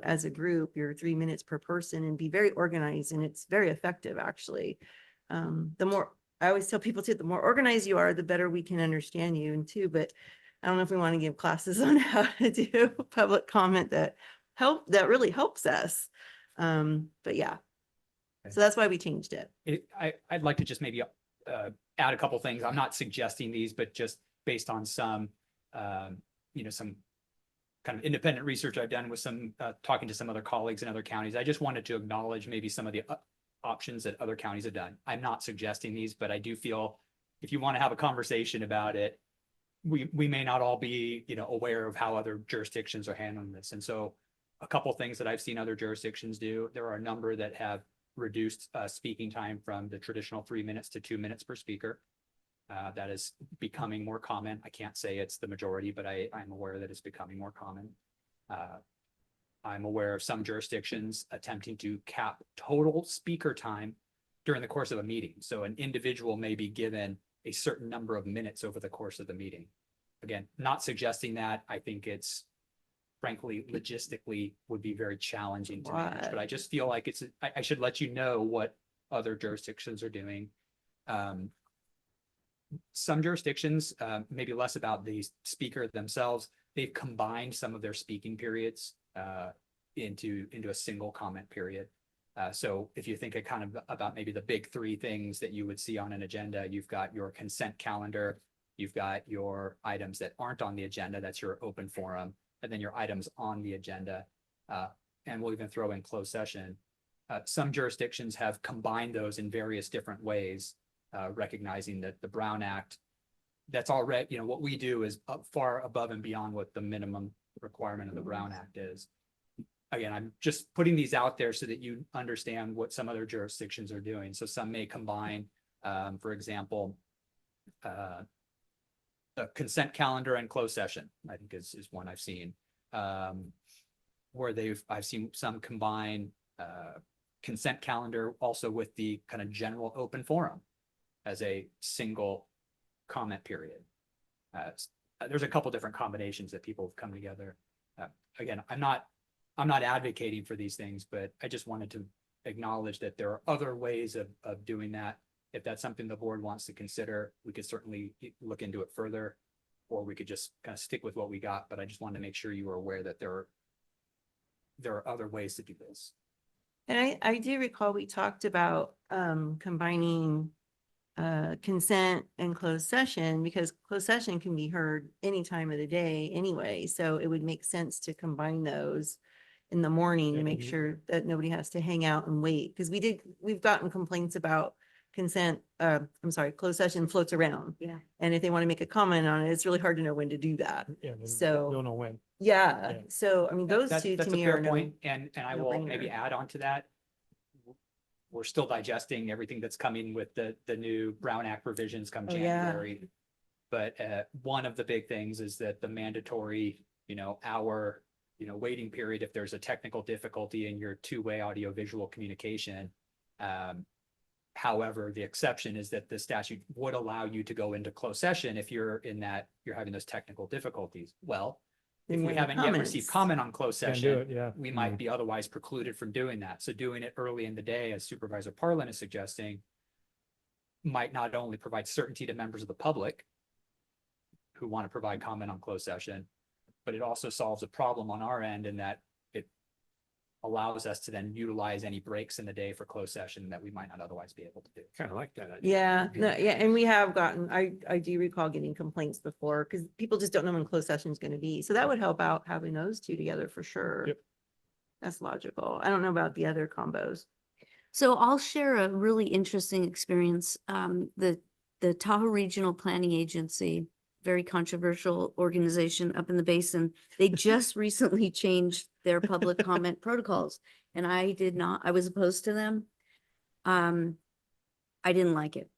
as a group, your 3 minutes per person and be very organized, and it's very effective, actually. The more, I always tell people too, the more organized you are, the better we can understand you and too, but I don't know if we want to give classes on how to do public comment that really helps us. But yeah, so that's why we changed it. I'd like to just maybe add a couple things. I'm not suggesting these, but just based on some, some kind of independent research I've done with some, talking to some other colleagues in other counties. I just wanted to acknowledge maybe some of the options that other counties have done. I'm not suggesting these, but I do feel if you want to have a conversation about it, we may not all be, aware of how other jurisdictions are handling this. And so a couple things that I've seen other jurisdictions do, there are a number that have reduced speaking time from the traditional 3 minutes to 2 minutes per speaker. That is becoming more common. I can't say it's the majority, but I'm aware that it's becoming more common. I'm aware of some jurisdictions attempting to cap total speaker time during the course of a meeting. So an individual may be given a certain number of minutes over the course of the meeting. Again, not suggesting that. I think it's frankly, logistically would be very challenging to manage, but I just feel like I should let you know what other jurisdictions are doing. Some jurisdictions, maybe less about the speaker themselves, they've combined some of their speaking periods into a single comment period. So if you think about maybe the big 3 things that you would see on an agenda, you've got your consent calendar, you've got your items that aren't on the agenda, that's your open forum, and then your items on the agenda. And we'll even throw in closed session. Some jurisdictions have combined those in various different ways, recognizing that the Brown Act, that's already, what we do is far above and beyond what the minimum requirement of the Brown Act is. Again, I'm just putting these out there so that you understand what some other jurisdictions are doing. So some may combine, for example, a consent calendar and closed session, I think is one I've seen, where I've seen some combine consent calendar also with the kind of general open forum as a single comment period. There's a couple different combinations that people have come together. Again, I'm not advocating for these things, but I just wanted to acknowledge that there are other ways of doing that. If that's something the board wants to consider, we could certainly look into it further, or we could just kind of stick with what we got. But I just wanted to make sure you were aware that there are other ways to do this. And I do recall we talked about combining consent and closed session, because closed session can be heard any time of the day anyway. So it would make sense to combine those in the morning to make sure that nobody has to hang out and wait. Because we've gotten complaints about closed session floats around. Yeah. And if they want to make a comment on it, it's really hard to know when to do that. Yeah, So don't know when. Yeah. So I mean, those two to That's a me fair are point, and I will no-brainer. maybe add on to that. We're still digesting everything that's coming with the new Brown Act revisions come Oh, yeah. January. But one of the big things is that the mandatory, hour, waiting period, if there's a technical difficulty in your two-way audio-visual communication. However, the exception is that the statute would allow you to go into closed session if you're having those technical difficulties. Well, Then if we you're in haven't yet comments. received comment on closed Can't do session, it, yeah. we might be otherwise precluded from doing that. So doing it early in the day, as Supervisor Parlin is suggesting, might not only provide certainty to members of the public who want to provide comment on closed session, but it also solves a problem on our end in that it allows us to then utilize any breaks in the day for closed session that we might not otherwise be able to do. Kind of like that idea. Yeah, no, yeah, and we have gotten, I do recall getting complaints before, because people just don't know when closed session is going to be. So that would help out having those two together for sure. Yep. That's logical. I don't know about the other combos. So I'll share a really interesting experience. The Tahoe Regional Planning Agency, very controversial organization up in the basin, they just recently changed their public comment protocols. And I was opposed to them. I didn't like it.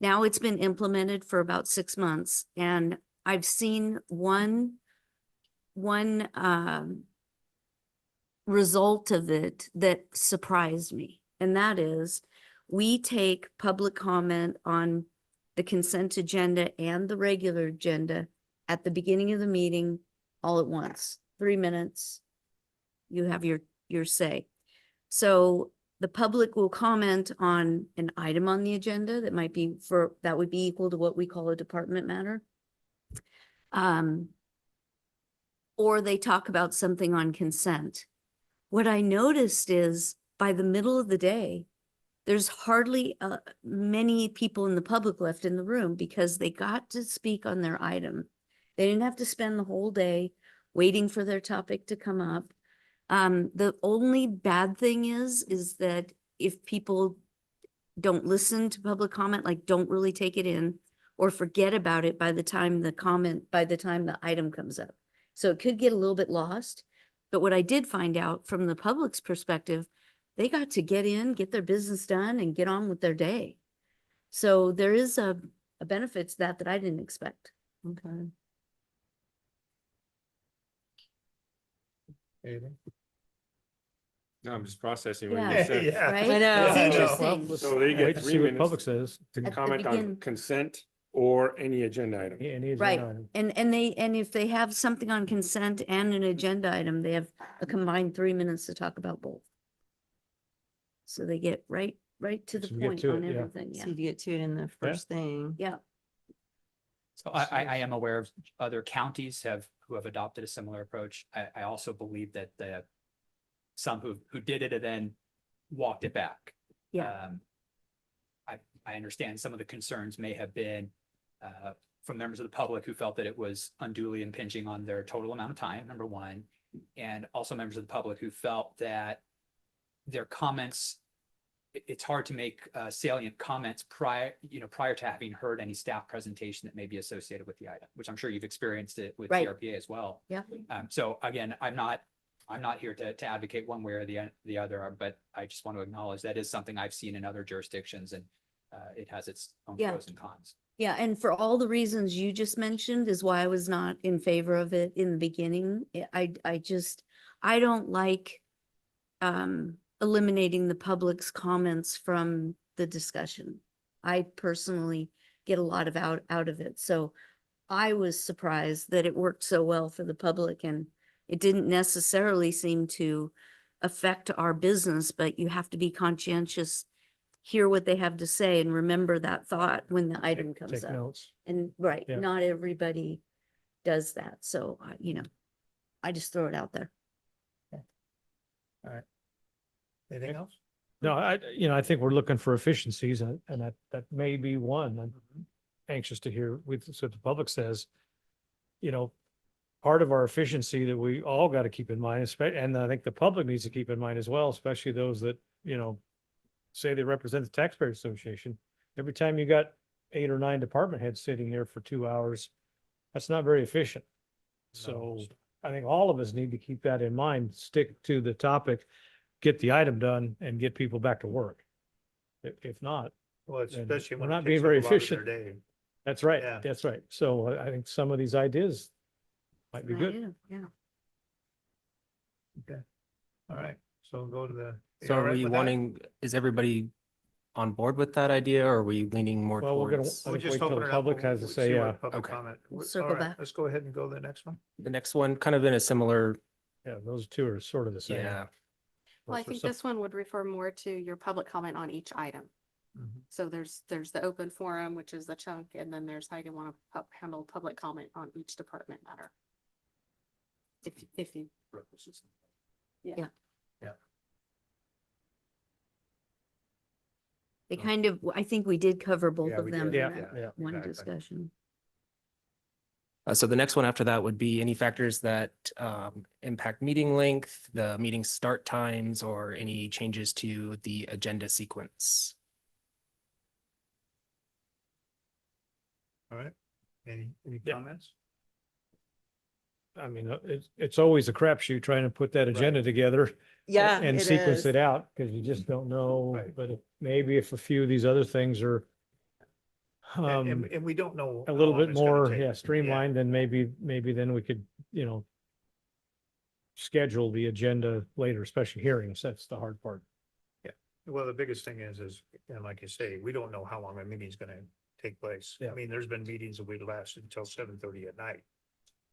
Now it's been implemented for about 6 months, and I've seen one result of it that surprised me. And that is, we take public comment on the consent agenda and the regular agenda at the beginning of the meeting all at once, 3 minutes. You have your say. So the public will comment on an item on the agenda that might be that would be equal to what we call a department matter. Or they talk about something on consent. What I noticed is by the middle of the day, there's hardly many people in the public left in the room because they got to speak on their item. They didn't have to spend the whole day waiting for their topic to come up. The only bad thing is that if people don't listen to public comment, like don't really take it in or forget about it by the time the item comes up. So it could get a little bit lost. But what I did find out from the public's perspective, they got to get in, get their business done and get on with their day. So there is a benefit to that I didn't expect. Okay. Anything? No, I'm just processing what Yeah. you said. Yeah. Right? I know. It's Yeah, I know. interesting. Let's So they wait get to 3 see what minutes public says. to At the comment on begin. consent or any agenda item. Any agenda Right. item. And if they have something on consent and an agenda item, they have a combined 3 minutes to talk about both. So they get right to the So we get point to on it, yeah. everything. So Yeah. you get to it in the first thing. Yeah. So I am aware of other counties who have adopted a similar approach. I also believe that some who did it and then walked it back. Yeah. I understand some of the concerns may have been from members of the public who felt that it was unduly impinging on their total amount of time, number one, and also members of the public who felt that their comments, it's hard to make salient comments prior to having heard any staff presentation that may be associated with the item, which I'm sure you've experienced it with Right. CRPA as well. Yeah. So again, I'm not here to advocate one way or the other, but I just want to acknowledge that is something I've seen in other jurisdictions, and it has its own Yeah. pros and cons. Yeah, and for all the reasons you just mentioned is why I was not in favor of it in the beginning. I don't like eliminating the public's comments from the discussion. I personally get a lot out of it. So I was surprised that it worked so well for the public, and it didn't necessarily seem to affect our business, but you have to be conscientious, hear what they have to say, and remember that thought when the item comes Take up. notes. And right, Yeah. not everybody does that. So, I just throw it out there. Anything else? No, I think we're looking for efficiencies and that may be one. I'm anxious to hear what the public says. Part of our efficiency that we all got to keep in mind, and I think the public needs to keep in mind as well, especially those that, say they represent the Taxpayers Association. Every time you got 8 or 9 department heads sitting there for 2 hours, that's not very efficient. So I think all of us need to keep that in mind, stick to the topic, get the item done and get people back to work. If not, Well, then especially we're when not it being takes up very a lot of their efficient. day. That's right. Yeah. That's right. So I think some of these ideas might be good. Yeah. Okay. All right. So go to the. So all are right we with that? wanting, is everybody on board with that idea, or are we leaning more Well, we're gonna, towards? I We'll think just wait till open the it up. public has to We'll say, see what yeah. Public Okay. comment. We'll All circle right, back. let's go ahead and go to the next one. The next one, kind of in a similar, Yeah, those two are sort of the same. yeah. Well, I For think some- this one would refer more to your public comment on each item. Mhm. So there's the open forum, which is the chunk, and then there's how you want to handle public comment on each department matter. If you. Yeah. They kind of, I think we did cover both Yeah, of we them did. in Yeah, that yeah, one exactly. discussion. So the next one after that would be any factors that impact meeting length, the meeting start times, or any changes to the agenda sequence. All right. Any Yeah. comments? I mean, it's always a crapshoot trying to put that agenda together. Yeah, And it sequence is. it out, because you just don't know, Right. but maybe if a few of these other things are And we don't know. a how little long bit it's gonna more, take. yeah, streamlined, then maybe then we could, schedule the agenda later, especially hearings. That's the hard part. Well, the biggest thing is, and like you say, we don't know how long a meeting's gonna take place. I Yeah. mean, there's been meetings that we lasted until 7:30 at night.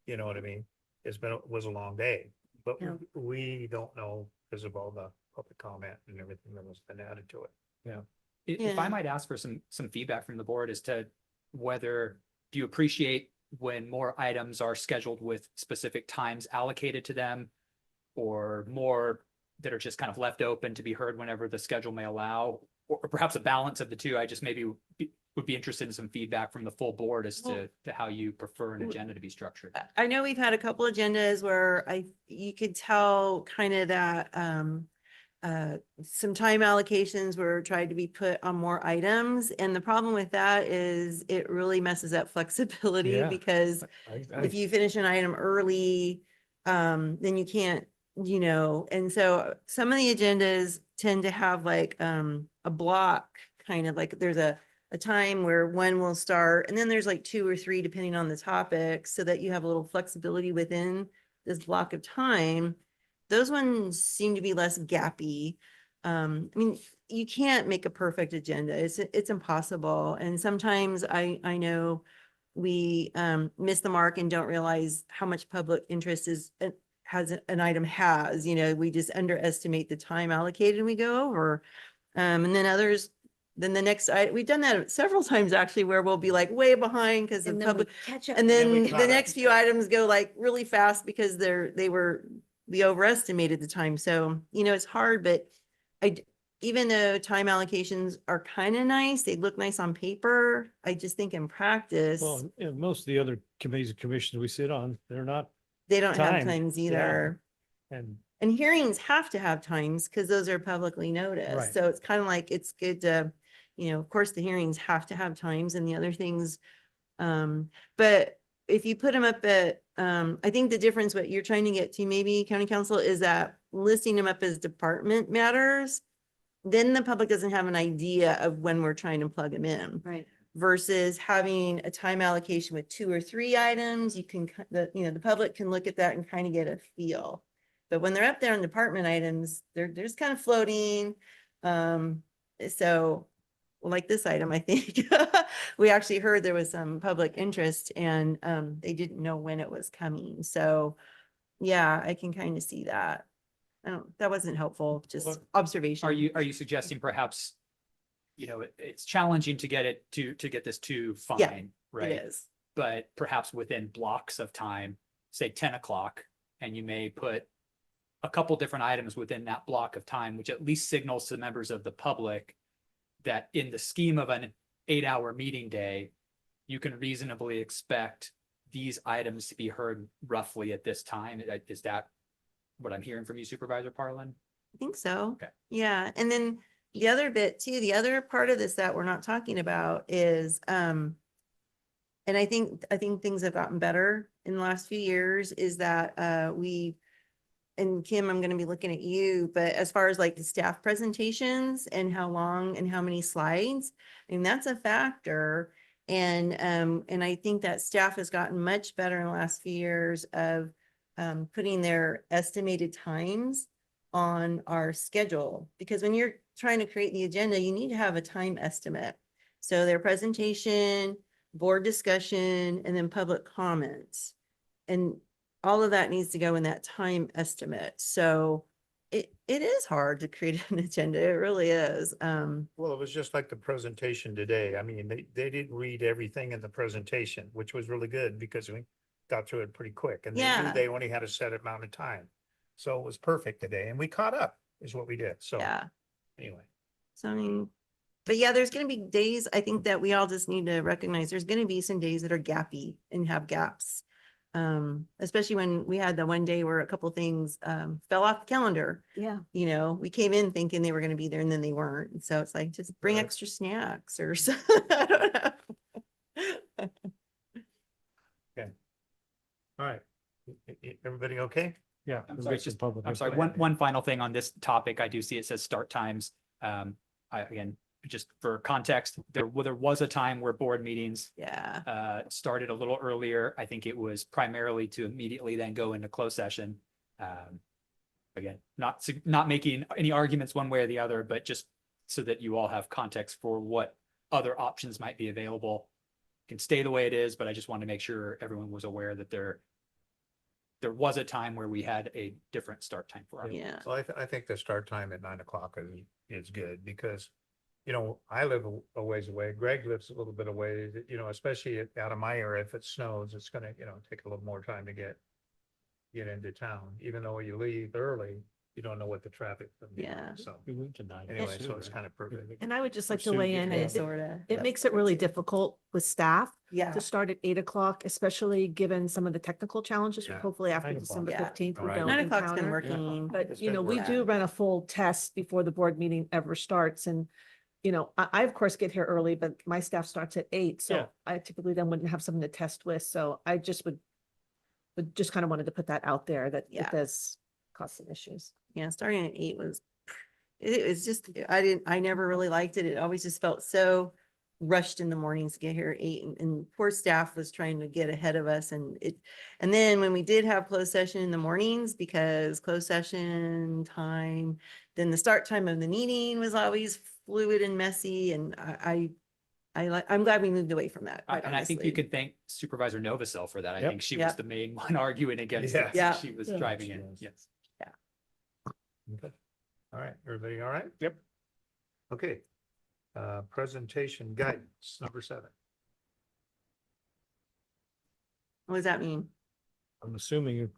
You know what I mean? Was a long day, but Yeah. we don't know because of all the public comment and everything that was been added to it. If I Yeah. might ask for some feedback from the board as to whether, do you appreciate when more items are scheduled with specific times allocated to them? Or more that are just kind of left open to be heard whenever the schedule may allow, or perhaps a balance of the two? I just maybe would be interested in some feedback from the full board as to how you prefer an agenda to be structured. I know we've had a couple agendas where you could tell kind of that, some time allocations were tried to be put on more items. And the problem with that is it really messes up flexibility Yeah. because if you finish an item early, then you can't, and so some of the agendas tend to have like, a block, kind of like there's a time where one will start, and then there's like 2 or 3 depending on the topic, so that you have a little flexibility within this block of time. Those ones seem to be less gappy. I mean, you can't make a perfect agenda. It's impossible. And sometimes I know we miss the mark and don't realize how much public interest an item has. We just underestimate the time allocated and we go over. And then others, then the next, we've done that several times actually, where we'll be like way behind because of And then we public. catch up. And then we then caught the up. next few items go like really fast because we overestimated the time. So, it's hard, but even though time allocations are kind of nice, they look nice on paper. I just think in practice, Well, most of the other committees and commissions we sit on, they're not, they don't have timed. times Yeah. either. and And hearings have to have times because those are publicly noticed. Right. So it's kind of like, it's good to, of course, the hearings have to have times and the other things. But if you put them up at, I think the difference, what you're trying to get to maybe county council, is that listing them up as department matters, then the public doesn't have an idea of when we're trying to plug them in. Right. Versus having a time allocation with 2 or 3 items, the public can look at that and kind of get a feel. But when they're up there on department items, they're just kind of floating. So like this item, I think, we actually heard there was some public interest and they didn't know when it was coming. So yeah, I can kind of see that. That wasn't helpful, just observation. Are you suggesting perhaps, it's challenging to get this to fine, right? It is. But perhaps within blocks of time, say 10 o'clock, and you may put a couple different items within that block of time, which at least signals to members of the public that in the scheme of an 8-hour meeting day, you can reasonably expect these items to be heard roughly at this time. Is that what I'm hearing from you, Supervisor Parlin? I think so. Okay. Yeah. And then the other bit too, the other part of this that we're not talking about is, and I think things have gotten better in the last few years, is that and Kim, I'm going to be looking at you, but as far as like the staff presentations and how long and how many slides, I mean, that's a factor. And I think that staff has gotten much better in the last few years of putting their estimated times on our schedule. Because when you're trying to create the agenda, you need to have a time estimate. So their presentation, board discussion, and then public comments. And all of that needs to go in that time estimate. So it is hard to create an agenda. It really is. Well, it was just like the presentation today. I mean, they didn't read everything in the presentation, which was really good because we got through it pretty quick and they knew Yeah. they only had a set amount of time. So it was perfect today and we caught up is what we did. So Yeah. anyway. So I mean, but yeah, there's gonna be days, I think that we all just need to recognize there's gonna be some days that are gappy and have gaps. Especially when we had the one day where a couple things fell off the calendar. Yeah. You know, we came in thinking they were gonna be there and then they weren't. And so it's like, just bring Right. extra snacks or something. I don't know. All right. Everybody okay? Yeah. I'm we'll sorry, get some just, public I'm sorry, input. one final thing on this topic. I do see it says start times. Again, just for context, there was a time where board meetings Yeah. started a little earlier. I think it was primarily to immediately then go into closed session. Again, not making any arguments one way or the other, but just so that you all have context for what other options might be available. It can stay the way it is, but I just want to make sure everyone was aware that there was a time where we had a different start time for our Yeah. meetings. So I think the start time at 9 o'clock is good because, you know, I live a ways away. Greg lives a little bit away, you know, especially out of my area. If it snows, it's gonna, you know, take a little more time to get into town. Even though you leave early, you don't know what the traffic's gonna be. Yeah. So We went to 9. anyway, so it's kind of perfect. And I would just like to Pursue weigh it, in. yeah. Sorta. It makes it really difficult with staff Yeah. to start at 8 o'clock, especially given some of the technical challenges, Yeah. hopefully after 9 o'clock. December Yeah. 15th. we Right. don't 9 o'clock's been encounter. working. But, It's you know, been we working. do run a full test before the board meeting ever starts. And, you know, I of course get here early, but my staff starts at 8. Yeah. So I typically then wouldn't have something to test with. So I just would just kind of wanted to put that out there that Yeah. it does cause some issues. Yeah, starting at 8 was, it was just, I never really liked it. It always just felt so rushed in the mornings to get here at 8 and poor staff was trying to get ahead of us and then when we did have closed session in the mornings, because closed session time, then the start time of the meeting was always fluid and messy and I'm glad we moved away from that. quite And I think you honestly. could thank Supervisor Novacell for that. I Yep. think she was Yep. the main one arguing against Yeah. it. Yeah. She was Yeah, driving she it. was. Yes. Okay. All right, everybody all right? Yep. Okay. Presentation guidance, number 7. What does that mean? I'm assuming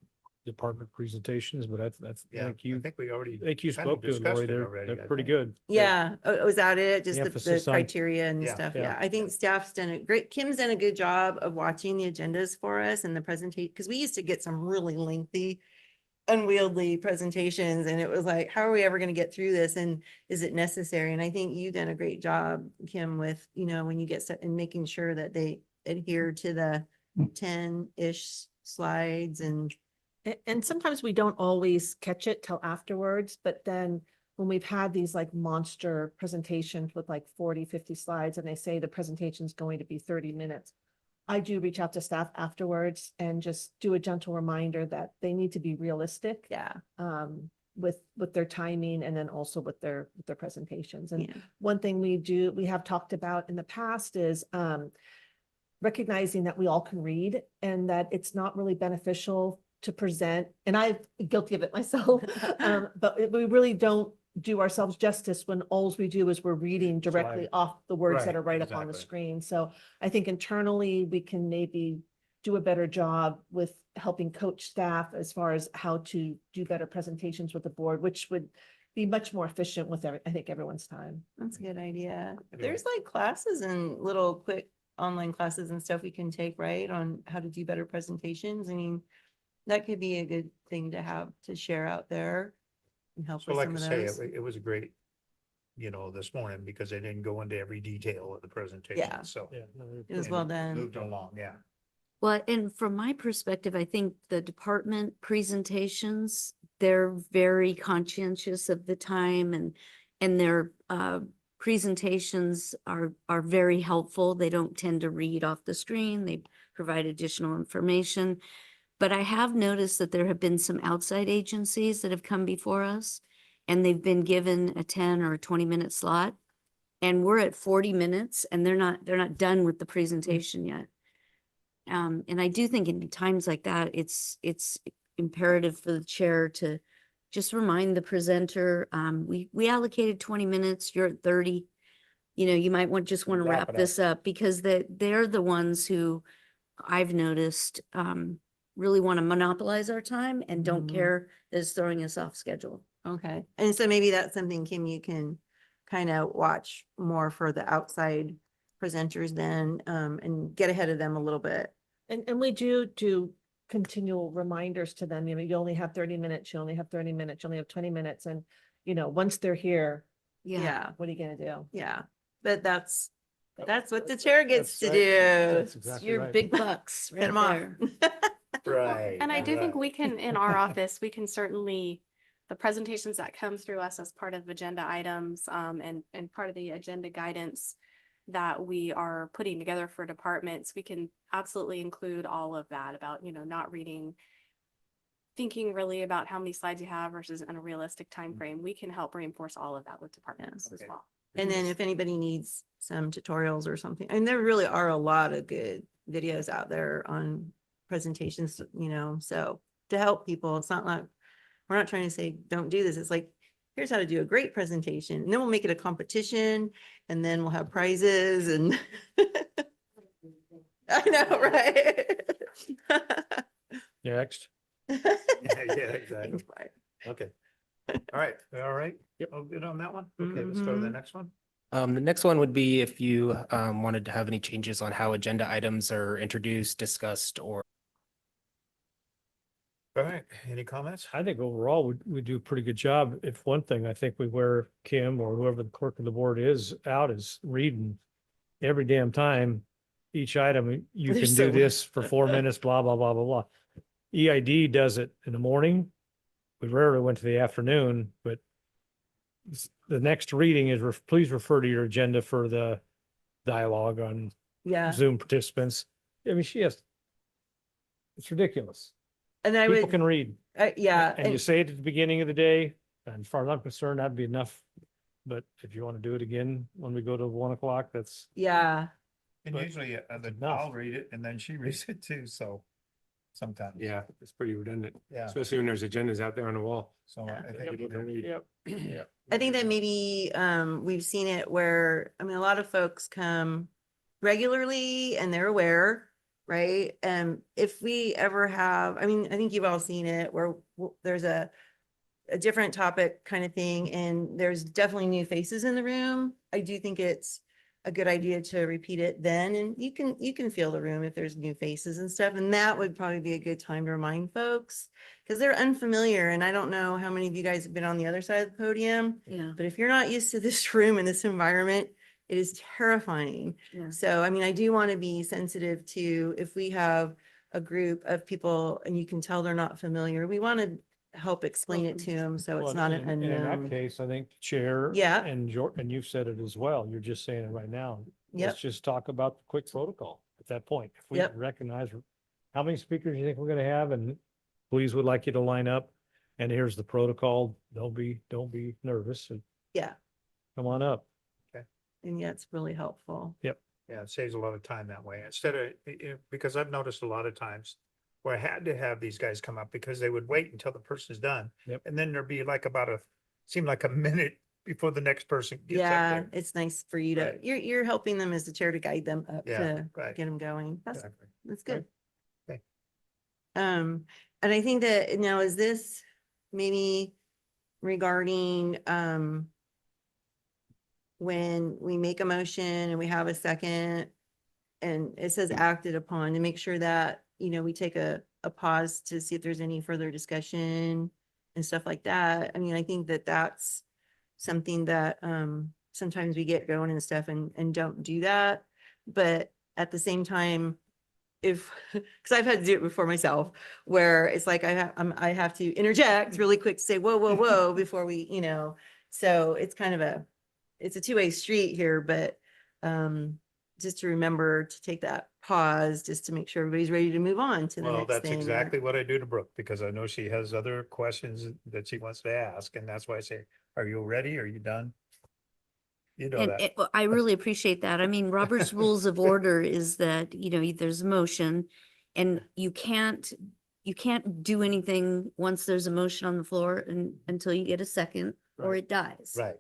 department presentations, but that's, I Yeah, think you we already. think you kind of spoke to it, discussed Lori. it They're, already, they're I pretty think. good. Yeah, was that it? Just The the emphasis on- criteria and Yeah. stuff? Yeah. Yeah, I think staff's done a great, Kim's done a good job of watching the agendas for us and the presentation, because we used to get some really lengthy, unwieldy presentations, and it was like, how are we ever going to get through this? And is it necessary? And I think you've done a great job, Kim, with, you know, when you get set and making sure that they adhere to the 10-ish slides and And sometimes we don't always catch it till afterwards, but then when we've had these like monster presentations with like 40, 50 slides and they say the presentation's going to be 30 minutes, I do reach out to staff afterwards and just do a gentle reminder that they need to be realistic. yeah. With their timing and then also with their presentations. And Yeah. one thing we have talked about in the past is recognizing that we all can read and that it's not really beneficial to present, and I'm guilty of it myself, but we really don't do ourselves justice when all we do is we're reading directly Slide. off the words that Right, are right up on the exactly. screen. So I think internally we can maybe do a better job with helping coach staff as far as how to do better presentations with the board, which would be much more efficient with I think everyone's time. That's a good idea. Anyway. There's like classes and little quick online classes and stuff we can take, right? On how to do better presentations. I mean, that could be a good thing to have to share out there and help So with like some I of say, those. it was a great, you know, this morning because they didn't go into every detail of the presentation. Yeah. So. Yeah. no, they're It was pretty well good. done. Moved along, yeah. Well, and from my perspective, I think the department presentations, they're very conscientious of the time and their presentations are very helpful. They don't tend to read off the screen. They provide additional information. But I have noticed that there have been some outside agencies that have come before us and they've been given a 10 or a 20-minute slot. And we're at 40 minutes and they're not done with the presentation yet. And I do think in times like that, it's imperative for the chair to just remind the presenter, we allocated 20 minutes, you're at 30. You know, you might just want to wrap this up because they're the ones who I've noticed really want to monopolize our time and don't care that it's throwing us off schedule. Okay. And so maybe that's something, Kim, you can kind of watch more for the outside presenters then, and get ahead of them a little bit. And we do continual reminders to them, you know, you only have 30 minutes, you only have 30 minutes, you only have 20 minutes. And, you know, once they're here, Yeah. what are you gonna do? Yeah. But that's what the chair gets to That's do. right. That's exactly Your right. big bucks right Come on. there. Right. And I do think right. we can, in our office, we can certainly, the presentations that come through us as part of agenda items, and part of the agenda guidance that we are putting together for departments, we can absolutely include all of that about, you know, not reading, thinking really about how many slides you have versus in a realistic time frame. We can help reinforce all of that with departments as well. And then if anybody needs some tutorials or something, and there really are a lot of good videos out there on presentations, you know, so to help people, it's not like, we're not trying to say, don't do this. It's like, here's how to do a great presentation. And then we'll make it a competition and then we'll have prizes and I know, right? Next. Yeah, exactly. Okay. All right. All right. Yep. All good on that one? Okay, let's go to the next one. The next one would be if you wanted to have any changes on how agenda items are introduced, discussed, or All right. Any comments? I think overall we do a pretty good job. If one thing, I think we wear Kim or whoever the clerk of the board is out is reading every damn time. Each item, you They're can so- do this for 4 minutes, blah, blah, blah, blah, blah. EID does it in the morning. We rarely went to the afternoon, but the next reading is please refer to your agenda for the dialogue on Yeah. Zoom participants. I mean, it's ridiculous. And I People would, can read. yeah. And you say it at the beginning of the day, and as far as I'm concerned, that'd be enough. But if you want to do it again, when we go to 1 o'clock, that's, Yeah. And But usually enough. I'll read it and then she reads it too. So sometimes. Yeah, it's pretty redundant, Yeah. especially when there's agendas out there on the wall. So I think. People don't read. yep. Yeah. I think that maybe we've seen it where, I mean, a lot of folks come regularly and they're aware, right? If we ever have, I mean, I think you've all seen it where there's a different topic kind of thing and there's definitely new faces in the room. I do think it's a good idea to repeat it then, and you can feel the room if there's new faces and stuff, and that would probably be a good time to remind folks because they're unfamiliar. And I don't know how many of you guys have been on the other side of the podium, Yeah. but if you're not used to this room and this environment, it is terrifying. Yeah. So, I mean, I do want to be sensitive to if we have a group of people and you can tell they're not familiar, we want to help explain it to them so it's Well, not an and in that unknown. case, I think the chair. Yeah. And you've said it as well. You're just saying it right now. Yep. Let's just talk about the quick protocol at that point. If we Yep. recognize how many speakers you think we're gonna have and please would like you to line up. And here's the protocol. Don't be nervous and Yeah. come on up. And yeah, it's really helpful. Yeah, it saves a lot of time that way. Instead of, because I've noticed a lot of times where I had to have these guys come up because they would wait until the person's done. Yep. And then there'd be like seemed like a minute before the next person gets up Yeah, there. it's nice for you to, Right. you're helping them as the chair to guide them up Yeah, to right. get them going. Exactly. That's good. Okay. And I think that now is this maybe regarding, when we make a motion and we have a second and it says acted upon to make sure that, you know, we take a pause to see if there's any further discussion and stuff like that. I mean, I think that that's something that, sometimes we get going and stuff and don't do that. But at the same time, because I've had to do it before myself, where it's like I have to interject really quick to say, whoa, whoa, whoa, before we, you know, so it's kind of it's a two-way street here, but just to remember to take that pause, just to make sure everybody's ready to move on to the Well, next that's thing. exactly what I do to Brooke, because I know she has other questions that she wants to ask, and that's why I say, Are you ready? Are you done? You know And that. I really appreciate that. I mean, Robert's Rules of Order is that, there's a motion and you can't do anything once there's a motion on the floor until you get a second or Right. it dies. Right.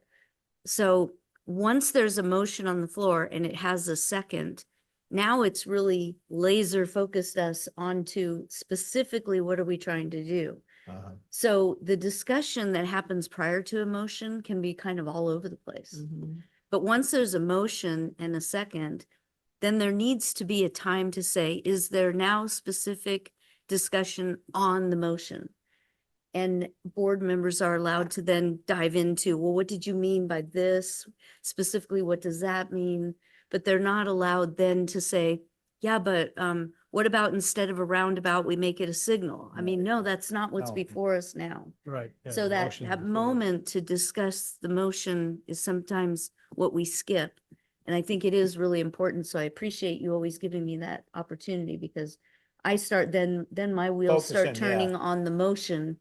So once there's a motion on the floor and it has a second, now it's really laser focused us onto specifically what are we trying to do? Uh-huh. So the discussion that happens prior to a motion can be kind of all over the place. But once there's a motion and a second, then there needs to be a time to say, is there now specific discussion on the motion? And board members are allowed to then dive into, well, what did you mean by this? Specifically, what does that mean? But they're not allowed then to say, yeah, but what about instead of a roundabout, we make it a signal? I mean, no, that's not what's No. before us now. Right. yeah, So the that, motion that before. moment to discuss the motion is sometimes what we skip. And I think it is really important. So I appreciate you always giving me that opportunity because I start, then my wheels start Focusing, yeah. turning on the motion.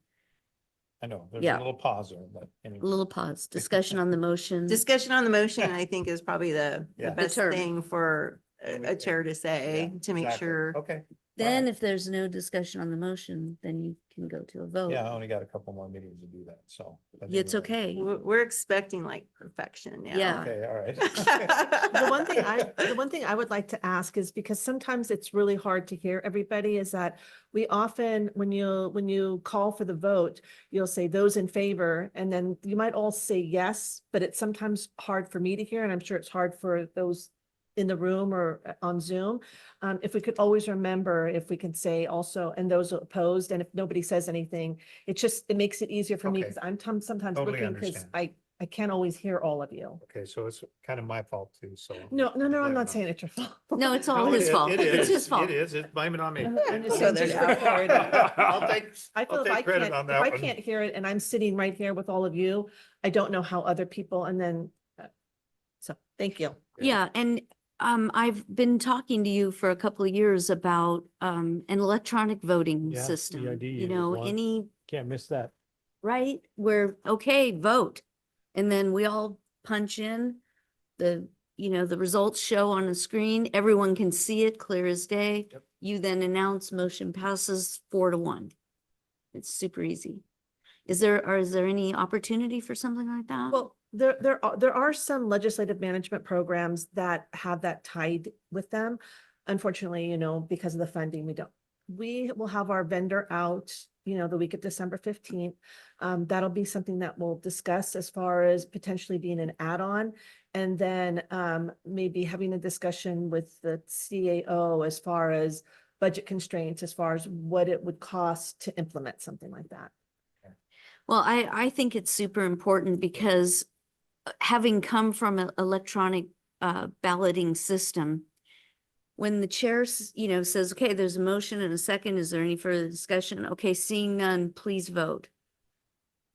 I know, there's a Yeah. little pause there, but A anyway. little pause, discussion on the motion. Discussion on the motion, I think, is probably the Yeah. best The term. thing for a chair to say, to make Exactly. sure. Okay. Then if there's no discussion on the motion, then you can go to a vote. Yeah, I only got a couple more meetings to do that, so. but It's anyway. okay. We're expecting like perfection now. Yeah. Okay, all right. The one thing I would like to ask is because sometimes it's really hard to hear everybody is that we often, when you call for the vote, you'll say those in favor, and then you might all say yes, but it's sometimes hard for me to hear, and I'm sure it's hard for those in the room or on Zoom. If we could always remember, if we can say also, and those opposed, and if nobody says anything, it makes it easier for me Okay. because I'm sometimes Totally looking because understand. I can't always hear all of you. Okay, so it's kind of my fault too, so. No, I'm Blame it not on- saying it's your fault. No, it's all No, it his is- fault. It It's is, his fault. it is, it's blame it on me. I'm just So saying, there's just for clarity. I'll take, I feel I'll if I take credit can't, on if that I one. can't hear it and I'm sitting right here with all of you, I don't know how other people, and then, so, thank you. Yeah, and I've been talking to you for a couple of years about an electronic voting Yeah, system. EID You is know, one. any, Can't miss that. right, where, okay, vote. And then we all punch in the results show on the screen. Everyone can see it clear as day. Yep. You then announce motion passes 4-1. It's super easy. Is there any opportunity for something like that? Well, there are some legislative management programs that have that tied with them. Unfortunately, because of the funding, we will have our vendor out, the week of December 15th. That'll be something that we'll discuss as far as potentially being an add-on. And then maybe having a discussion with the CAO as far as budget constraints, as far as what it would cost to implement something like that. Well, I think it's super important because having come from an electronic balloting system, when the chair, says, okay, there's a motion and a second, is there any further discussion? Okay, seeing none, please vote.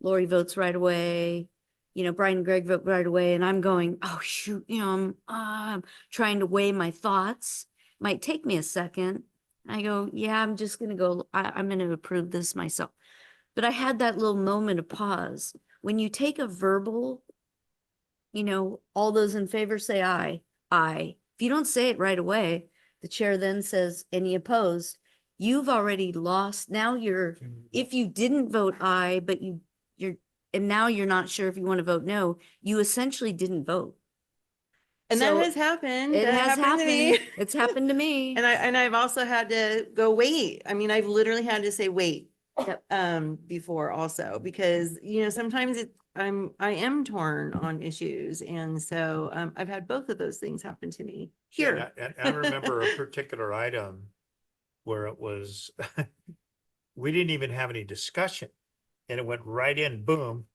Lori votes right away. Brian and Greg vote right away. And I'm going, oh, shoot, I'm trying to weigh my thoughts. Might take me a second. I go, yeah, I'm just going to go, I'm going to approve this myself. But I had that little moment of pause. When you take a verbal, all those in favor say aye, aye. If you don't say it right away, the chair then says, any opposed? You've already lost. Now if you didn't vote aye, but and now you're not sure if you want to vote no, you essentially didn't vote. And So that has happened. It That has happened to me. happened. It's happened to me. And I've also had to go wait. I mean, I've literally had to say wait. Yep. Before also, because, sometimes I am torn on issues. And so, I've had both of those things happen to me here. And I remember a particular item where it was, we didn't even have any discussion and it went right in, boom.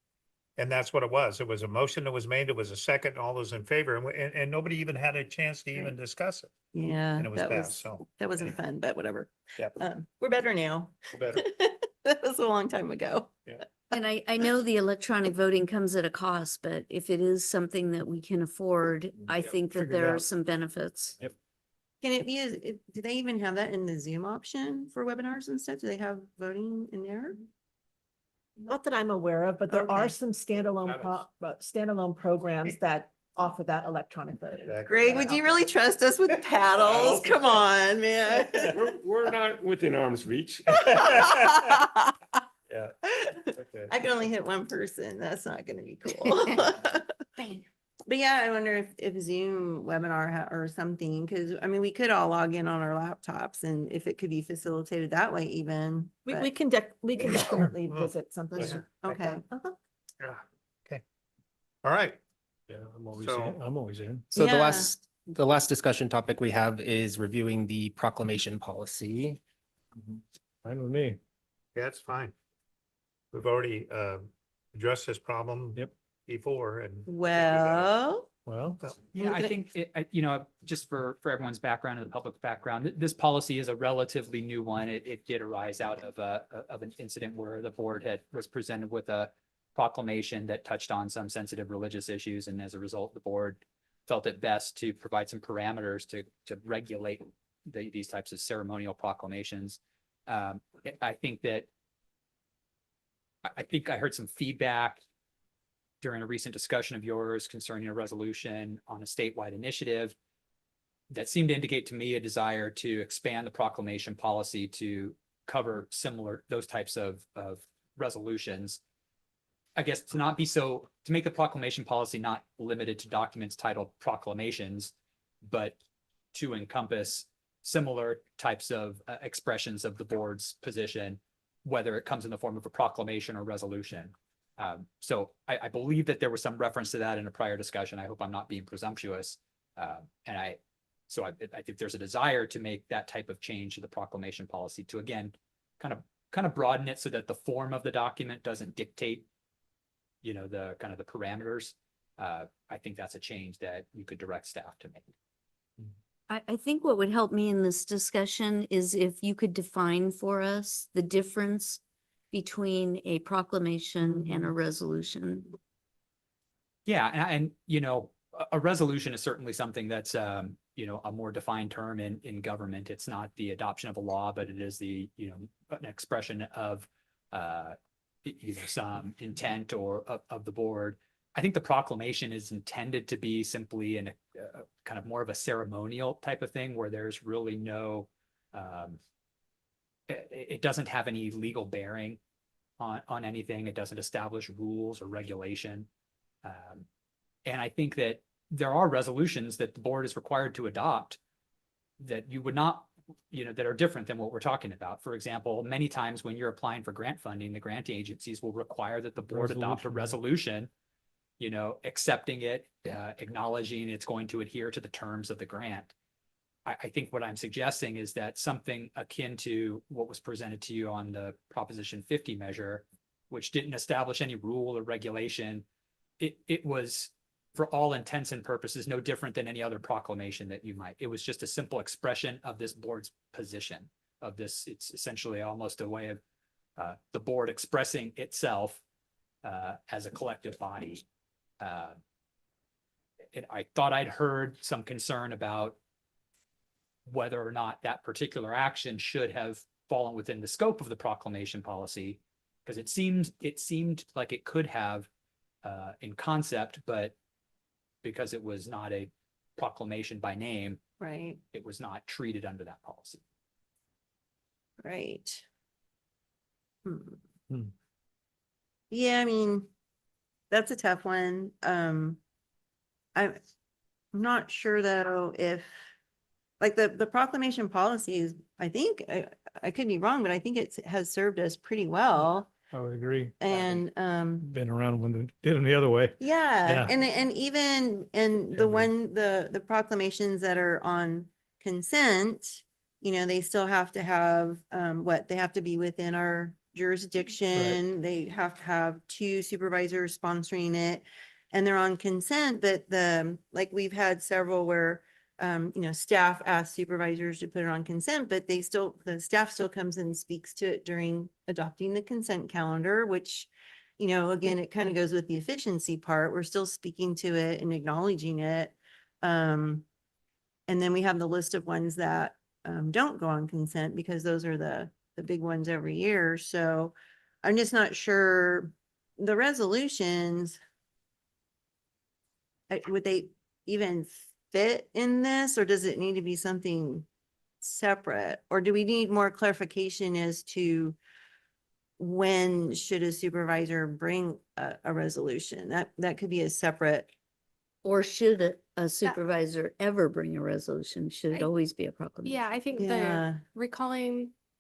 And that's what it was. It was a motion that was made. It was a second, all those in favor, and nobody even had a chance to even discuss it. Yeah, And it was passed, so. that wasn't fun, but whatever. Yep. We're better now. Better. That was a long time ago. And I know the electronic voting comes at a cost, but if it is something that we can afford, I think that figure it there are out. some benefits. Can it be, do they even have that in the Zoom option for webinars and stuff? Do they have voting in there? Not that I'm aware of, but there are Okay. some standalone programs that offer that electronic voting. Greg, would you really trust us with paddles? Come on, man. We're not within arm's reach. Yeah. I can only hit one person. That's not gonna be cool. But yeah, I wonder if Zoom webinar or something, because I mean, we could all log in on our laptops and if it could be facilitated that way even. We but- can definitely visit something. Yes. Okay. Yeah. Okay. All right. Yeah, I'm always So- in. I'm always in. So Yeah. the last discussion topic we have is reviewing the proclamation policy. Fine with me. Yeah, that's fine. We've already addressed this problem. Yep. Before and. Well, Well, Yeah, I think, just for everyone's background and the public's background, this policy is a relatively new one. It did arise out of an incident where the board was presented with a proclamation that touched on some sensitive religious issues. And as a result, the board felt it best to provide some parameters to regulate these types of ceremonial proclamations. I think I heard some feedback during a recent discussion of yours concerning a resolution on a statewide initiative that seemed to indicate to me a desire to expand the proclamation policy to cover those types of resolutions. I guess to make the proclamation policy not limited to documents titled proclamations, but to encompass similar types of expressions of the board's position, whether it comes in the form of a proclamation or resolution. So I believe that there was some reference to that in a prior discussion. I hope I'm not being presumptuous. I think there's a desire to make that type of change to the proclamation policy to, again, kind of broaden it so that the form of the document doesn't dictate, the kind of the parameters. I think that's a change that you could direct staff to make. I think what would help me in this discussion is if you could define for us the difference between a proclamation and a resolution. Yeah, and a resolution is certainly something that's a more defined term in government. It's not the adoption of a law, but it is an expression of some intent or of the board. I think the proclamation is intended to be simply a kind of more of a ceremonial type of thing where there's really no it doesn't have any legal bearing on anything. It doesn't establish rules or regulation. And I think that there are resolutions that the board is required to adopt that you would not, that are different than what we're talking about. For example, many times when you're applying for grant funding, the grant agencies will require that the board adopt a resolution, accepting it, acknowledging it's going to adhere to the terms of the grant. I think what I'm suggesting is that something akin to what was presented to you on the Proposition 50 measure, which didn't establish any rule or regulation, it was, for all intents and purposes, no different than any other proclamation that it was just a simple expression of this board's position of this. It's essentially almost a way of the board expressing itself as a collective body. And I thought I'd heard some concern about whether or not that particular action should have fallen within the scope of the proclamation policy, because it seemed like it could have in concept, but because it was not a proclamation by name, right, it was not treated under that policy. right. Hmm. Yeah, I mean, that's a tough one. I'm not sure though if, like, the proclamation policy is, I think, I could be wrong, but I think it has served us pretty well. I would agree. And Been around when they did them the other way. yeah, Yeah. and even in the proclamations that are on consent, they still have to have they have to be within our jurisdiction. They have to have 2 supervisors sponsoring it, and they're on consent. But like we've had several where staff ask supervisors to put it on consent, but the staff still comes and speaks to it during adopting the consent calendar, which, again, it kind of goes with the efficiency part. We're still speaking to it and acknowledging it. And then we have the list of ones that don't go on consent, because those are the big ones every year. So I'm just not sure the resolutions. Would they even fit in this, or does it need to be something separate? Or do we need more clarification as to when should a supervisor bring a resolution? That could be a separate. Or should a supervisor ever bring a resolution? Should it I- always be a proclamation? Yeah, I think Yeah.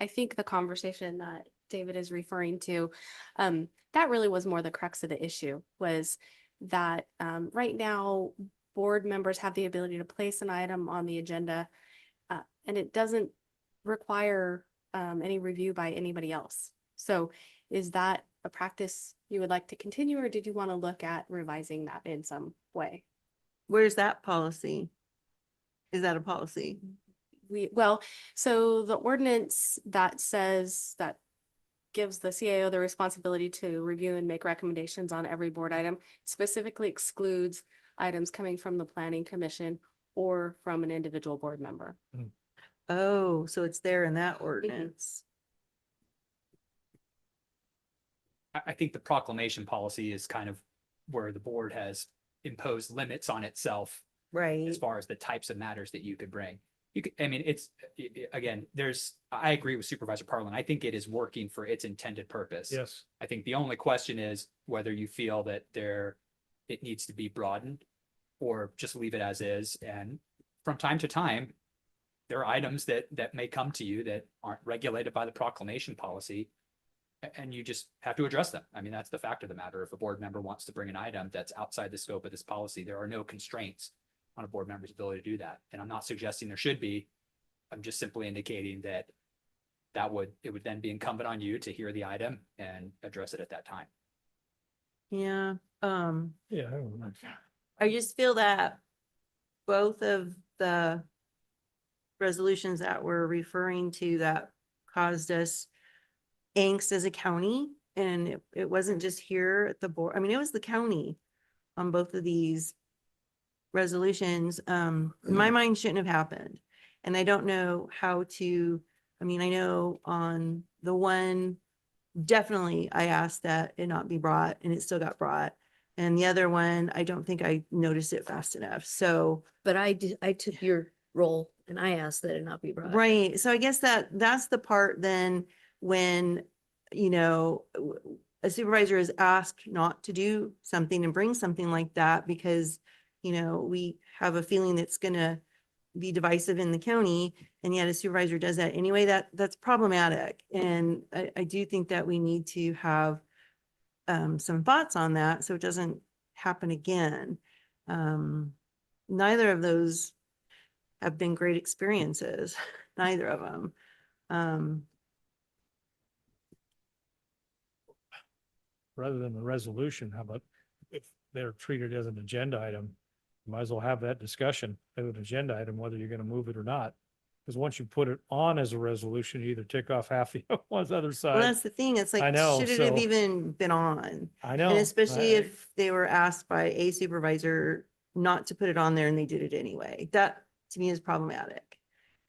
I think the conversation that David is referring to, that really was more the crux of the issue, was that right now, board members have the ability to place an item on the agenda, and it doesn't require any review by anybody else. So is that a practice you would like to continue, or did you want to look at revising that in some way? Where's that policy? Is that a policy? So the ordinance that says that gives the CAO the responsibility to review and make recommendations on every board item specifically excludes items coming from the planning commission or from an individual board member. Oh, so it's there in that ordinance. I think the proclamation policy is kind of where the board has imposed limits on itself Right. as far as the types of matters that you could bring. You could, I mean, again, I agree with Supervisor Parlin. I think it is working for its intended purpose. Yes. I think the only question is whether you feel that it needs to be broadened or just leave it as is. And from time to time, there are items that may come to you that aren't regulated by the proclamation policy, and you just have to address them. I mean, that's the fact of the matter. If a board member wants to bring an item that's outside the scope of this policy, there are no constraints on a board member's ability to do that. And I'm not suggesting there should be. I'm just simply indicating that it would then be incumbent on you to hear the item and address it at that time. Yeah. Yeah. I don't know. I just feel that both of the resolutions that we're referring to that caused us angst as a county, and it wasn't just here at the board. I mean, it was the county on both of these resolutions. In my mind, shouldn't have happened. And I don't know how to, I mean, I know on the one, definitely I asked that it not be brought, and it still got brought. And the other one, I don't think I noticed it fast enough. So. But I took your role and I asked that it not be brought. Right. So I guess that's the part then when, a supervisor is asked not to do something and bring something like that because, we have a feeling that's going to be divisive in the county, and yet a supervisor does that anyway, that's problematic. And I do think that we need to have some thoughts on that so it doesn't happen again. Neither of those have been great experiences, neither of them. Rather than the resolution, how about if they're treated as an agenda item, you might as well have that discussion as an agenda item, whether you're going to move it or not. Because once you put it on as a resolution, you either tick off half the other side. Well, that's the thing. It's I like, know, should it have so- even been on? I know. And especially I- if they were asked by a supervisor not to put it on there and they did it anyway. That to me is problematic.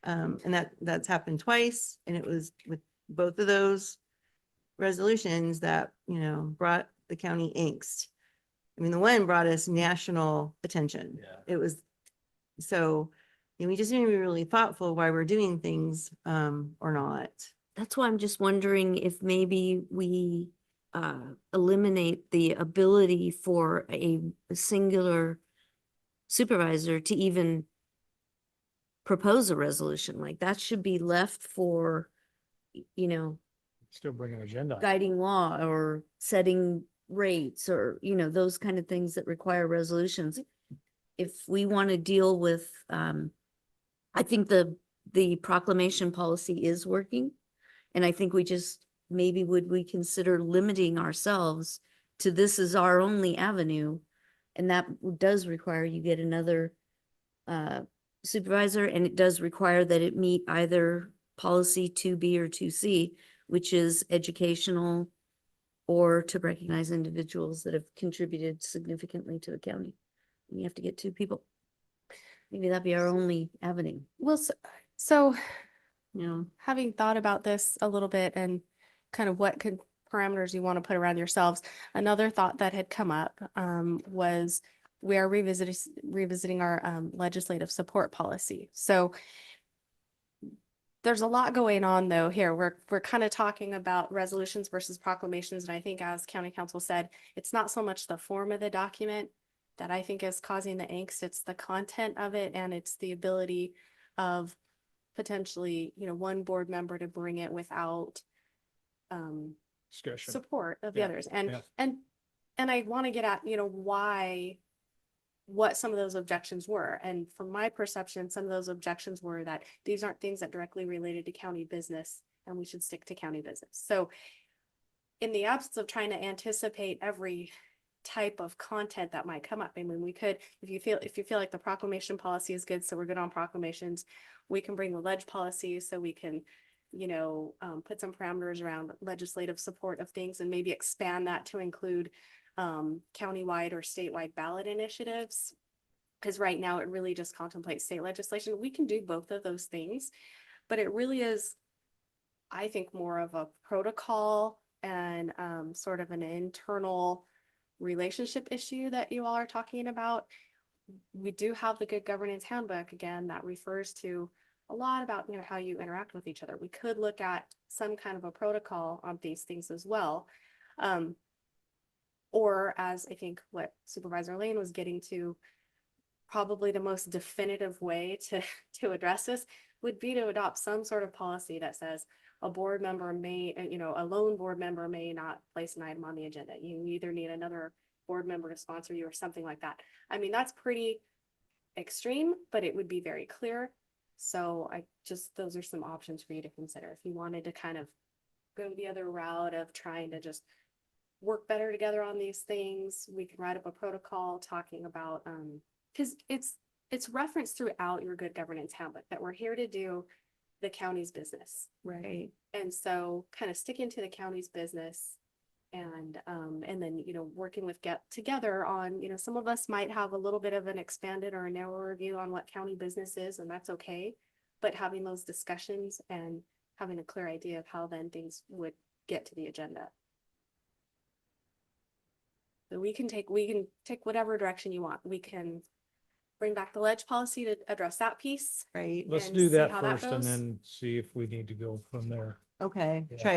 And that's happened twice, and it was with both of those resolutions that, brought the county angst. I mean, the one brought us national attention. Yeah. It was, so, we just need to be really thoughtful why we're doing things, or not. That's why I'm just wondering if maybe we eliminate the ability for a singular supervisor to even propose a resolution. Like that should be left for, Still bring an agenda. item. guiding law or setting rates or, those kind of things that require resolutions. If we want to deal with, I think the proclamation policy is working. And I think we just, maybe would we consider limiting ourselves to this is our only avenue? And that does require you get another supervisor, and it does require that it meet either policy 2B or 2C, which is educational or to recognize individuals that have contributed significantly to the county. And you have to get 2 people. Maybe that'd be our only avenue. Well, so having thought about this a little bit and kind of what could parameters you want to put around yourselves. Another thought that had come up was we are revisiting our legislative support policy. So there's a lot going on though here. We're kind of talking about resolutions versus proclamations. And I think as county council said, it's not so much the form of the document that I think is causing the angst. It's the content of it, and it's the ability of potentially, one board member to bring it without Discussion. support of the Yeah, others. And yeah. and I want to get at, what some of those objections were. And from my perception, some of those objections were that these aren't things that directly related to county business, and we should stick to county business. So in the absence of trying to anticipate every type of content that might come up, I mean, we could, if you feel like the proclamation policy is good, so we're good on proclamations, we can bring the ledge policy so we can, put some parameters around legislative support of things and maybe expand that to include countywide or statewide ballot initiatives. Because right now it really just contemplates state legislation. We can do both of those things, but it really is, I think, more of a protocol and sort of an internal relationship issue that you all are talking about. We do have the Good Governance Handbook, again, that refers to a lot about, how you interact with each other. We could look at some kind of a protocol on these things as well. Or as I think what Supervisor Lane was getting to, probably the most definitive way to address this would be to adopt some sort of policy that says a board member may, a lone board member may not place an item on the agenda. You either need another board member to sponsor you or something like that. I mean, that's pretty extreme, but it would be very clear. So those are some options for you to consider. If you wanted to kind of go the other route of trying to just work better together on these things, we can write up a protocol talking about, because it's referenced throughout your Good Governance Handbook that we're here to do the county's business. Right. And so kind of sticking to the county's business and then, working with get together on, some of us might have a little bit of an expanded or a narrower view on what county business is, and that's okay. But having those discussions and having a clear idea of how then things would get to the agenda. So we can take whatever direction you want. We can bring back the ledge policy to address that piece. Right. Let's and do see that how first and goes. then see if we need to go from there. Okay, Yeah. try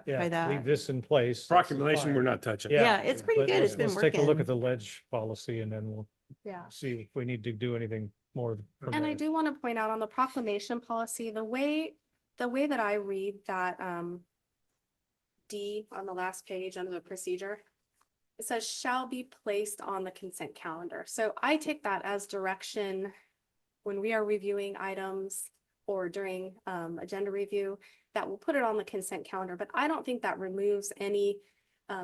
Yeah, that. leave this in place. Proclamation, we're not touching. Yeah, it's pretty but good. It's been let's take a look working. at the ledge policy and then we'll Yeah. see if we need to do anything more. from And I there. do want to point out on the proclamation policy, the way that I read that D on the last page under the procedure, it says shall be placed on the consent calendar. So I take that as direction when we are reviewing items or during agenda review, that we'll put it on the consent calendar. But I don't think that removes any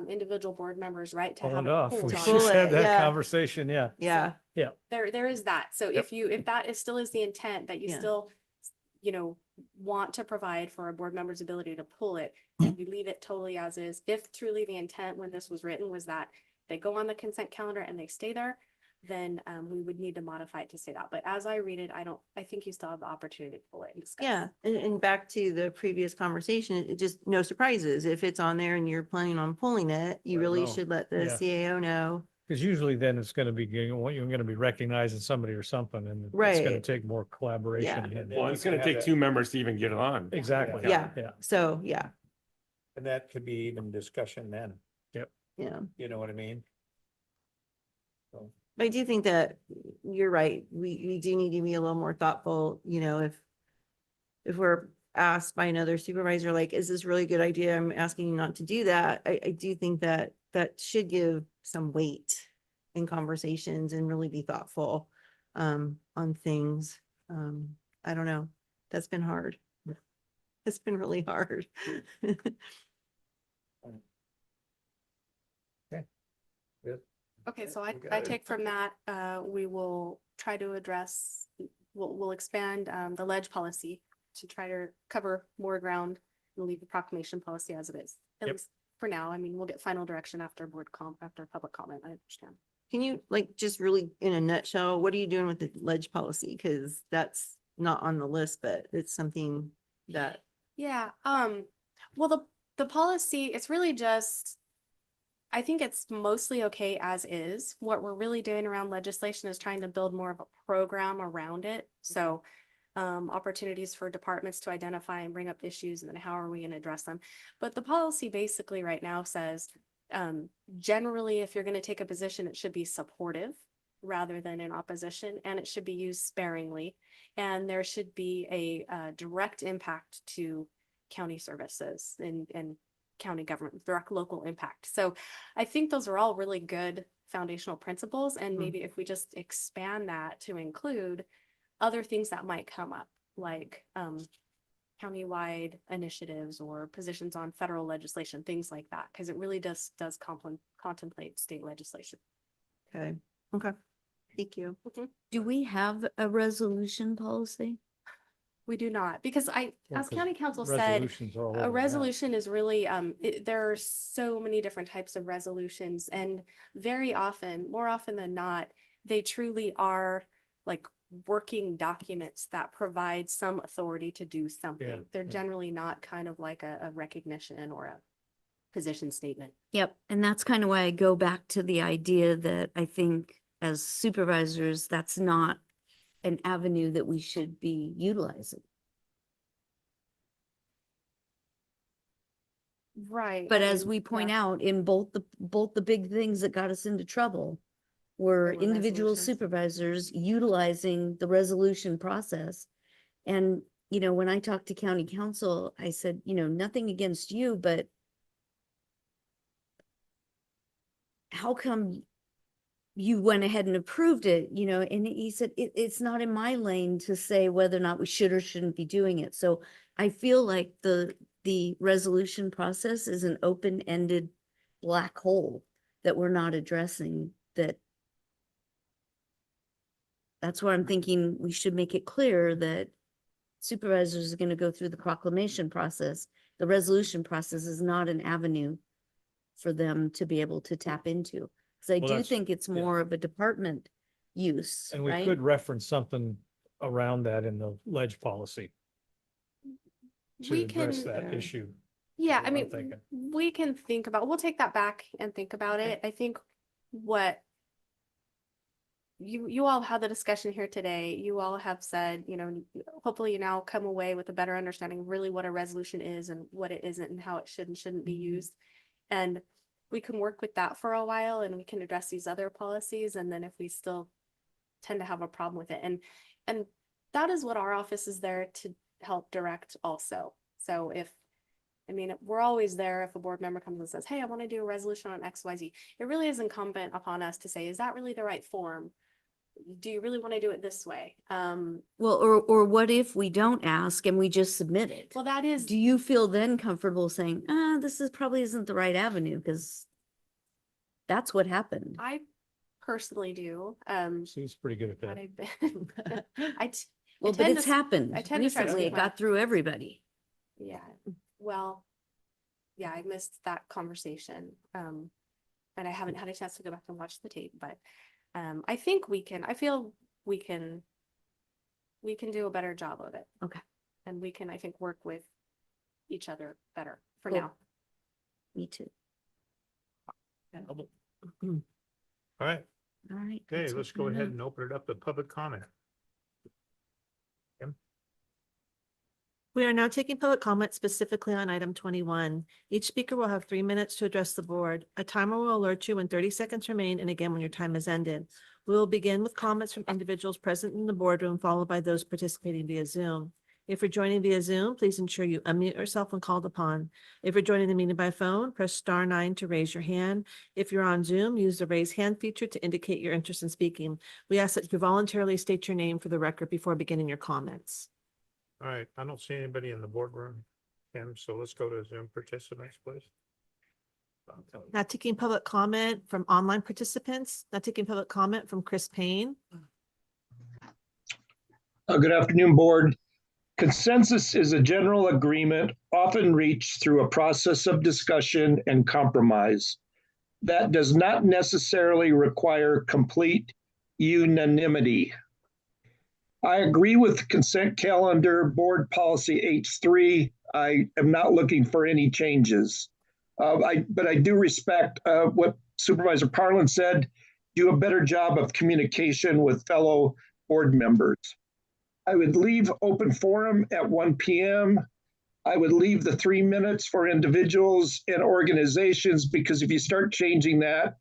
individual board members' right to Pull have it it off. pulled We on. just had that yeah. conversation. Yeah. Yeah. Yeah. There is that. So Yep. if that is still is the intent that you Yeah. still, want to provide for a board member's ability to pull it, and we leave it totally as is. If truly the intent when this was written was that they go on the consent calendar and they stay there, then we would need to modify it to say that. But as I read it, I think you still have the opportunity to pull it and discuss. Yeah, and back to the previous conversation, it just no surprises. If it's on there and you're planning on pulling it, you Let it really know. should let the Yeah. CAO know. Because usually then it's going to be, you're going to be recognizing somebody or something and it's going to Right. take more collaboration. Yeah. and- Well, it's gonna take two members to even get it on. Exactly. Yeah. Yeah. So, yeah, And that could be even discussion then, yeah. you know what I mean? So, But I do think that you're right. We do need to be a little more thoughtful, if we're asked by another supervisor, like, is this really a good idea? I'm asking you not to do that. I do think that should give some weight in conversations and really be thoughtful on things. I don't know. That's been hard. It's been really hard. good. Okay, so We got I it. take from that, we will try to address, we'll expand the ledge policy to try to cover more ground and leave the proclamation policy as it is. At Yep. least for now. I mean, we'll get final direction after after public comment. I understand. Can you just really in a nutshell, what are you doing with the ledge policy? Cause that's not on the list, but it's something that, Yeah, well, The policy, it's really just, I think it's mostly okay as is. What we're really doing around legislation is trying to build more of a program around it. So opportunities for departments to identify and bring up issues, and then how are we going to address them. But the policy basically right now says, generally, if you're going to take a position, it should be supportive rather than in opposition, and it should be used sparingly. And there should be a direct impact to county services and county government, direct local impact. So I think those are all really good foundational principles. And maybe if we just expand that to include other things that might come up, like countywide initiatives or positions on federal legislation, things like that, because it really does contemplate state legislation. Okay. Okay. Thank you. Do we have a resolution policy? We do not, because as county council said, Resolutions are all over a the map. resolution is really, there are so many different types of resolutions, and very often, more often than not, they truly are like working documents that provide some authority to do something. They're generally not kind of like a recognition or a position statement. Yep. And that's kind of why I go back to the idea that I think as supervisors, that's not an avenue that we should be utilizing. Right. But I as mean, we point out, in both the big things that got us into trouble were They were individual resolutions. supervisors utilizing the resolution process. And, you know, when I talked to county council, I said, you know, nothing against you, but how come you went ahead and approved it, you know? And he said, it's not in my lane to say whether or not we should or shouldn't be doing it. So I feel like the resolution process is an open-ended black hole that we're not addressing. That's why I'm thinking we should make it clear that supervisors are going to go through the proclamation process. The resolution process is not an avenue for them to be able to tap into. Because I Well, do that's- think it's more of a department use, And we right? could reference something around that in the ledge policy to We address can- that issue. Yeah, what I I'm mean, thinking. we can think about, we'll take that back and think about it. I think what you all had the discussion here today. You all have said, you know, hopefully you now come away with a better understanding of really what a resolution is and what it isn't and how it should and shouldn't be used. And we can work with that for a while and we can address these other policies. And then if we still tend to have a problem with it, and that is what our office is there to help direct also. So we're always there if a board member comes and says, hey, I want to do a resolution on XYZ. It really is incumbent upon us to say, is that really the right form? Do you really want to do it this way? Well, or what if we don't ask and we just submit it? Well, that is, Do you feel then comfortable saying, this probably isn't the right avenue? Because that's what happened. I personally do. She's pretty good at Had that. I been, Well, but tend it's to- happened I tend to try to recently. keep It my- got through everybody. Yeah, well, yeah, I missed that conversation. And I haven't had a chance to go back and watch the tape, but I think I feel we can do a better job of it. Okay. And we can, I think, work with each other better for Cool. now. Me too. All right, All right. okay, that's let's what go I ahead know. and open it up to public comment. We are now taking public comment specifically on item 21. Each speaker will have 3 minutes to address the board. A timer will alert you when 30 seconds remain and again when your time has ended. We will begin with comments from individuals present in the boardroom, followed by those participating via Zoom. If you're joining via Zoom, please ensure you unmute yourself when called upon. If you're joining the meeting by phone, press *9 to raise your hand. If you're on Zoom, use the raise hand feature to indicate your interest in speaking. We ask that you voluntarily state your name for the record before beginning your comments. All right, I don't see anybody in the boardroom, Kim, so let's go to Zoom participants, please. Not taking public comment from online participants, not taking public comment from Chris Payne. Good afternoon, board. Consensus is a general agreement often reached through a process of discussion and compromise. That does not necessarily require complete unanimity. I agree with consent calendar board policy H3. I am not looking for any changes. But I do respect what Supervisor Parlin said, do a better job of communication with fellow board members. I would leave open forum at 1 p.m. I would leave the 3 minutes for individuals and organizations, because if you start changing that,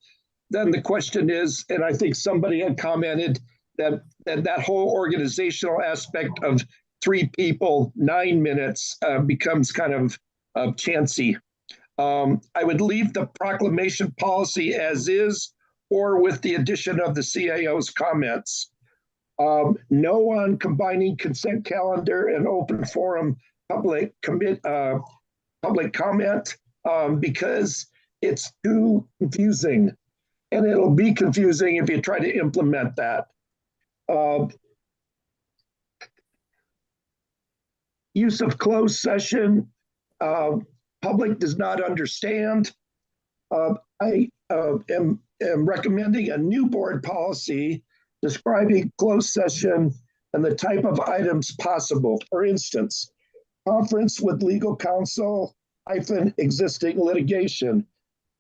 then the question is, and I think somebody had commented that whole organizational aspect of 3 people, 9 minutes becomes kind of chancy. I would leave the proclamation policy as is, or with the addition of the CAO's comments. No on combining consent calendar and open forum public comment because it's too confusing, and it'll be confusing if you try to implement that. Use of closed session, public does not understand. I am recommending a new board policy describing closed session and the type of items possible. For instance, conference with legal counsel - existing litigation,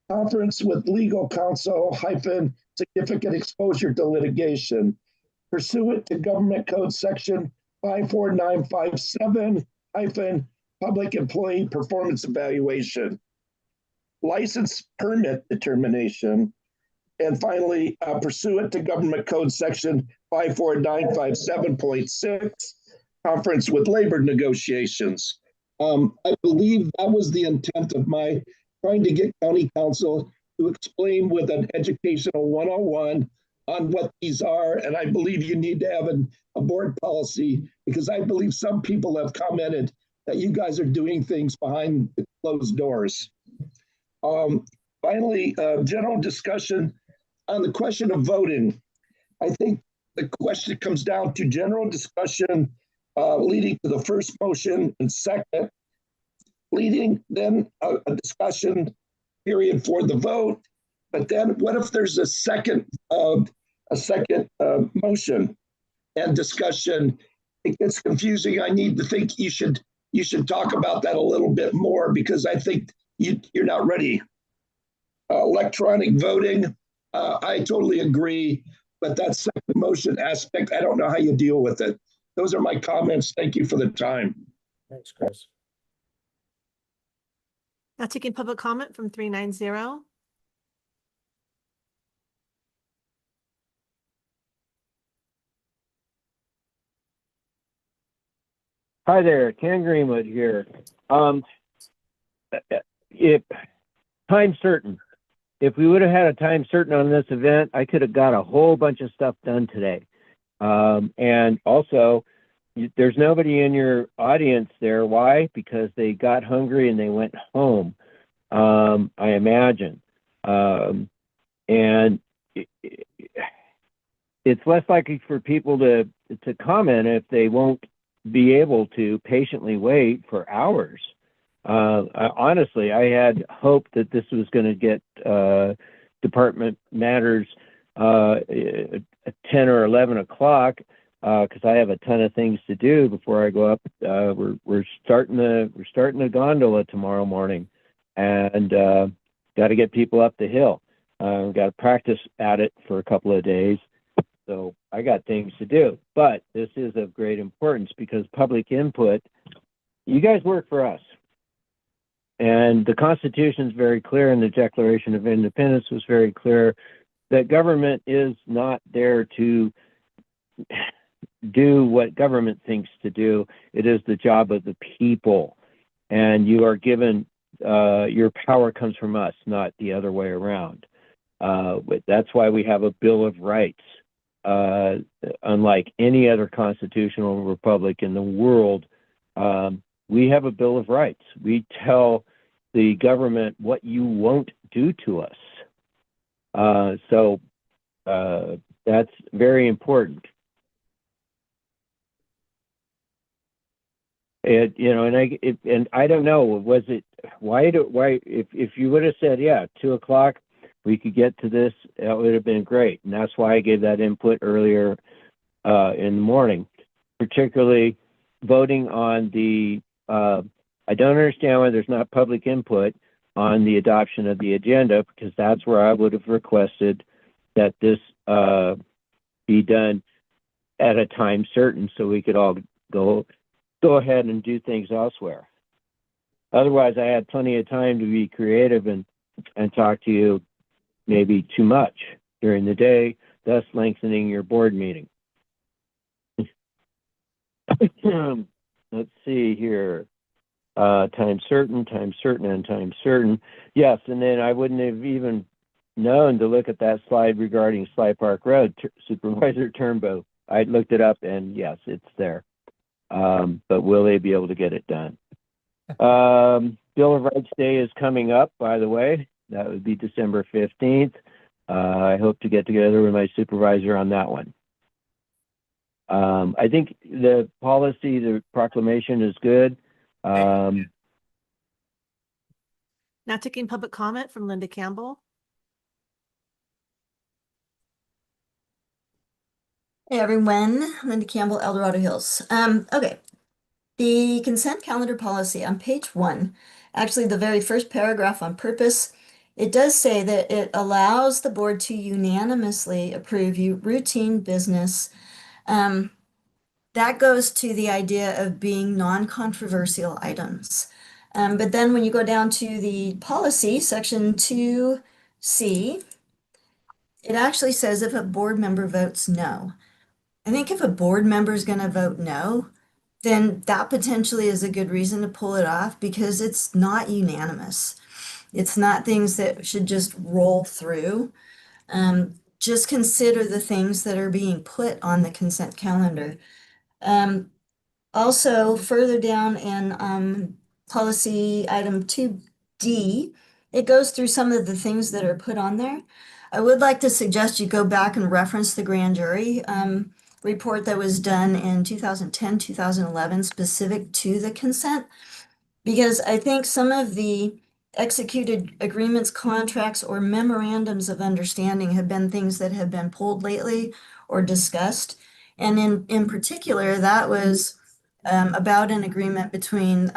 conference with legal counsel - significant exposure to litigation, pursuant to Government Code Section 54957 - public employee performance evaluation, license permit determination, and finally, pursuant to Government Code Section 54957.6, conference with labor negotiations. I believe that was the intent of my trying to get county council to explain with an educational 101 on what these are. And I believe you need to have a board policy, because I believe some people have commented that you guys are doing things behind the closed doors. Finally, general discussion on the question of voting. I think the question comes down to general discussion leading to the first motion, and second, leading then a discussion period for the vote. But then what if there's a second motion and discussion? It gets confusing. I need to think you should talk about that a little bit more, because I think you're not ready. Electronic voting, I totally agree, but that second motion aspect, I don't know how you deal with it. Those are my comments. Thank you for the time. Thanks, Chris. Now taking public comment from 390. Hi there, Ken Greenwood here. If time certain, if we would have had a time certain on this event, I could have got a whole bunch of stuff done today. And also, there's nobody in your audience there. Why? Because they got hungry and they went home, I imagine. And it's less likely for people to comment if they won't be able to patiently wait for hours. Honestly, I had hoped that this was going to get department matters at 10 or 11 o'clock, because I have a ton of things to do before I go up. We're starting the gondola tomorrow morning, and got to get people up the hill. Got to practice at it for a couple of days. So I got things to do, but this is of great importance because public input, you guys work for us. And the Constitution is very clear, and the Declaration of Independence was very clear that government is not there to do what government thinks to do. It is the job of the people. And you are given, your power comes from us, not the other way around. That's why we have a Bill of Rights. Unlike any other constitutional republic in the world, we have a Bill of Rights. We tell the government what you won't do to us. So that's very important. And I don't know, was it why if you would have said 2 o'clock we could get to this, that would have been great. And that's why I gave that input earlier in the morning, particularly voting on the I don't understand why there's not public input on the adoption of the agenda, because that's where I would have requested that this be done at a time certain so we could all go ahead and do things elsewhere. Otherwise, I had plenty of time to be creative and talk to you maybe too much during the day, thus lengthening your board meeting. Let's see here. Time certain, and time certain. Yes, and then I wouldn't have even known to look at that slide regarding Sly Park Road, Supervisor Turnbow. I looked it up and yes, it's there. But will they be able to get it done? Bill of Rights Day is coming up, by the way. That would be December 15th. I hope to get together with my supervisor on that one. I think the policy, the proclamation is good. Now taking public comment from Linda Campbell. Hey everyone, Linda Campbell, El Dorado Hills. Okay. The consent calendar policy on page 1, actually the very first paragraph on purpose, it does say that it allows the board to unanimously approve routine business. That goes to the idea of being non-controversial items. But then when you go down to the policy, section 2C, it actually says if a board member votes no. I think if a board member is going to vote no, then that potentially is a good reason to pull it off because it's not unanimous. It's not things that should just roll through. Just consider the things that are being put on the consent calendar. Also, further down in policy item 2D, it goes through some of the things that are put on there. I would like to suggest you go back and reference the grand jury report that was done in 2010, 2011, specific to the consent, because I think some of the executed agreements, contracts, or memorandums of understanding have been things that have been pulled lately or discussed. And in particular, that was about an agreement between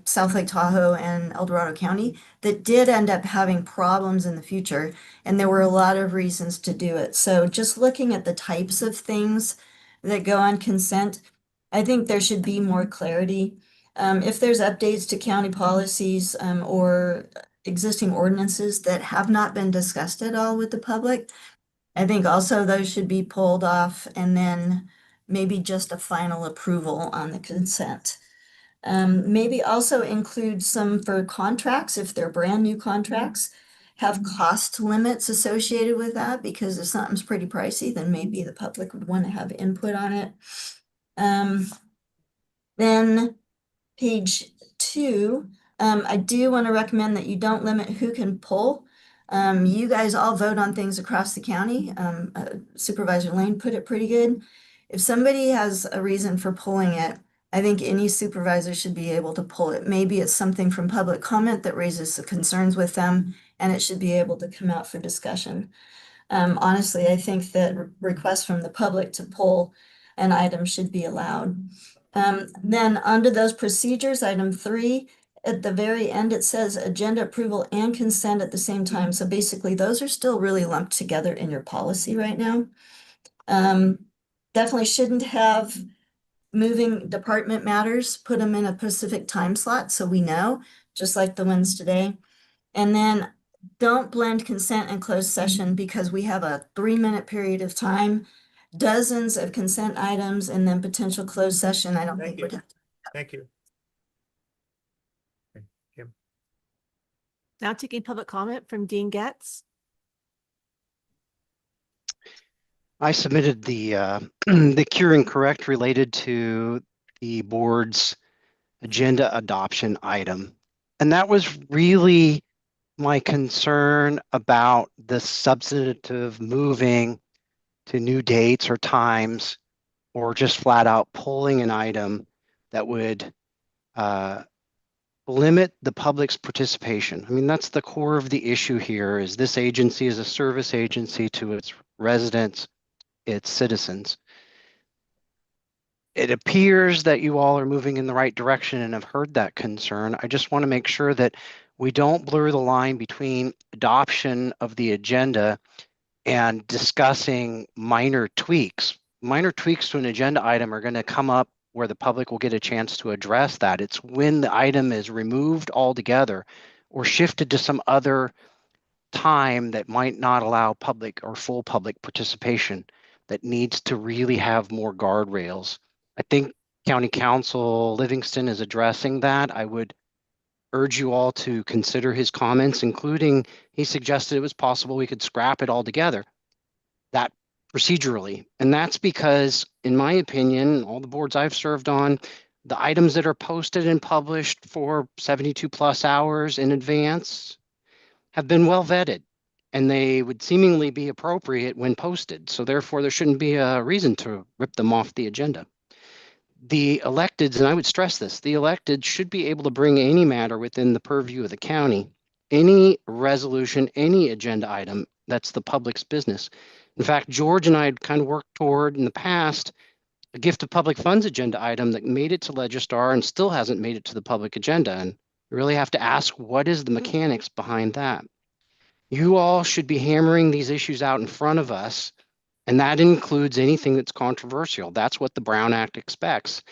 South Lake Tahoe and El Dorado County that did end up having problems in the future. And there were a lot of reasons to do it. So just looking at the types of things that go on consent, I think there should be more clarity. If there's updates to county policies or existing ordinances that have not been discussed at all with the public, I think also those should be pulled off and then maybe just a final approval on the consent. Maybe also include some for contracts, if they're brand new contracts, have cost limits associated with that, because if something's pretty pricey, then maybe the public would want to have input on it. Then page 2, I do want to recommend that you don't limit who can pull. You guys all vote on things across the county. Supervisor Lane put it pretty good. If somebody has a reason for pulling it, I think any supervisor should be able to pull it. Maybe it's something from public comment that raises the concerns with them, and it should be able to come out for discussion. Honestly, I think that requests from the public to pull an item should be allowed. Then under those procedures, item 3, at the very end, it says agenda approval and consent at the same time. So basically, those are still really lumped together in your policy right now. Definitely shouldn't have moving department matters, put them in a specific time slot so we know, just like the ones today. And then don't blend consent and closed session because we have a 3-minute period of time, dozens of consent items, and then potential closed session. I don't think we'd have. Thank you. Kim. Now taking public comment from Dean Getz. I submitted the the cure and correct related to the board's agenda adoption item. And that was really my concern about the substantive moving to new dates or times, or just flat out pulling an item that would limit the public's participation. I mean, that's the core of the issue here, is this agency is a service agency to its residents, its citizens. it appears that you all are moving in the right direction and have heard that concern. I just want to make sure that we don't blur the line between adoption of the agenda and discussing minor tweaks. Minor tweaks to an agenda item are going to come up where the public will get a chance to address that. It's when the item is removed altogether or shifted to some other time that might not allow public or full public participation that needs to really have more guardrails. I think County Council Livingston is addressing that. I would urge you all to consider his comments, including he suggested it was possible we could scrap it altogether, that procedurally. And that's because, in my opinion, all the boards I've served on, the items that are posted and published for 72 plus hours in advance have been well vetted, and they would seemingly be appropriate when posted. So therefore, there shouldn't be a reason to rip them off the agenda. The electeds, and I would stress this, the elected should be able to bring any matter within the purview of the county, any resolution, any agenda item that's the public's business. In fact, George and I had kind of worked toward in the past a gift of public funds agenda item that made it to Legistar and still hasn't made it to the public agenda. And you really have to ask, what is the mechanics behind that? You all should be hammering these issues out in front of us, and that includes anything that's controversial. That's what the Brown Act expects.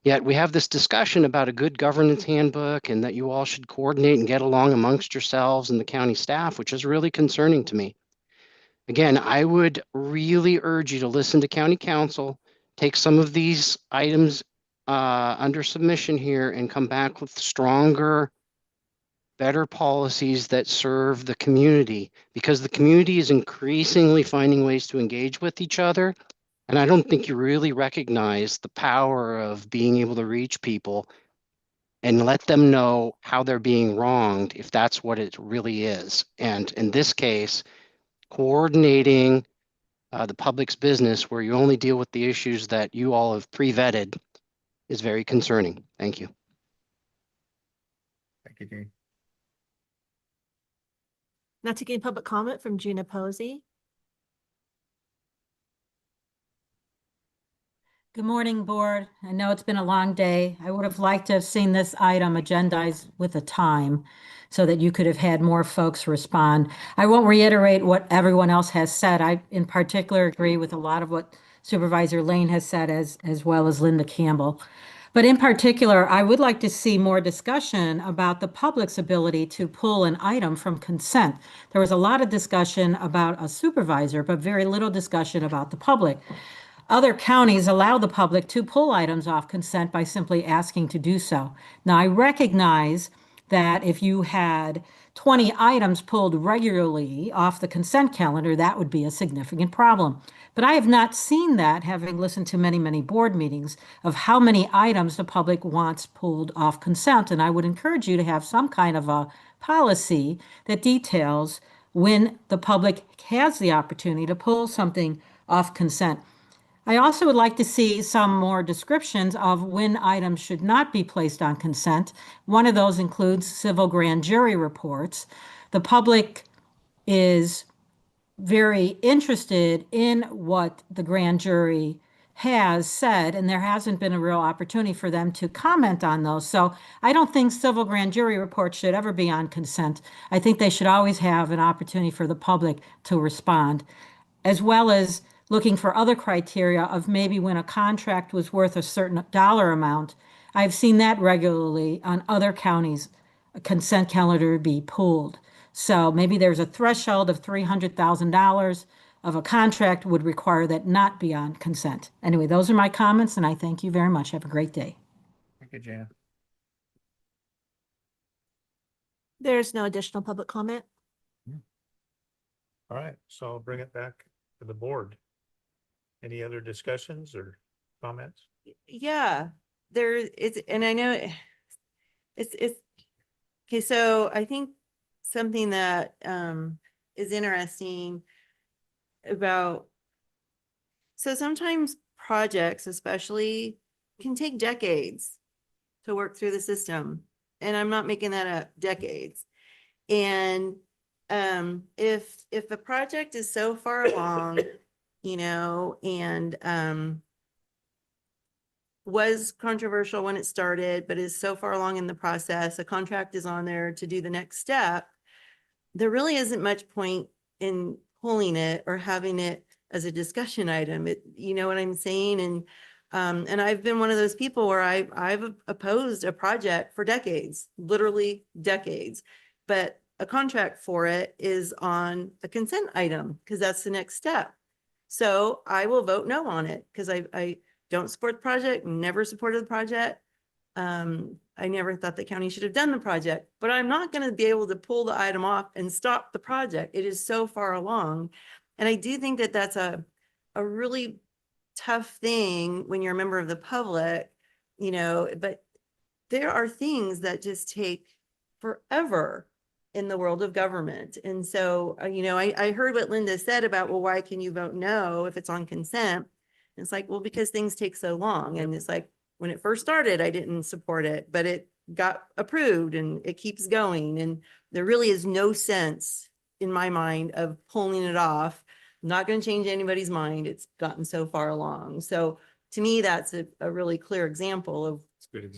Yet we have this discussion about a good governance handbook and that you all should coordinate and get along amongst yourselves and the county staff, which is really concerning to me. Again, I would really urge you to listen to county council, take some of these items under submission here and come back with stronger, better policies that serve the community, because the community is increasingly finding ways to engage with each other. And I don't think you really recognize the power of being able to reach people and let them know how they're being wronged, if that's what it really is. And in this case, coordinating the public's business where you only deal with the issues that you all have pre-vetted is very concerning. Thank you. Thank you, Dean. Now taking public comment from Gina Posey. Good morning, board. I know it's been a long day. I would have liked to have seen this item agendized with a time so that you could have had more folks respond. I won't reiterate what everyone else has said. I, in particular, agree with a lot of what Supervisor Lane has said, as well as Linda Campbell. But in particular, I would like to see more discussion about the public's ability to pull an item from consent. There was a lot of discussion about a supervisor, but very little discussion about the public. Other counties allow the public to pull items off consent by simply asking to do so. Now, I recognize that if you had 20 items pulled regularly off the consent calendar, that would be a significant problem. But I have not seen that, having listened to many, many board meetings, of how many items the public wants pulled off consent. And I would encourage you to have some kind of a policy that details when the public has the opportunity to pull something off consent. I also would like to see some more descriptions of when items should not be placed on consent. One of those includes civil grand jury reports. The public is very interested in what the grand jury has said, and there hasn't been a real opportunity for them to comment on those. So I don't think civil grand jury reports should ever be on consent. I think they should always have an opportunity for the public to respond, as well as looking for other criteria of maybe when a contract was worth a certain dollar amount. I've seen that regularly on other counties, a consent calendar be pulled. So maybe there's a threshold of $300,000 of a contract would require that not be on consent. Anyway, those are my comments, and I thank you very much. Have a great day. Thank you, Jan. There's no additional public comment. All right, so I'll bring it back to the board. Any other discussions or comments? Yeah, there is, and I know it's okay. So I think something that is interesting about, so sometimes projects especially can take decades to work through the system, and I'm not making that up, decades. And if a project is so far along, you know, and was controversial when it started, but is so far along in the process, a contract is on there to do the next step. There really isn't much point in pulling it or having it as a discussion item. You know what I'm saying? And I've been one of those people where I've opposed a project for decades, literally decades. But a contract for it is on a consent item because that's the next step. So I will vote no on it because I don't support the project, never supported the project. I never thought the county should have done the project, but I'm not going to be able to pull the item off and stop the project. It is so far along. And I do think that that's a really tough thing when you're a member of the public, you know, but there are things that just take forever in the world of government. And so, you know, I heard what Linda said about, well, why can you vote no if it's on consent? And it's like, well, because things take so long. And it's like, when it first started, I didn't support it, but it got approved and it keeps going. And there really is no sense in my mind of pulling it off. Not going to change anybody's mind. It's gotten so far along. So to me, that's a really clear example of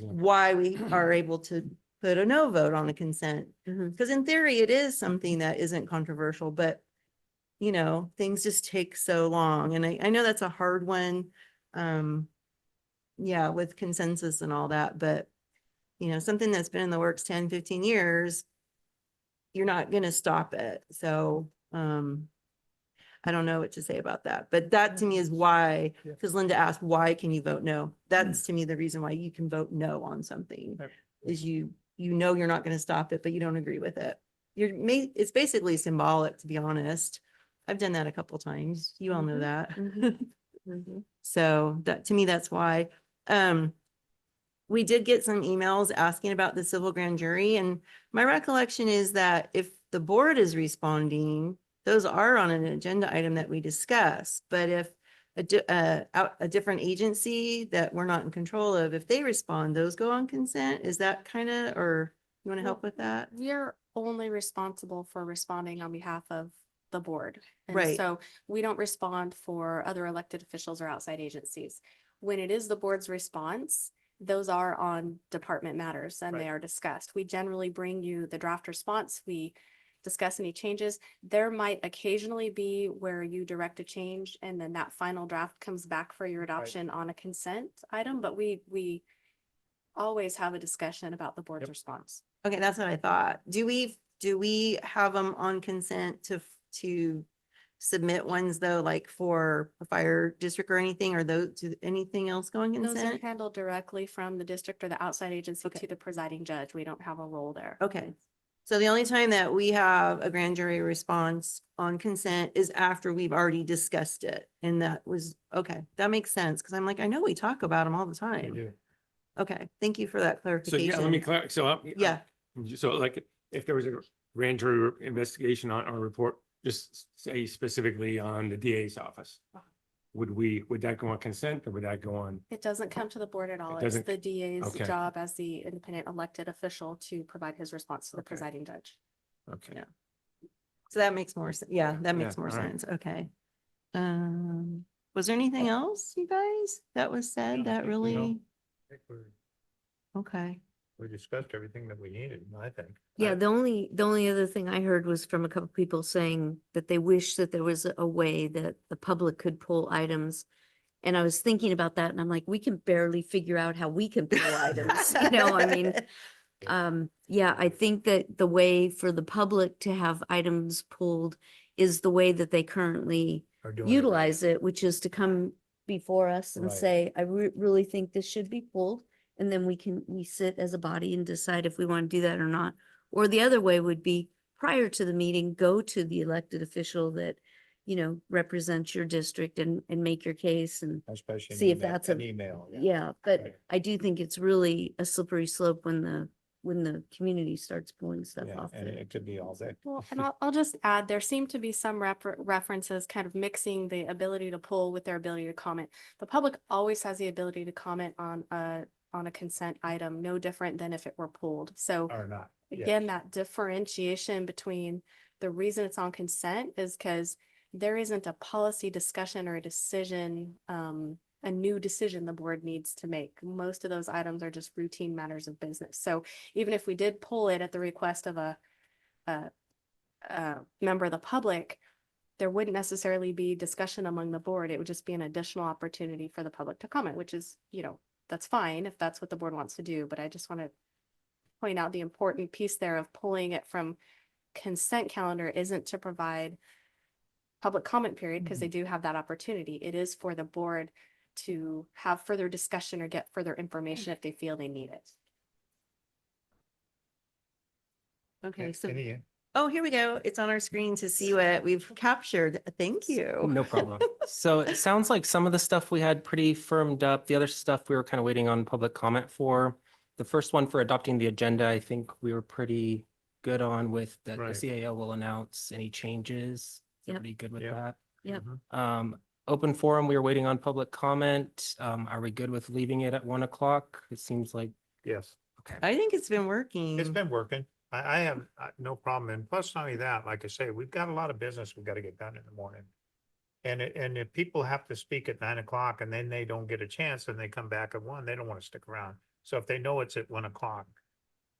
why we are able to put a no vote on the consent. Because in theory, it is something that isn't controversial, but you know, things just take so long. And I know that's a hard one. Yeah, with consensus and all that, but you know, something that's been in the works 10, 15 years, you're not going to stop it. So, I don't know what to say about that, but that to me is why, because Linda asked, why can you vote no? That's to me the reason why you can vote no on something is you know you're not going to stop it, but you don't agree with it. It's basically symbolic, to be honest. I've done that a couple times. You all know that. So that to me, that's why. We did get some emails asking about the civil grand jury, and my recollection is that if the board is responding, those are on an agenda item that we discuss. But if a different agency that we're not in control of, if they respond, those go on consent. Is that kind of, or you want to help with that? We're only responsible for responding on behalf of the board. And Right. so we don't respond for other elected officials or outside agencies. When it is the board's response, those are on department matters and they are discussed. We generally bring you the draft response. We discuss any changes. There might occasionally be where you direct a change and then that final draft comes back for your adoption on a consent item, but we always have a discussion about the board's response. Okay, that's what I thought. Do we have them on consent to submit ones though, like for a fire district or anything, or anything else go on Those are consent? handled directly from the district or the outside agency to the presiding judge. We don't have a role there. Okay. So the only time that we have a grand jury response on consent is after we've already discussed it. And that was, okay, that makes sense. Cause I'm like, I know we talk about them all the time. Okay, thank you for that So clarification. yeah, let me clarify. So Yeah. So like if there was a grand jury investigation on our report, just say specifically on the DA's office, would that go on consent or would that go on? It doesn't come to the board at all. It's doesn't- the DA's okay. job as the independent elected official to provide his response to the presiding judge. Okay. Yeah. So that makes more sense. Yeah, that makes Yeah, more all right. sense. Okay. Was there anything else, you guys, that was said that really? Okay. We discussed everything that we needed, I think. Yeah, the only other thing I heard was from a couple people saying that they wish that there was a way that the public could pull items. And I was thinking about that and I'm like, we can barely figure out how we can pull items, you know, I mean, yeah, I think that the way for the public to have items pulled is the way that they currently Are doing it right. utilize it, which is to come before us and Right. say, I really think this should be pulled. And then we sit as a body and decide if we want to do that or not. Or the other way would be prior to the meeting, go to the elected official that, you know, represents your district and make your case and Especially an see if email- that's an email. yeah, but Right. I do think it's really a slippery slope when the community starts pulling stuff Yeah, off. and there. it could be all day. Well, and I'll just add, there seem to be some references kind of mixing the ability to pull with their ability to comment. The public always has the ability to comment on a consent item, no different than if it were pulled. So Or not. again, that differentiation between the reason it's on consent is because there isn't a policy discussion or a decision a new decision the board needs to make. Most of those items are just routine matters of business. So even if we did pull it at the request of a member of the public, there wouldn't necessarily be discussion among the board. It would just be an additional opportunity for the public to comment, which is, you know, that's fine if that's what the board wants to do. But I just want to point out the important piece there of pulling it from consent calendar isn't to provide public comment period, because they do have that opportunity. It is for the board to have further discussion or get further information if they feel they need it. Okay, so, Any- oh, here we go. It's on our screen to see what we've captured. Thank you. No problem. So it sounds like some of the stuff we had pretty firmed up. The other stuff we were kind of waiting on public comment for. The first one for adopting the agenda, I think we were pretty good on with that. The Right. CAO will announce any changes. Yep. Pretty good with Yep. that. Yep. Open forum, we were waiting on public comment. Are we good with leaving it at 1 o'clock? It seems like, Yes, okay. I think it's been working. it's been working. I have no problem. And plus not only that, like I say, we've got a lot of business we've got to get done in the morning. And if people have to speak at 9 o'clock and then they don't get a chance and they come back at 1, they don't want to stick around. So if they know it's at 1 o'clock,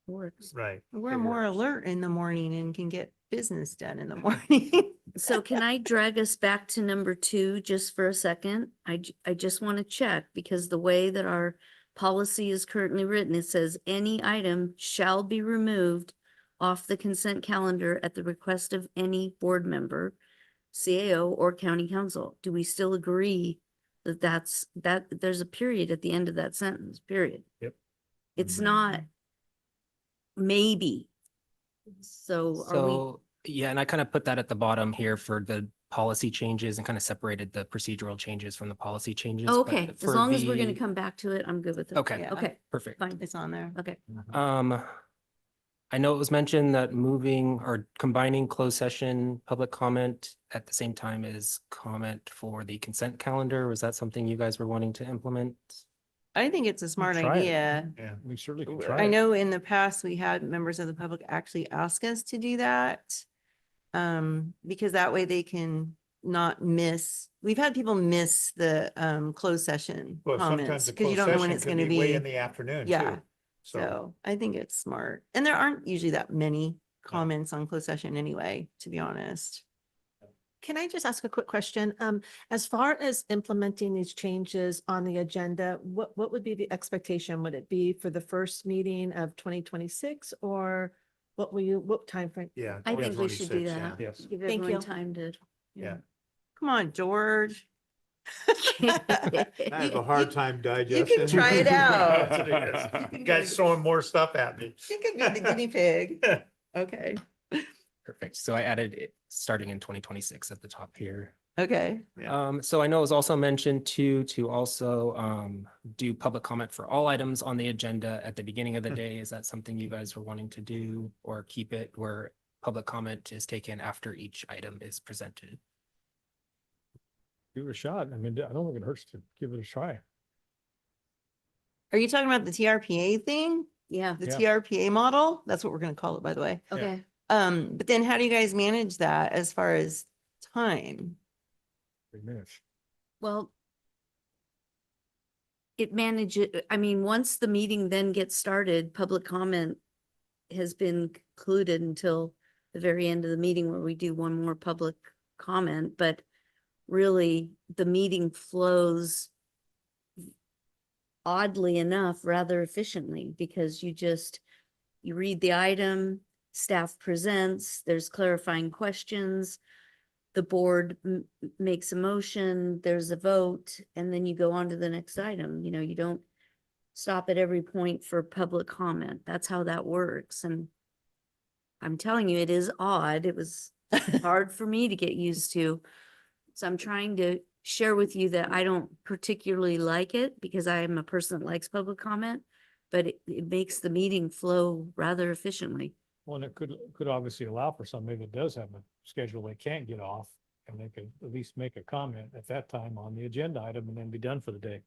Works. right. We're it more works. alert in the morning and can get business done in the morning. So can I drag us back to number 2 just for a second? I just want to check, because the way that our policy is currently written, it says any item shall be removed off the consent calendar at the request of any board member, CAO, or county council. Do we still agree that there's a period at the end of that sentence, period? Yep. It's not maybe. So are we? So, yeah, and I kind of put that at the bottom here for the policy changes and kind of separated the procedural changes from the policy changes. but Okay, as for long as we're gonna the- come back to it, I'm good with it. Okay. Yeah. Okay, Perfect. fine. It's on there. Okay. I know it was mentioned that moving or combining closed session public comment at the same time as comment for the consent calendar. Was that something you guys were wanting to implement? I think it's a smart Try it. idea. Yeah. We certainly can try I it. know in the past, we had members of the public actually ask us to do that. Because that way they can not miss, we've had people miss the closed session Well, sometimes comments the because you closed don't know when session it's could going to be way be. in the afternoon Yeah. too. So I think it's smart. And there aren't usually that many comments on closed session anyway, to be honest. Can I just ask a quick question? As far as implementing these changes on the agenda, what would be the expectation? Would it be for the first meeting of 2026 or what timeframe? Yeah. I think we should do 2026, that. yeah. Yes. Give Thank everyone you. time to. Yeah. Come on, George. I have a hard time digesting. try it out. That's what it is. You guys throwing more stuff at me. You could be the guinea pig. Okay. Perfect. So I added it starting in 2026 at the top here. Okay. So I know it was also mentioned to also do public comment for all items on the agenda at the beginning of the day. Is that something you guys were wanting to do, or keep it where public comment is taken after each item is presented? Give it a shot. I mean, I don't think it hurts to give it a try. Are you talking about the TRPA thing? Yeah. The Yeah. TRPA model? That's what we're going to call it, by the way. Okay. But then how do you guys manage that as far as time? 3 minutes. Well, it manages, I mean, once the meeting then gets started, public comment has been concluded until the very end of the meeting where we do one more public comment, but really the meeting flows oddly enough rather efficiently because you read the item, staff presents, there's clarifying questions, the board makes a motion, there's a vote, and then you go on to the next item. You know, you don't stop at every point for public comment. That's how that works. And I'm telling you, it is odd. It was hard for me to get used to. So I'm trying to share with you that I don't particularly like it because I am a person that likes public comment, but it makes the meeting flow rather efficiently. Well, and it could obviously allow for somebody that does have a schedule they can't get off, and they could at least make a comment at that time on the agenda item and then be done for the day.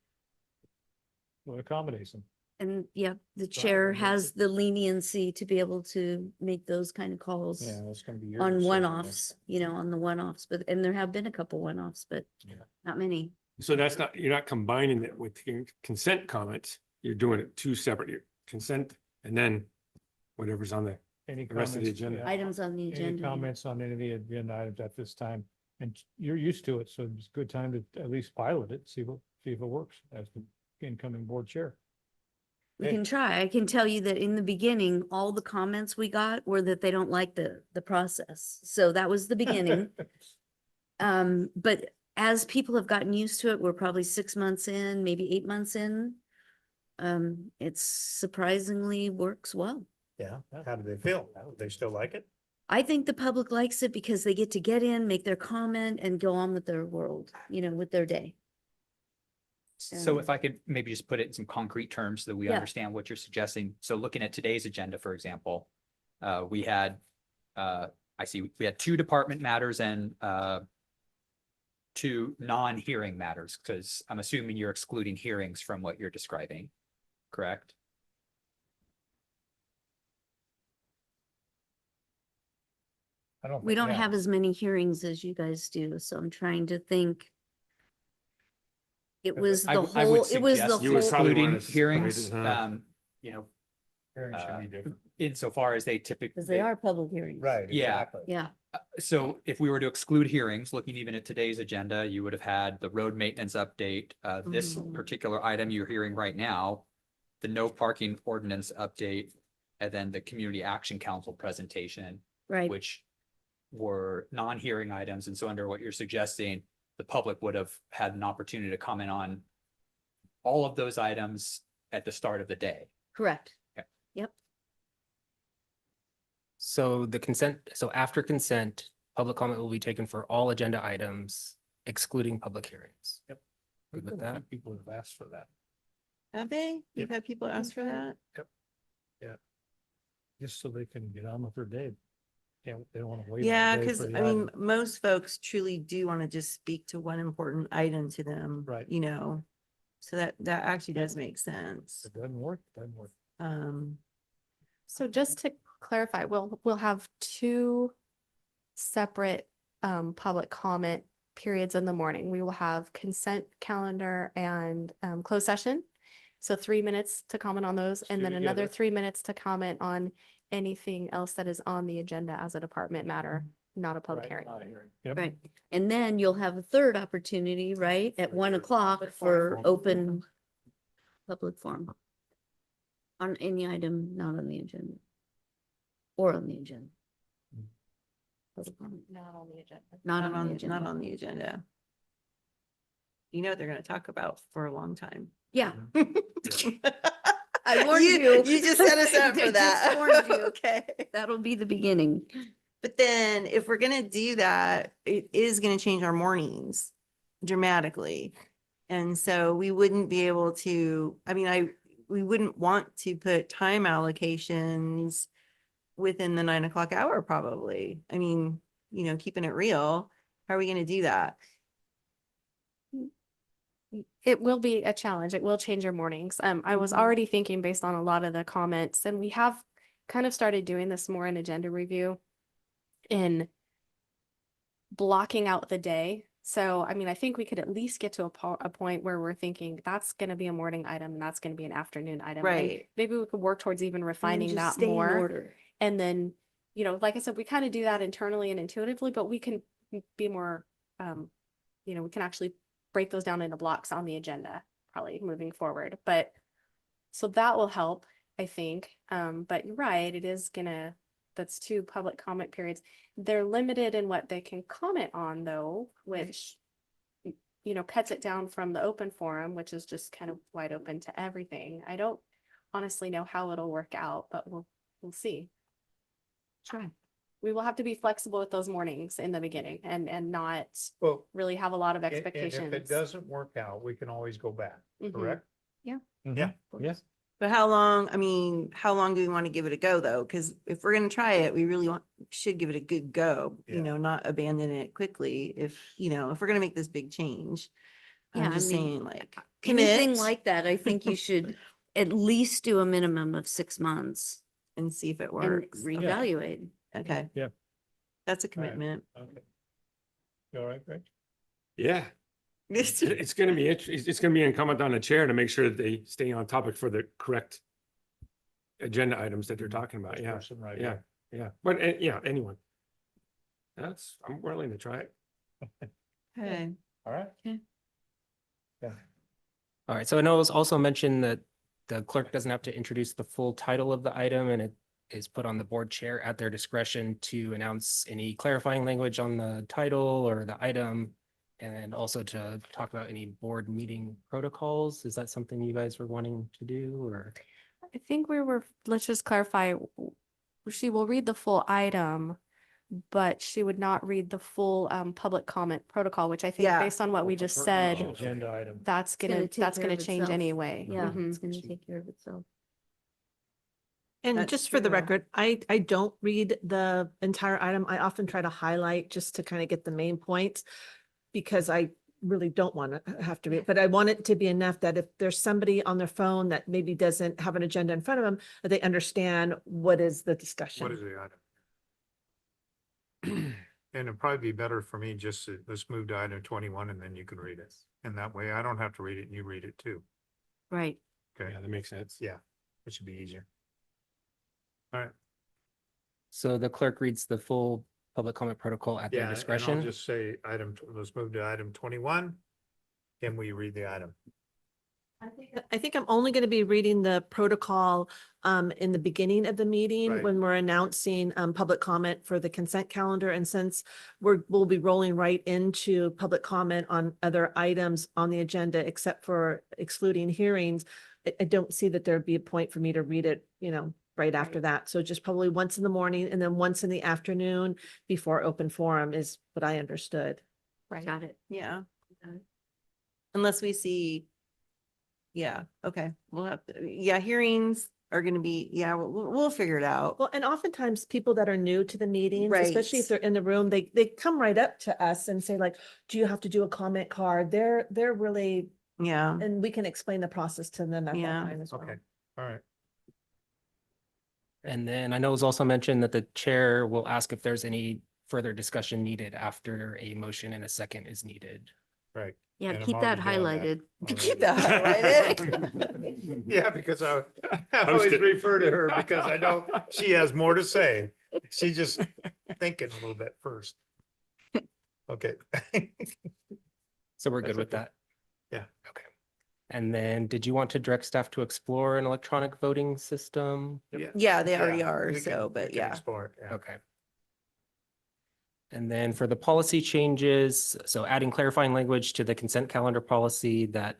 Well, it accommodates them. And yeah, the So I chair think has the leniency to be able to make those kind of calls Yeah, that's gonna be your on decision, one-offs, you know, on the one-offs, but, and there have been a couple one-offs, but Yeah. not many. So that's not, you're not combining it with consent comments. You're doing it two separate, your consent and then whatever's on Any the rest of the comments? agenda. Yeah. Items on the Any agenda. comments on any of the agenda items at this time? And you're used to it, so it's a good time to at least pilot it, see if it works as the incoming board chair. We can try. I can tell you that in the beginning, all the comments we got were that they don't like the process. So that was the beginning. But as people have gotten used to it, we're probably 6 months in, maybe 8 months in. It surprisingly works well. Yeah. How do they feel? Do they still like it? I think the public likes it because they get to get in, make their comment and go on with their world, with their day. So if I could maybe just put it in some concrete terms so that we Yeah. understand what you're suggesting. So looking at today's agenda, for example, we had, I see we had 2 department matters and 2 non-hearing matters, because I'm assuming you're excluding hearings from what you're describing, correct? We don't have as many hearings as you guys do, so I'm trying to think. It was I the w- I would whole, it was the suggest You would whole, probably excluding want to hearings, separate it, huh? you know, Hearings should be different. insofar as they typically. because they are public hearings. Right. Yeah. exactly. Yeah, So if we were to exclude hearings, looking even at today's agenda, you would have had the road maintenance update, this Mhm. particular item you're hearing right now, the no parking ordinance update, and then the community action council presentation, right. which were non-hearing items. And so under what you're suggesting, the public would have had an opportunity to comment on all of those items at the start of the day. Correct. Okay. Yep. So so after consent, public comment will be taken for all agenda items, excluding public hearings. Yep. Good with that? People have asked for that. Have they? You've had people ask for that? Just so they can get on with their day. They don't want to wait. Yeah, all day because for the I mean, item. most folks truly do want to just speak to one important item to them. Right. So that actually does make sense. It doesn't work, doesn't work. So just to clarify, we'll have 2 separate public comment periods in the morning. We will have consent calendar and closed session. So 3 minutes to comment on those, and do then another together. 3 minutes to comment on anything else that is on the agenda as a department matter, not a public Right, hearing. not a hearing. Yep. Right. And then you'll have a third opportunity, right, at 1 o'clock for open public forum on any item not on the agenda or on the agenda. Public comment. Not on the agenda. Not on the Not agenda. on the agenda. You know what they're going to talk about for a long time. Yeah. I warned you. You just set us up I for just that. warned you. Okay. That'll be the beginning. But then if we're gonna do that, it is gonna change our mornings dramatically. And so we wouldn't be able to, we wouldn't want to put time allocations within the 9 o'clock hour, probably. Keeping it real, how are we gonna do that? It will be a challenge. It will change your mornings. I was already thinking based on a lot of the comments, and we have kind of started doing this more in agenda review in blocking out the day. So, I think we could at least get to a point where we're thinking that's going to be a morning item and that's going to be an afternoon item. And Right. maybe we could work towards even refining just that stay in more. order. And then, like I said, we kind of do that internally and intuitively, but we can be more, we can actually break those down into blocks on the agenda, probably moving forward. But so that will help, I think. But you're right, that's 2 public comment periods. They're limited in what they can comment on though, which, cuts it down from the open forum, which is just kind of wide open to everything. I don't honestly know how it'll work out, but we'll see. Try. We will have to be flexible with those mornings in the beginning and not Well, really have a lot of and if expectations. it doesn't work out, we can always go back, Mhm. correct? Yeah. Yeah. Yes. But how long do we want to give it a go though? Because if we're gonna try it, we really should give it a good go, Yeah. not abandon it quickly if we're gonna make this big change. Yeah, I'm I just mean, saying like Anything commit like that, I think you should at least do a minimum of 6 months and see if it and works. reevaluate. Okay. Yeah. That's a All right. commitment. Okay. You all right, Greg? Yeah. It's gonna be, it's gonna be incumbent on the chair to make sure that they stay on topic for the correct agenda items that they're talking about. This Yeah, person right yeah, here. yeah. But yeah, anyone. I'm willing to try it. Okay. All right. Okay. Yeah. All right, so I know it was also mentioned that the clerk doesn't have to introduce the full title of the item, and it is put on the board chair at their discretion to announce any clarifying language on the title or the item, and also to talk about any board meeting protocols. Is that something you guys were wanting to do, or? I think let's just clarify, she will read the full item, but she would not read the full public comment protocol, which I think Yeah. based on what we just said, Agenda item. that's gonna take that's care gonna of change itself. anyway. Yeah, Mhm. it's gonna take care of itself. And That's just for the true. record, I don't read the entire item. I often try to highlight just to kind of get the main points because I really don't want to have to read, but I want it to be enough that if there's somebody on their phone that maybe doesn't have an agenda in front of them, that they understand what is the discussion. What is the item? And it'd probably be better for me just to, let's move to item 21 and then you can read it. And that way I don't have to read it and you read it too. Right. Okay. Yeah, that makes sense. Yeah, it should be easier. All right. So the clerk reads the full public comment protocol at Yeah, their and I'll discretion. just say let's move to item 21. Can we read the item? I think I'm only going to be reading the protocol in the beginning of the meeting Right. when we're announcing public comment for the consent calendar. And since we'll be rolling right into public comment on other items on the agenda, except for excluding hearings, I don't see that there'd be a point for me to read it, right after that. So just probably once in the morning and then once in the afternoon before open forum is what I understood. Right. Got it. Yeah. Got it. Unless we see. Yeah, okay. We'll have to, yeah, hearings are gonna be, yeah, we'll figure it out. Well, and oftentimes people that are new to the meetings, especially if Right. they're in the room, they come right up to us and say like, do you have to do a comment card? They're really, Yeah. and we can explain the process to them at that Yeah. time as well. Okay, all right. And then I know it was also mentioned that the chair will ask if there's any further discussion needed after a motion and a second is needed. Right. Yeah, And I'm keep that already doing highlighted. Keep that highlighted. Yeah, because I always refer to her because I know she has more to say. She's just thinking a little bit first. Okay. So we're good That's with okay. that. Yeah. Okay. And then did you want to direct staff to explore an electronic voting system? Yeah, they already Yeah, are, we can- so, we but can yeah. explore it, yeah. Okay. And then for the policy changes, so adding clarifying language to the consent calendar policy that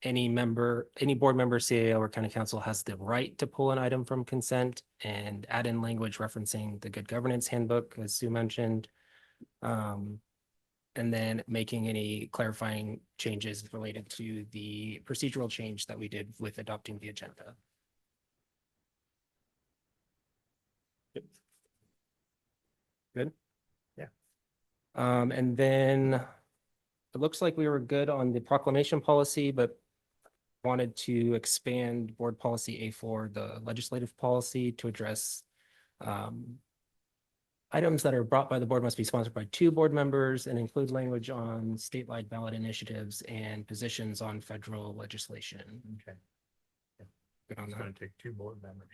any board member, CAO or county council has the right to pull an item from consent, and add in language referencing the good governance handbook, as Sue mentioned. And then making any clarifying changes related to the procedural change that we did with adopting the agenda. Good? Yeah. And then it looks like we were good on the proclamation policy, but wanted to expand board policy A4, the legislative policy, to address items that are brought by the board must be sponsored by 2 board members and include language on statewide ballot initiatives and positions on federal legislation. Okay. Good on It's that. gonna take 2 board members.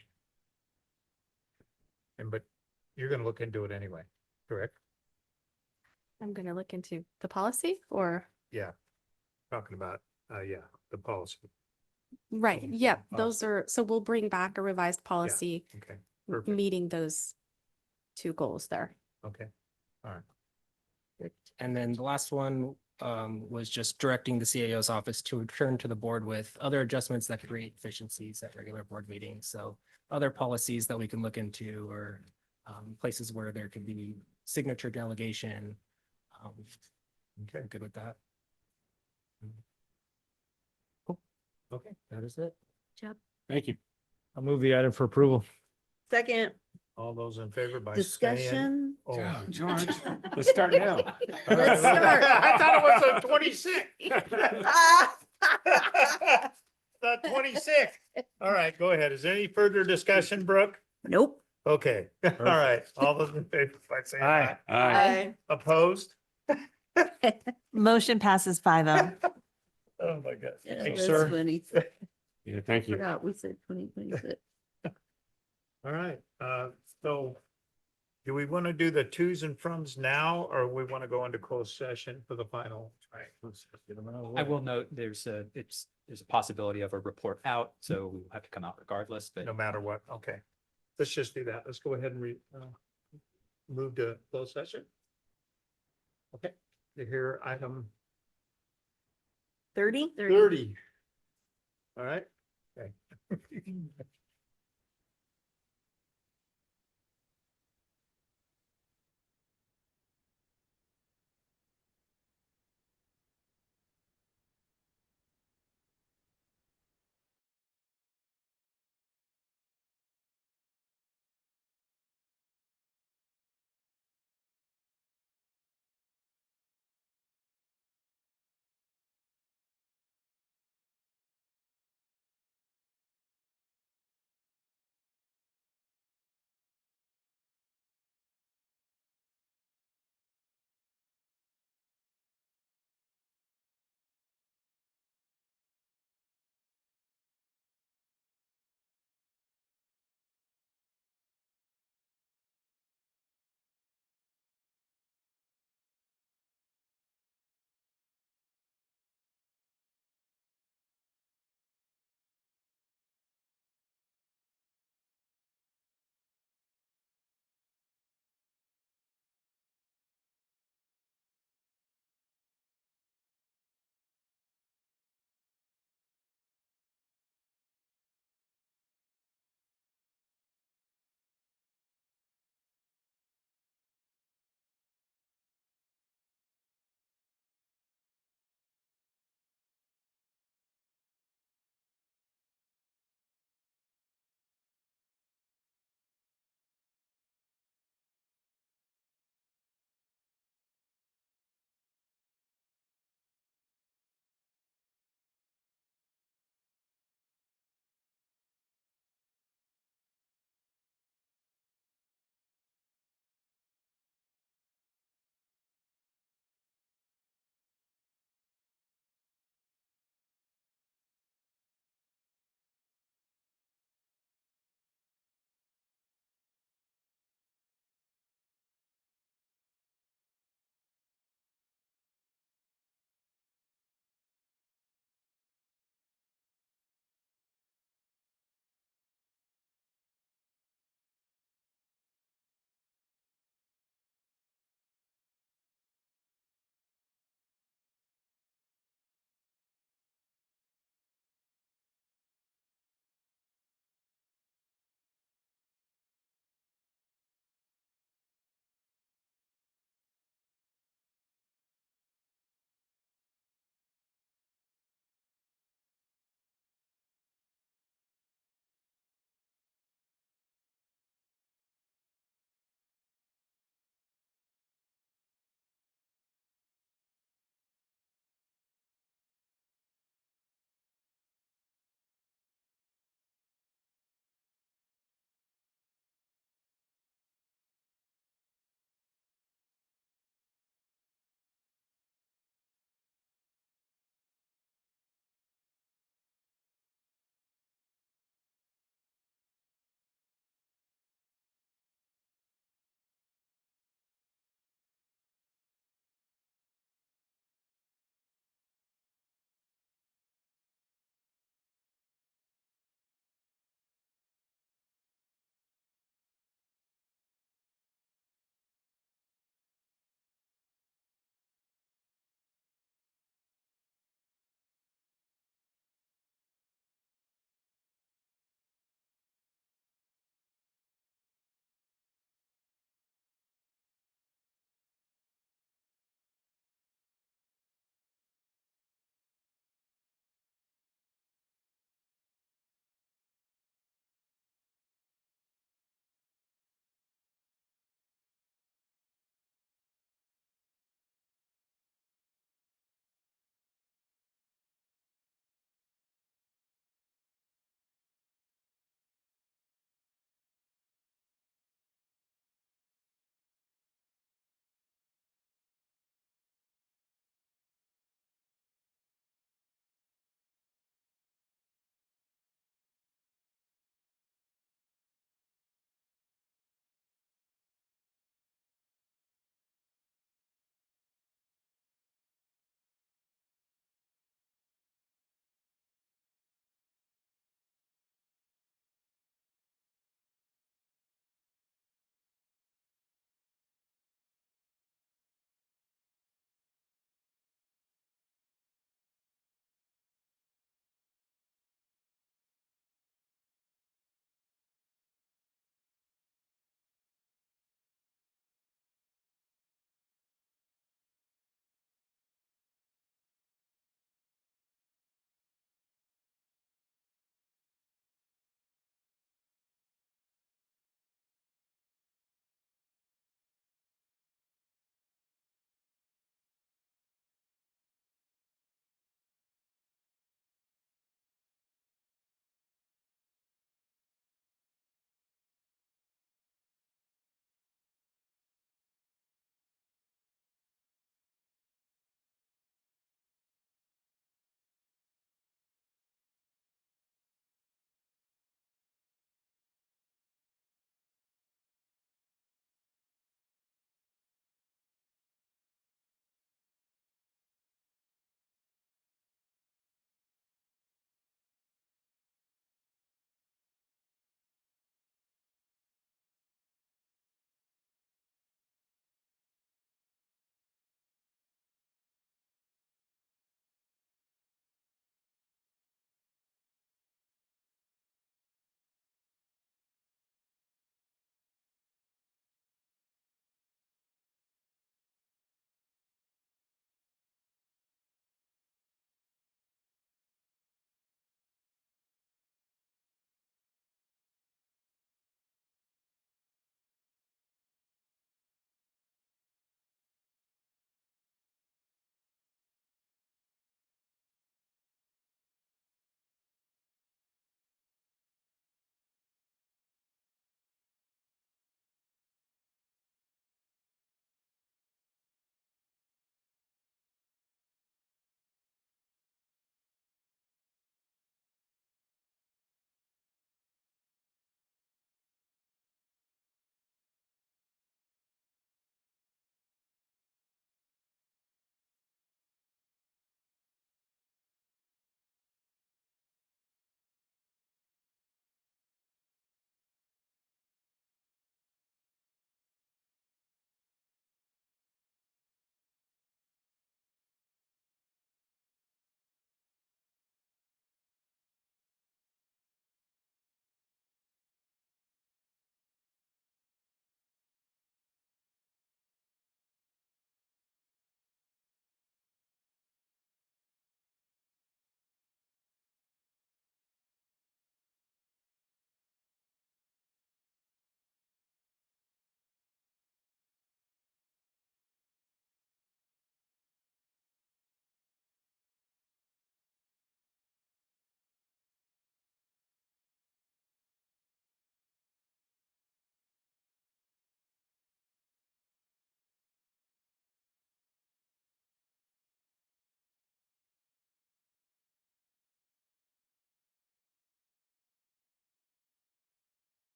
But you're gonna look into it anyway, correct? I'm gonna look into the policy or, Yeah. Talking about, yeah, the policy. right, yeah, Awesome. those are, so we'll bring back a revised policy Okay, perfect. meeting those 2 goals there. Okay, all right. And then the last one was just directing the CAO's office to return to the board with other adjustments that create efficiencies at regular board meetings. So other policies that we can look into, or places where there could be signature delegation. Okay. I'm good with that. Okay. That is it. Job. Thank you. I'll move the item for approval. Second. All those in favor by saying. Discussion. Oh. George, let's start now. Let's start. I thought it was a 26. The 26. All right, go ahead. Is there any further discussion, Brooke? Nope. Okay, all right. All those in favor by saying aye. Aye. Opposed? Motion passes 5-0. Oh, my God. Yeah, Thanks, that's sir. funny. Yeah, thank you. Forgot we said 2026. All right, so do we want to do the twos and froms now, or we want to go into closed session for the final? I will note there's a possibility of a report out, so we will have to come out regardless, but No matter what, okay. Let's just do that. Let's go ahead and move to closed session. Okay, you hear item 30? 30. All right, okay.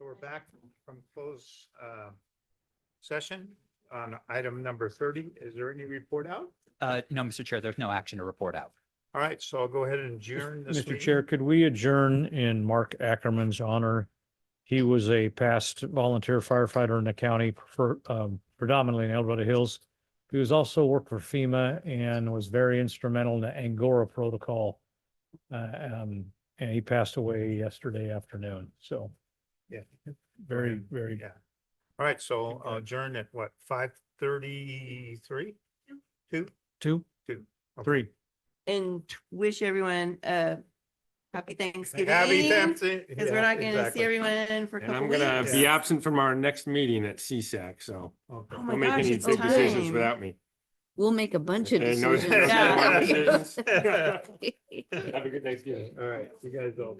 So we're back from closed session on item number 30. Is there any report out? No, Mr. Chair, there's no action to report out. All right, so I'll go ahead and adjourn this Mr. meeting. Chair, could we adjourn in Mark Ackerman's honor? He was a past volunteer firefighter in the county, predominantly in El Dorado Hills. He was also worked for FEMA and was very instrumental in the Angora protocol. And he passed away yesterday afternoon. So Yeah. very, very. Yeah. All right, so I'll adjourn at what, 5:33? 2? 2, Okay. 3. And wish everyone happy Thanksgiving. Happy Thanksgiving. Because we're not going to see everyone for a And couple I'm gonna weeks. be absent from our next meeting at CSAC, so Oh my don't make gosh, any it's big decisions time. without me. We'll make a bunch of Hey, no- decisions. no decisions. Yeah. Have a good Thanksgiving. All right, you guys all.